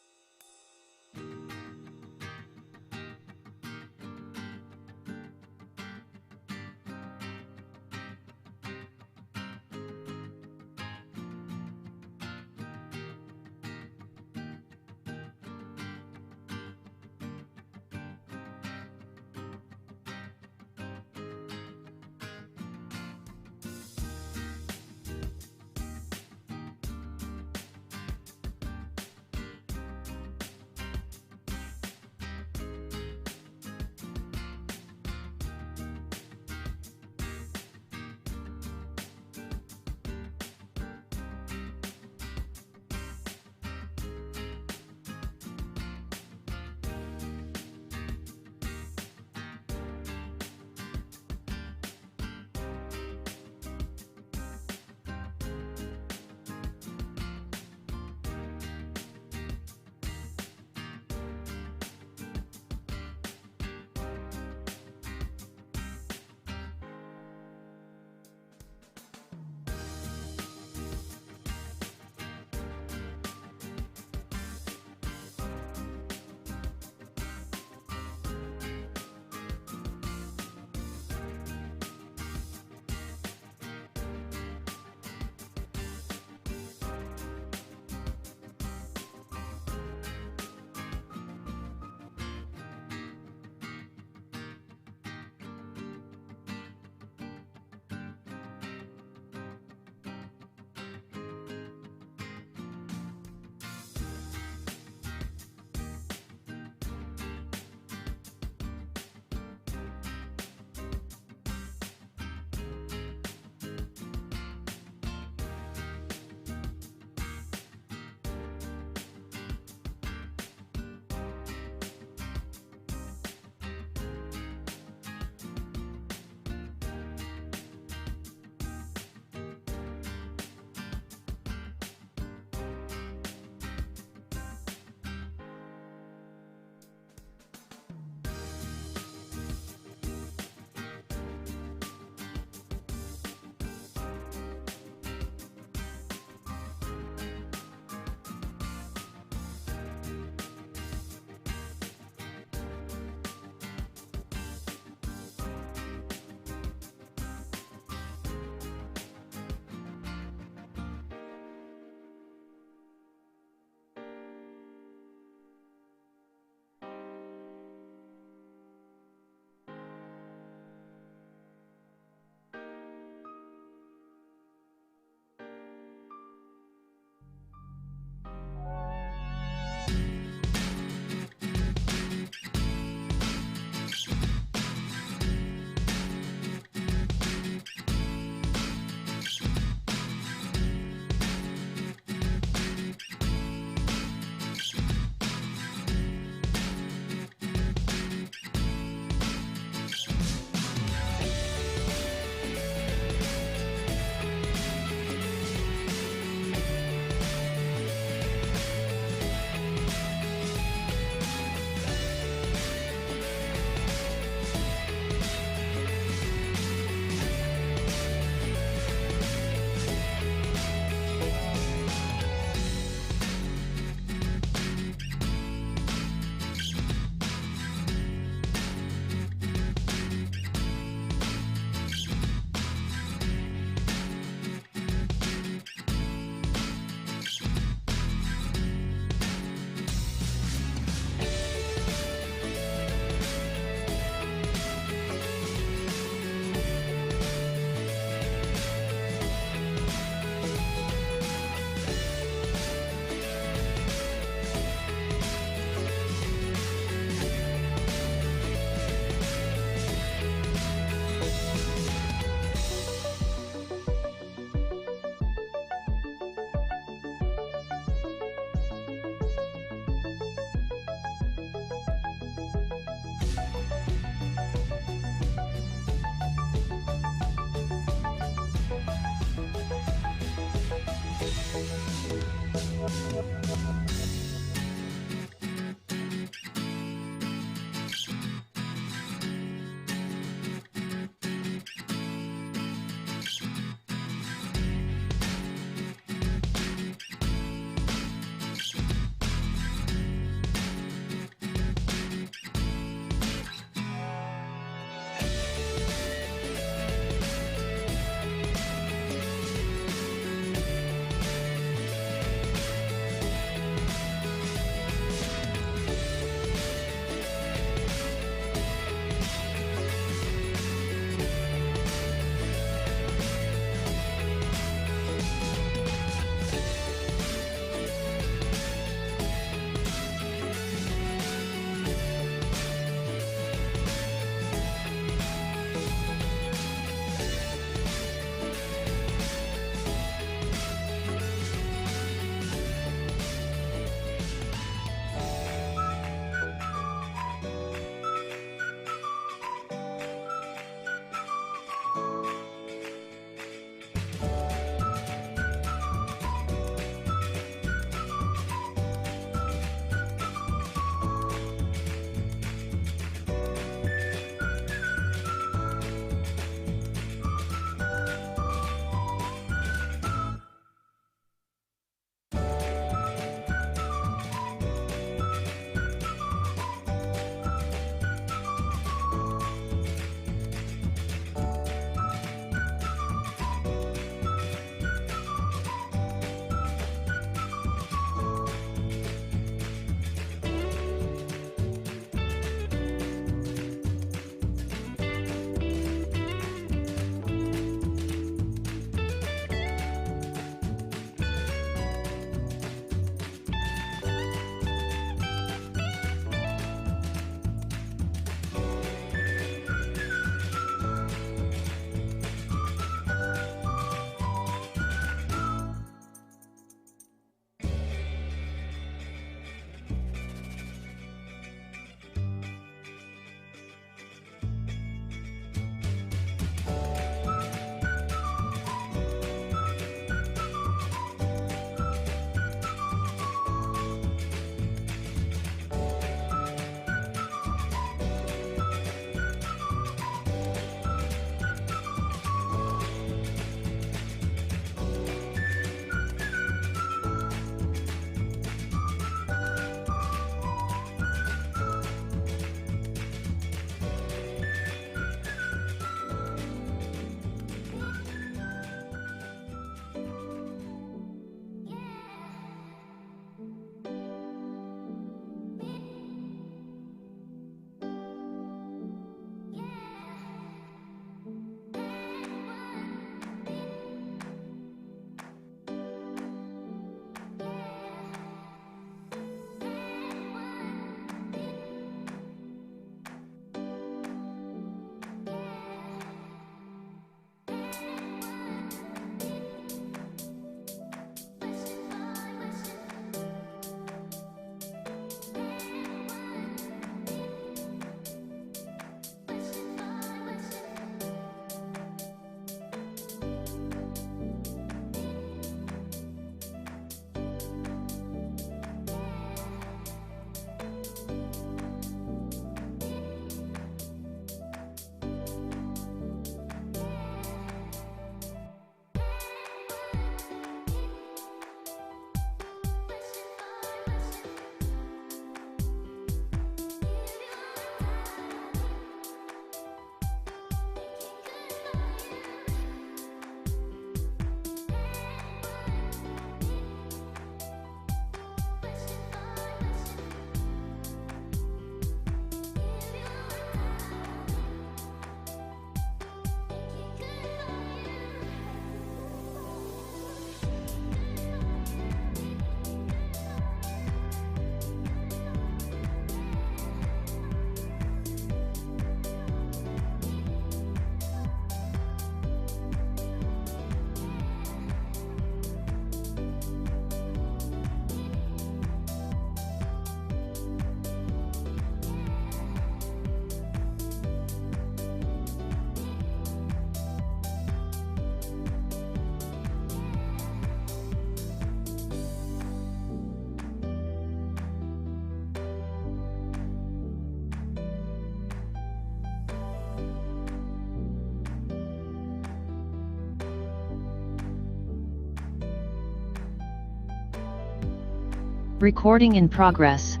Recording in progress.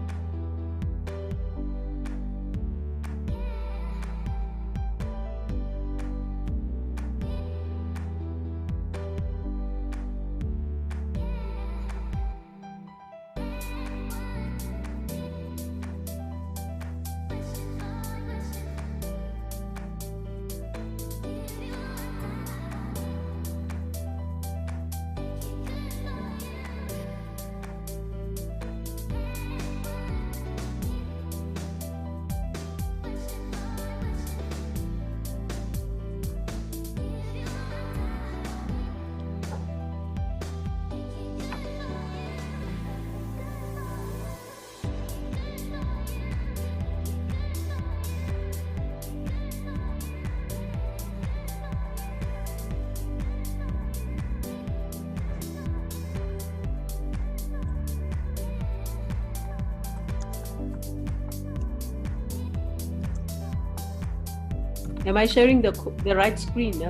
Am I sharing the right screen?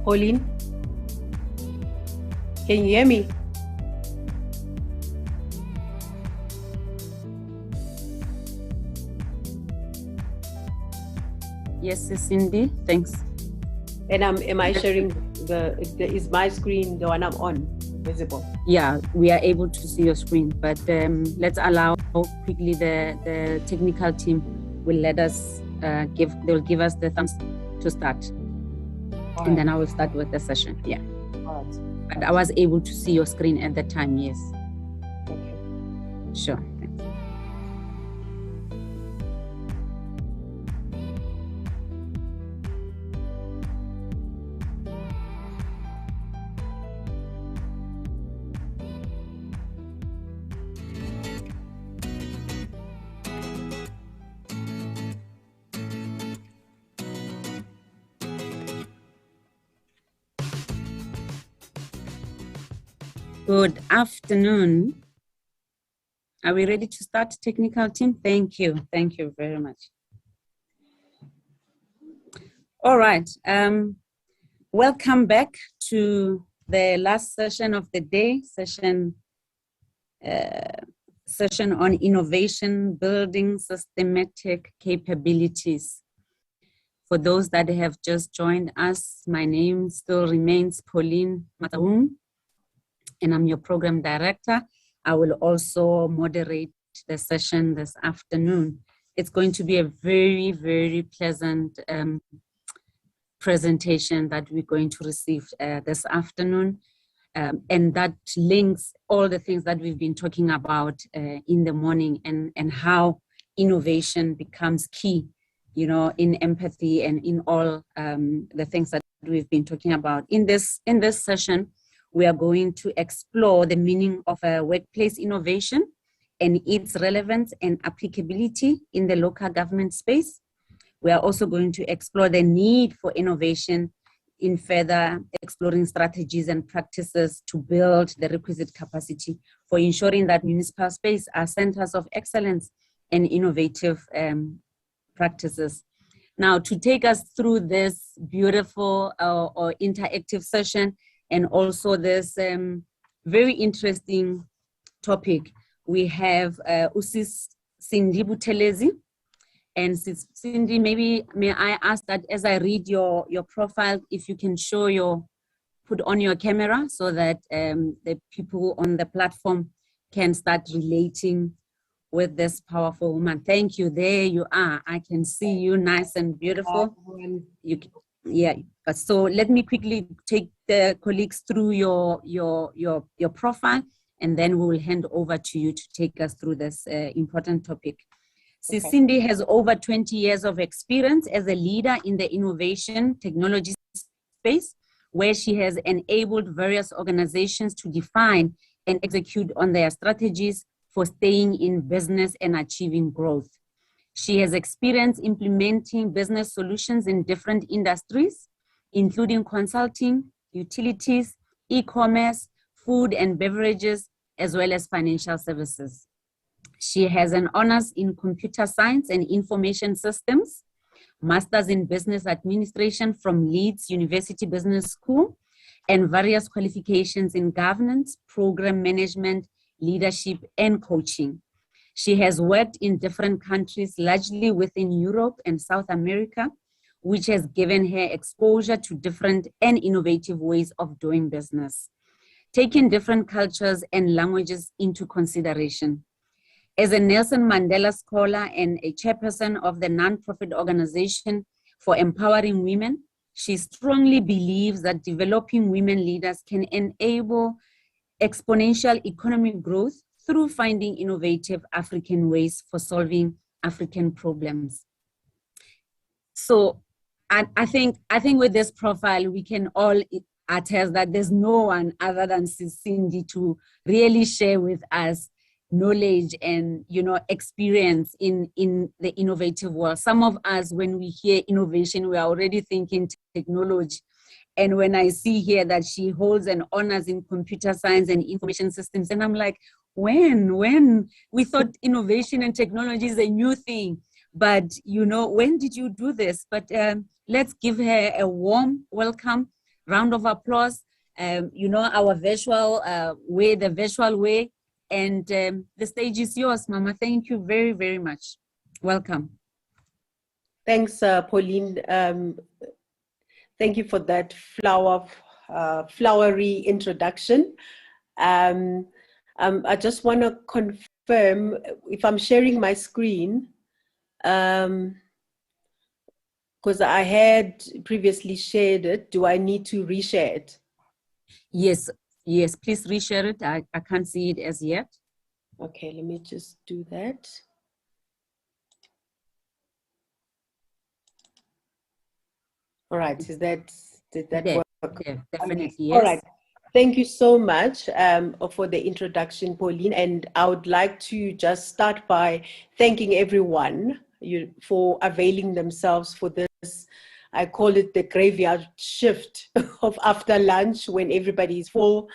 Pauline? Can you hear me? Yes, Cindy, thanks. And am I sharing is my screen the one I'm on visible? Yeah, we are able to see your screen, but let's allow quickly the technical team will let us they'll give us the thumbs to start. And then I will start with the session. Yeah. All right. But I was able to see your screen at the time, yes. Okay. Sure. Thanks. Good afternoon. Are we ready to start, technical team? Thank you. Thank you very much. All right. Welcome back to the last session of the day, session on innovation, building systematic capabilities. For those that have just joined us, my name still remains Pauline Mataung, and I'm your program director. I will also moderate the session this afternoon. It's going to be a very, very pleasant presentation that we're going to receive this afternoon. And that links all the things that we've been talking about in the morning and how innovation becomes key, you know, in empathy and in all the things that we've been talking about. In this session, we are going to explore the meaning of a workplace innovation and its relevance and applicability in the local government space. We are also going to explore the need for innovation in further exploring strategies and practices to build the requisite capacity for ensuring that municipal space are centers of excellence and innovative practices. Now, to take us through this beautiful or interactive session, and also this very interesting topic, we have Usis Cindy Buthelezi. And Cindy, maybe may I ask that as I read your profile, if you can put on your camera so that the people on the platform can start relating with this powerful woman. Thank you. There you are. I can see you nice and beautiful. Yeah. So let me quickly take the colleagues through your profile, and then we will hand over to you to take us through this important topic. Okay. Cindy has over 20 years of experience as a leader in the innovation technology space, where she has enabled various organizations to define and execute on their strategies for staying in business and achieving growth. She has experience implementing business solutions in different industries, including consulting, utilities, e-commerce, food and beverages, as well as financial services. She has an honors in computer science and information systems, master's in business administration from Leeds University Business School, and various qualifications in governance, program management, leadership, and coaching. She has worked in different countries, largely within Europe and South America, which has given her exposure to different and innovative ways of doing business, taking different cultures and languages into consideration. As a Nelson Mandela Scholar and a chairperson of the nonprofit organization for empowering women, she strongly believes that developing women leaders can enable exponential economic growth through finding innovative African ways for solving African problems. So I think with this profile, we can all attest that there's no one other than Cindy to really share with us knowledge and experience in the innovative world. Some of us, when we hear innovation, we are already thinking technology. And when I see here that she holds an honors in computer science and information systems, and I'm like, when we thought innovation and technology is a new thing, but when did you do this? But let's give her a warm welcome, round of applause. Our virtual way, the virtual way. And the stage is yours, Mama. Thank you very, very much. Welcome. Thanks, Pauline. Thank you for that flowery introduction. I just want to confirm if I'm sharing my screen, because I had previously shared it. Do I need to reshare it? Yes, please reshare it. I can't see it as yet. Okay, let me just do that. All right, did that work? Yeah, definitely, Okay. yes. All right, thank you so much for the introduction, Pauline. And I would like to just start by thanking everyone for availing themselves for this. I call it the graveyard shift of after lunch when everybody is full.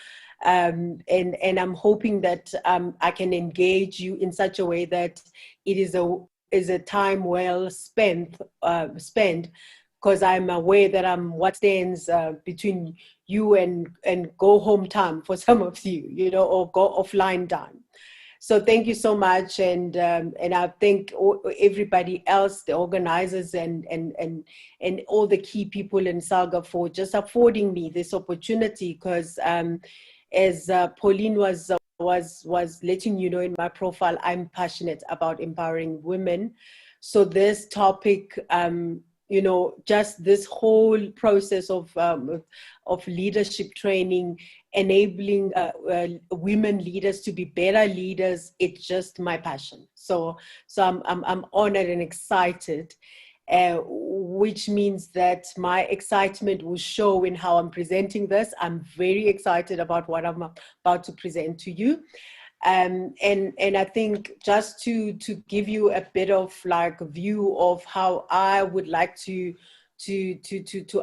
And I'm hoping that I can engage you in such a way that it is a time well spent, because I'm aware that I'm what stands between you and go home time for some of you, or go offline time. So thank you so much, and I thank everybody else, the organizers and all the key people in SALGA for just affording me this opportunity, because as Pauline was letting you know in my profile, I'm passionate about empowering women. So this topic, just this whole process of leadership training, enabling women leaders to be better leaders, it's just my passion. So I'm honored and excited, which means that my excitement will show in how I'm presenting this. I'm very excited about what I'm about to present to you. And I think just to give you a bit of like a view of how I would like to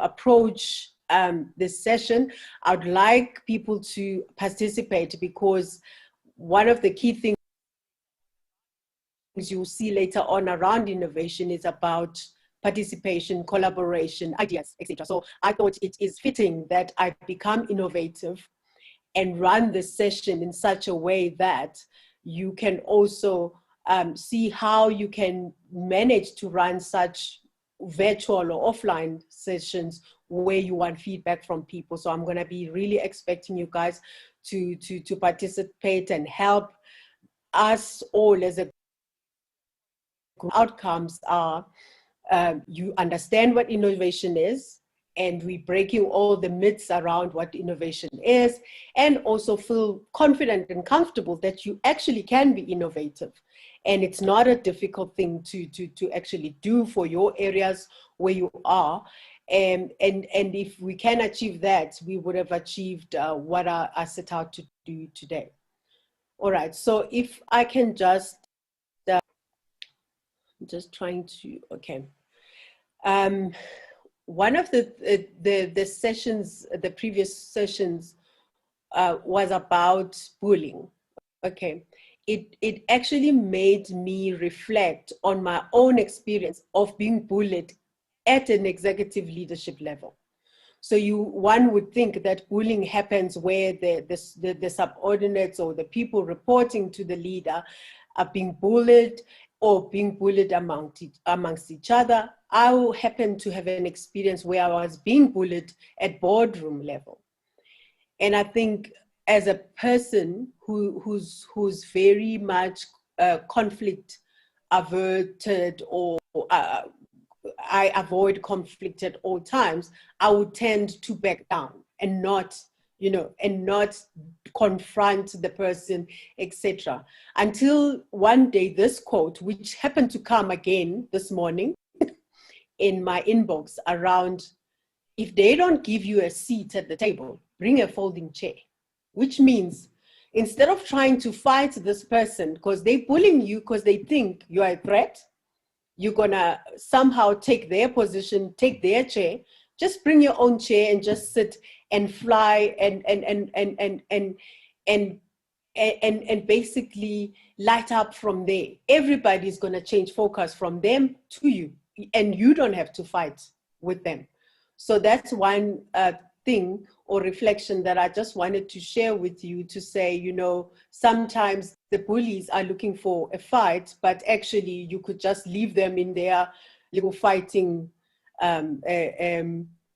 approach this session, I would like people to participate, because one of the key things you'll see later on around innovation is about participation, collaboration, ideas, etc. So I thought it is fitting that I become innovative and run the session in such a way that you can also see how you can manage to run such virtual or offline sessions where you want feedback from people. So I'm going to be really expecting you guys to participate and help us all as a group. Outcomes are you understand what innovation is, and we're breaking all the myths around what innovation is, and also feel confident and comfortable that you actually can be innovative. And it's not a difficult thing to actually do for your areas where you are. And if we can achieve that, we would have achieved what I set out to do today. All right, so if I can just trying to, okay. One of the sessions, the previous sessions was about bullying. Okay, it actually made me reflect on my own experience of being bullied at an executive leadership level. So one would think that bullying happens where the subordinates or the people reporting to the leader are being bullied or being bullied amongst each other. I happened to have an experience where I was being bullied at boardroom level. And I think as a person who's very much conflict averted, or I avoid conflict at all times, I would tend to back down and not, and not confront the person, etc. Until one day, this quote, which happened to come again this morning in my inbox, around, if they don't give you a seat at the table, bring a folding chair, which means instead of trying to fight this person because they're bullying you because they think you are a threat, you're gonna somehow take their position, take their chair, just bring your own chair and just sit and fly and basically light up from there. Everybody's gonna change focus from them to you, and you don't have to fight with them. So that's one thing or reflection that I just wanted to share with you, to say, sometimes the bullies are looking for a fight, but actually you could just leave them in their little fighting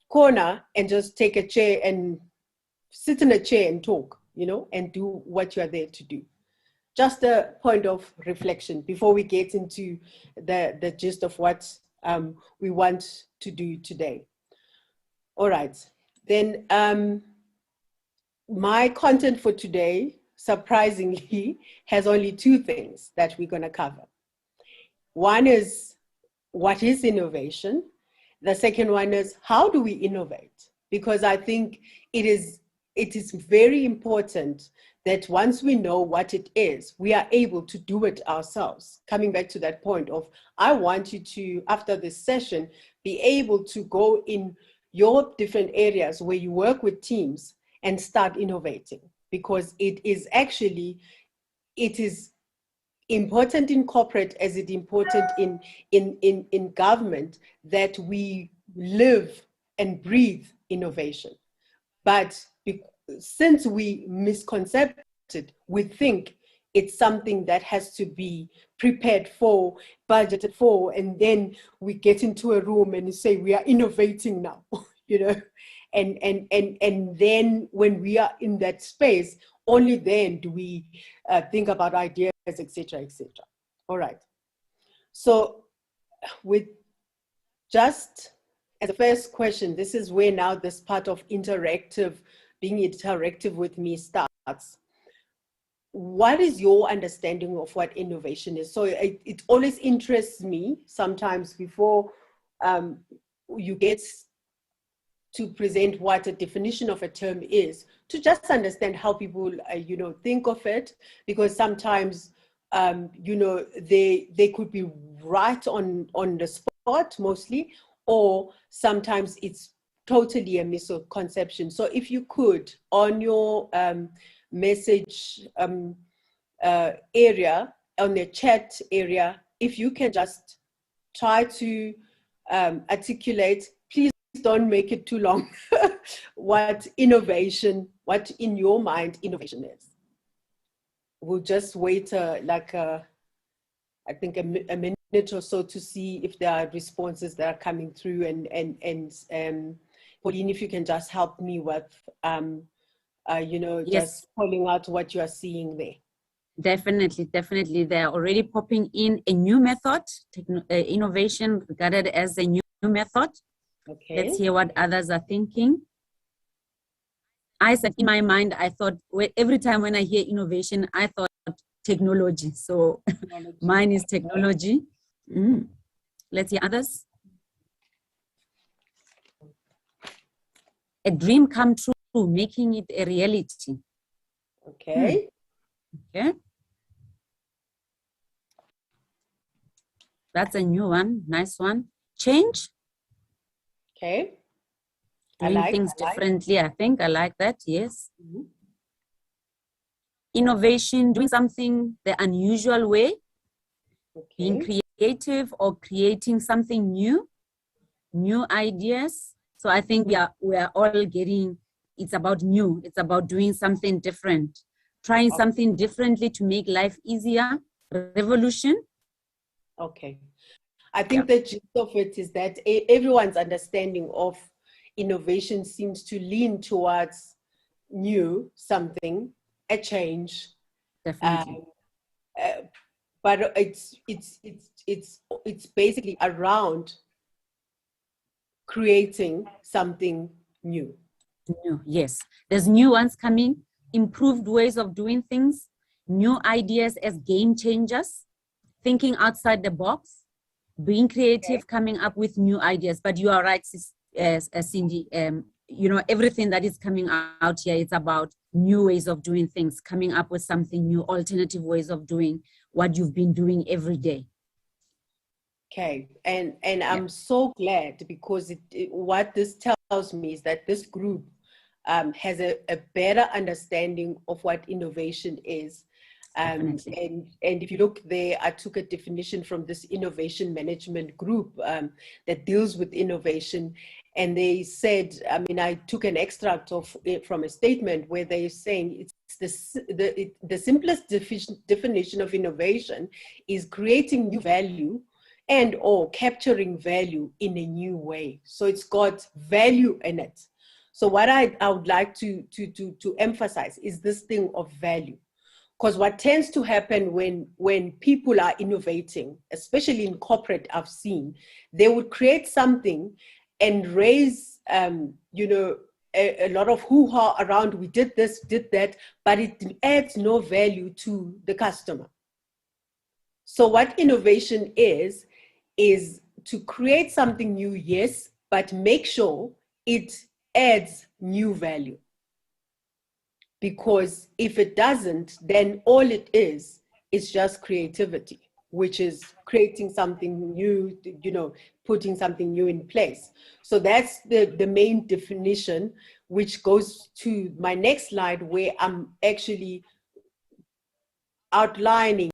corner and just take a chair and sit in a chair and talk, and do what you are there to do. Just a point of reflection before we get into the gist of what we want to do today. All right, then my content for today, surprisingly, has only two things that we're going to cover. One is, what is innovation? The second one is, how do we innovate? Because I think it is very important that once we know what it is, we are able to do it ourselves. Coming back to that point of, I want you to, after this session, be able to go in your different areas where you work with teams and start innovating, because it is important in corporate as it is important in government, that we live and breathe innovation. But since we misconcepted, we think it's something that has to be prepared for, budgeted for, and then we get into a room and say we are innovating now, and then when we are in that space, only then do we think about ideas, etc., etc. All right. So with just as a first question, this is where now this part of being interactive with me starts. What is your understanding of what innovation is? So it always interests me sometimes before you get to present what a definition of a term is, to just understand how people, think of it, because sometimes, they could be right on the spot mostly, or sometimes it's totally a misconception. So if you could, on your message area, on the chat area, if you can just try to articulate, please don't make it too long, what in your mind innovation is. We'll just wait I think a minute or so to see if there are responses that are coming through, and Pauline, if you can just help me with Yes. just pulling out what you are seeing there. Definitely. They're already popping in a new method, innovation regarded as a new method. Okay. Let's hear what others are thinking. I said in my mind, I thought every time when I hear innovation, I thought technology. So mine is technology. Let's hear others. A dream come true, making it a reality. Okay. Okay. That's a new one. Nice one. Change. Okay. Doing things differently, I think. I like that. Yes. Mm-hmm. Innovation, doing something the unusual way. Okay. Being creative or creating something new ideas. So I think we are all getting, it's about new, it's about doing something different, trying something differently to make life easier, revolution. Okay. I think the gist of it is that everyone's understanding of innovation seems to lean towards new, something, a change. Definitely. But it's basically around creating something new. New, yes. There's new ones coming, improved ways of doing things, new ideas as game changers, thinking outside the box, being creative, coming up with new ideas. But you are right, Cindy, you know, everything that is coming out here, it's about new ways of doing things, coming up with something new, alternative ways of doing what you've been doing every day. Okay, and I'm so glad, because what this tells me is that this group has a better understanding of what innovation is. And if you look there, I took a definition from this innovation management group that deals with innovation. And they said, I mean, I took an extract of it from a statement where they're saying the simplest definition of innovation is creating new value and or capturing value in a new way. So it's got value in it. So what I would like to emphasize is this thing of value. Because what tends to happen when people are innovating, especially in corporate, I've seen, they would create something and raise, you know, a lot of hoo-ha around, we did this, did that, but it adds no value to the customer. So what innovation is to create something new, yes, but make sure it adds new value. Because if it doesn't, then all it is just creativity, which is creating something new, you know, putting something new in place. So that's the main definition, which goes to my next slide, where I'm actually outlining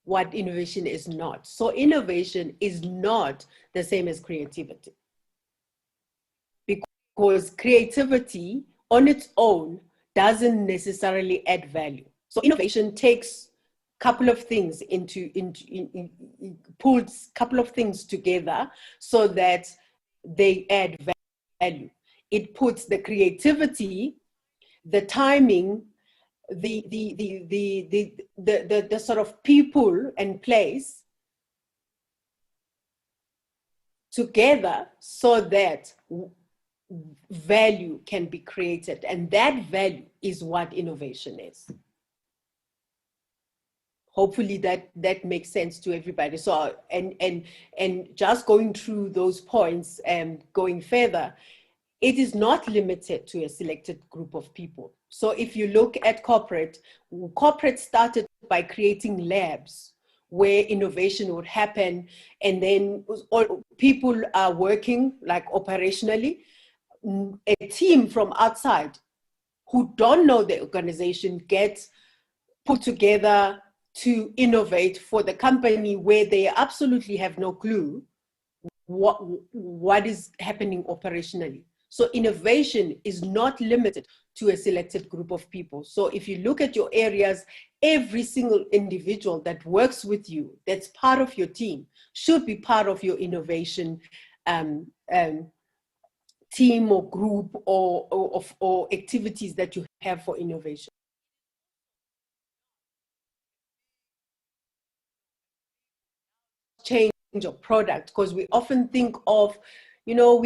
what innovation is not. So innovation is not the same as creativity, because creativity on its own doesn't necessarily add value. So innovation takes a couple of things pulls a couple of things together so that they add value. It puts the creativity, the timing, the sort of people and place together so that value can be created, and that value is what innovation is. Hopefully that makes sense to everybody. So and just going through those points and going further, it is not limited to a selected group of people. So if you look at corporate started by creating labs where innovation would happen, and then all people are working like operationally. A team from outside who don't know the organization gets put together to innovate for the company, where they absolutely have no clue what is happening operationally. So innovation is not limited to a selected group of people. So if you look at your areas, every single individual that works with you, that's part of your team, should be part of your innovation team or group or activities that you have for innovation. Change of product, because we often think of, you know,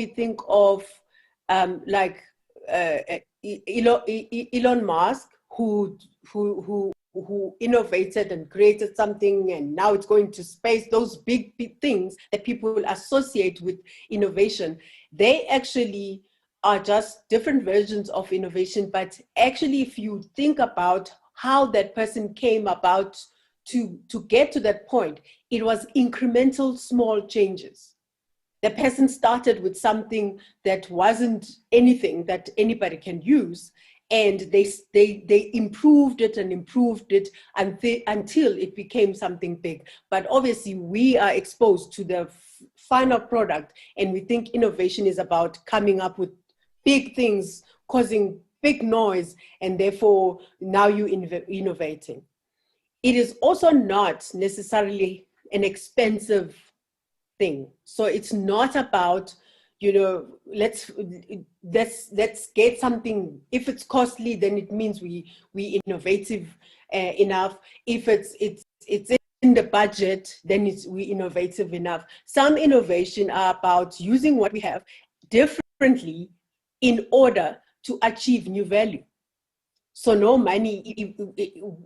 like Elon Musk, who innovated and created something, and now it's going to space. Those big things that people associate with innovation, they actually are just different versions of innovation. But actually, if you think about how that person came about to get to that point, it was incremental small changes. The person started with something that wasn't anything that anybody can use, and they improved it and improved it until it became something big. But obviously we are exposed to the final product, and we think innovation is about coming up with big things, causing big noise, and therefore now you're innovating. It is also not necessarily an expensive thing. So it's not about, let's get something. If it's costly, then it means we innovative enough. If it's in the budget, then we innovative enough. Some innovation are about using what we have differently in order to achieve new value. So no money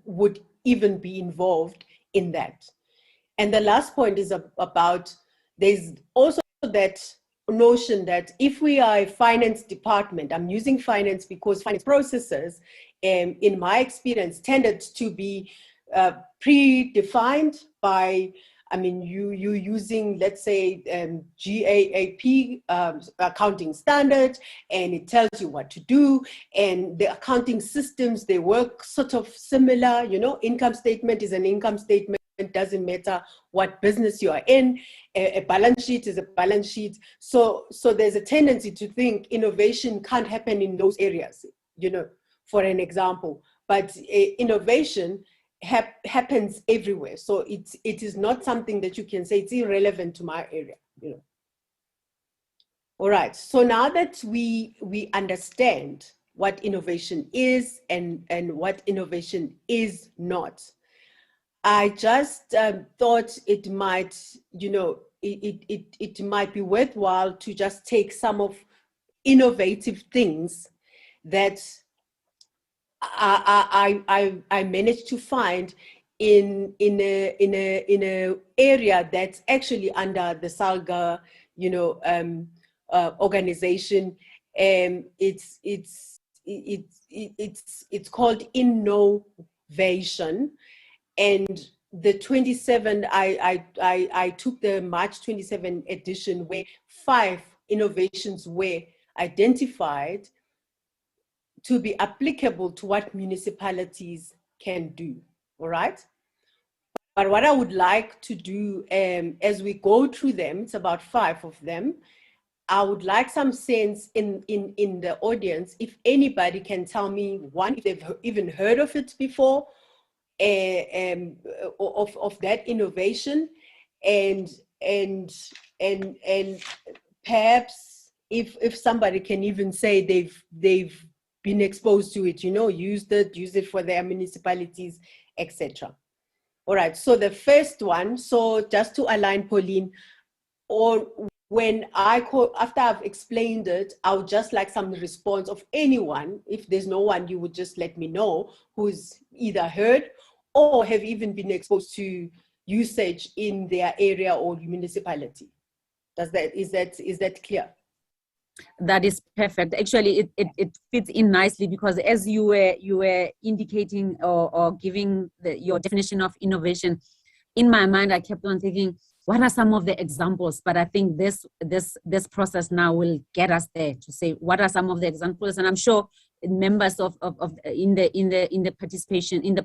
would even be involved in that. And the last point is about, there's also that notion that if we are a finance department, I'm using finance because finance processes, in my experience, tended to be predefined by, you using, let's say, GAAP accounting standard, and it tells you what to do, and the accounting systems, they work sort of similar. Income statement is an income statement. It doesn't matter what business you are in. A balance sheet is a balance sheet. So there's a tendency to think innovation can't happen in those areas, for an example. But innovation happens everywhere. So it is not something that you can say it's irrelevant to my area. All right. So now that we understand what innovation is and what innovation is not, I just thought it might, it might be worthwhile to just take some of innovative things that I managed to find in a area that's actually under the SALGA, organization. It's called innovation. And the 27, I took the March 27 edition, where 5 innovations were identified to be applicable to what municipalities can do. All right. But what I would like to do, as we go through them, it's about 5 of them, I would like some sense in the audience, if anybody can tell me, one, if they've even heard of it before, of that innovation, and perhaps if somebody can even say they've been exposed to it, used it for their municipalities, etc. All right. So the first one. So just to align, Pauline, or when after I've explained it, I would just like some response of anyone. If there's no one, you would just let me know who's either heard or have even been exposed to usage in their area or municipality. Is that clear? That is perfect. Actually, it fits in nicely, because as you were indicating or giving your definition of innovation, in my mind, I kept on thinking, what are some of the examples? But I think this process now will get us there to say what are some of the examples, and I'm sure members of the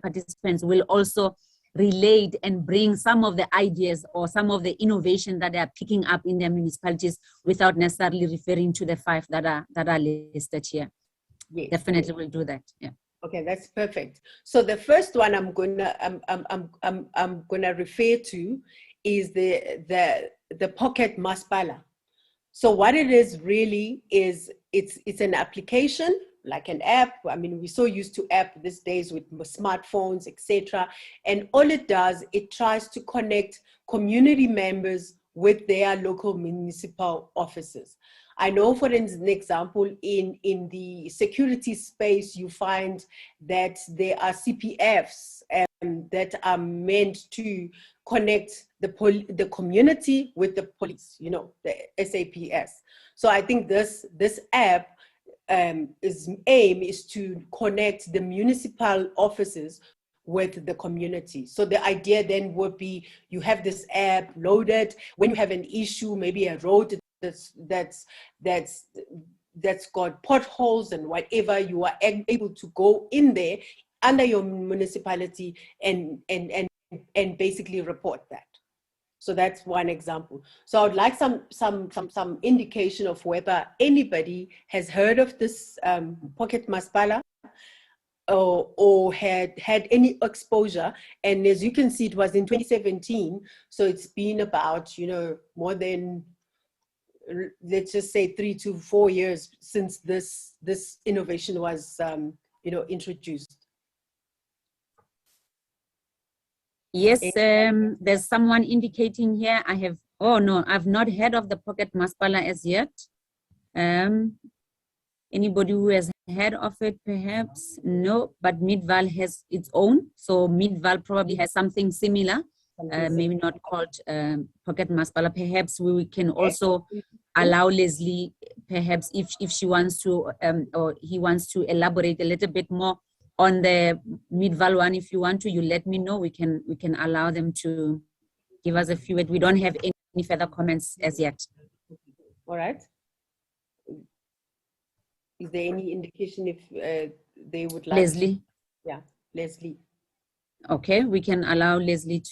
participants will also relate and bring some of the ideas or some of the innovation that they are picking up in their municipalities without necessarily referring to the 5 that are listed here. Yes, definitely will do that. Yeah. Okay, that's perfect. So the first one I'm gonna refer to is the pocket masipala. So what it is really is it's an application, like an app. I mean, we're so used to app these days with smartphones, etc. And all it does, it tries to connect community members with their local municipal offices. I know, for an example, in the security space, you find that there are CPFs that are meant to connect the community with the police, the SAPS. So I think this app aim is to connect the municipal offices with the community. So the idea then would be, you have this app loaded. When you have an issue, maybe a road that's that's got potholes and whatever, you are able to go in there under your municipality and basically report that. So that's one example. So I would like some indication of whether anybody has heard of this pocket masipala or had any exposure. And as you can see, it was in 2017. So it's been about, more than, let's just say 3 to 4 years since this innovation was, introduced. Yes, there's someone indicating here. I've not heard of the pocket masipala as yet. Anybody who has heard of it, perhaps? No, but Midval has its own. So Midval probably has something similar, maybe not called pocket masipala. Perhaps we can also allow Leslie, perhaps if she wants to, or he wants to elaborate a little bit more on the Midval one. If you want to, you let me know. We can allow them to give us a few. We don't have any further comments as yet. All right. Is there any indication if they would like Leslie? Yeah, Leslie. Okay, we can allow Leslie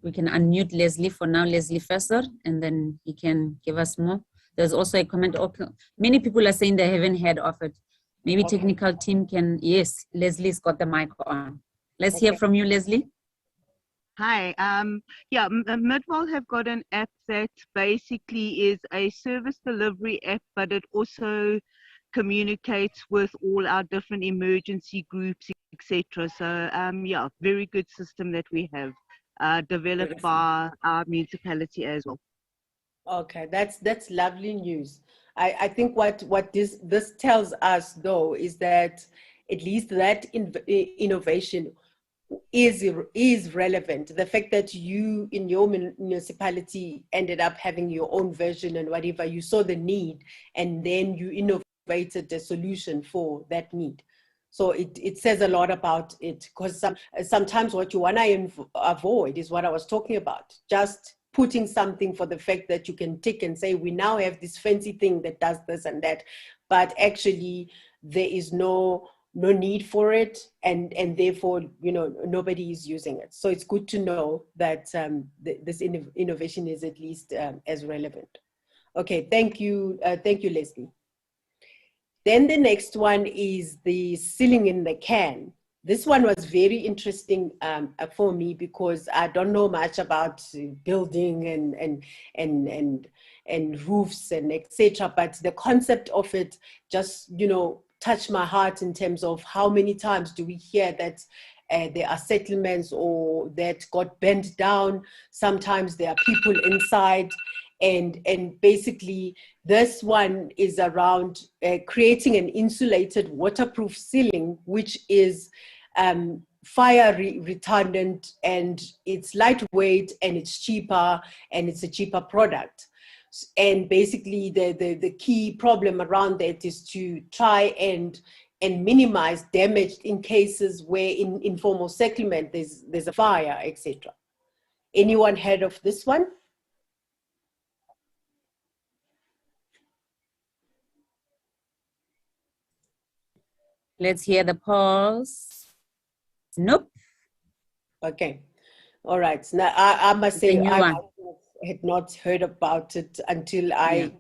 we can unmute Leslie for now, Leslie Fesser, and then he can give us more. There's also a comment. Okay. Many people are saying they haven't heard of it. Maybe technical team can, yes, Leslie's got the mic on. Let's hear from you, Leslie. Hi, Midval have got an app that basically is a service delivery app, but it also communicates with all our different emergency groups, etc. So, very good system that we have developed by our municipality as well. Okay, that's lovely news. I think what this tells us though is that at least that innovation is relevant. The fact that you in your municipality ended up having your own version and whatever, you saw the need and then you innovated a solution for that need. So it says a lot about it, because sometimes what you want to avoid is what I was talking about, just putting something for the fact that you can tick and say, we now have this fancy thing that does this and that, but actually there is no need for it, and therefore, nobody is using it. So it's good to know that this innovation is at least as relevant. Okay, thank you, Leslie. Then the next one is the sealing in the can. This one was very interesting for me because I don't know much about building and roofs and etc. But the concept of it just, touched my heart in terms of how many times do we hear that there are settlements or that got bent down. Sometimes there are people inside. And basically, this one is around creating an insulated waterproof ceiling, which is fire retardant, and it's lightweight and it's cheaper and it's a cheaper product. And basically, the key problem around that is to try and minimize damage in cases where in informal settlement there's a fire, etc. Anyone heard of this one? Let's hear the pause. Nope. Okay. All right. Now, I must say, I had not heard about it until I,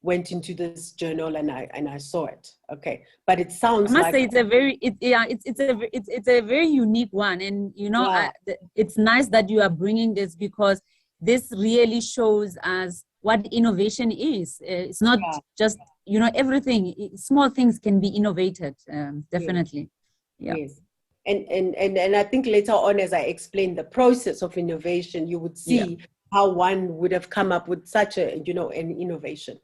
went into this journal and I saw it. Okay. But it sounds I must like say it's a very unique one. And, it's nice that you are bringing this, because this really shows us what innovation is. It's not just, everything, small things can be innovated, definitely. Yes. And I think later on, as I explain the process of innovation, you would see how one would have come up with such an innovation.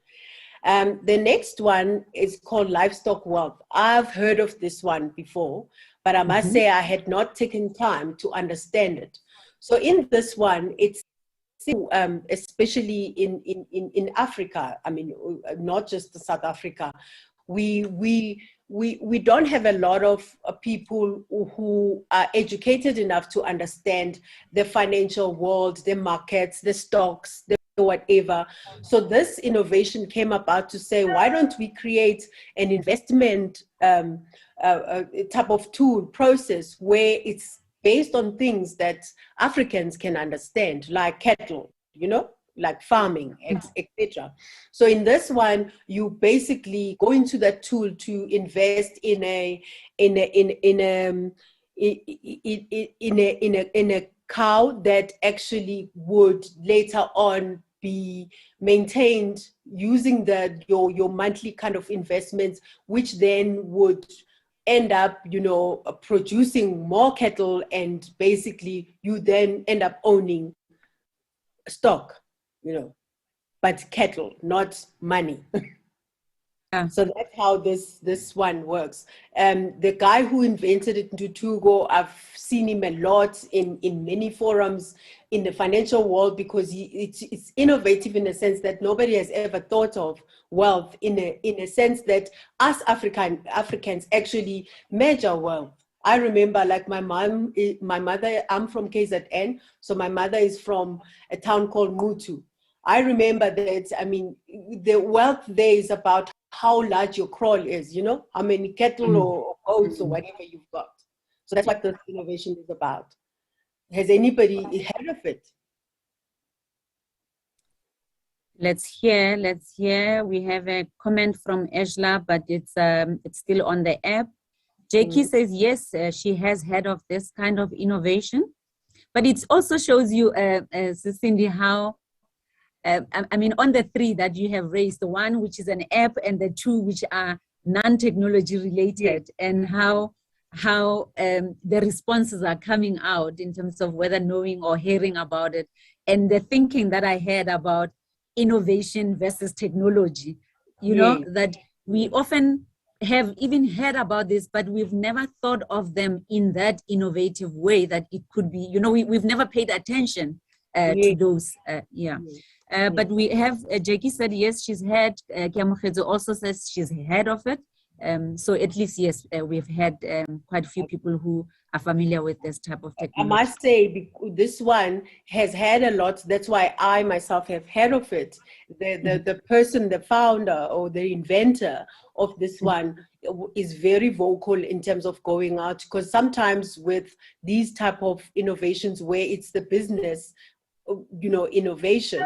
The next one is called livestock wealth. I've heard of this one before, but I must say I had not taken time to understand it. So in this one, it's especially in Africa, I mean, not just South Africa, we don't have a lot of people who are educated enough to understand the financial world, the markets, the stocks, the whatever. So this innovation came about to say, why don't we create an investment type of tool process where it's based on things that Africans can understand, like cattle, like farming, etc. So in this one, you basically go into that tool to invest in a cow that actually would later on be maintained using your monthly kind of investments, which then would end up, producing more cattle, and basically you then end up owning stock, but cattle, not money. So that's how this one works. The guy who invented it, Ntutugo, I've seen him a lot in many forums in the financial world, because it's innovative in a sense that nobody has ever thought of wealth in a sense that us Africans actually measure wealth. I remember, like my mother, I'm from KZN, so my mother is from a town called Mutu. I remember that, the wealth there is about how large your kraal is, how many cattle or goats or whatever you've got. So that's what this innovation is about. Has anybody heard of it? Let's hear. We have a comment from Ejla, but it's still on the app. Jackie says, yes, she has heard of this kind of innovation, but it also shows you, Cindy, how, on the three that you have raised, the one which is an app and the two which are non-technology related, and how the responses are coming out in terms of whether knowing or hearing about it, and the thinking that I had about innovation versus technology, that we often have even heard about this, but we've never thought of them in that innovative way that it could be, we've never paid attention to those, but we have, Jackie said, yes, she's heard. Kiamogedzo also says she's heard of it. So at least, yes, we've had quite a few people who are familiar with this type of technology. I must say, this one has had a lot. That's why I myself have heard of it. The person, the founder or the inventor of this one is very vocal in terms of going out, because sometimes with these type of innovations where it's the business, innovation,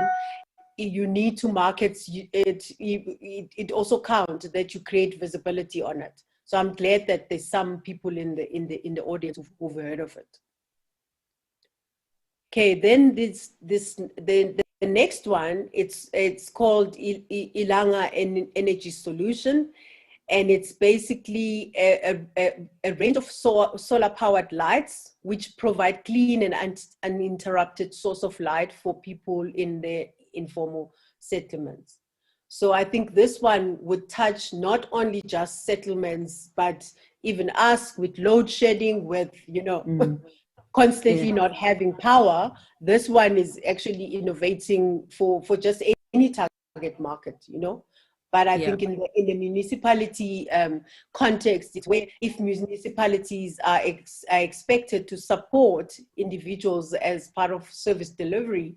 you need to market it. It also counts that you create visibility on it. So I'm glad that there's some people in the audience who've heard of it. Okay, then the next one, it's called Ilanga Energy Solution, and it's basically a range of solar powered lights which provide clean and uninterrupted source of light for people in the informal settlements. So I think this one would touch not only just settlements, but even us with load shedding, with, constantly not having power. This one is actually innovating for just any target market, But I think in the municipality context, it's where if municipalities are expected to support individuals as part of service delivery,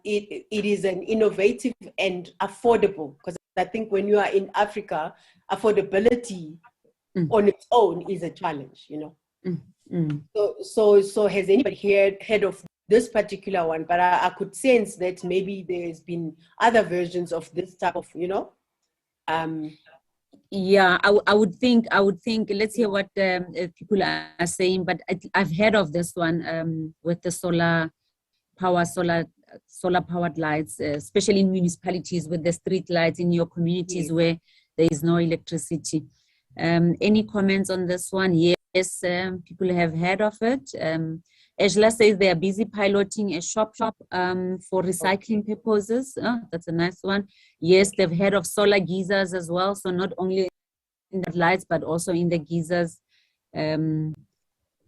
it is an innovative and affordable, because I think when you are in Africa, affordability on its own is a challenge, So has anybody heard of this particular one? But I could sense that maybe there's been other versions of this type of, I would think, let's hear what people are saying, but I've heard of this one with the solar powered lights, especially in municipalities with the street lights in your communities where there is no electricity. Any comments on this one? Yes, people have heard of it. Ejla says they are busy piloting a shop for recycling purposes. That's a nice one. Yes, they've heard of solar geysers as well. So not only in the lights, but also in the geysers,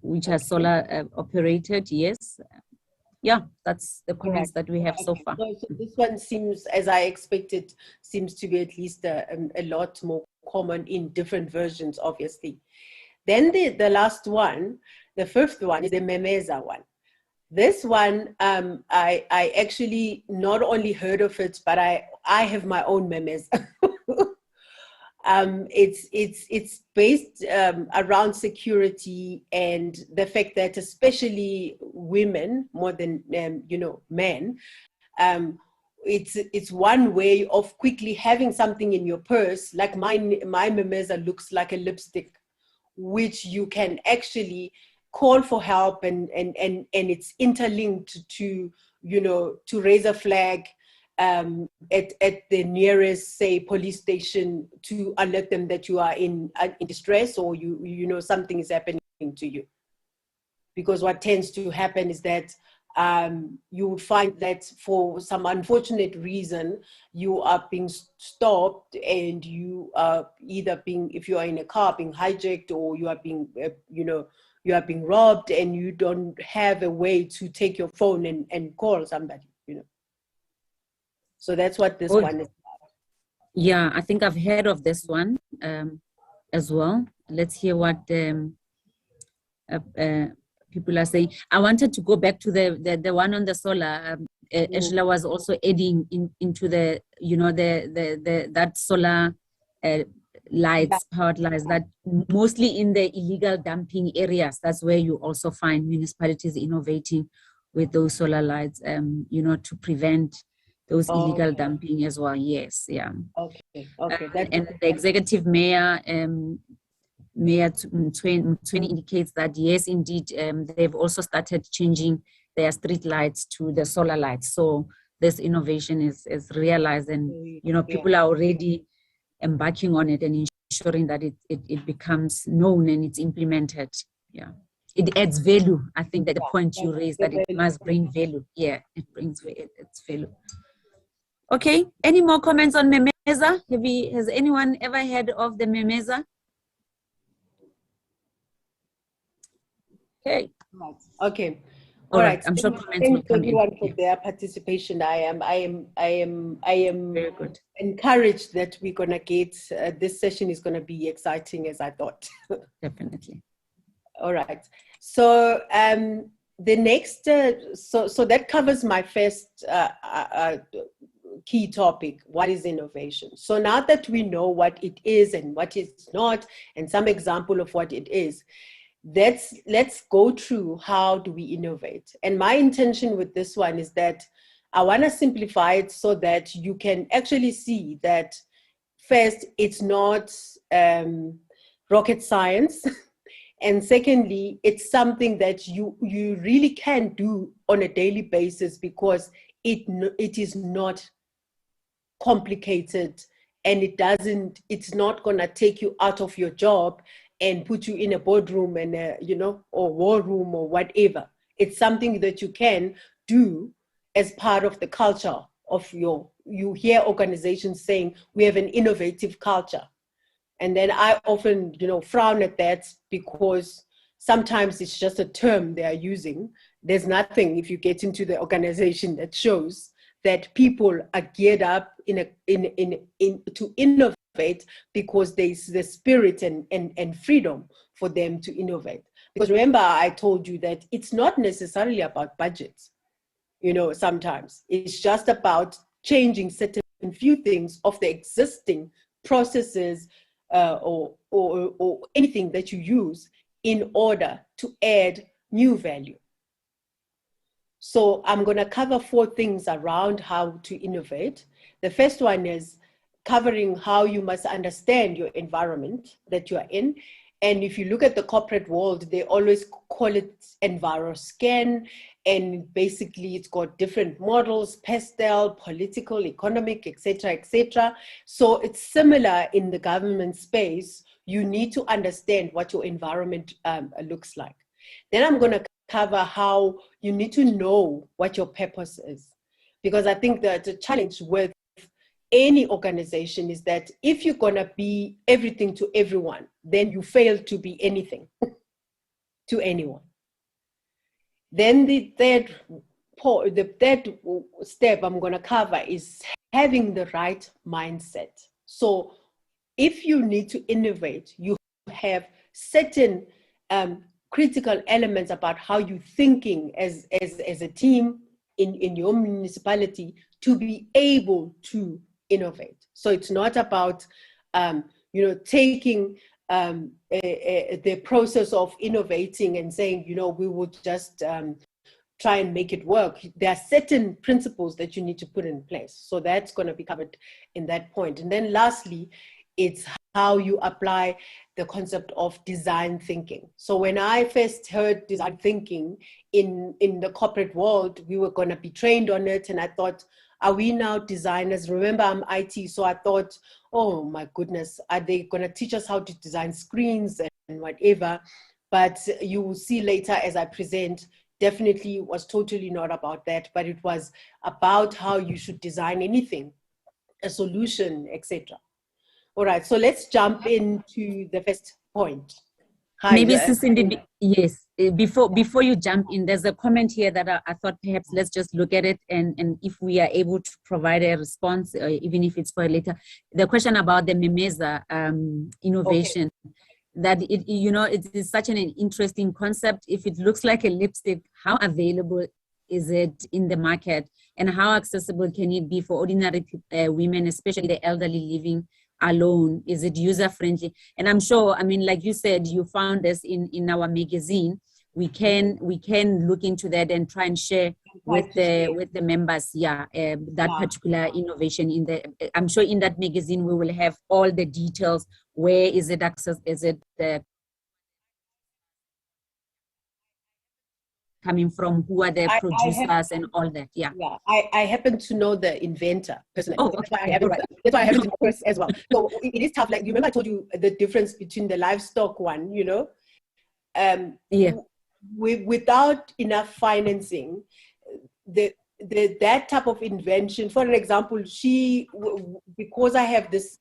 which are solar operated. Yes. Yeah, that's the comments that we have so far. So this one seems, as I expected, seems to be at least a lot more common in different versions, obviously. Then the last one, the fifth one, is the Memeza one. This one, I actually not only heard of it, but I have my own memes. It's based around security and the fact that especially women more than men, it's one way of quickly having something in your purse. Like my memeza looks like a lipstick, which you can actually call for help, and it's interlinked to to raise a flag at the nearest, say, police station to alert them that you are in distress, or something is happening to you. Because what tends to happen is that you would find that for some unfortunate reason you are being stopped, and you are either being, if you are in a car, being hijacked, or you are being you are being robbed, and you don't have a way to take your phone and call somebody. So that's what this one is about. Yeah, I think I've heard of this one as well. Let's hear what people are saying. I wanted to go back to the one on the solar. Angela was also adding into the that solar lights, powered lights, that mostly in the illegal dumping areas. That's where you also find municipalities innovating with those solar lights, to prevent those illegal dumping as well. Yes, yeah. Okay. And the executive mayor, Mayor Mtsweni, indicates that yes, indeed, they've also started changing their street lights to the solar lights. So this innovation is realized, and people are already embarking on it and ensuring that it becomes known and it's implemented. Yeah, it adds value. I think that the point you raised, that it must bring value. Yeah, it brings its value. Okay, any more comments on memeza? Has anyone ever heard of the memeza? Okay. Okay. All right. I'm sure comments will come in. Thank everyone for their participation. I am very good. Encouraged that we're gonna get this session is gonna be exciting as I thought. Definitely. All right. So the next so that covers my first key topic. What is innovation? So now that we know what it is and what it's not, and some example of what it is, let's go through how do we innovate. And my intention with this one is that I want to simplify it so that you can actually see that first, it's not rocket science. And secondly, it's something that you really can do on a daily basis, because it is not complicated, and it's not going to take you out of your job and put you in a boardroom and or war room or whatever. It's something that you can do as part of the culture of you hear organizations saying we have an innovative culture. And then I often, frown at that, because sometimes it's just a term they are using. There's nothing, if you get into the organization, that shows that people are geared up to innovate, because there's the spirit and freedom for them to innovate. Because remember, I told you that it's not necessarily about budgets. Sometimes it's just about changing certain few things of the existing processes or anything that you use in order to add new value. So I'm going to cover 4 things around how to innovate. The first one is covering how you must understand your environment that you are in. And if you look at the corporate world, they always call it EnviroScan. And basically it's got different models: pastel, political, economic, etc., etc. So it's similar in the government space. You need to understand what your environment looks like. Then I'm going to cover how you need to know what your purpose is. Because I think that the challenge with any organization is that if you're going to be everything to everyone, then you fail to be anything to anyone. Then the third step I'm going to cover is having the right mindset. So if you need to innovate, you have certain critical elements about how you're thinking as a team in your municipality to be able to innovate. So it's not about, taking the process of innovating and saying, we would just try and make it work. There are certain principles that you need to put in place. So that's going to be covered in that point. And then lastly, it's how you apply the concept of design thinking. So when I first heard design thinking in the corporate world, we were going to be trained on it. And I thought, are we now designers? Remember, I'm IT. So I thought, oh my goodness, are they going to teach us how to design screens and whatever? But you will see later as I present, definitely was totally not about that, but it was about how you should design anything, a solution, etc. All right, so let's jump into the first point. Hi, Maybe Cindy, yes. Before you jump in, there's a comment here that I thought perhaps let's just look at it, and if we are able to provide a response, even if it's for later. The question about the Memeza innovation. Okay. That it is such an interesting concept. If it looks like a lipstick, how available is it in the market, and how accessible can it be for ordinary women, especially the elderly living alone? Is it user friendly? And I'm sure, like you said, you found us in our magazine. We can look into that and try and share with the members, that particular innovation in the. I'm sure in that magazine we will have all the details. Where is it access? Is it coming from? Who are the producers and all that? Yeah. I happen to know the inventor personally. Oh, that's why I have it. That's why I have it in course as well. So it is tough. Like, you remember I told you the difference between the livestock one, without enough financing, that type of invention, for an example, because I have this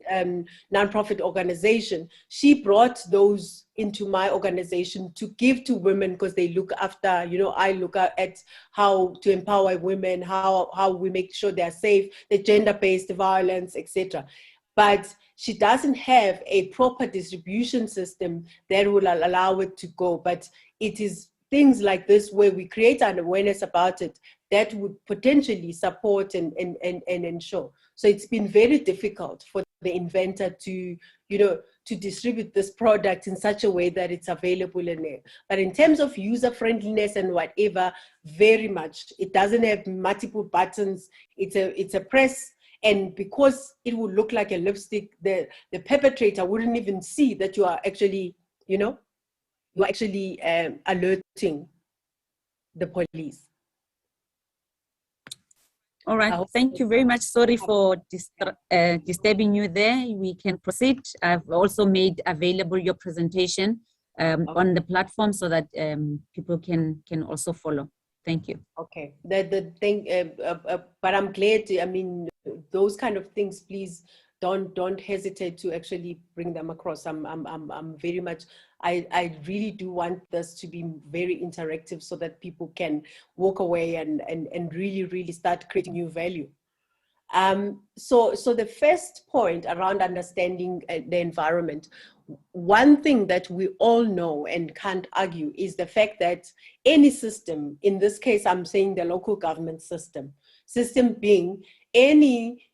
nonprofit organization, she brought those into my organization to give to women because they look after, I look at how to empower women, how we make sure they're safe, the gender-based violence, etc. But she doesn't have a proper distribution system that will allow it to go. But it is things like this where we create an awareness about it that would potentially support and ensure. So it's been very difficult for the inventor to distribute this product in such a way that it's available in there. But in terms of user friendliness and whatever, very much. It doesn't have multiple buttons. It's a press. And because it would look like a lipstick, the perpetrator wouldn't even see that you are actually, alerting the police. All right, thank you very much. Sorry for disturbing you there. We can proceed. I've also made available your presentation on the platform so that people can also follow. Thank you. Okay, the thing, but I'm glad. Those kind of things, please don't hesitate to actually bring them across. I'm very much. I really do want this to be very interactive so that people can walk away and really start creating new value. So the first point around understanding the environment, one thing that we all know and can't argue is the fact that any system, in this case, I'm saying the local government system being any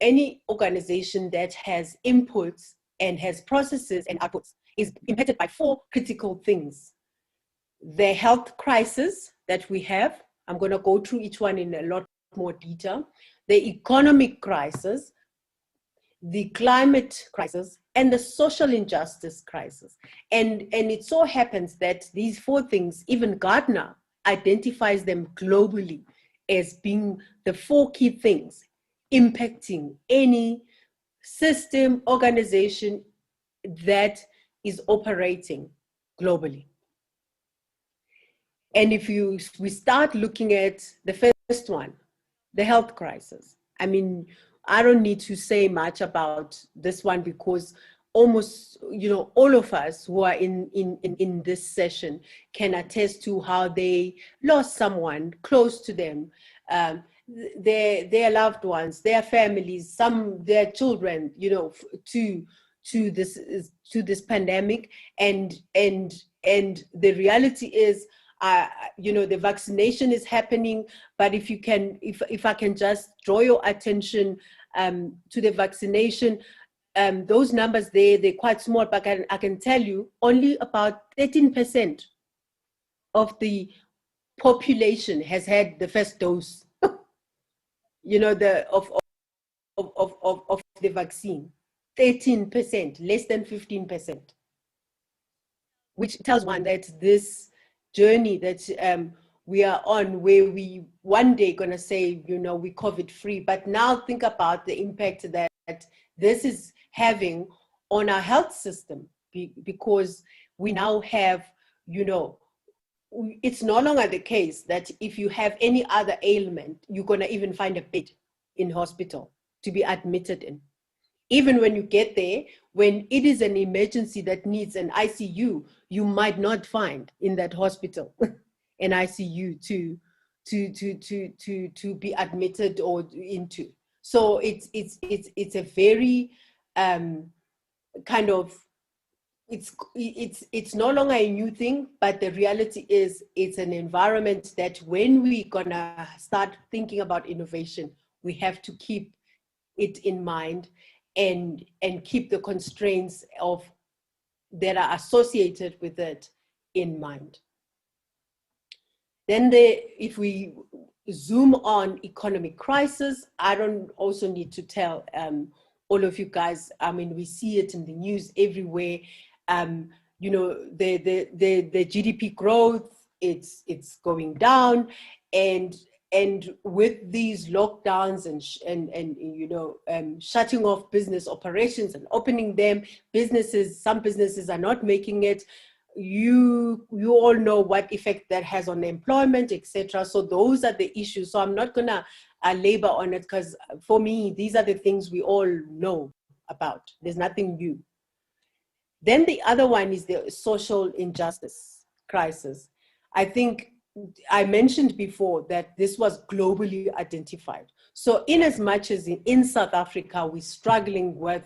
any organization that has inputs and has processes and outputs is impacted by four critical things. The health crisis that we have, I'm going to go through each one in a lot more detail. The economic crisis, the climate crisis, and the social injustice crisis. And it so happens that these four things, even Gartner identifies them globally as being the four key things impacting any system, organization that is operating globally. And if we start looking at the first one, the health crisis, I don't need to say much about this one because almost, all of us who are in this session can attest to how they lost someone close to them, their loved ones, their families, their children, to to this pandemic, and the reality is, the vaccination is happening. But if I can just draw your attention to the vaccination, those numbers they're quite small, but I can tell you only about 13% of the population has had the first dose. Of the vaccine. 13%, less than 15%, which tells one that this journey that we are on, where we one day gonna say, we COVID free, but now think about the impact that this is having on our health system, because we now have, it's no longer the case that if you have any other ailment, you're gonna even find a bed in hospital to be admitted in. Even when you get there, when it is an emergency that needs an ICU, you might not find in that hospital an ICU to be admitted or into. So it's a very kind of, it's no longer a new thing, but the reality is it's an environment that when we're gonna start thinking about innovation, we have to keep it in mind and keep the constraints that are associated with it in mind. Then if we zoom on economic crisis, I don't also need to tell all of you guys, I mean, we see it in the news everywhere. The GDP growth, it's going down, and with these lockdowns and shutting off business operations and opening them, some businesses are not making it. You all know what effect that has on employment, etc. So those are the issues. So I'm not gonna labor on it, because for me, these are the things we all know about. There's nothing new. Then the other one is the social injustice crisis. I think I mentioned before that this was globally identified. So in as much as in South Africa, we're struggling with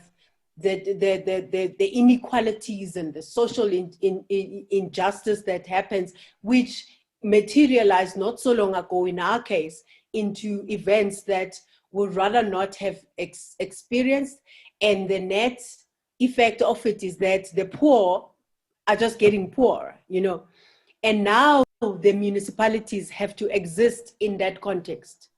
the inequalities and the social injustice that happens, which materialized not so long ago in our case into events that would rather not have experienced. And the net effect of it is that the poor are just getting poorer, and now the municipalities have to exist in that context,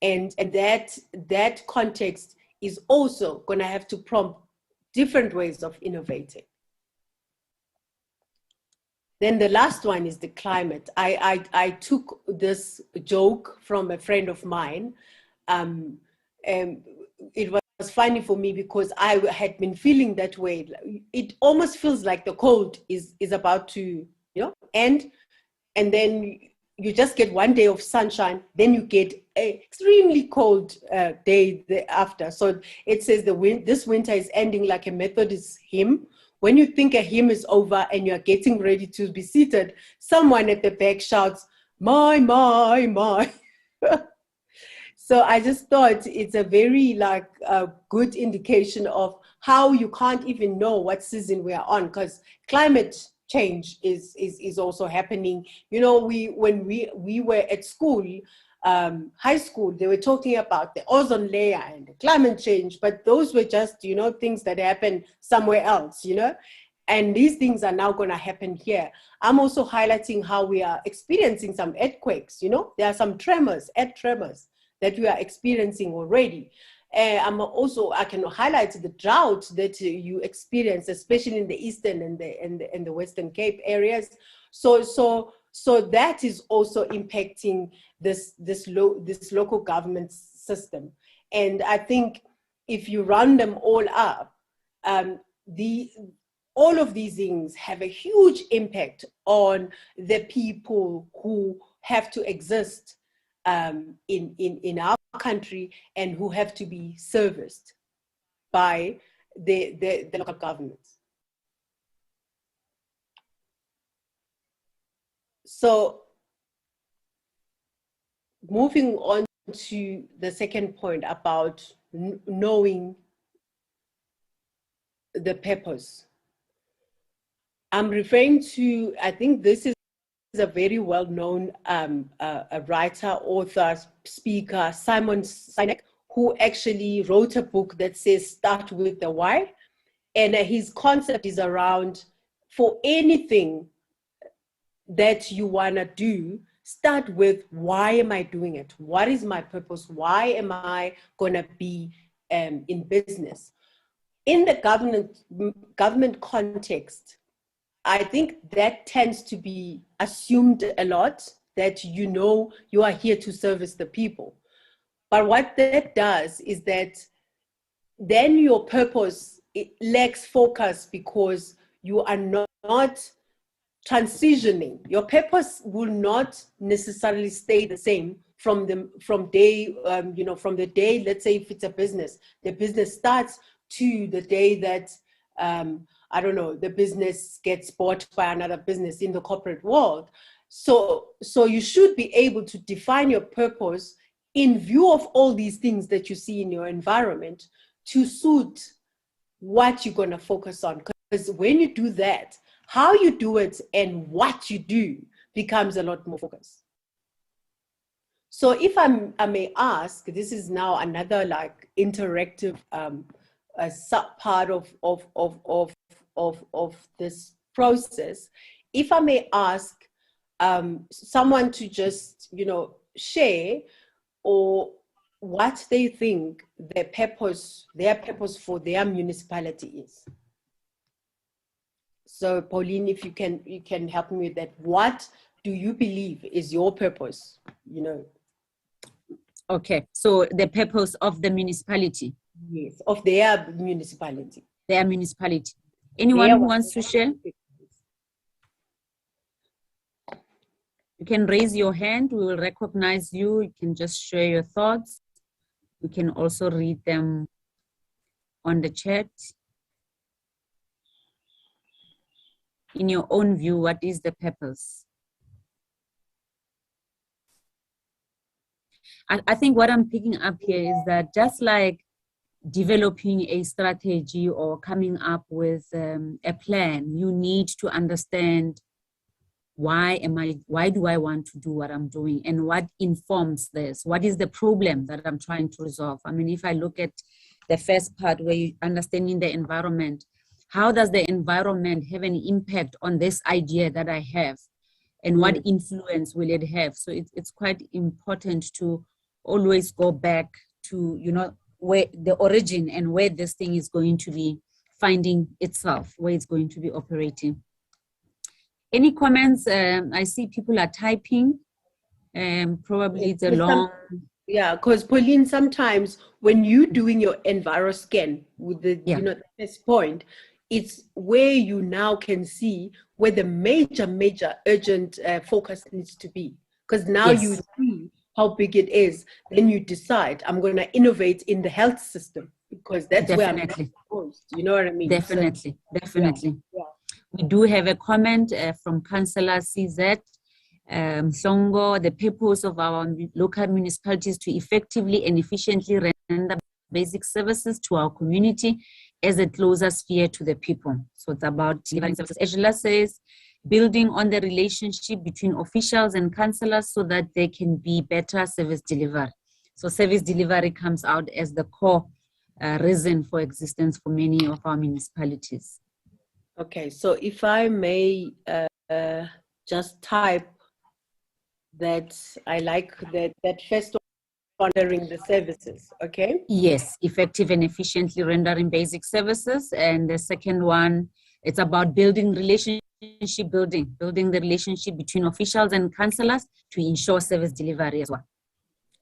and that context is also going to have to prompt different ways of innovating. Then the last one is the climate. I took this joke from a friend of mine. It was funny for me because I had been feeling that way. It almost feels like the cold is about to end, and then you just get one day of sunshine, then you get an extremely cold day after. So it says this winter is ending like a Methodist hymn. When you think a hymn is over and you're getting ready to be seated, someone at the back shouts, "My, my, my." So I just thought it's a very good indication of how you can't even know what season we are on, because climate change is also happening. When we were at school, high school, they were talking about the ozone layer and the climate change, but those were just, things that happen somewhere else, and these things are now going to happen here. I'm also highlighting how we are experiencing some earthquakes, there are some earth tremors that we are experiencing already. I can highlight the drought that you experience, especially in the Eastern and the Western Cape areas. So that is also impacting this local government system. And I think if you run them all up, all of these things have a huge impact on the people who have to exist in our country and who have to be serviced by the local governments. So moving on to the second point about knowing the purpose. I'm referring to, I think this is a very well-known a writer, author, speaker, Simon Sinek, who actually wrote a book that says start with the why. And his concept is around, for anything that you want to do, start with, why am I doing it? What is my purpose? Why am I going to be in business? In the government context, I think that tends to be assumed a lot, that you are here to service the people. But what that does is that then your purpose, it lacks focus, because you are not transitioning. Your purpose will not necessarily stay the same from the day, let's say if it's a business, the business starts, to the day that I don't know, the business gets bought by another business in the corporate world. So you should be able to define your purpose in view of all these things that you see in your environment to suit what you're going to focus on. Because when you do that, how you do it and what you do becomes a lot more focused. So if I may ask, this is now another like interactive a sub part of this process. If I may ask someone to just, share or what they think their purpose for their municipality is. So Pauline, if you can help me with that. What do you believe is your purpose? Okay, so the purpose of the municipality. Yes, of their municipality. Their municipality. Anyone who wants to share? You can raise your hand. We will recognize you. You can just share your thoughts. You can also read them on the chat. In your own view, what is the purpose? I think what I'm picking up here is that just like developing a strategy or coming up with a plan, you need to understand why do I want to do what I'm doing, and what informs this? What is the problem that I'm trying to resolve? I mean, if I look at the first part where you're understanding the environment, how does the environment have an impact on this idea that I have, and what influence will it have? So it's quite important to always go back to, where the origin and where this thing is going to be finding itself, where it's going to be operating. Any comments? I see people are typing. Probably it's a long... Yeah, because Pauline, sometimes when you're doing your enviro scan with the, the first point, it's where you now can see where the major urgent focus needs to be. Because now you see how big it is, then you decide, I'm going to innovate in the health system, because that's where I'm exposed. You know what I mean? Definitely. Yeah. We do have a comment from Councillor CZ. Songo, the purpose of our local municipalities to effectively and efficiently render basic services to our community as a closer sphere to the people. So it's about delivering services. Angela says, building on the relationship between officials and councillors so that there can be better service delivery. So service delivery comes out as the core reason for existence for many of our municipalities. Okay, so if I may just type that I like that first one, rendering the services, okay? Yes, effective and efficiently rendering basic services. And the second one, it's about building building the relationship between officials and councillors to ensure service delivery as well.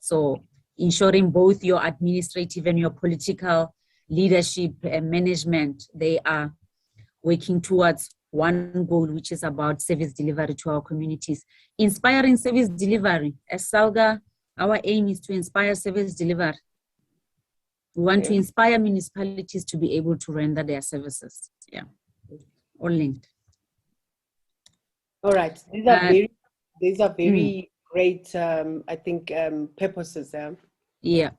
So ensuring both your administrative and your political leadership and management, they are working towards one goal, which is about service delivery to our communities. Inspiring service delivery. As SALGA, our aim is to inspire service delivery. We want to inspire municipalities to be able to render their services. Yeah, all linked. All right, these are very great, I think, purposes. Yeah.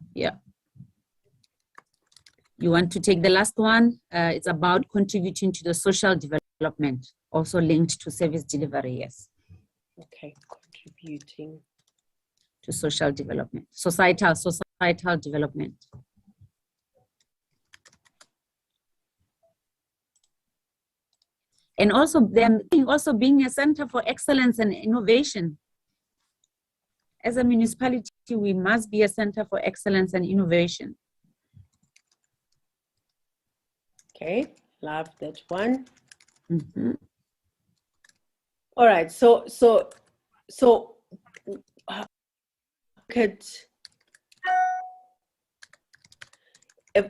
You want to take the last one? It's about contributing to the social development, also linked to service delivery, yes. Okay, contributing to social development, societal development. And also then also being a center for excellence and innovation. As a municipality, we must be a center for excellence and innovation. Okay, love that one. Mm-hmm. All right, so look at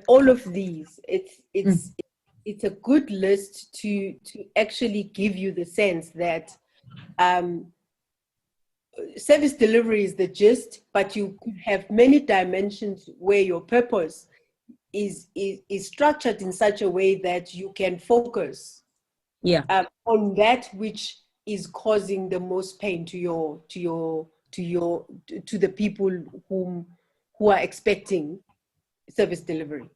all of these. It's a good list to actually give you the sense that service delivery is the gist, but you could have many dimensions where your purpose is structured in such a way that you can focus on that which is causing the most pain to the people who are expecting service delivery.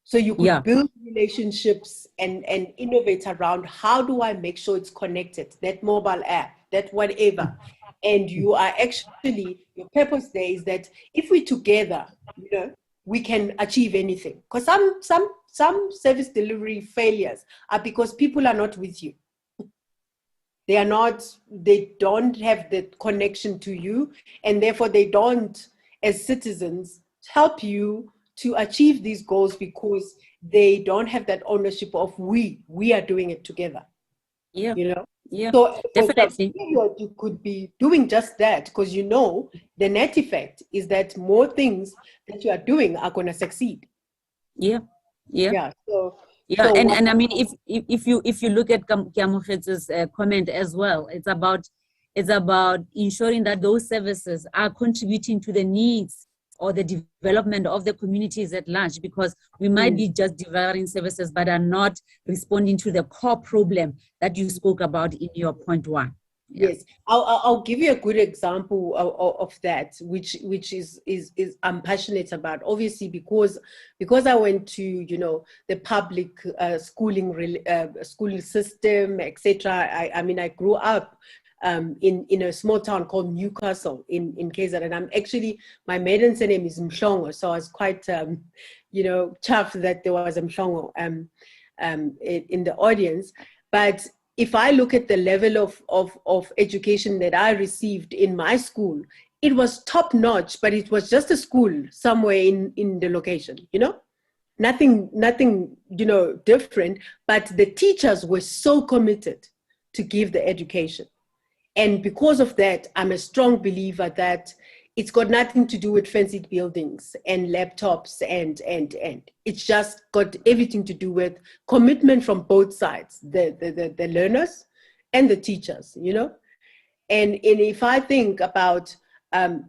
So you could build relationships and innovate around how do I make sure it's connected, that mobile app, that whatever. And you are actually, your purpose there is that if we together, we can achieve anything. Because some service delivery failures are because people are not with you. They don't have the connection to you, and therefore they don't, as citizens, help you to achieve these goals because they don't have that ownership of we are doing it together. Yeah. Yeah. So definitely you could be doing just that because the net effect is that more things that you are doing are going to succeed. Yeah. And I mean, if you look at Kiamogets's comment as well, it's about ensuring that those services are contributing to the needs or the development of the communities at large, because we might be just delivering services but are not responding to the core problem that you spoke about in your point one. Yes, I'll give you a good example of that, which is I'm passionate about. Obviously, because I went to the public schooling system, etc. I mean, I grew up in a small town called Newcastle in KZN, and I'm actually, my maiden surname is Mhlongo, so I was quite chuffed that there was a Mhlongo in the audience. But if I look at the level of education that I received in my school, it was top notch, but it was just a school somewhere in the location, nothing, different, but the teachers were so committed to give the education. And because of that, I'm a strong believer that it's got nothing to do with fancy buildings and laptops and it's just got everything to do with commitment from both sides, the learners and the teachers, And if I think about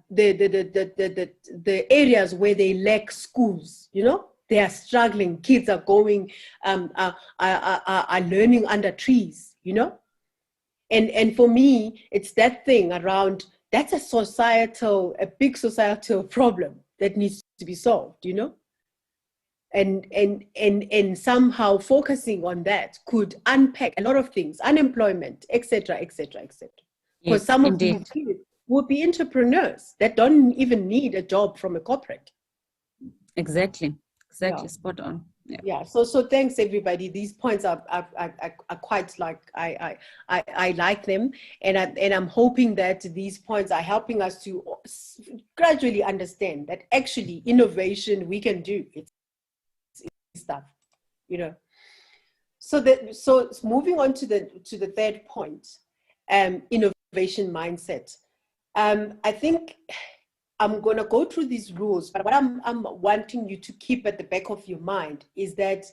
the areas where they lack schools, they are struggling. Kids are going, are learning under trees, And for me, it's that thing around, that's a big societal problem that needs to be solved, And somehow focusing on that could unpack a lot of things, unemployment, etc. Because some of these kids would be entrepreneurs that don't even need a job from a corporate. Exactly, spot on. Yeah. So thanks everybody. These points are quite like I like them, and I'm hoping that these points are helping us to gradually understand that actually innovation we can do it's stuff, So moving on to the third point, innovation mindset. I think I'm going to go through these rules, but what I'm wanting you to keep at the back of your mind is that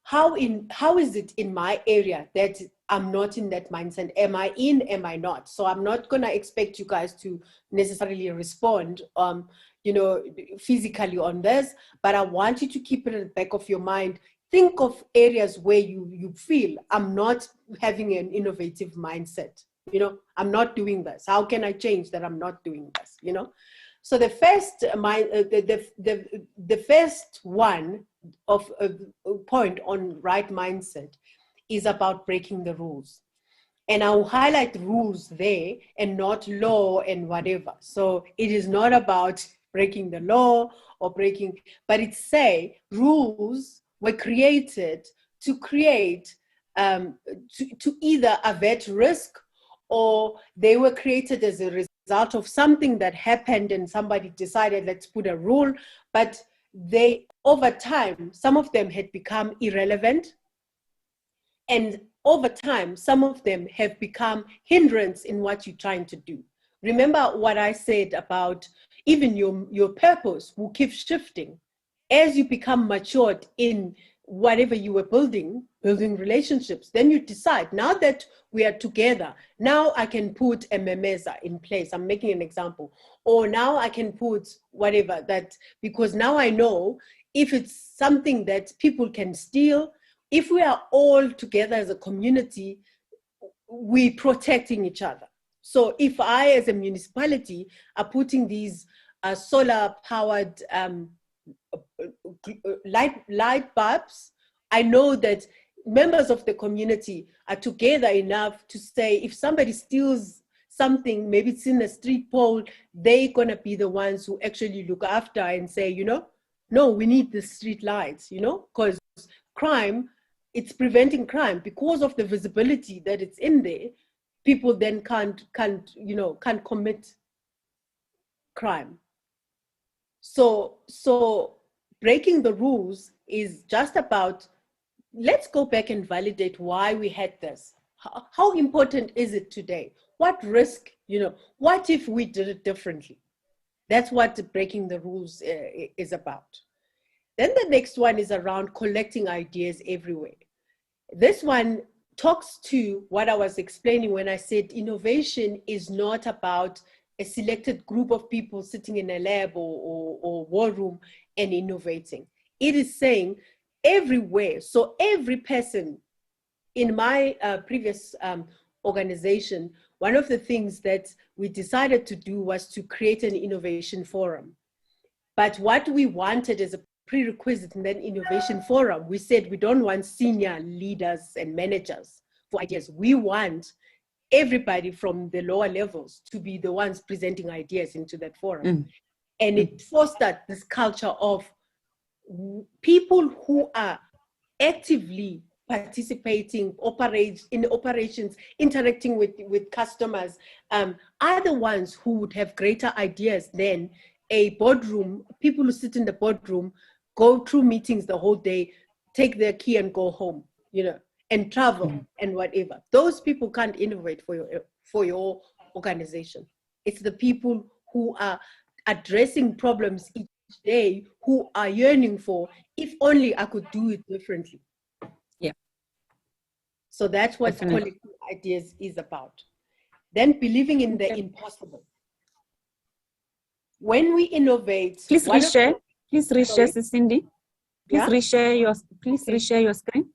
how is it in my area that I'm not in that mindset? Am I in, am I not? So I'm not going to expect you guys to necessarily respond, physically on this, but I want you to keep it at the back of your mind. Think of areas where you feel I'm not having an innovative mindset. I'm not doing this. How can I change that I'm not doing this? So the first the first one of point on right mindset is about breaking the rules. And I'll highlight rules there and not law and whatever. So it is not about breaking the law or breaking, but it's say rules were created to create, to either avert risk, or they were created as a result of something that happened and somebody decided, let's put a rule. But they, over time, some of them had become irrelevant. And over time, some of them have become hindrance in what you're trying to do. Remember what I said about even your purpose will keep shifting. As you become matured in whatever you were building relationships, then you decide, now that we are together, now I can put a memeza in place. I'm making an example. Or now I can put whatever that, because now I know if it's something that people can steal, if we are all together as a community, we're protecting each other. So if I, as a municipality, are putting these solar-powered light bulbs, I know that members of the community are together enough to say, if somebody steals something, maybe it's in the street pole, they're gonna be the ones who actually look after and say, you know, no, we need the street lights, you know, because crime, it's preventing crime because of the visibility that it's in there. People then can't commit crime. So breaking the rules is just about, let's go back and validate why we had this. How important is it today? What risk, what if we did it differently? That's what breaking the rules is about. Then the next one is around collecting ideas everywhere. This one talks to what I was explaining when I said innovation is not about a selected group of people sitting in a lab or war room and innovating. It is saying everywhere. So every person in my previous organization, one of the things that we decided to do was to create an innovation forum. But what we wanted as a prerequisite in that innovation forum, we said we don't want senior leaders and managers for ideas. We want everybody from the lower levels to be the ones presenting ideas into that forum. And it fostered this culture of people who are actively participating, in operations, interacting with customers, are the ones who would have greater ideas than a boardroom, people who sit in the boardroom, go through meetings the whole day, take their key and go home, and travel and whatever. Those people can't innovate for your organization. It's the people who are addressing problems each day, who are yearning for, if only I could do it differently. Yeah. So that's what collecting ideas is about. Then believing in the impossible. When we innovate, please reshare. Please reshare, Cindy. Please reshare your screen.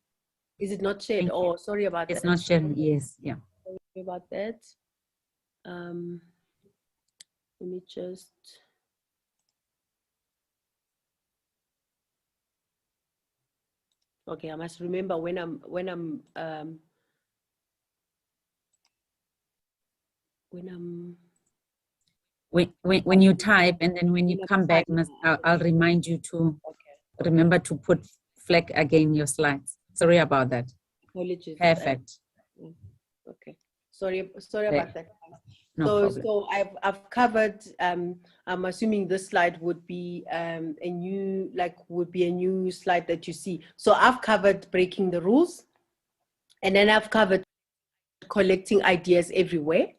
Is it not shared? Oh, sorry about that. It's not shared. Yes. Yeah. Sorry about that. Let me just. Okay, I must remember when you type, and then when you come back, I'll remind you to remember to put flag again your slides. Sorry about that. Apologies. Perfect. Okay. Sorry about that. No so I've covered. I'm assuming this slide would be a new slide that you see. So I've covered breaking the rules, and then I've covered collecting ideas everywhere.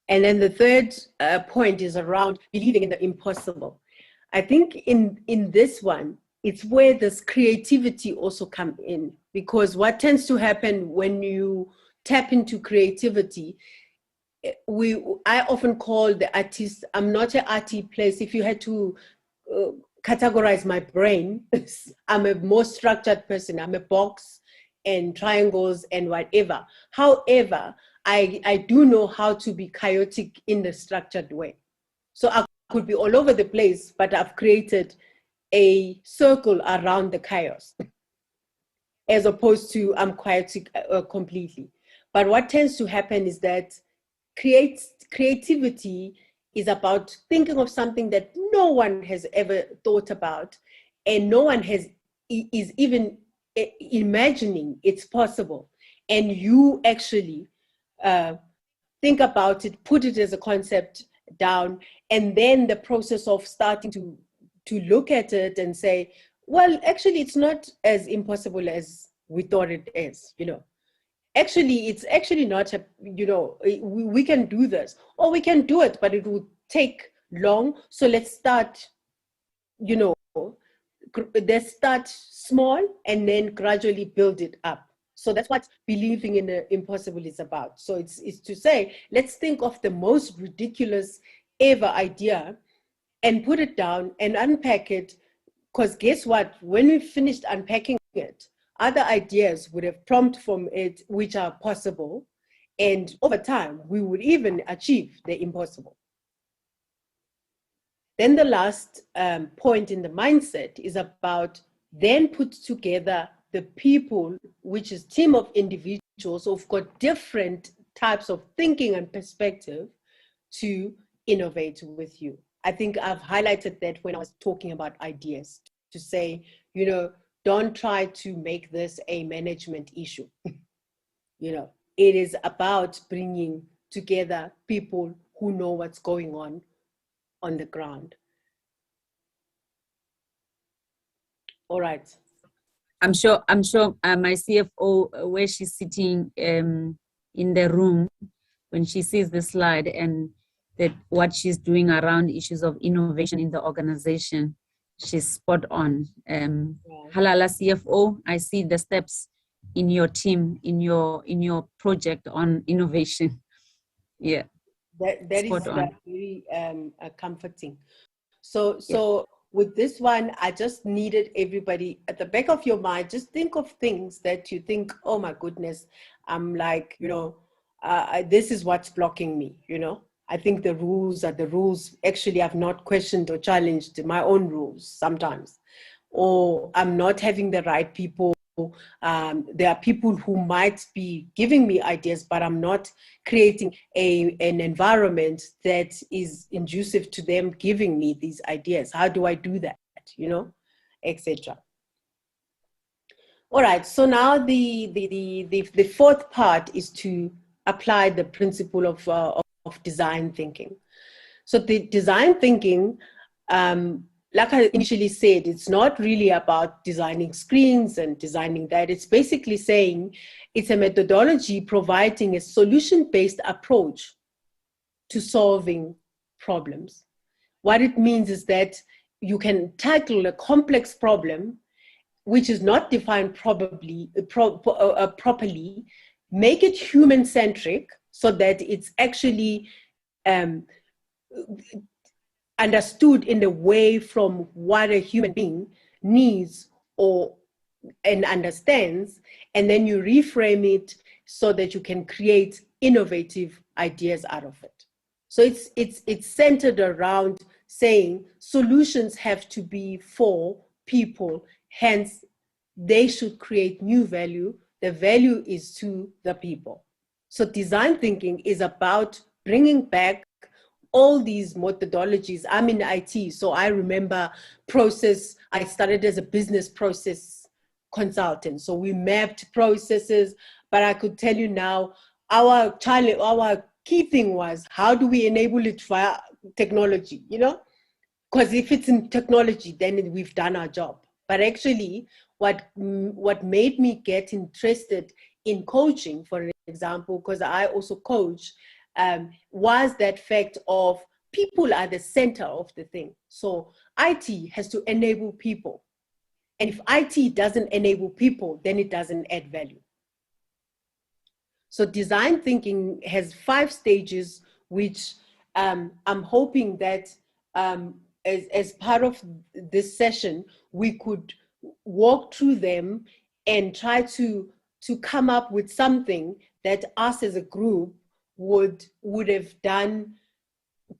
And then the third point is around believing in the impossible. I think in this one, it's where this creativity also comes in, because what tends to happen when you tap into creativity, I often call the artist, I'm not an arty place. If you had to categorize my brain, I'm a more structured person. I'm a box and triangles and whatever. However, I do know how to be chaotic in the structured way. So I could be all over the place, but I've created a circle around the chaos, as opposed to I'm quiet completely. But what tends to happen is that creativity is about thinking of something that no one has ever thought about, and no one is even imagining it's possible. And you actually think about it, put it as a concept down, and then the process of starting to look at it and say, well, actually, it's not as impossible as we thought it is, Actually, it's actually not, we can do this, or we can do it, but it would take long. So let's start, let's start small and then gradually build it up. So that's what believing in the impossible is about. So it's to say, let's think of the most ridiculous ever idea and put it down and unpack it. Because guess what? When we finished unpacking it, other ideas would have prompted from it, which are possible. And over time, we would even achieve the impossible. Then the last point in the mindset is about then put together the people, which is team of individuals who've got different types of thinking and perspective to innovate with you. I think I've highlighted that when I was talking about ideas, to say, don't try to make this a management issue. It is about bringing together people who know what's going on the ground. All right. I'm sure my CFO, where she's sitting in the room, when she sees the slide and that what she's doing around issues of innovation in the organization, she's spot on. Halala CFO, I see the steps in your team, in your project on innovation. Yeah. That is very comforting. So with this one, I just needed everybody at the back of your mind, just think of things that you think, oh my goodness, I'm like, this is what's blocking me, I think the rules are the rules. Actually, I've not questioned or challenged my own rules sometimes. Or I'm not having the right people. There are people who might be giving me ideas, but I'm not creating an environment that is conducive to them giving me these ideas. How do I do that? Etc. All right. So now the fourth part is to apply the principle of design thinking. So the design thinking, like I initially said, it's not really about designing screens and designing that. It's basically saying it's a methodology providing a solution-based approach to solving problems. What it means is that you can tackle a complex problem, which is not defined properly, make it human-centric so that it's actually understood in the way from what a human being needs and understands, and then you reframe it so that you can create innovative ideas out of it. So it's centered around saying solutions have to be for people, hence they should create new value. The value is to the people. So design thinking is about bringing back all these methodologies. I'm in IT, so I remember process. I started as a business process consultant. So we mapped processes, but I could tell you now, our key thing was, how do we enable it via technology, Because if it's in technology, then we've done our job. But actually, what made me get interested in coaching, for example, because I also coach, was that fact of people are the center of the thing. So IT has to enable people. And if IT doesn't enable people, then it doesn't add value. So design thinking has 5 stages, which I'm hoping that as part of this session, we could walk through them and try to come up with something that us as a group would have done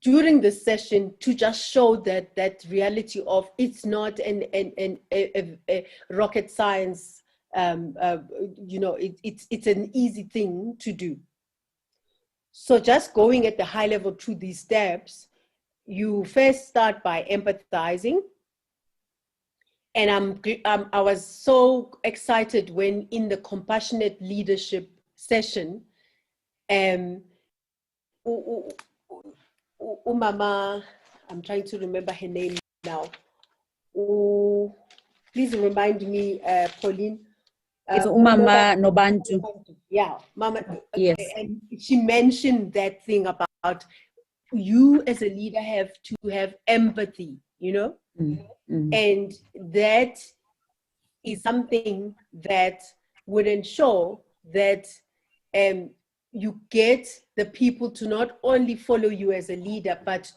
during this session to just show that reality of it's not a rocket science, it's an easy thing to do. So just going at the high level through these steps, you first start by empathizing. And I was so excited when in the compassionate leadership session, Umama, I'm trying to remember her name now. Please remind me, Pauline. It's Umama Nobantu. Yeah, Mama. Yes. And she mentioned that thing about you as a leader have to have empathy, and that is something that would ensure that you get the people to not only follow you as a leader, but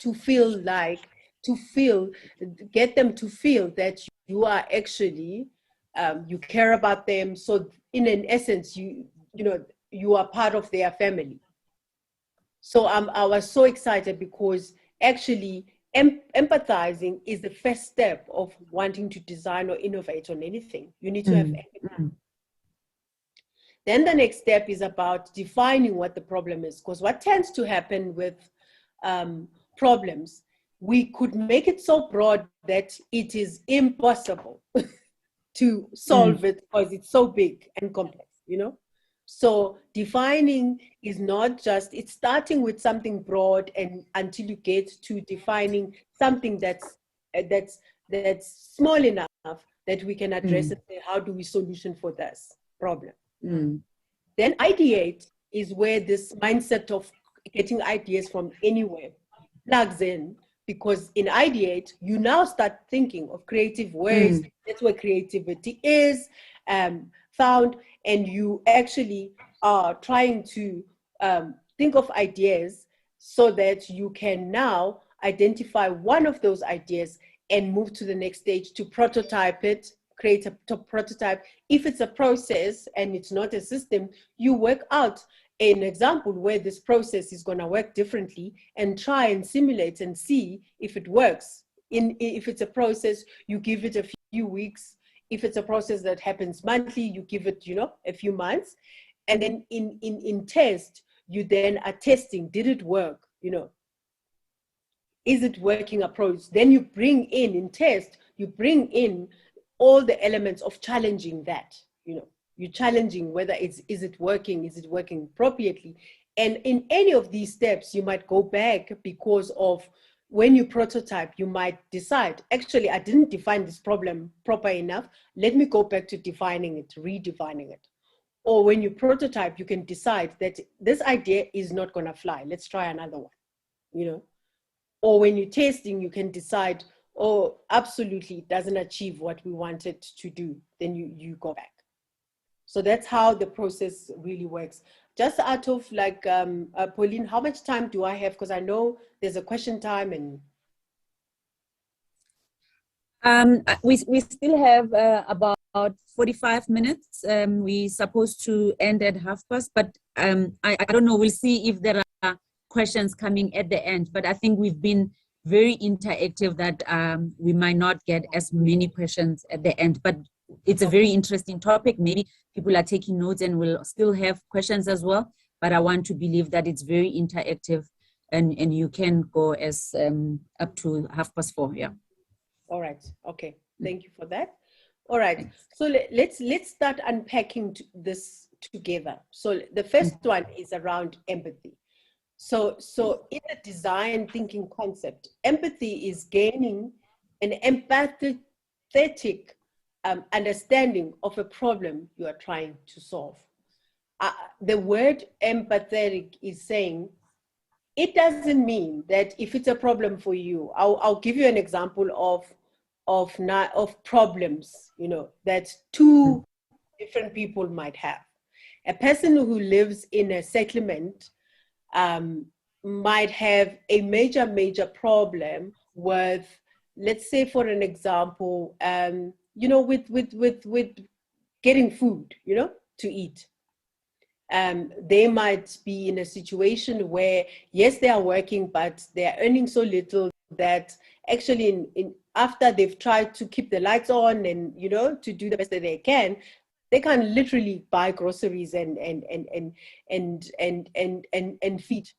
get them to feel that you are actually, you care about them. So in an essence, you are part of their family. So I was so excited because actually empathizing is the first step of wanting to design or innovate on anything. You need to have empathy. Then the next step is about defining what the problem is, because what tends to happen with problems, we could make it so broad that it is impossible to solve it because it's so big and complex, So defining is not just, it's starting with something broad and until you get to defining something that's small enough that we can address it. How do we solution for this problem? Then ideate is where this mindset of getting ideas from anywhere plugs in, because in ideate, you now start thinking of creative ways. That's where creativity is found, and you actually are trying to think of ideas so that you can now identify one of those ideas and move to the next stage to prototype it, create a prototype. If it's a process and it's not a system, you work out an example where this process is going to work differently and try and simulate and see if it works. If it's a process, you give it a few weeks. If it's a process that happens monthly, you give it, a few months. And then in test, you then are testing, did it work? Is it working approach? Then you bring in test, you bring in all the elements of challenging that, you're challenging whether is it working appropriately. And in any of these steps, you might go back because of when you prototype, you might decide, actually, I didn't define this problem proper enough. Let me go back to defining it, redefining it. Or when you prototype, you can decide that this idea is not going to fly. Let's try another one, Or when you're testing, you can decide, oh, absolutely, it doesn't achieve what we wanted to do. Then you go back. So that's how the process really works. Just out of Pauline, how much time do I have? Because I know there's a question time and. We still have about 45 minutes. We're supposed to end at 12:30, but I don't know. We'll see if there are questions coming at the end. But I think we've been very interactive that we might not get as many questions at the end. But it's a very interesting topic. Maybe people are taking notes and will still have questions as well. But I want to believe that it's very interactive and you can go as up to 4:30. Yeah. All right. Okay. Thank you for that. All right. So let's start unpacking this together. So the first one is around empathy. So in the design thinking concept, empathy is gaining an empathetic understanding of a problem you are trying to solve. The word empathetic is saying, it doesn't mean that if it's a problem for you, I'll give you an example of problems, that two different people might have. A person who lives in a settlement might have a major problem with, let's say for an example, with getting food, to eat. they might be in a situation where, yes, they are working, but they are earning so little that actually after they've tried to keep the lights on and, you know, to do the best that they can literally buy groceries and feed,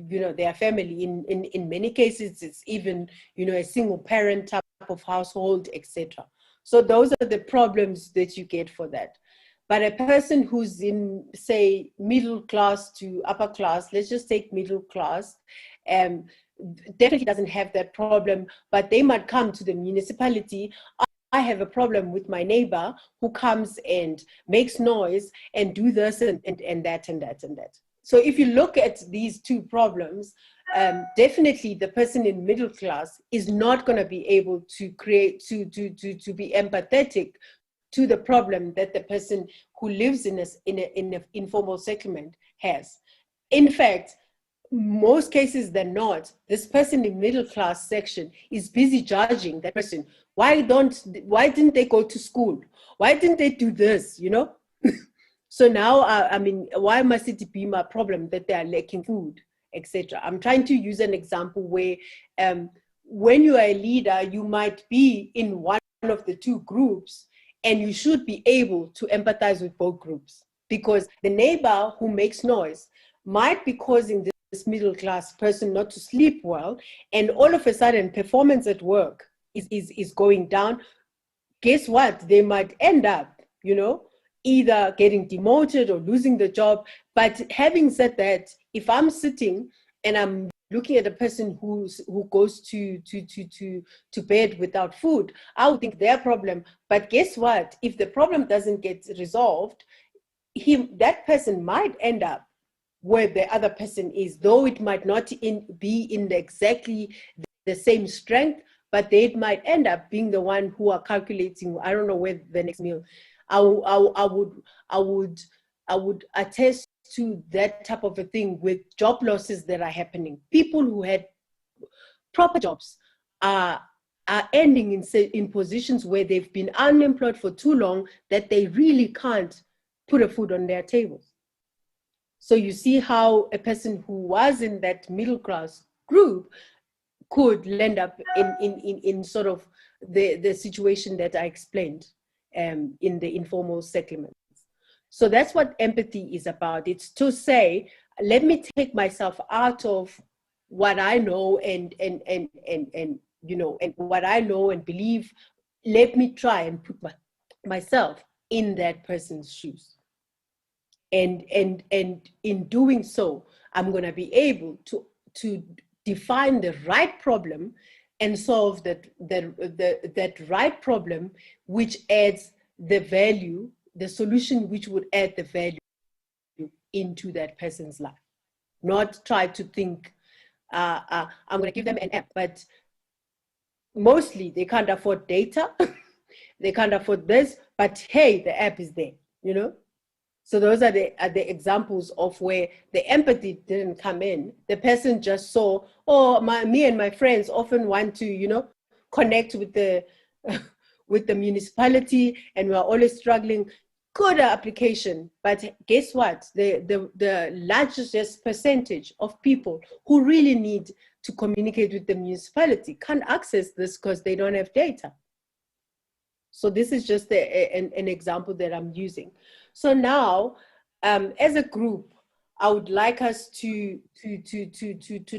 you know, their family. In many cases, it's even, you know, a single parent type of household, etc. So those are the problems that you get for that. But a person who's in, say, middle class to upper class, let's just take middle class, definitely doesn't have that problem, but they might come to the municipality. I have a problem with my neighbor who comes and makes noise and do this and that and that and that. So if you look at these two problems, definitely the person in middle class is not going to be able to to be empathetic to the problem that the person who lives in an informal settlement has. In fact, most cases than not, this person in middle class section is busy judging that person. Why didn't they go to school? Why didn't they do this, you know? So now, I mean, why must it be my problem that they are lacking food, etc.? I'm trying to use an example where when you are a leader, you might be in one of the two groups, and you should be able to empathize with both groups, because the neighbor who makes noise might be causing this middle class person not to sleep well, and all of a sudden performance at work is going down. Guess what? They might end up, you know, either getting demoted or losing the job. But having said that, if I'm sitting and I'm looking at a person who goes to bed without food, I would think their problem. But guess what? If the problem doesn't get resolved, that person might end up where the other person is, though it might not be in exactly the same strength, but they might end up being the one who are calculating, I don't know, where the next meal. I would attest to that type of a thing with job losses that are happening. People who had proper jobs are ending in positions where they've been unemployed for too long that they really can't put a food on their tables. So you see how a person who was in that middle class group could land up in sort of the situation that I explained in the informal settlements. So that's what empathy is about. It's to say, let me take myself out of what I know and you know, and what I know and believe. Let me try and put myself in that person's shoes. And in doing so, I'm going to be able to define the right problem and solve that right problem, which adds the value, the solution which would add the value into that person's life. Not try to think, I'm going to give them an app, but mostly they can't afford data, they can't afford this, but hey, the app is there, you know? So those are the examples of where the empathy didn't come in. The person just saw, oh, me and my friends often want to, you know, connect with the municipality, and we're always struggling. Good application, but guess what? The largest percentage of people who really need to communicate with the municipality can't access this because they don't have data. So this is just an example that I'm using. So now, as a group, I would like us to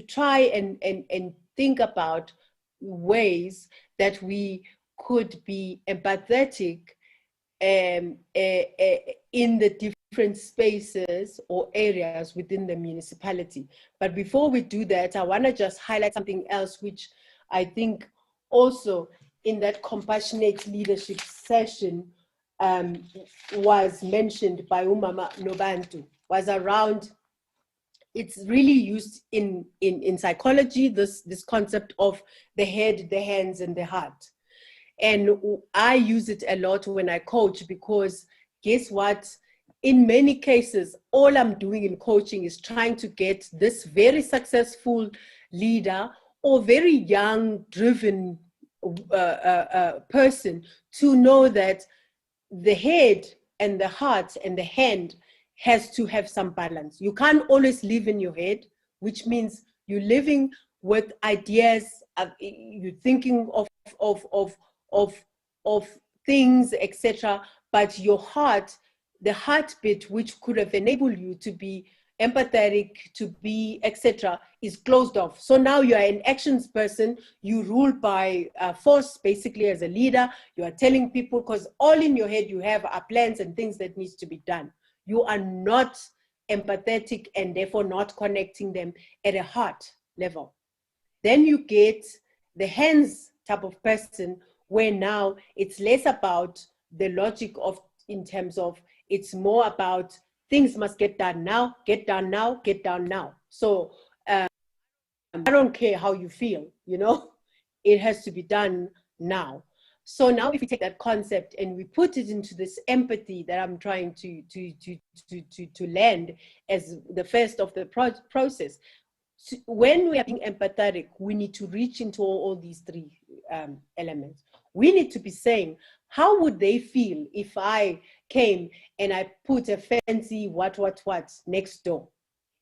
try and think about ways that we could be empathetic in the different spaces or areas within the municipality. But before we do that, I want to just highlight something else, which I think also in that compassionate leadership session was mentioned by Umama Nobantu, was around, it's really used in psychology, this concept of the head, the hands, and the heart. And I use it a lot when I coach, because guess what? In many cases, all I'm doing in coaching is trying to get this very successful leader or very young, driven person to know that the head and the heart and the hand has to have some balance. You can't always live in your head, which means you're living with ideas, you're thinking of things, etc. But your heart, the heartbeat, which could have enabled you to be empathetic, to be, etc., is closed off. So now you are an actions person. You rule by force, basically, as a leader. You are telling people, because all in your head you have are plans and things that needs to be done. You are not empathetic and therefore not connecting them at a heart level. Then you get the hands type of person, where now it's less about the logic of, in terms of, it's more about things must get done now, get done now, get done now. So I don't care how you feel, you know, it has to be done now. So now if we take that concept and we put it into this empathy that I'm trying to land as the first of the process, when we are being empathetic, we need to reach into all these three elements. We need to be saying, how would they feel if I came and I put a fancy what next door,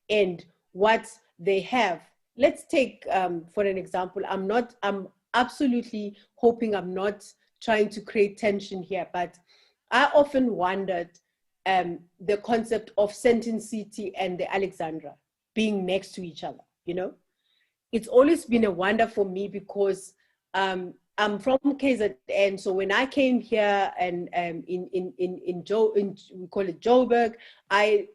and what they have? Let's take, for an example, I'm absolutely hoping I'm not trying to create tension here, but I often wondered the concept of Sentin City and the Alexandra being next to each other, you know? It's always been a wonder for me, because I'm from KZN, so when I came here and we call it Joburg, I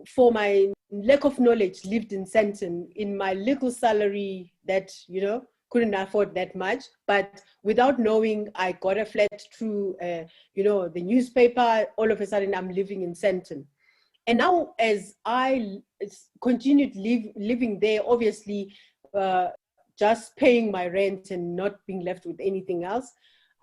for my lack of knowledge lived in Sentin in my little salary that, you know, couldn't afford that much, but without knowing, I got a flat through you know, the newspaper. All of a sudden I'm living in Sentin. And now as I continued living there, obviously just paying my rent and not being left with anything else,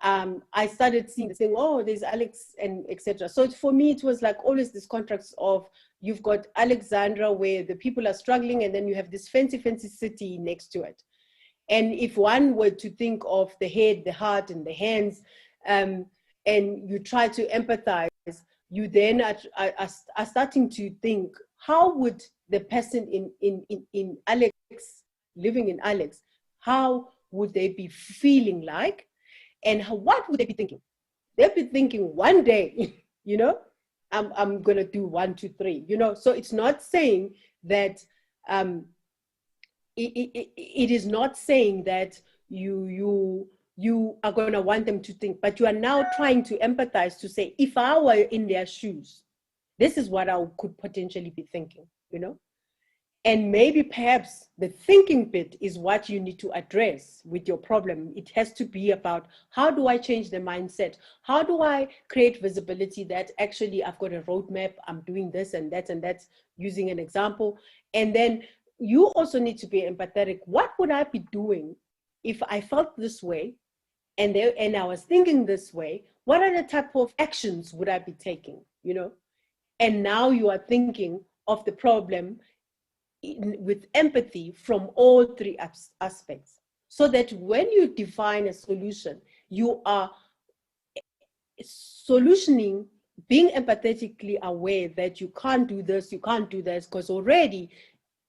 I started seeing the thing, oh, there's Alex and etc. So for me, it was like always this contrast of, you've got Alexandra where the people are struggling, and then you have this fancy city next to it. And if one were to think of the head, the heart, and the hands, and you try to empathize, you then are starting to think, how would the person in Alex, living in Alex, how would they be feeling like? And what would they be thinking? They'll be thinking, one day, you know, I'm going to do 1, 2, 3, you know. So it's not saying that, it is not saying that you are going to want them to think, but you are now trying to empathize, to say, if I were in their shoes, this is what I could potentially be thinking, you know. And maybe perhaps the thinking bit is what you need to address with your problem. It has to be about, how do I change the mindset? How do I create visibility that actually I've got a roadmap, I'm doing this and that's using an example. And then you also need to be empathetic. What would I be doing if I felt this way and I was thinking this way? What are the type of actions would I be taking, you know? And now you are thinking of the problem with empathy from all three aspects, so that when you define a solution, you are solutioning, being empathetically aware that you can't do this, you can't do this, because already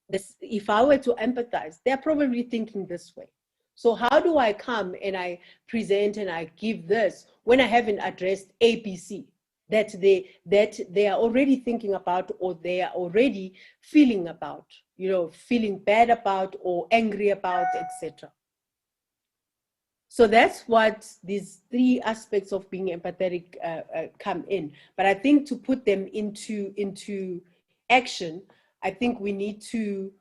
this, if I were to empathize, they're probably thinking this way. So how do I come and I present and I give this when I haven't addressed ABC that they are already thinking about, or they are already feeling about, you know, feeling bad about or angry about, etc. So that's what these three aspects of being empathetic come in. But I think to put them into action, I think we need to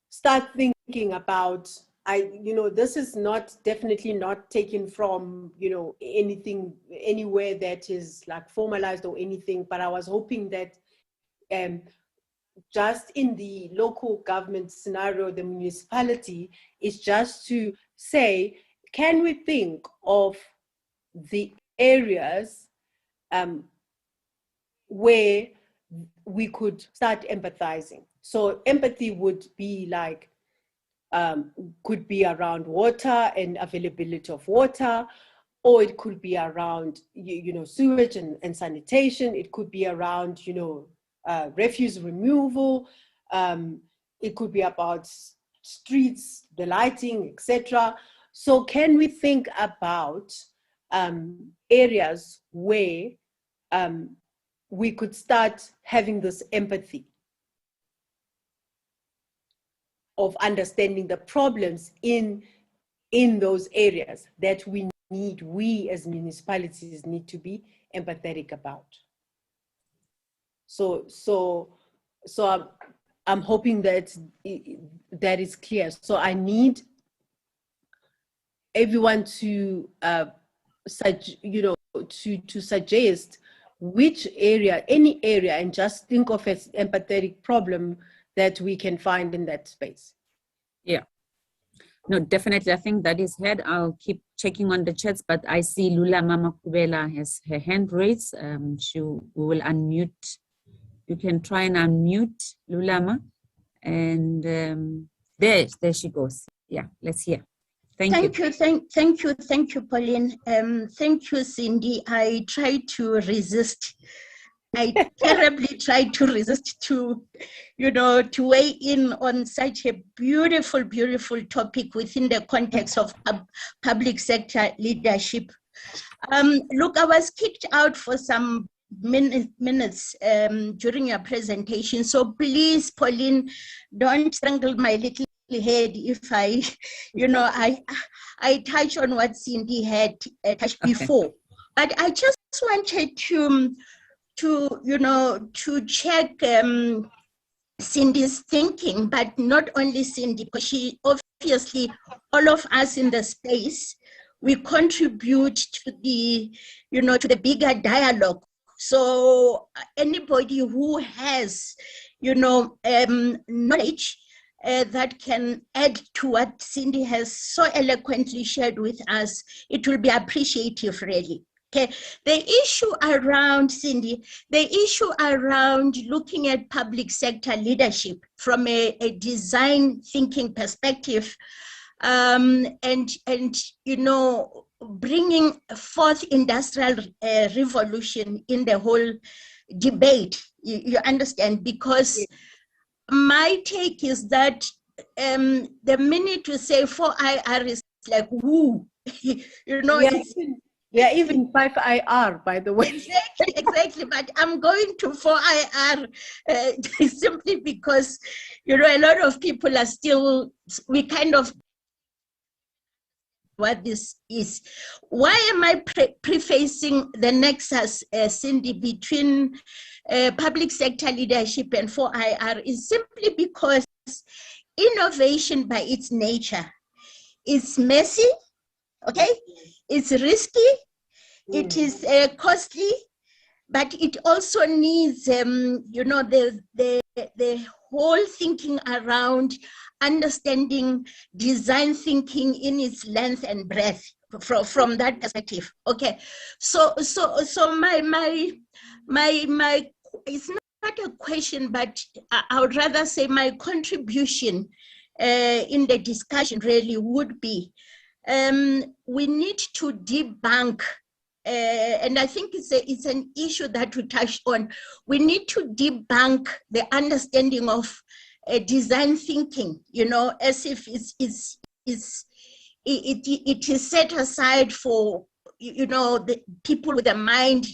start thinking about, you know, this is definitely not taken from, you know, anything, anywhere that is like formalized or anything, but I was hoping that just in the local government scenario, the municipality is just to say, can we think of the areas where we could start empathizing? So empathy would be like, could be around water and availability of water, or it could be around, you know, sewage and sanitation. It could be around, you know, refuse removal. It could be about streets, the lighting, etc. So can we think about areas where we could start having this empathy of understanding the problems in those areas that we as municipalities need to be empathetic about. So I'm hoping that that is clear. So I need everyone to to suggest which area, any area, and just think of as empathetic problem that we can find in that space. Yeah. No, definitely. I think that is heard. I'll keep checking on the chats, but I see Lula Mama Kubela has her hand raised. We will unmute. You can try and unmute Lulama. And there she goes. Yeah, let's hear. Thank you, Pauline. Thank you, Cindy. I tried to resist. I terribly tried to resist to weigh in on such a beautiful, beautiful topic within the context of public sector leadership. Look, I was kicked out for some minutes during your presentation, so please, Pauline, don't strangle my little head if I touch on what Cindy had touched before. But I just wanted to check Cindy's thinking, but not only Cindy, because she obviously, all of us in the space, we contribute to the bigger dialogue. So anybody who has, knowledge that can add to what Cindy has so eloquently shared with us, it will be appreciative, really. Okay, the issue around, Cindy, the issue around looking at public sector leadership from a design thinking perspective, and bringing forth industrial revolution in the whole debate, you understand, because my take is that the minute we say 4IR is like, woo, even 5IR, by the way. Exactly, but I'm going to 4IR simply because, a lot of people are still, we kind of what this is. Why am I prefacing the nexus, Cindy, between public sector leadership and 4IR is simply because innovation by its nature is messy, okay? It's risky, it is costly, but it also needs, the whole thinking around understanding design thinking in its length and breadth from that perspective. Okay, so my it's not a question, but I would rather say my contribution in the discussion really would be we need to debunk. And I think it's an issue that we touched on. We need to debunk the understanding of design thinking, as if it is set aside for, the people with a mind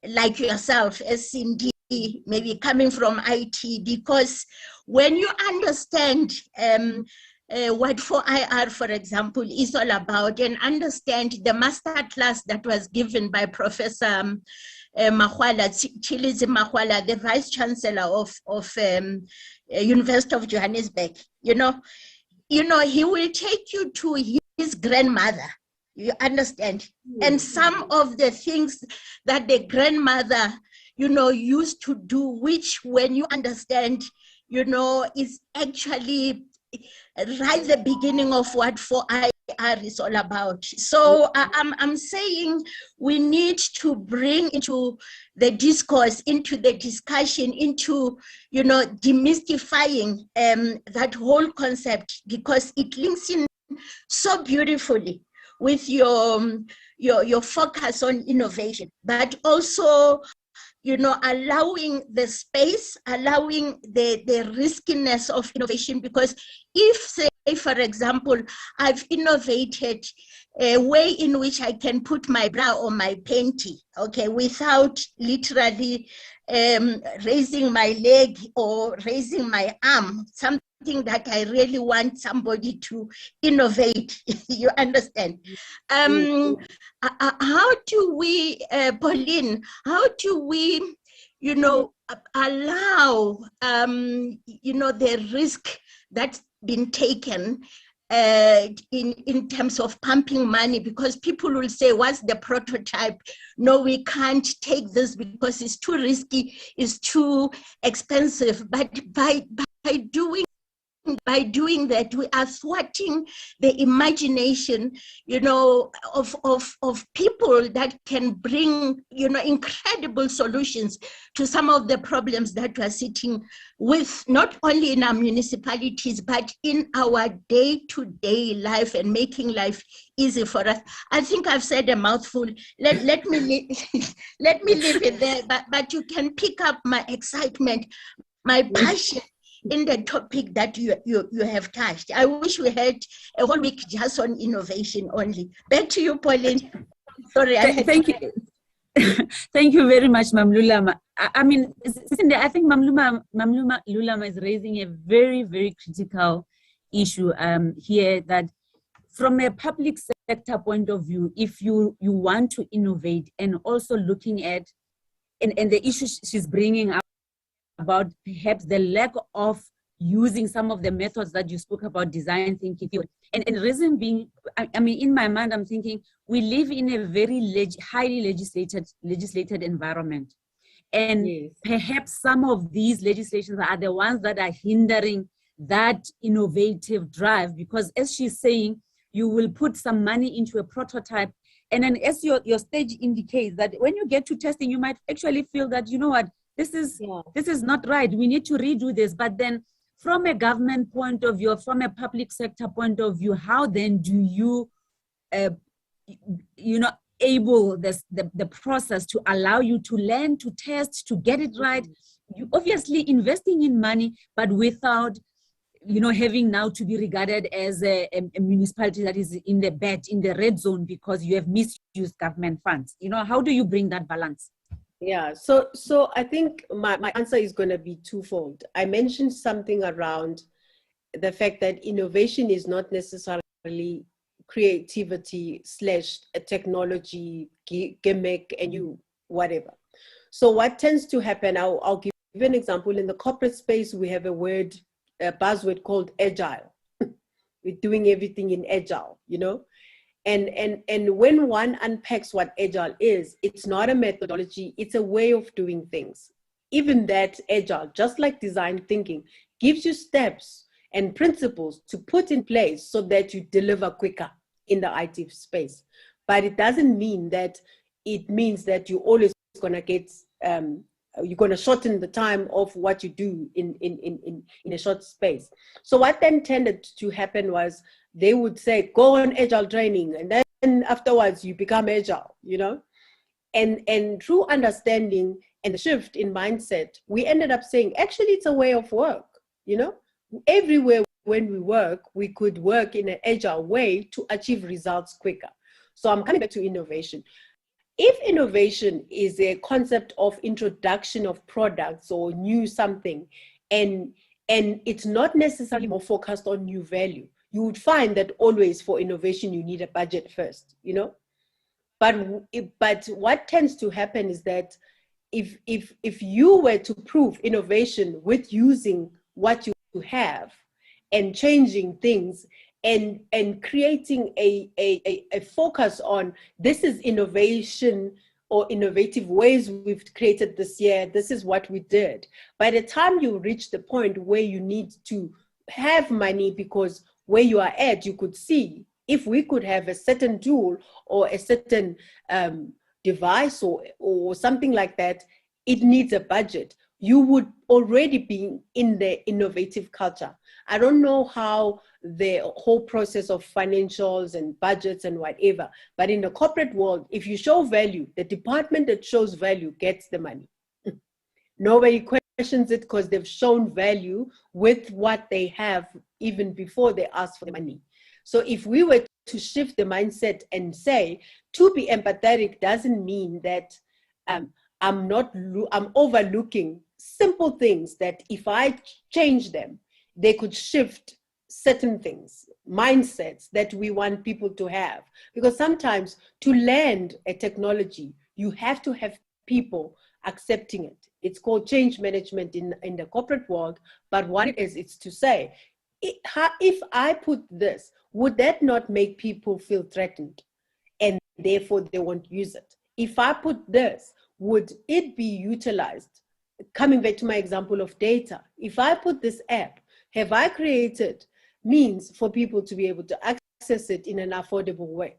like yourself, as Cindy, maybe coming from IT, because when you understand what 4IR, for example, is all about, and understand the masterclass that was given by Professor Mahwala, Chilizi Mahwala, the Vice Chancellor of University of Johannesburg, he will take you to his grandmother, you understand? And some of the things that the grandmother, used to do, which when you understand, is actually right the beginning of what 4IR is all about. So I'm saying we need to bring into the discourse, into the discussion, into, demystifying that whole concept, because it links in so beautifully with your focus on innovation, but also, allowing the space, allowing the riskiness of innovation. Because if, say, for example, I've innovated a way in which I can put my bra or my panty, okay, without literally raising my leg or raising my arm, something that I really want somebody to innovate, you understand? How do we, Pauline, how do we, allow, the risk that's been taken in terms of pumping money? Because people will say, what's the prototype? No, we can't take this because it's too risky, it's too expensive. But by doing that, we are thwarting the imagination, of people that can bring, incredible solutions to some of the problems that we are sitting with, not only in our municipalities, but in our day-to-day life and making life easy for us. I think I've said a mouthful. Let me leave it there, but you can pick up my excitement, my passion in the topic that you have touched. I wish we had a whole week just on innovation only. Back to you, Pauline. Sorry, Thank you. Thank you very much, Mam Lulama. I mean, Cindy, I think Mam Lulama is raising a very, very critical issue here, that from a public sector point of view, if you want to innovate, and also looking at, and the issue she's bringing up about perhaps the lack of using some of the methods that you spoke about, design thinking. And the reason being, I mean, in my mind, I'm thinking we live in a very highly legislated environment. And perhaps some of these legislations are the ones that are hindering that innovative drive, because as she's saying, you will put some money into a prototype. And then as your stage indicates, that when you get to testing, you might actually feel that, you know what, this is not right. We need to redo this. But then from a government point of view, from a public sector point of view, how then do you, able the process to allow you to learn, to test, to get it right? You obviously investing in money, but without, having now to be regarded as a municipality that is in the red zone because you have misused government funds. How do you bring that balance? Yeah, so I think my answer is going to be twofold. I mentioned something around the fact that innovation is not necessarily creativity / a technology gimmick and whatever. So what tends to happen, I'll give you an example. In the corporate space, we have a buzzword called agile. We're doing everything in agile, And when one unpacks what agile is, it's not a methodology, it's a way of doing things. Even that agile, just like design thinking, gives you steps and principles to put in place so that you deliver quicker in the IT space. But it doesn't mean that it means that you're always going to get, you're going to shorten the time of what you do in a short space. So what then tended to happen was they would say, go on agile training, and then afterwards you become agile, And through understanding and the shift in mindset, we ended up saying, actually, it's a way of work, Everywhere when we work, we could work in an agile way to achieve results quicker. So I'm coming back to innovation. If innovation is a concept of introduction of products or new something, and it's not necessarily more focused on new value, you would find that always for innovation, you need a budget first, But what tends to happen is that if you were to prove innovation with using what you have and changing things and creating a focus on this is innovation or innovative ways we've created this year, this is what we did. By the time you reach the point where you need to have money because where you are at, you could see if we could have a certain tool or a certain device or something like that, it needs a budget. You would already be in the innovative culture. I don't know how the whole process of financials and budgets and whatever, but in the corporate world, if you show value, the department that shows value gets the money, Nobody questions it because they've shown value with what they have even before they ask for the money. So if we were to shift the mindset and say, to be empathetic doesn't mean that I'm overlooking simple things that if I change them, they could shift certain things, mindsets that we want people to have. Because sometimes to land a technology, you have to have people accepting it. It's called change management in the corporate world, but what it is, it's to say, if I put this, would that not make people feel threatened? And therefore they won't use it. If I put this, would it be utilized? Coming back to my example of data, if I put this app, have I created means for people to be able to access it in an affordable way?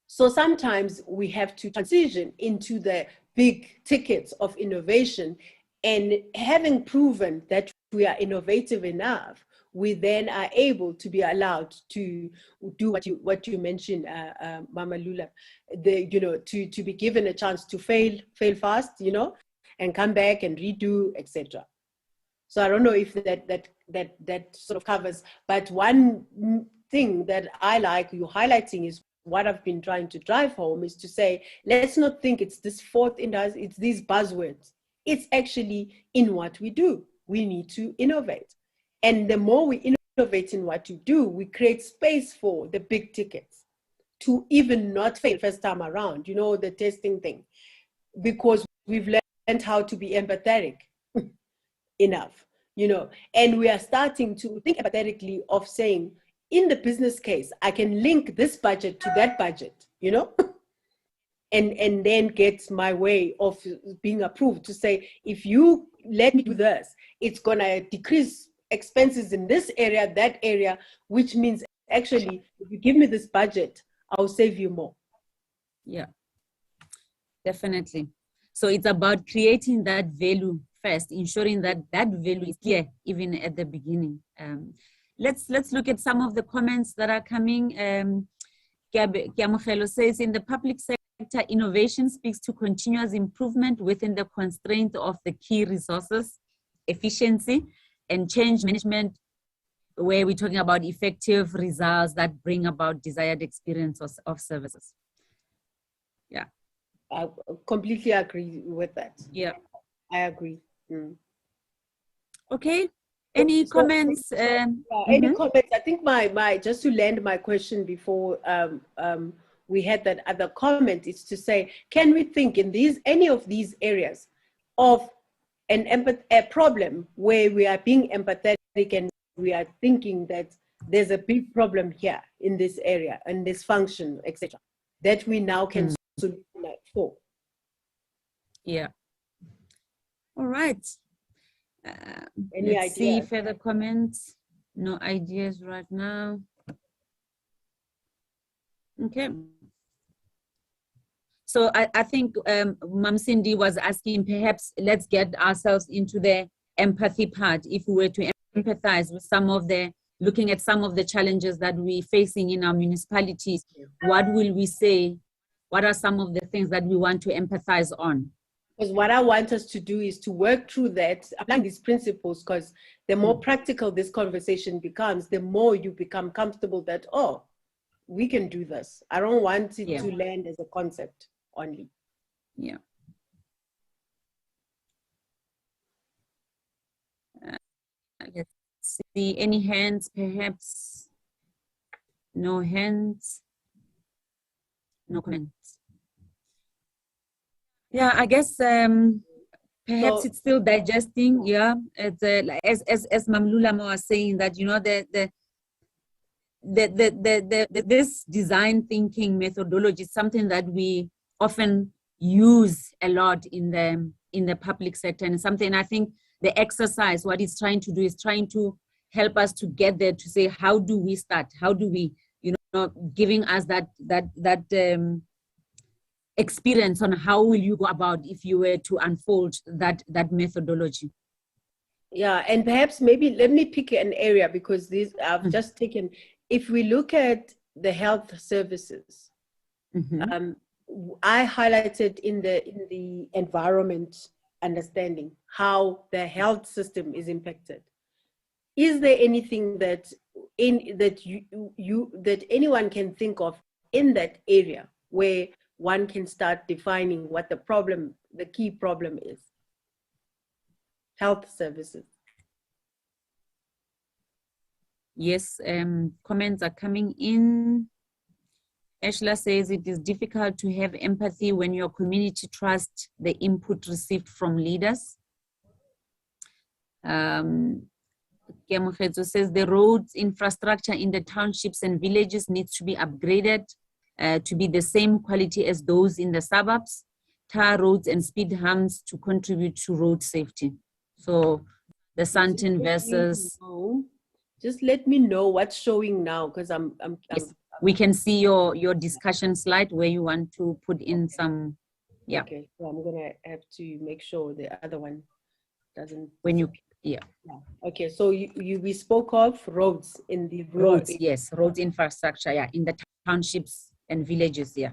So sometimes we have to transition into the big tickets of innovation, and having proven that we are innovative enough, we then are able to be allowed to do what you mentioned, Mama Lula, to be given a chance to fail fast, and come back and redo, etc. So I don't know if that sort of covers, but one thing that I like you highlighting is what I've been trying to drive home is to say, let's not think it's this fourth industry, it's these buzzwords. It's actually in what we do. We need to innovate. And the more we innovate in what you do, we create space for the big tickets to even not fail first time around, the testing thing, because we've learned how to be empathetic enough, and we are starting to think empathetically of saying, in the business case, I can link this budget to that budget, and then get my way of being approved to say, if you let me do this, it's gonna decrease expenses in this area, that area, which means actually, if you give me this budget, I'll save you more. Yeah, definitely. So it's about creating that value first, ensuring that that value is clear even at the beginning. Let's look at some of the comments that are coming. Kiamogelo says, in the public sector, innovation speaks to continuous improvement within the constraint of the key resources, efficiency, and change management, where we're talking about effective results that bring about desired experience of services. Yeah. I completely agree with that. Yeah. I agree. Okay. Any comments? Any comments? I think my just to land my question before we had that other comment is to say, can we think in any of these areas of a problem where we are being empathetic and we are thinking that there's a big problem here in this area and this function, etc., that we now can solution for? Yeah. All right. Any let's see ideas? further comments. No ideas right now. Okay. So I think Mam Cindy was asking, perhaps let's get ourselves into the empathy part. If we were to empathize with looking at some of the challenges that we're facing in our municipalities, what will we say? What are some of the things that we want to empathize on? Because what I want us to do is to work through that, applying these principles, because the more practical this conversation becomes, the more you become comfortable that, oh, we can do this. I don't want it to land as a concept only. Yeah. Let's see, any hands perhaps? No hands? No comments. Yeah, I guess perhaps it's still digesting. Yeah, it's as Mamlula was saying that this design thinking methodology is something that we often use a lot in the public sector, and something I think the exercise, what it's trying to do is trying to help us to get there, to say, how do we start? How do we, giving us that experience on how will you go about if you were to unfold that methodology. Yeah, and perhaps maybe let me pick an area, because these I've just taken. If we look at the health services, I highlighted in the environment understanding how the health system is impacted. Is there anything that that anyone can think of in that area where one can start defining what the key problem is? Health services. Yes, comments are coming in. Ashla says it is difficult to have empathy when your community trusts the input received from leaders. Kemohedzo says the roads infrastructure in the townships and villages needs to be upgraded to be the same quality as those in the suburbs. Tar roads and speed humps to contribute to road safety. So the Santin versus... Just let me know what's showing now, because Yes, we can see your discussion slide where you want to put in some, yeah. Okay, so I'm gonna have to make sure the other one doesn't. When you, yeah. Okay, so we spoke of roads in the rural roads, yes, roads infrastructure, yeah, in the townships and villages, yeah.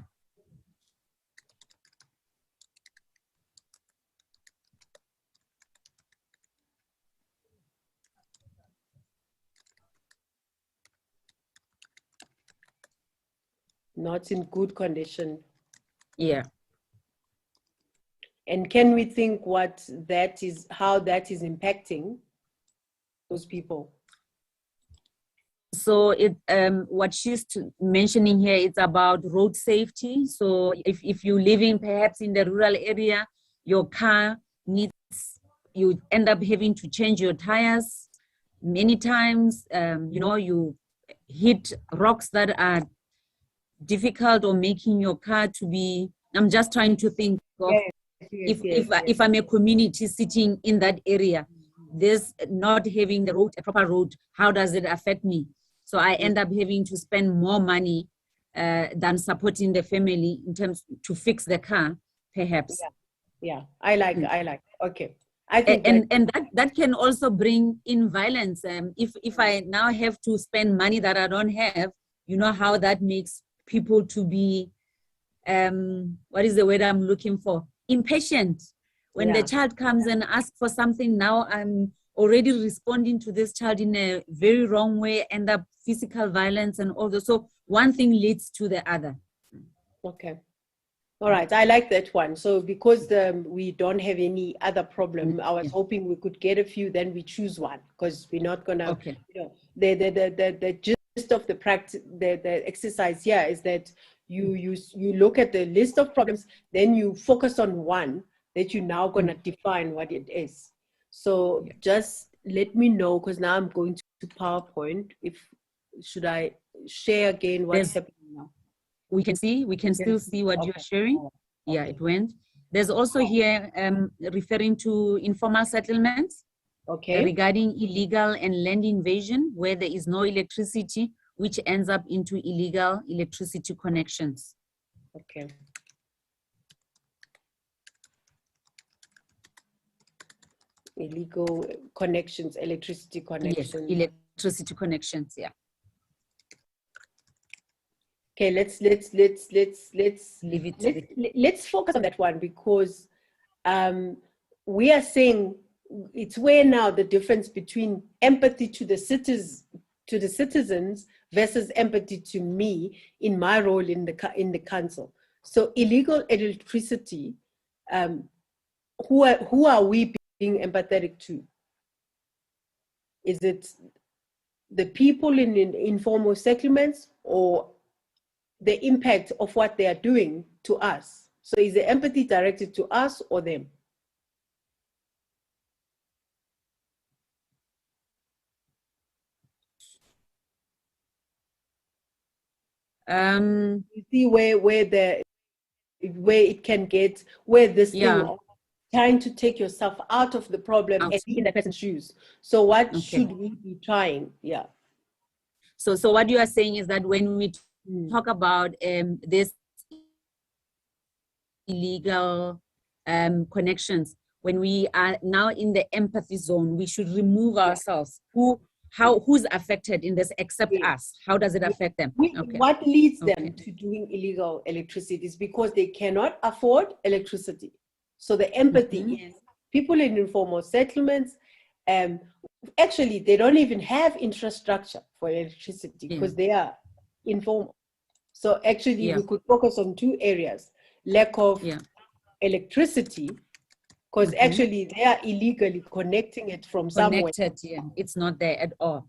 Not in good condition. Yeah. And can we think what that is, how that is impacting those people? So what she's mentioning here is about road safety. So if you're living perhaps in the rural area, your car needs, you end up having to change your tires many times. You know, you hit rocks that are difficult or making your car to be, I'm just trying to think of if I'm a community sitting in that area, this not having the road, a proper road, how does it affect me? So I end up having to spend more money than supporting the family in terms to fix the car, perhaps. Yeah, I like, okay. I think and that can also bring in violence. If I now have to spend money that I don't have, you know how that makes people to be, what is the word I'm looking for? Impatient. When the child comes and asks for something, now I'm already responding to this child in a very wrong way, end up physical violence and all that. So one thing leads to the other. Okay. All right, I like that one. So because we don't have any other problem, I was hoping we could get a few, then we choose one, because we're not gonna, you know, the gist of the practice, the exercise here is that you look at the list of problems, then you focus on one that you're now gonna define what it is. So just let me know, because now I'm going to PowerPoint. Should I share again what's happening now? We can still see what you're sharing. Yeah, it went. There's also here referring to informal settlements regarding illegal and land invasion where there is no electricity, which ends up into illegal electricity connections. Okay. Illegal connections, electricity connections. Yes, electricity connections, yeah. Okay, let's leave it. Let's focus on that one, because we are saying it's where now the difference between empathy to the citizens versus empathy to me in my role in the council. So illegal electricity, who are we being empathetic to? Is it the people in informal settlements, or the impact of what they are doing to us? So is the empathy directed to us or them? You see where it can get, where this thing of trying to take yourself out of the problem and be in the person's shoes. So what should we be trying? Yeah. So what you are saying is that when we talk about this illegal connections, when we are now in the empathy zone, we should remove ourselves. Who's affected in this except us? How does it affect them? What leads them to doing illegal electricity is because they cannot afford electricity. So the empathy is people in informal settlements, actually, they don't even have infrastructure for electricity because they are informal. So actually, we could focus on two areas: lack of electricity, because actually they are illegally connecting it from somewhere. Connected, it's not there at all.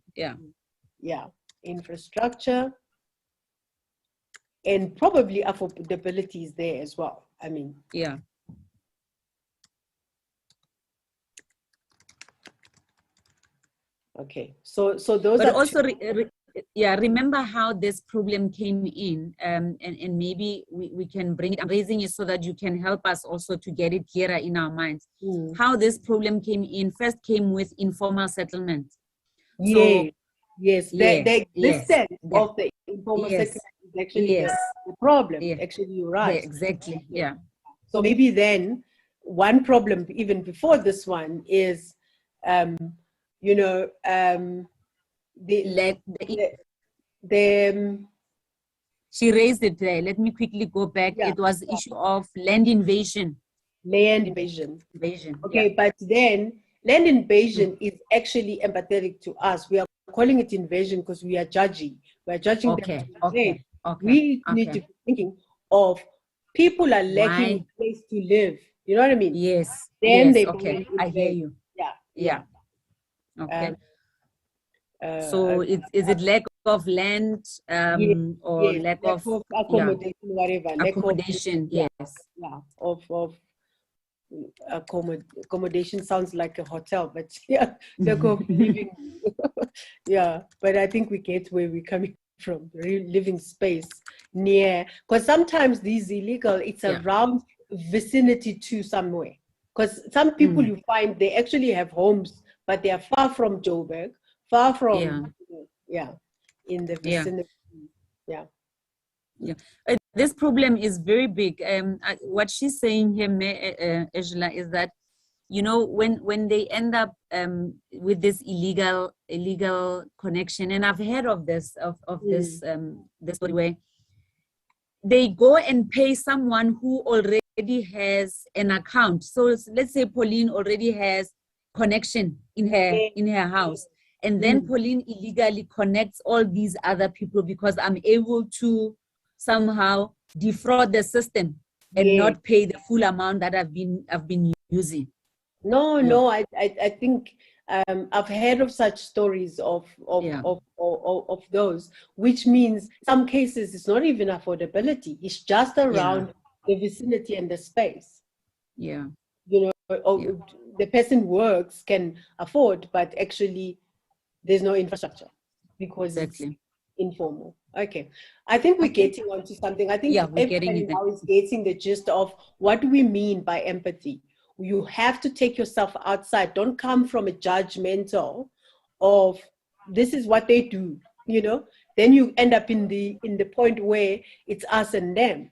Infrastructure, and probably affordability is there as well. I mean, okay, so those but are also remember how this problem came in, and maybe we can bring it. I'm raising it so that you can help us also to get it clearer in our minds. How this problem came in, first came with informal settlement. The existence of the informal settlement is actually the problem. Actually, you're right. Exactly. So maybe then one problem even before this one is, she raised it there. Let me quickly go back. It was the issue of land invasion. Okay, but then land invasion is actually empathetic to us. We are calling it invasion because we are judging. We are judging them. We need to be thinking of people are lacking a place to live. You know what I mean? Then they I hear you. Okay. So is it lack of land or lack of accommodation, whatever. Accommodation, of accommodation sounds like a hotel, but lack of living. But I think we get where we're coming from. Living space near, because sometimes these illegal, it's around vicinity to somewhere. Because some people you find they actually have homes, but they are far from Joburg, far from in the vicinity. This problem is very big. What she's saying here, Angela, is that when they end up with this illegal connection, and I've heard of this this way, they go and pay someone who already has an account. So let's say Pauline already has connection in her house, and then Pauline illegally connects all these other people because I'm able to somehow defraud the system and not pay the full amount that I've been using. No, I think I've heard of such stories of those, which means some cases it's not even affordability; it's just around the vicinity and the space. The person works, can afford, but actually there's no infrastructure because it's informal. Okay, I think we're getting onto something. I think everybody now is getting the gist of what do we mean by empathy. You have to take yourself outside. Don't come from a judgmental of this is what they do, Then you end up in the point where it's us and them,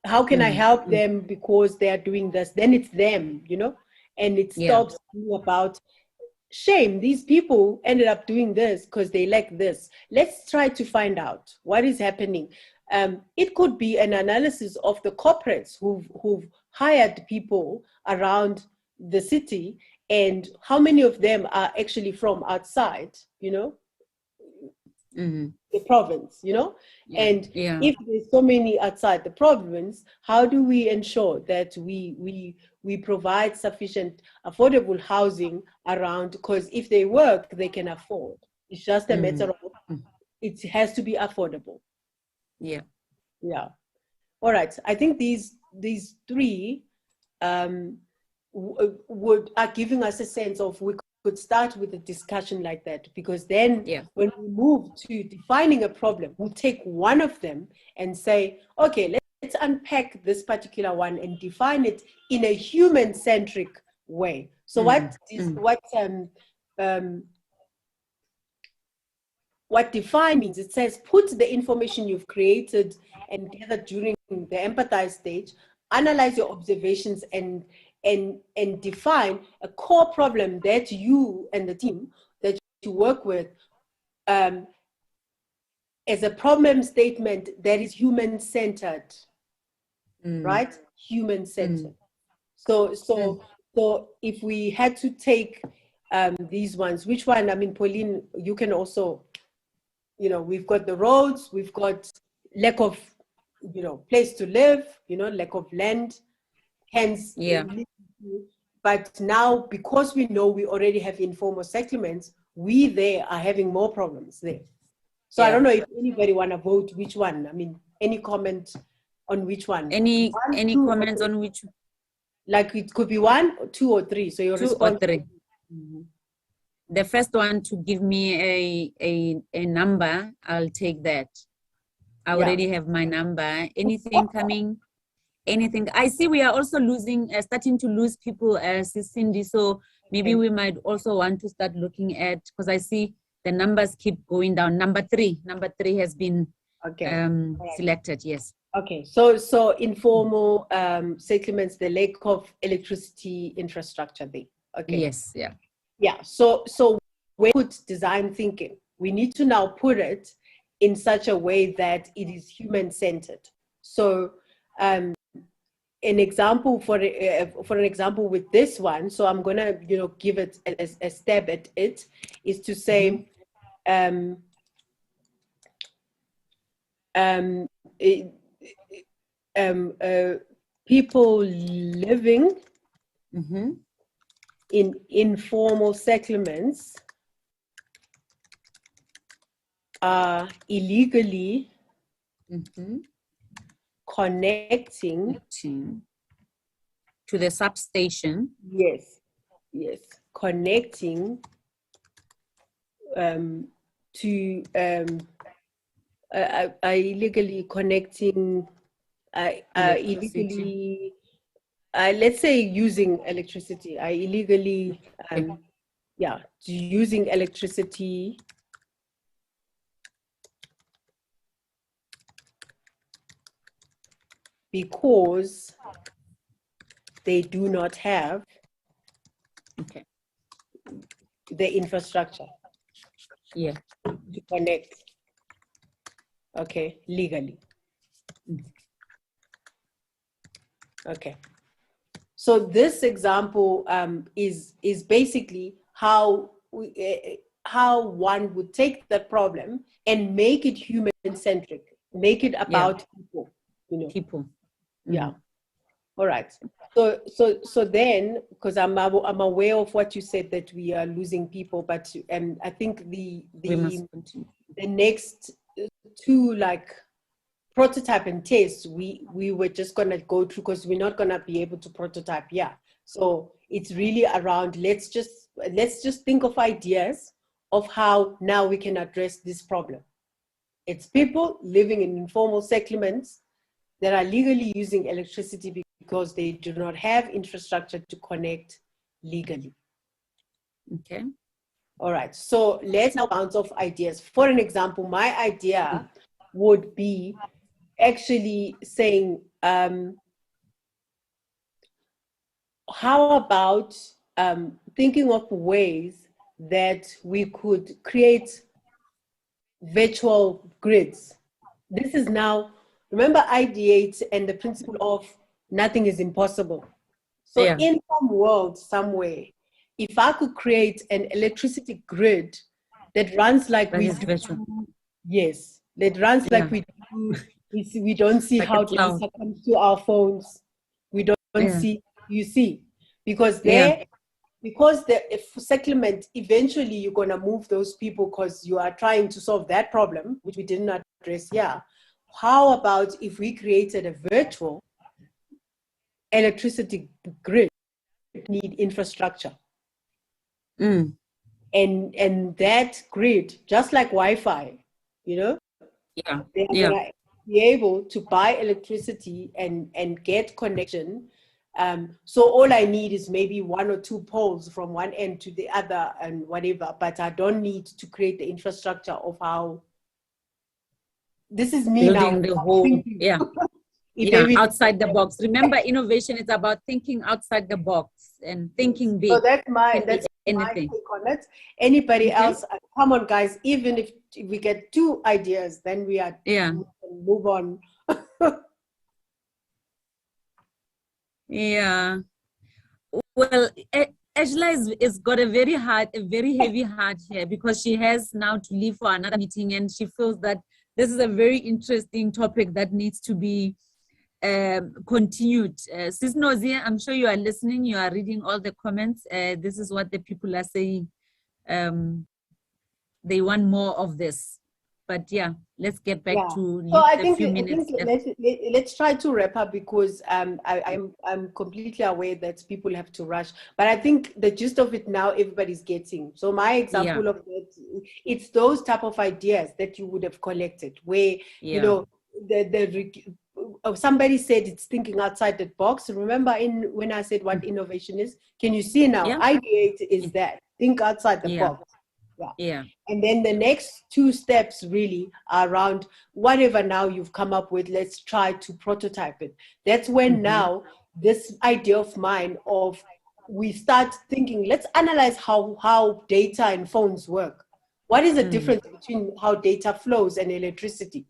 How can I help them because they are doing this? Then it's them, And it stops you about shame. These people ended up doing this because they like this. Let's try to find out what is happening. It could be an analysis of the corporates who've hired people around the city and how many of them are actually from outside, the province, and if there's so many outside the province, how do we ensure that we provide sufficient affordable housing around? Because if they work, they can afford. It's just a matter of it has to be affordable. All right. I think these three are giving us a sense of we could start with a discussion like that, because then when we move to defining a problem, we'll take one of them and say, okay, let's unpack this particular one and define it in a human-centric way. So what define means, it says put the information you've created and gathered during the empathize stage, analyze your observations and define a core problem that you and the team that you work with as a problem statement that is human-centered, right? Human-centered. So So if we had to take these ones, which one? I mean, Pauline, you can also, you know, we've got the roads, we've got lack of, you know, place to live, you know, lack of land, hence. Yeah. But now, because we know we already have informal settlements, we there are having more problems there. So I don't know if anybody want to vote which one. I mean, any comment on which one? Any comments on which? Like it could be 1, 2, or 3. So your 2 response. or 3. The first one to give me a number, I'll take that. I already have my number. Anything coming? Anything? I see we are also losing, starting to lose people, Cindy. So maybe we might also want to start looking at, because I see the numbers keep going down. Number 3 has been selected. Yes. Okay. So informal settlements, the lack of electricity infrastructure there. Okay. Yes. Yeah. Yeah. So we put design thinking. We need to now put it in such a way that it is human-centered. So an example for an example with this one, so I'm gonna, you know, give it a stab at it, is to say people living in informal settlements are illegally connecting to the substation. Yes, connecting to illegally connecting, illegally, let's say using electricity, illegally, using electricity because they do not have the infrastructure to connect legally. Okay, so this example is basically how one would take that problem and make it human-centric, make it about people, you know. People. Yeah. All right. So then, because I'm aware of what you said, that we are losing people, but I think the next 2, like prototype and test, we were just gonna go through, because we're not gonna be able to prototype. Yeah. So it's really around, let's just think of ideas of how now we can address this problem. It's people living in informal settlements that are legally using electricity because they do not have infrastructure to connect legally. Okay. All right. So let's now bounce off ideas. For an example, my idea would be actually saying, how about thinking of ways that we could create virtual grids? This is now, remember ideate and the principle of nothing is impossible. So in some world somewhere, if I could create an electricity grid that runs like we do, that runs like we do, we don't see like how data comes to our phones. We don't see, you see, because because the settlement, eventually you're going to move those people because you are trying to solve that problem, which we didn't address here. How about if we created a virtual electricity grid? Need infrastructure. And that grid, just like Wi-Fi, you know, they're going to be able to buy electricity and get connection. So all I need is maybe 1 or 2 poles from one end to the other and whatever, but I don't need to create the infrastructure of how. This is me building now. The whole, outside the box. Remember, innovation is about thinking outside the box and thinking big. So that's my take on it. Anybody else? Come on, guys. Even if we get 2 ideas, then we are we can move on. Well, Angela is got a very heavy heart here because she has now to leave for another meeting, and she feels that this is a very interesting topic that needs to be continued. Sis Nozi, I'm sure you are listening. You are reading all the comments. This is what the people are saying. They want more of this. But yeah, let's get back to So I the think, few minutes left. let's try to wrap up because I'm completely aware that people have to rush. But I think the gist of it now everybody's getting. So my example of that, it's those type of ideas that you would have collected where you know somebody said it's thinking outside the box. Remember when I said what innovation is? Can you see now? Ideate is that think outside the box. And then the next two steps really are around whatever now you've come up with, let's try to prototype it. That's when now this idea of mine of we start thinking, let's analyze how data and phones work. What is the difference between how data flows and electricity?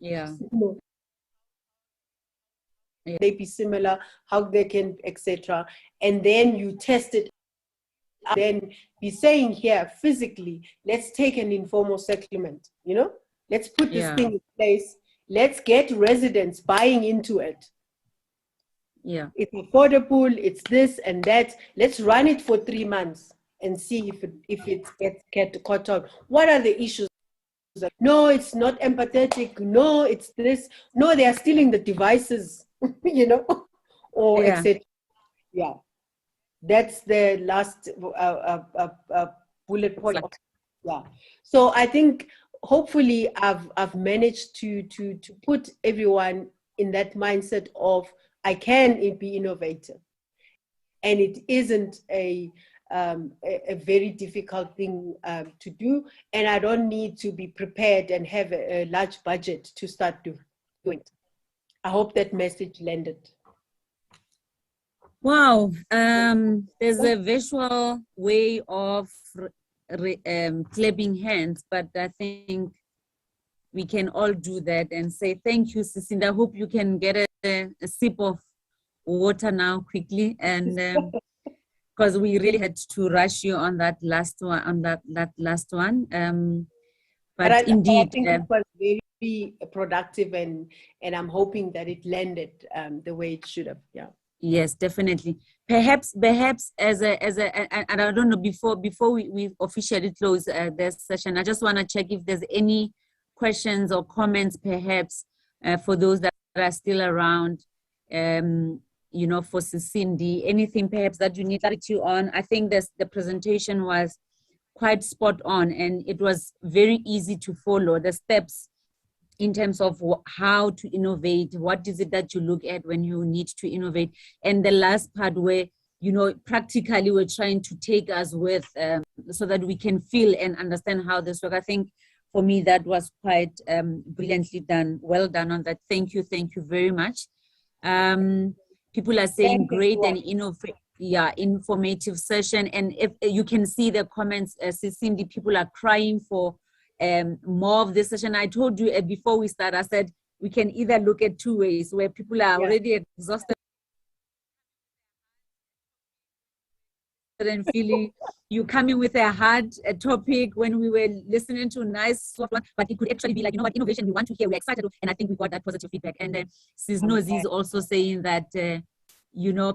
They be similar, how they can, etc. And then you test it. Then be saying here physically, let's take an informal settlement, let's put this thing in place, let's get residents buying into it. It's affordable, it's this and that, let's run it for 3 months and see if it gets caught on. What are the issues? No, it's not empathetic, no, it's this, no, they are stealing the devices, or etc. That's the last bullet point. So I think hopefully I've managed to put everyone in that mindset of I can be innovative, and it isn't a very difficult thing to do, and I don't need to be prepared and have a large budget to start doing it. I hope that message landed. Wow, there's a visual way of clapping hands, but I think we can all do that and say thank you, Sisinda. I hope you can get a sip of water now quickly, and because we really had to rush you on that last one, but indeed, I think it was very productive, and I'm hoping that it landed the way it should have. Yes, definitely. Perhaps as a and I don't know, before we officially close this session, I just want to check if there's any questions or comments, perhaps for those that are still around. For Cindy, anything perhaps that you need clarity on. I think the presentation was quite spot on, and it was very easy to follow the steps in terms of how to innovate, what is it that you look at when you need to innovate. And the last part where, practically we're trying to take us with so that we can feel and understand how this works. I think for me, that was quite brilliantly done. Well done on that. Thank you very much. People are saying great and informative session. And if you can see the comments, Cindy, people are crying for more of this session. I told you before we start, I said we can either look at two ways, where people are already exhausted and feeling you coming with a hard topic when we were listening to nice soft one, but it could actually be like, innovation we want to hear, we're excited, and I think we got that positive feedback. And Sis Nozi is also saying that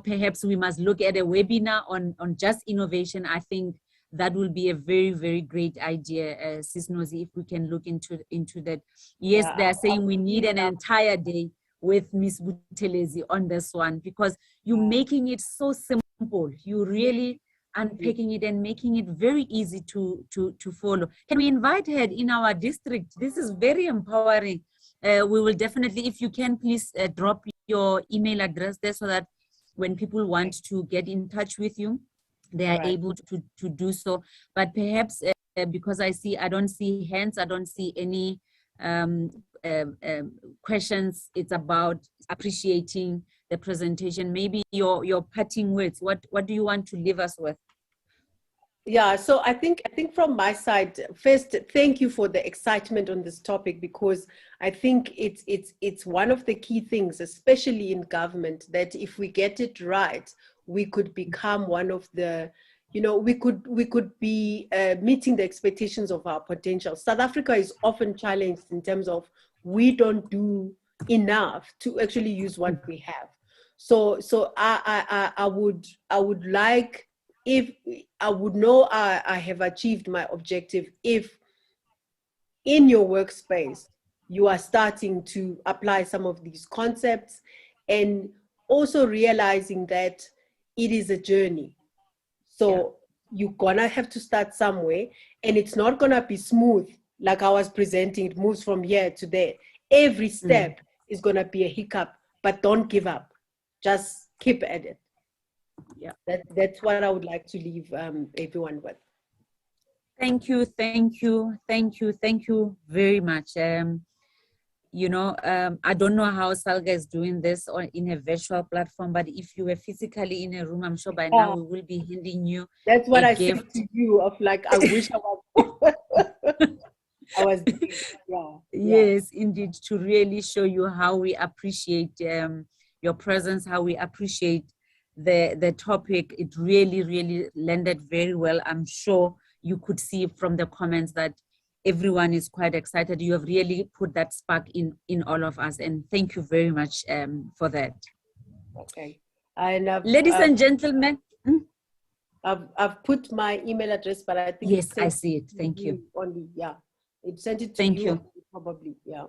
perhaps we must look at a webinar on just innovation. I think that will be a very, very great idea, Sis Nozi, if we can look into that. Yes, they're saying we need an entire day with Miss Buthelezi on this one, because you're making it so simple. You really unpacking it and making it very easy to follow. Can we invite her in our district? This is very empowering. We will definitely, if you can, please drop your email address there so that when people want to get in touch with you, they are able to do so. But perhaps because I don't see hands, I don't see any questions. It's about appreciating the presentation. Maybe your parting words. What do you want to leave us with? Yeah, so I think from my side, first, thank you for the excitement on this topic, because I think it's one of the key things, especially in government, that if we get it right, we could become one of the, we could be meeting the expectations of our potential. South Africa is often challenged in terms of we don't do enough to actually use what we have. So I would like, if I would know I have achieved my objective if in your workspace you are starting to apply some of these concepts, and also realizing that it is a journey. So you're gonna have to start somewhere, and it's not gonna be smooth like I was presenting. It moves from here to there. Every step is gonna be a hiccup, but don't give up. Just keep at it. Yeah, that's what I would like to leave everyone with. Thank you very much. I don't know how Salga is doing this in a virtual platform, but if you were physically in a room, I'm sure by now we will be handing you. That's what I gift. said to you, of like, I wish I was. I was. Yeah. Yes, indeed, to really show you how we appreciate your presence, how we appreciate the topic. It really landed very well. I'm sure you could see from the comments that everyone is quite excited. You have really put that spark in all of us, and thank you very much for that. Okay. And ladies and gentlemen, I've put my email address, but I think yes, I see it. Thank you. Only, yeah, it sent it to thank you. Probably, yeah.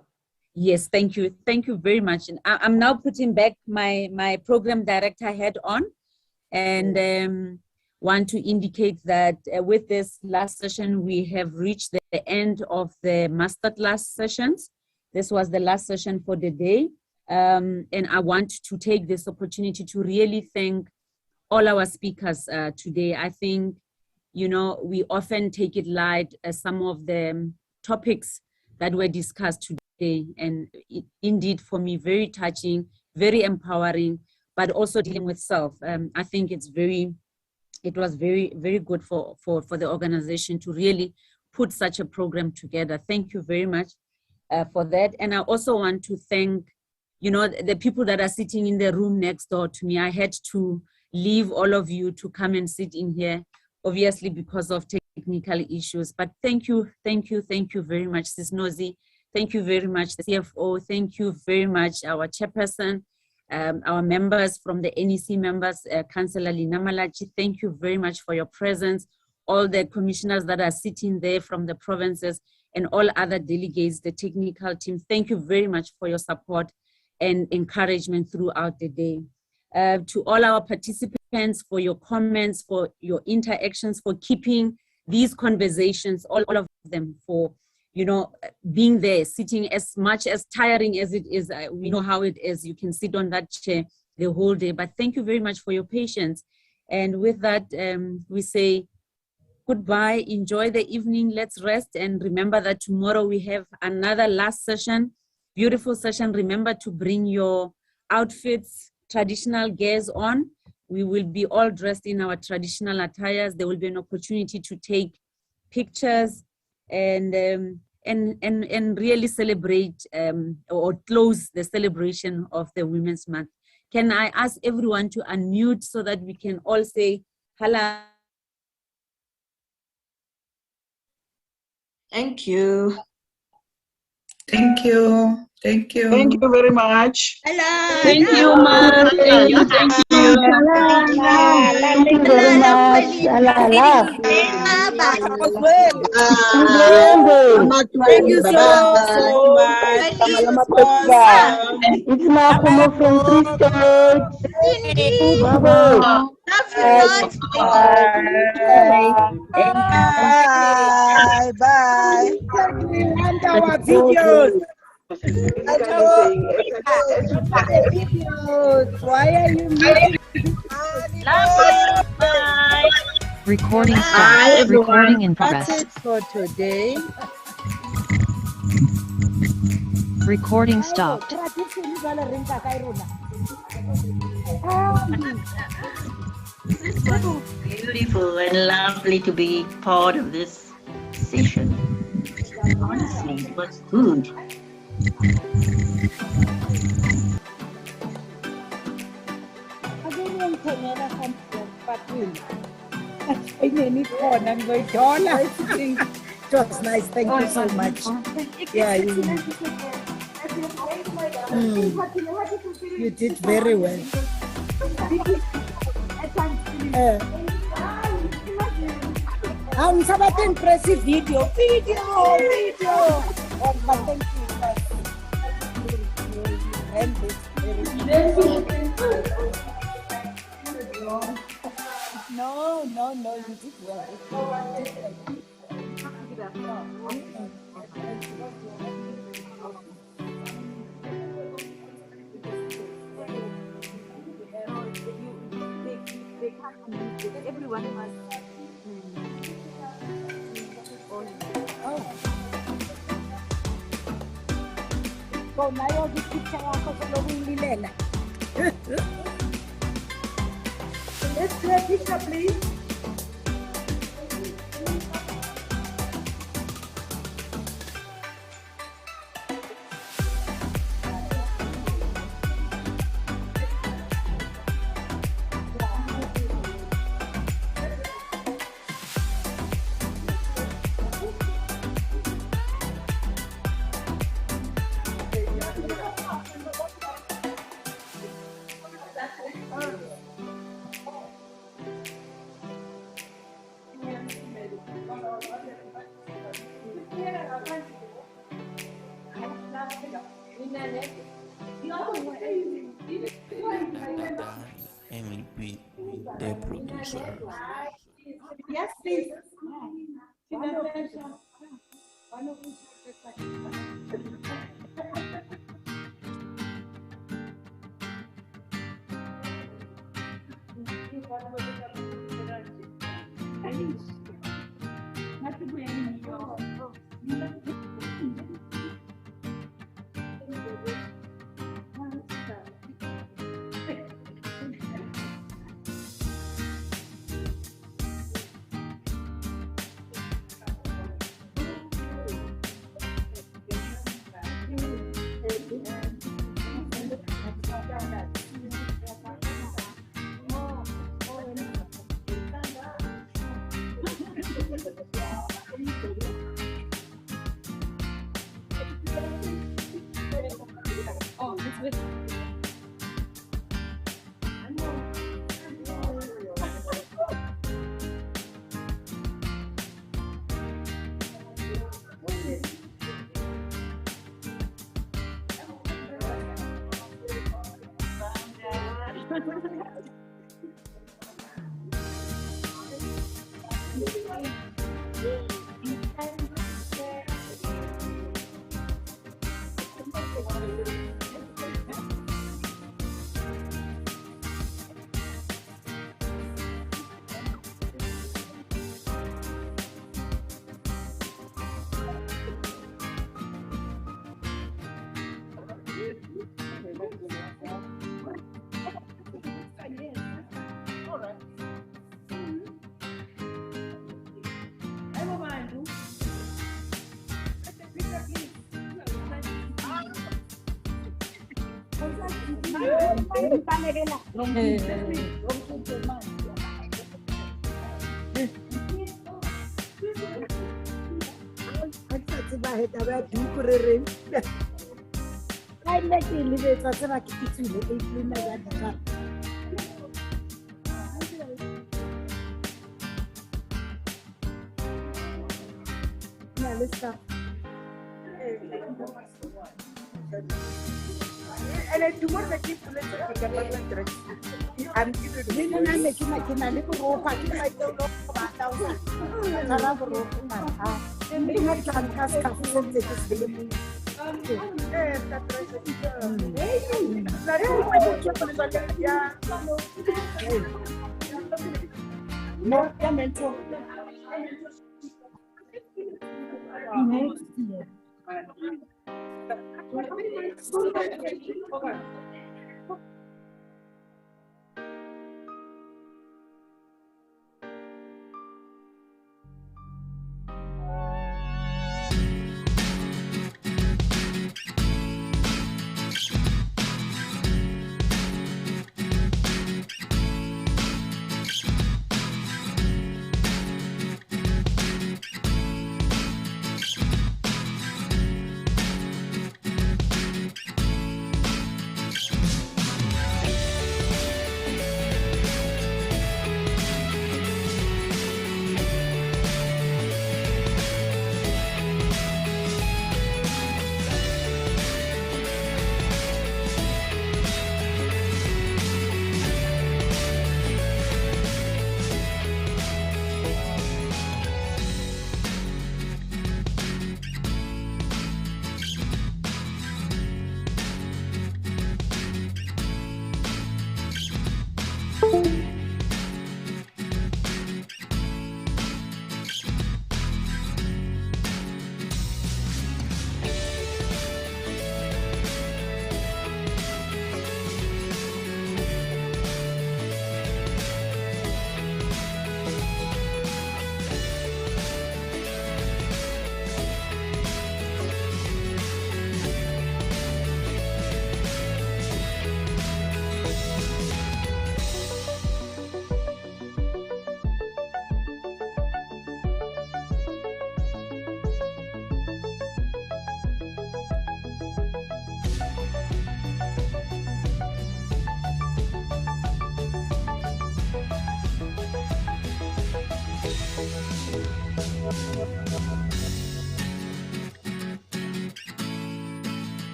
Yes, thank you very much. And I'm now putting back my program director head on, and want to indicate that with this last session, we have reached the end of the Masterclass sessions. This was the last session for the day. And I want to take this opportunity to really thank all our speakers today. I think, we often take it light as some of the topics that were discussed today. And indeed, for me, very touching, very empowering, but also dealing with self. I think it was very good for the organization to really put such a program together. Thank you very much for that. And I also want to thank, the people that are sitting in the room next door to me. I had to leave all of you to come and sit in here, obviously because of technical issues. But thank you very much, Sis Nozi. Thank you very much, the CFO. Thank you very much, our chairperson. Our members from the NEC members, Councillor Lina Malachi, thank you very much for your presence. All the commissioners that are sitting there from the provinces, and all other delegates, the technical team, thank you very much for your support and encouragement throughout the day. To all our participants, for your comments, for your interactions, for keeping these conversations, all of them, for being there, sitting, as much as tiring as it is. We know how it is. You can sit on that chair the whole day, but thank you very much for your patience. And with that, we say goodbye. Enjoy the evening. Let's rest. And remember that tomorrow we have another last session, beautiful session. Remember to bring your outfits, traditional gears on. We will be all dressed in our traditional attires. There will be an opportunity to take pictures and really celebrate or close the celebration of the Women's Month. Can I ask everyone to unmute so that we can all say hello? Thank you. Thank you. Thank you. Thank you very much. Hello. Thank you, ma'am. Thank you. Thank you very much. Thank you so much. It's now from Free State. Indeed. Bye-bye. Love you lots. Bye. Bye. Our videos. Why are you missing? Bye. Recording Bye, stopped. everyone. Recording in progress. That's it for today. Recording stopped. This was beautiful and lovely to be part of this session. Honestly, it was good. Again, It was nice. Thank you so much. Yeah, you did very well. I'm about to impressive video. Oh, but thank you. And no, you did well. Everyone must. So now you'll be picture let's do a picture, please. Emily P, the producer. Yes, please.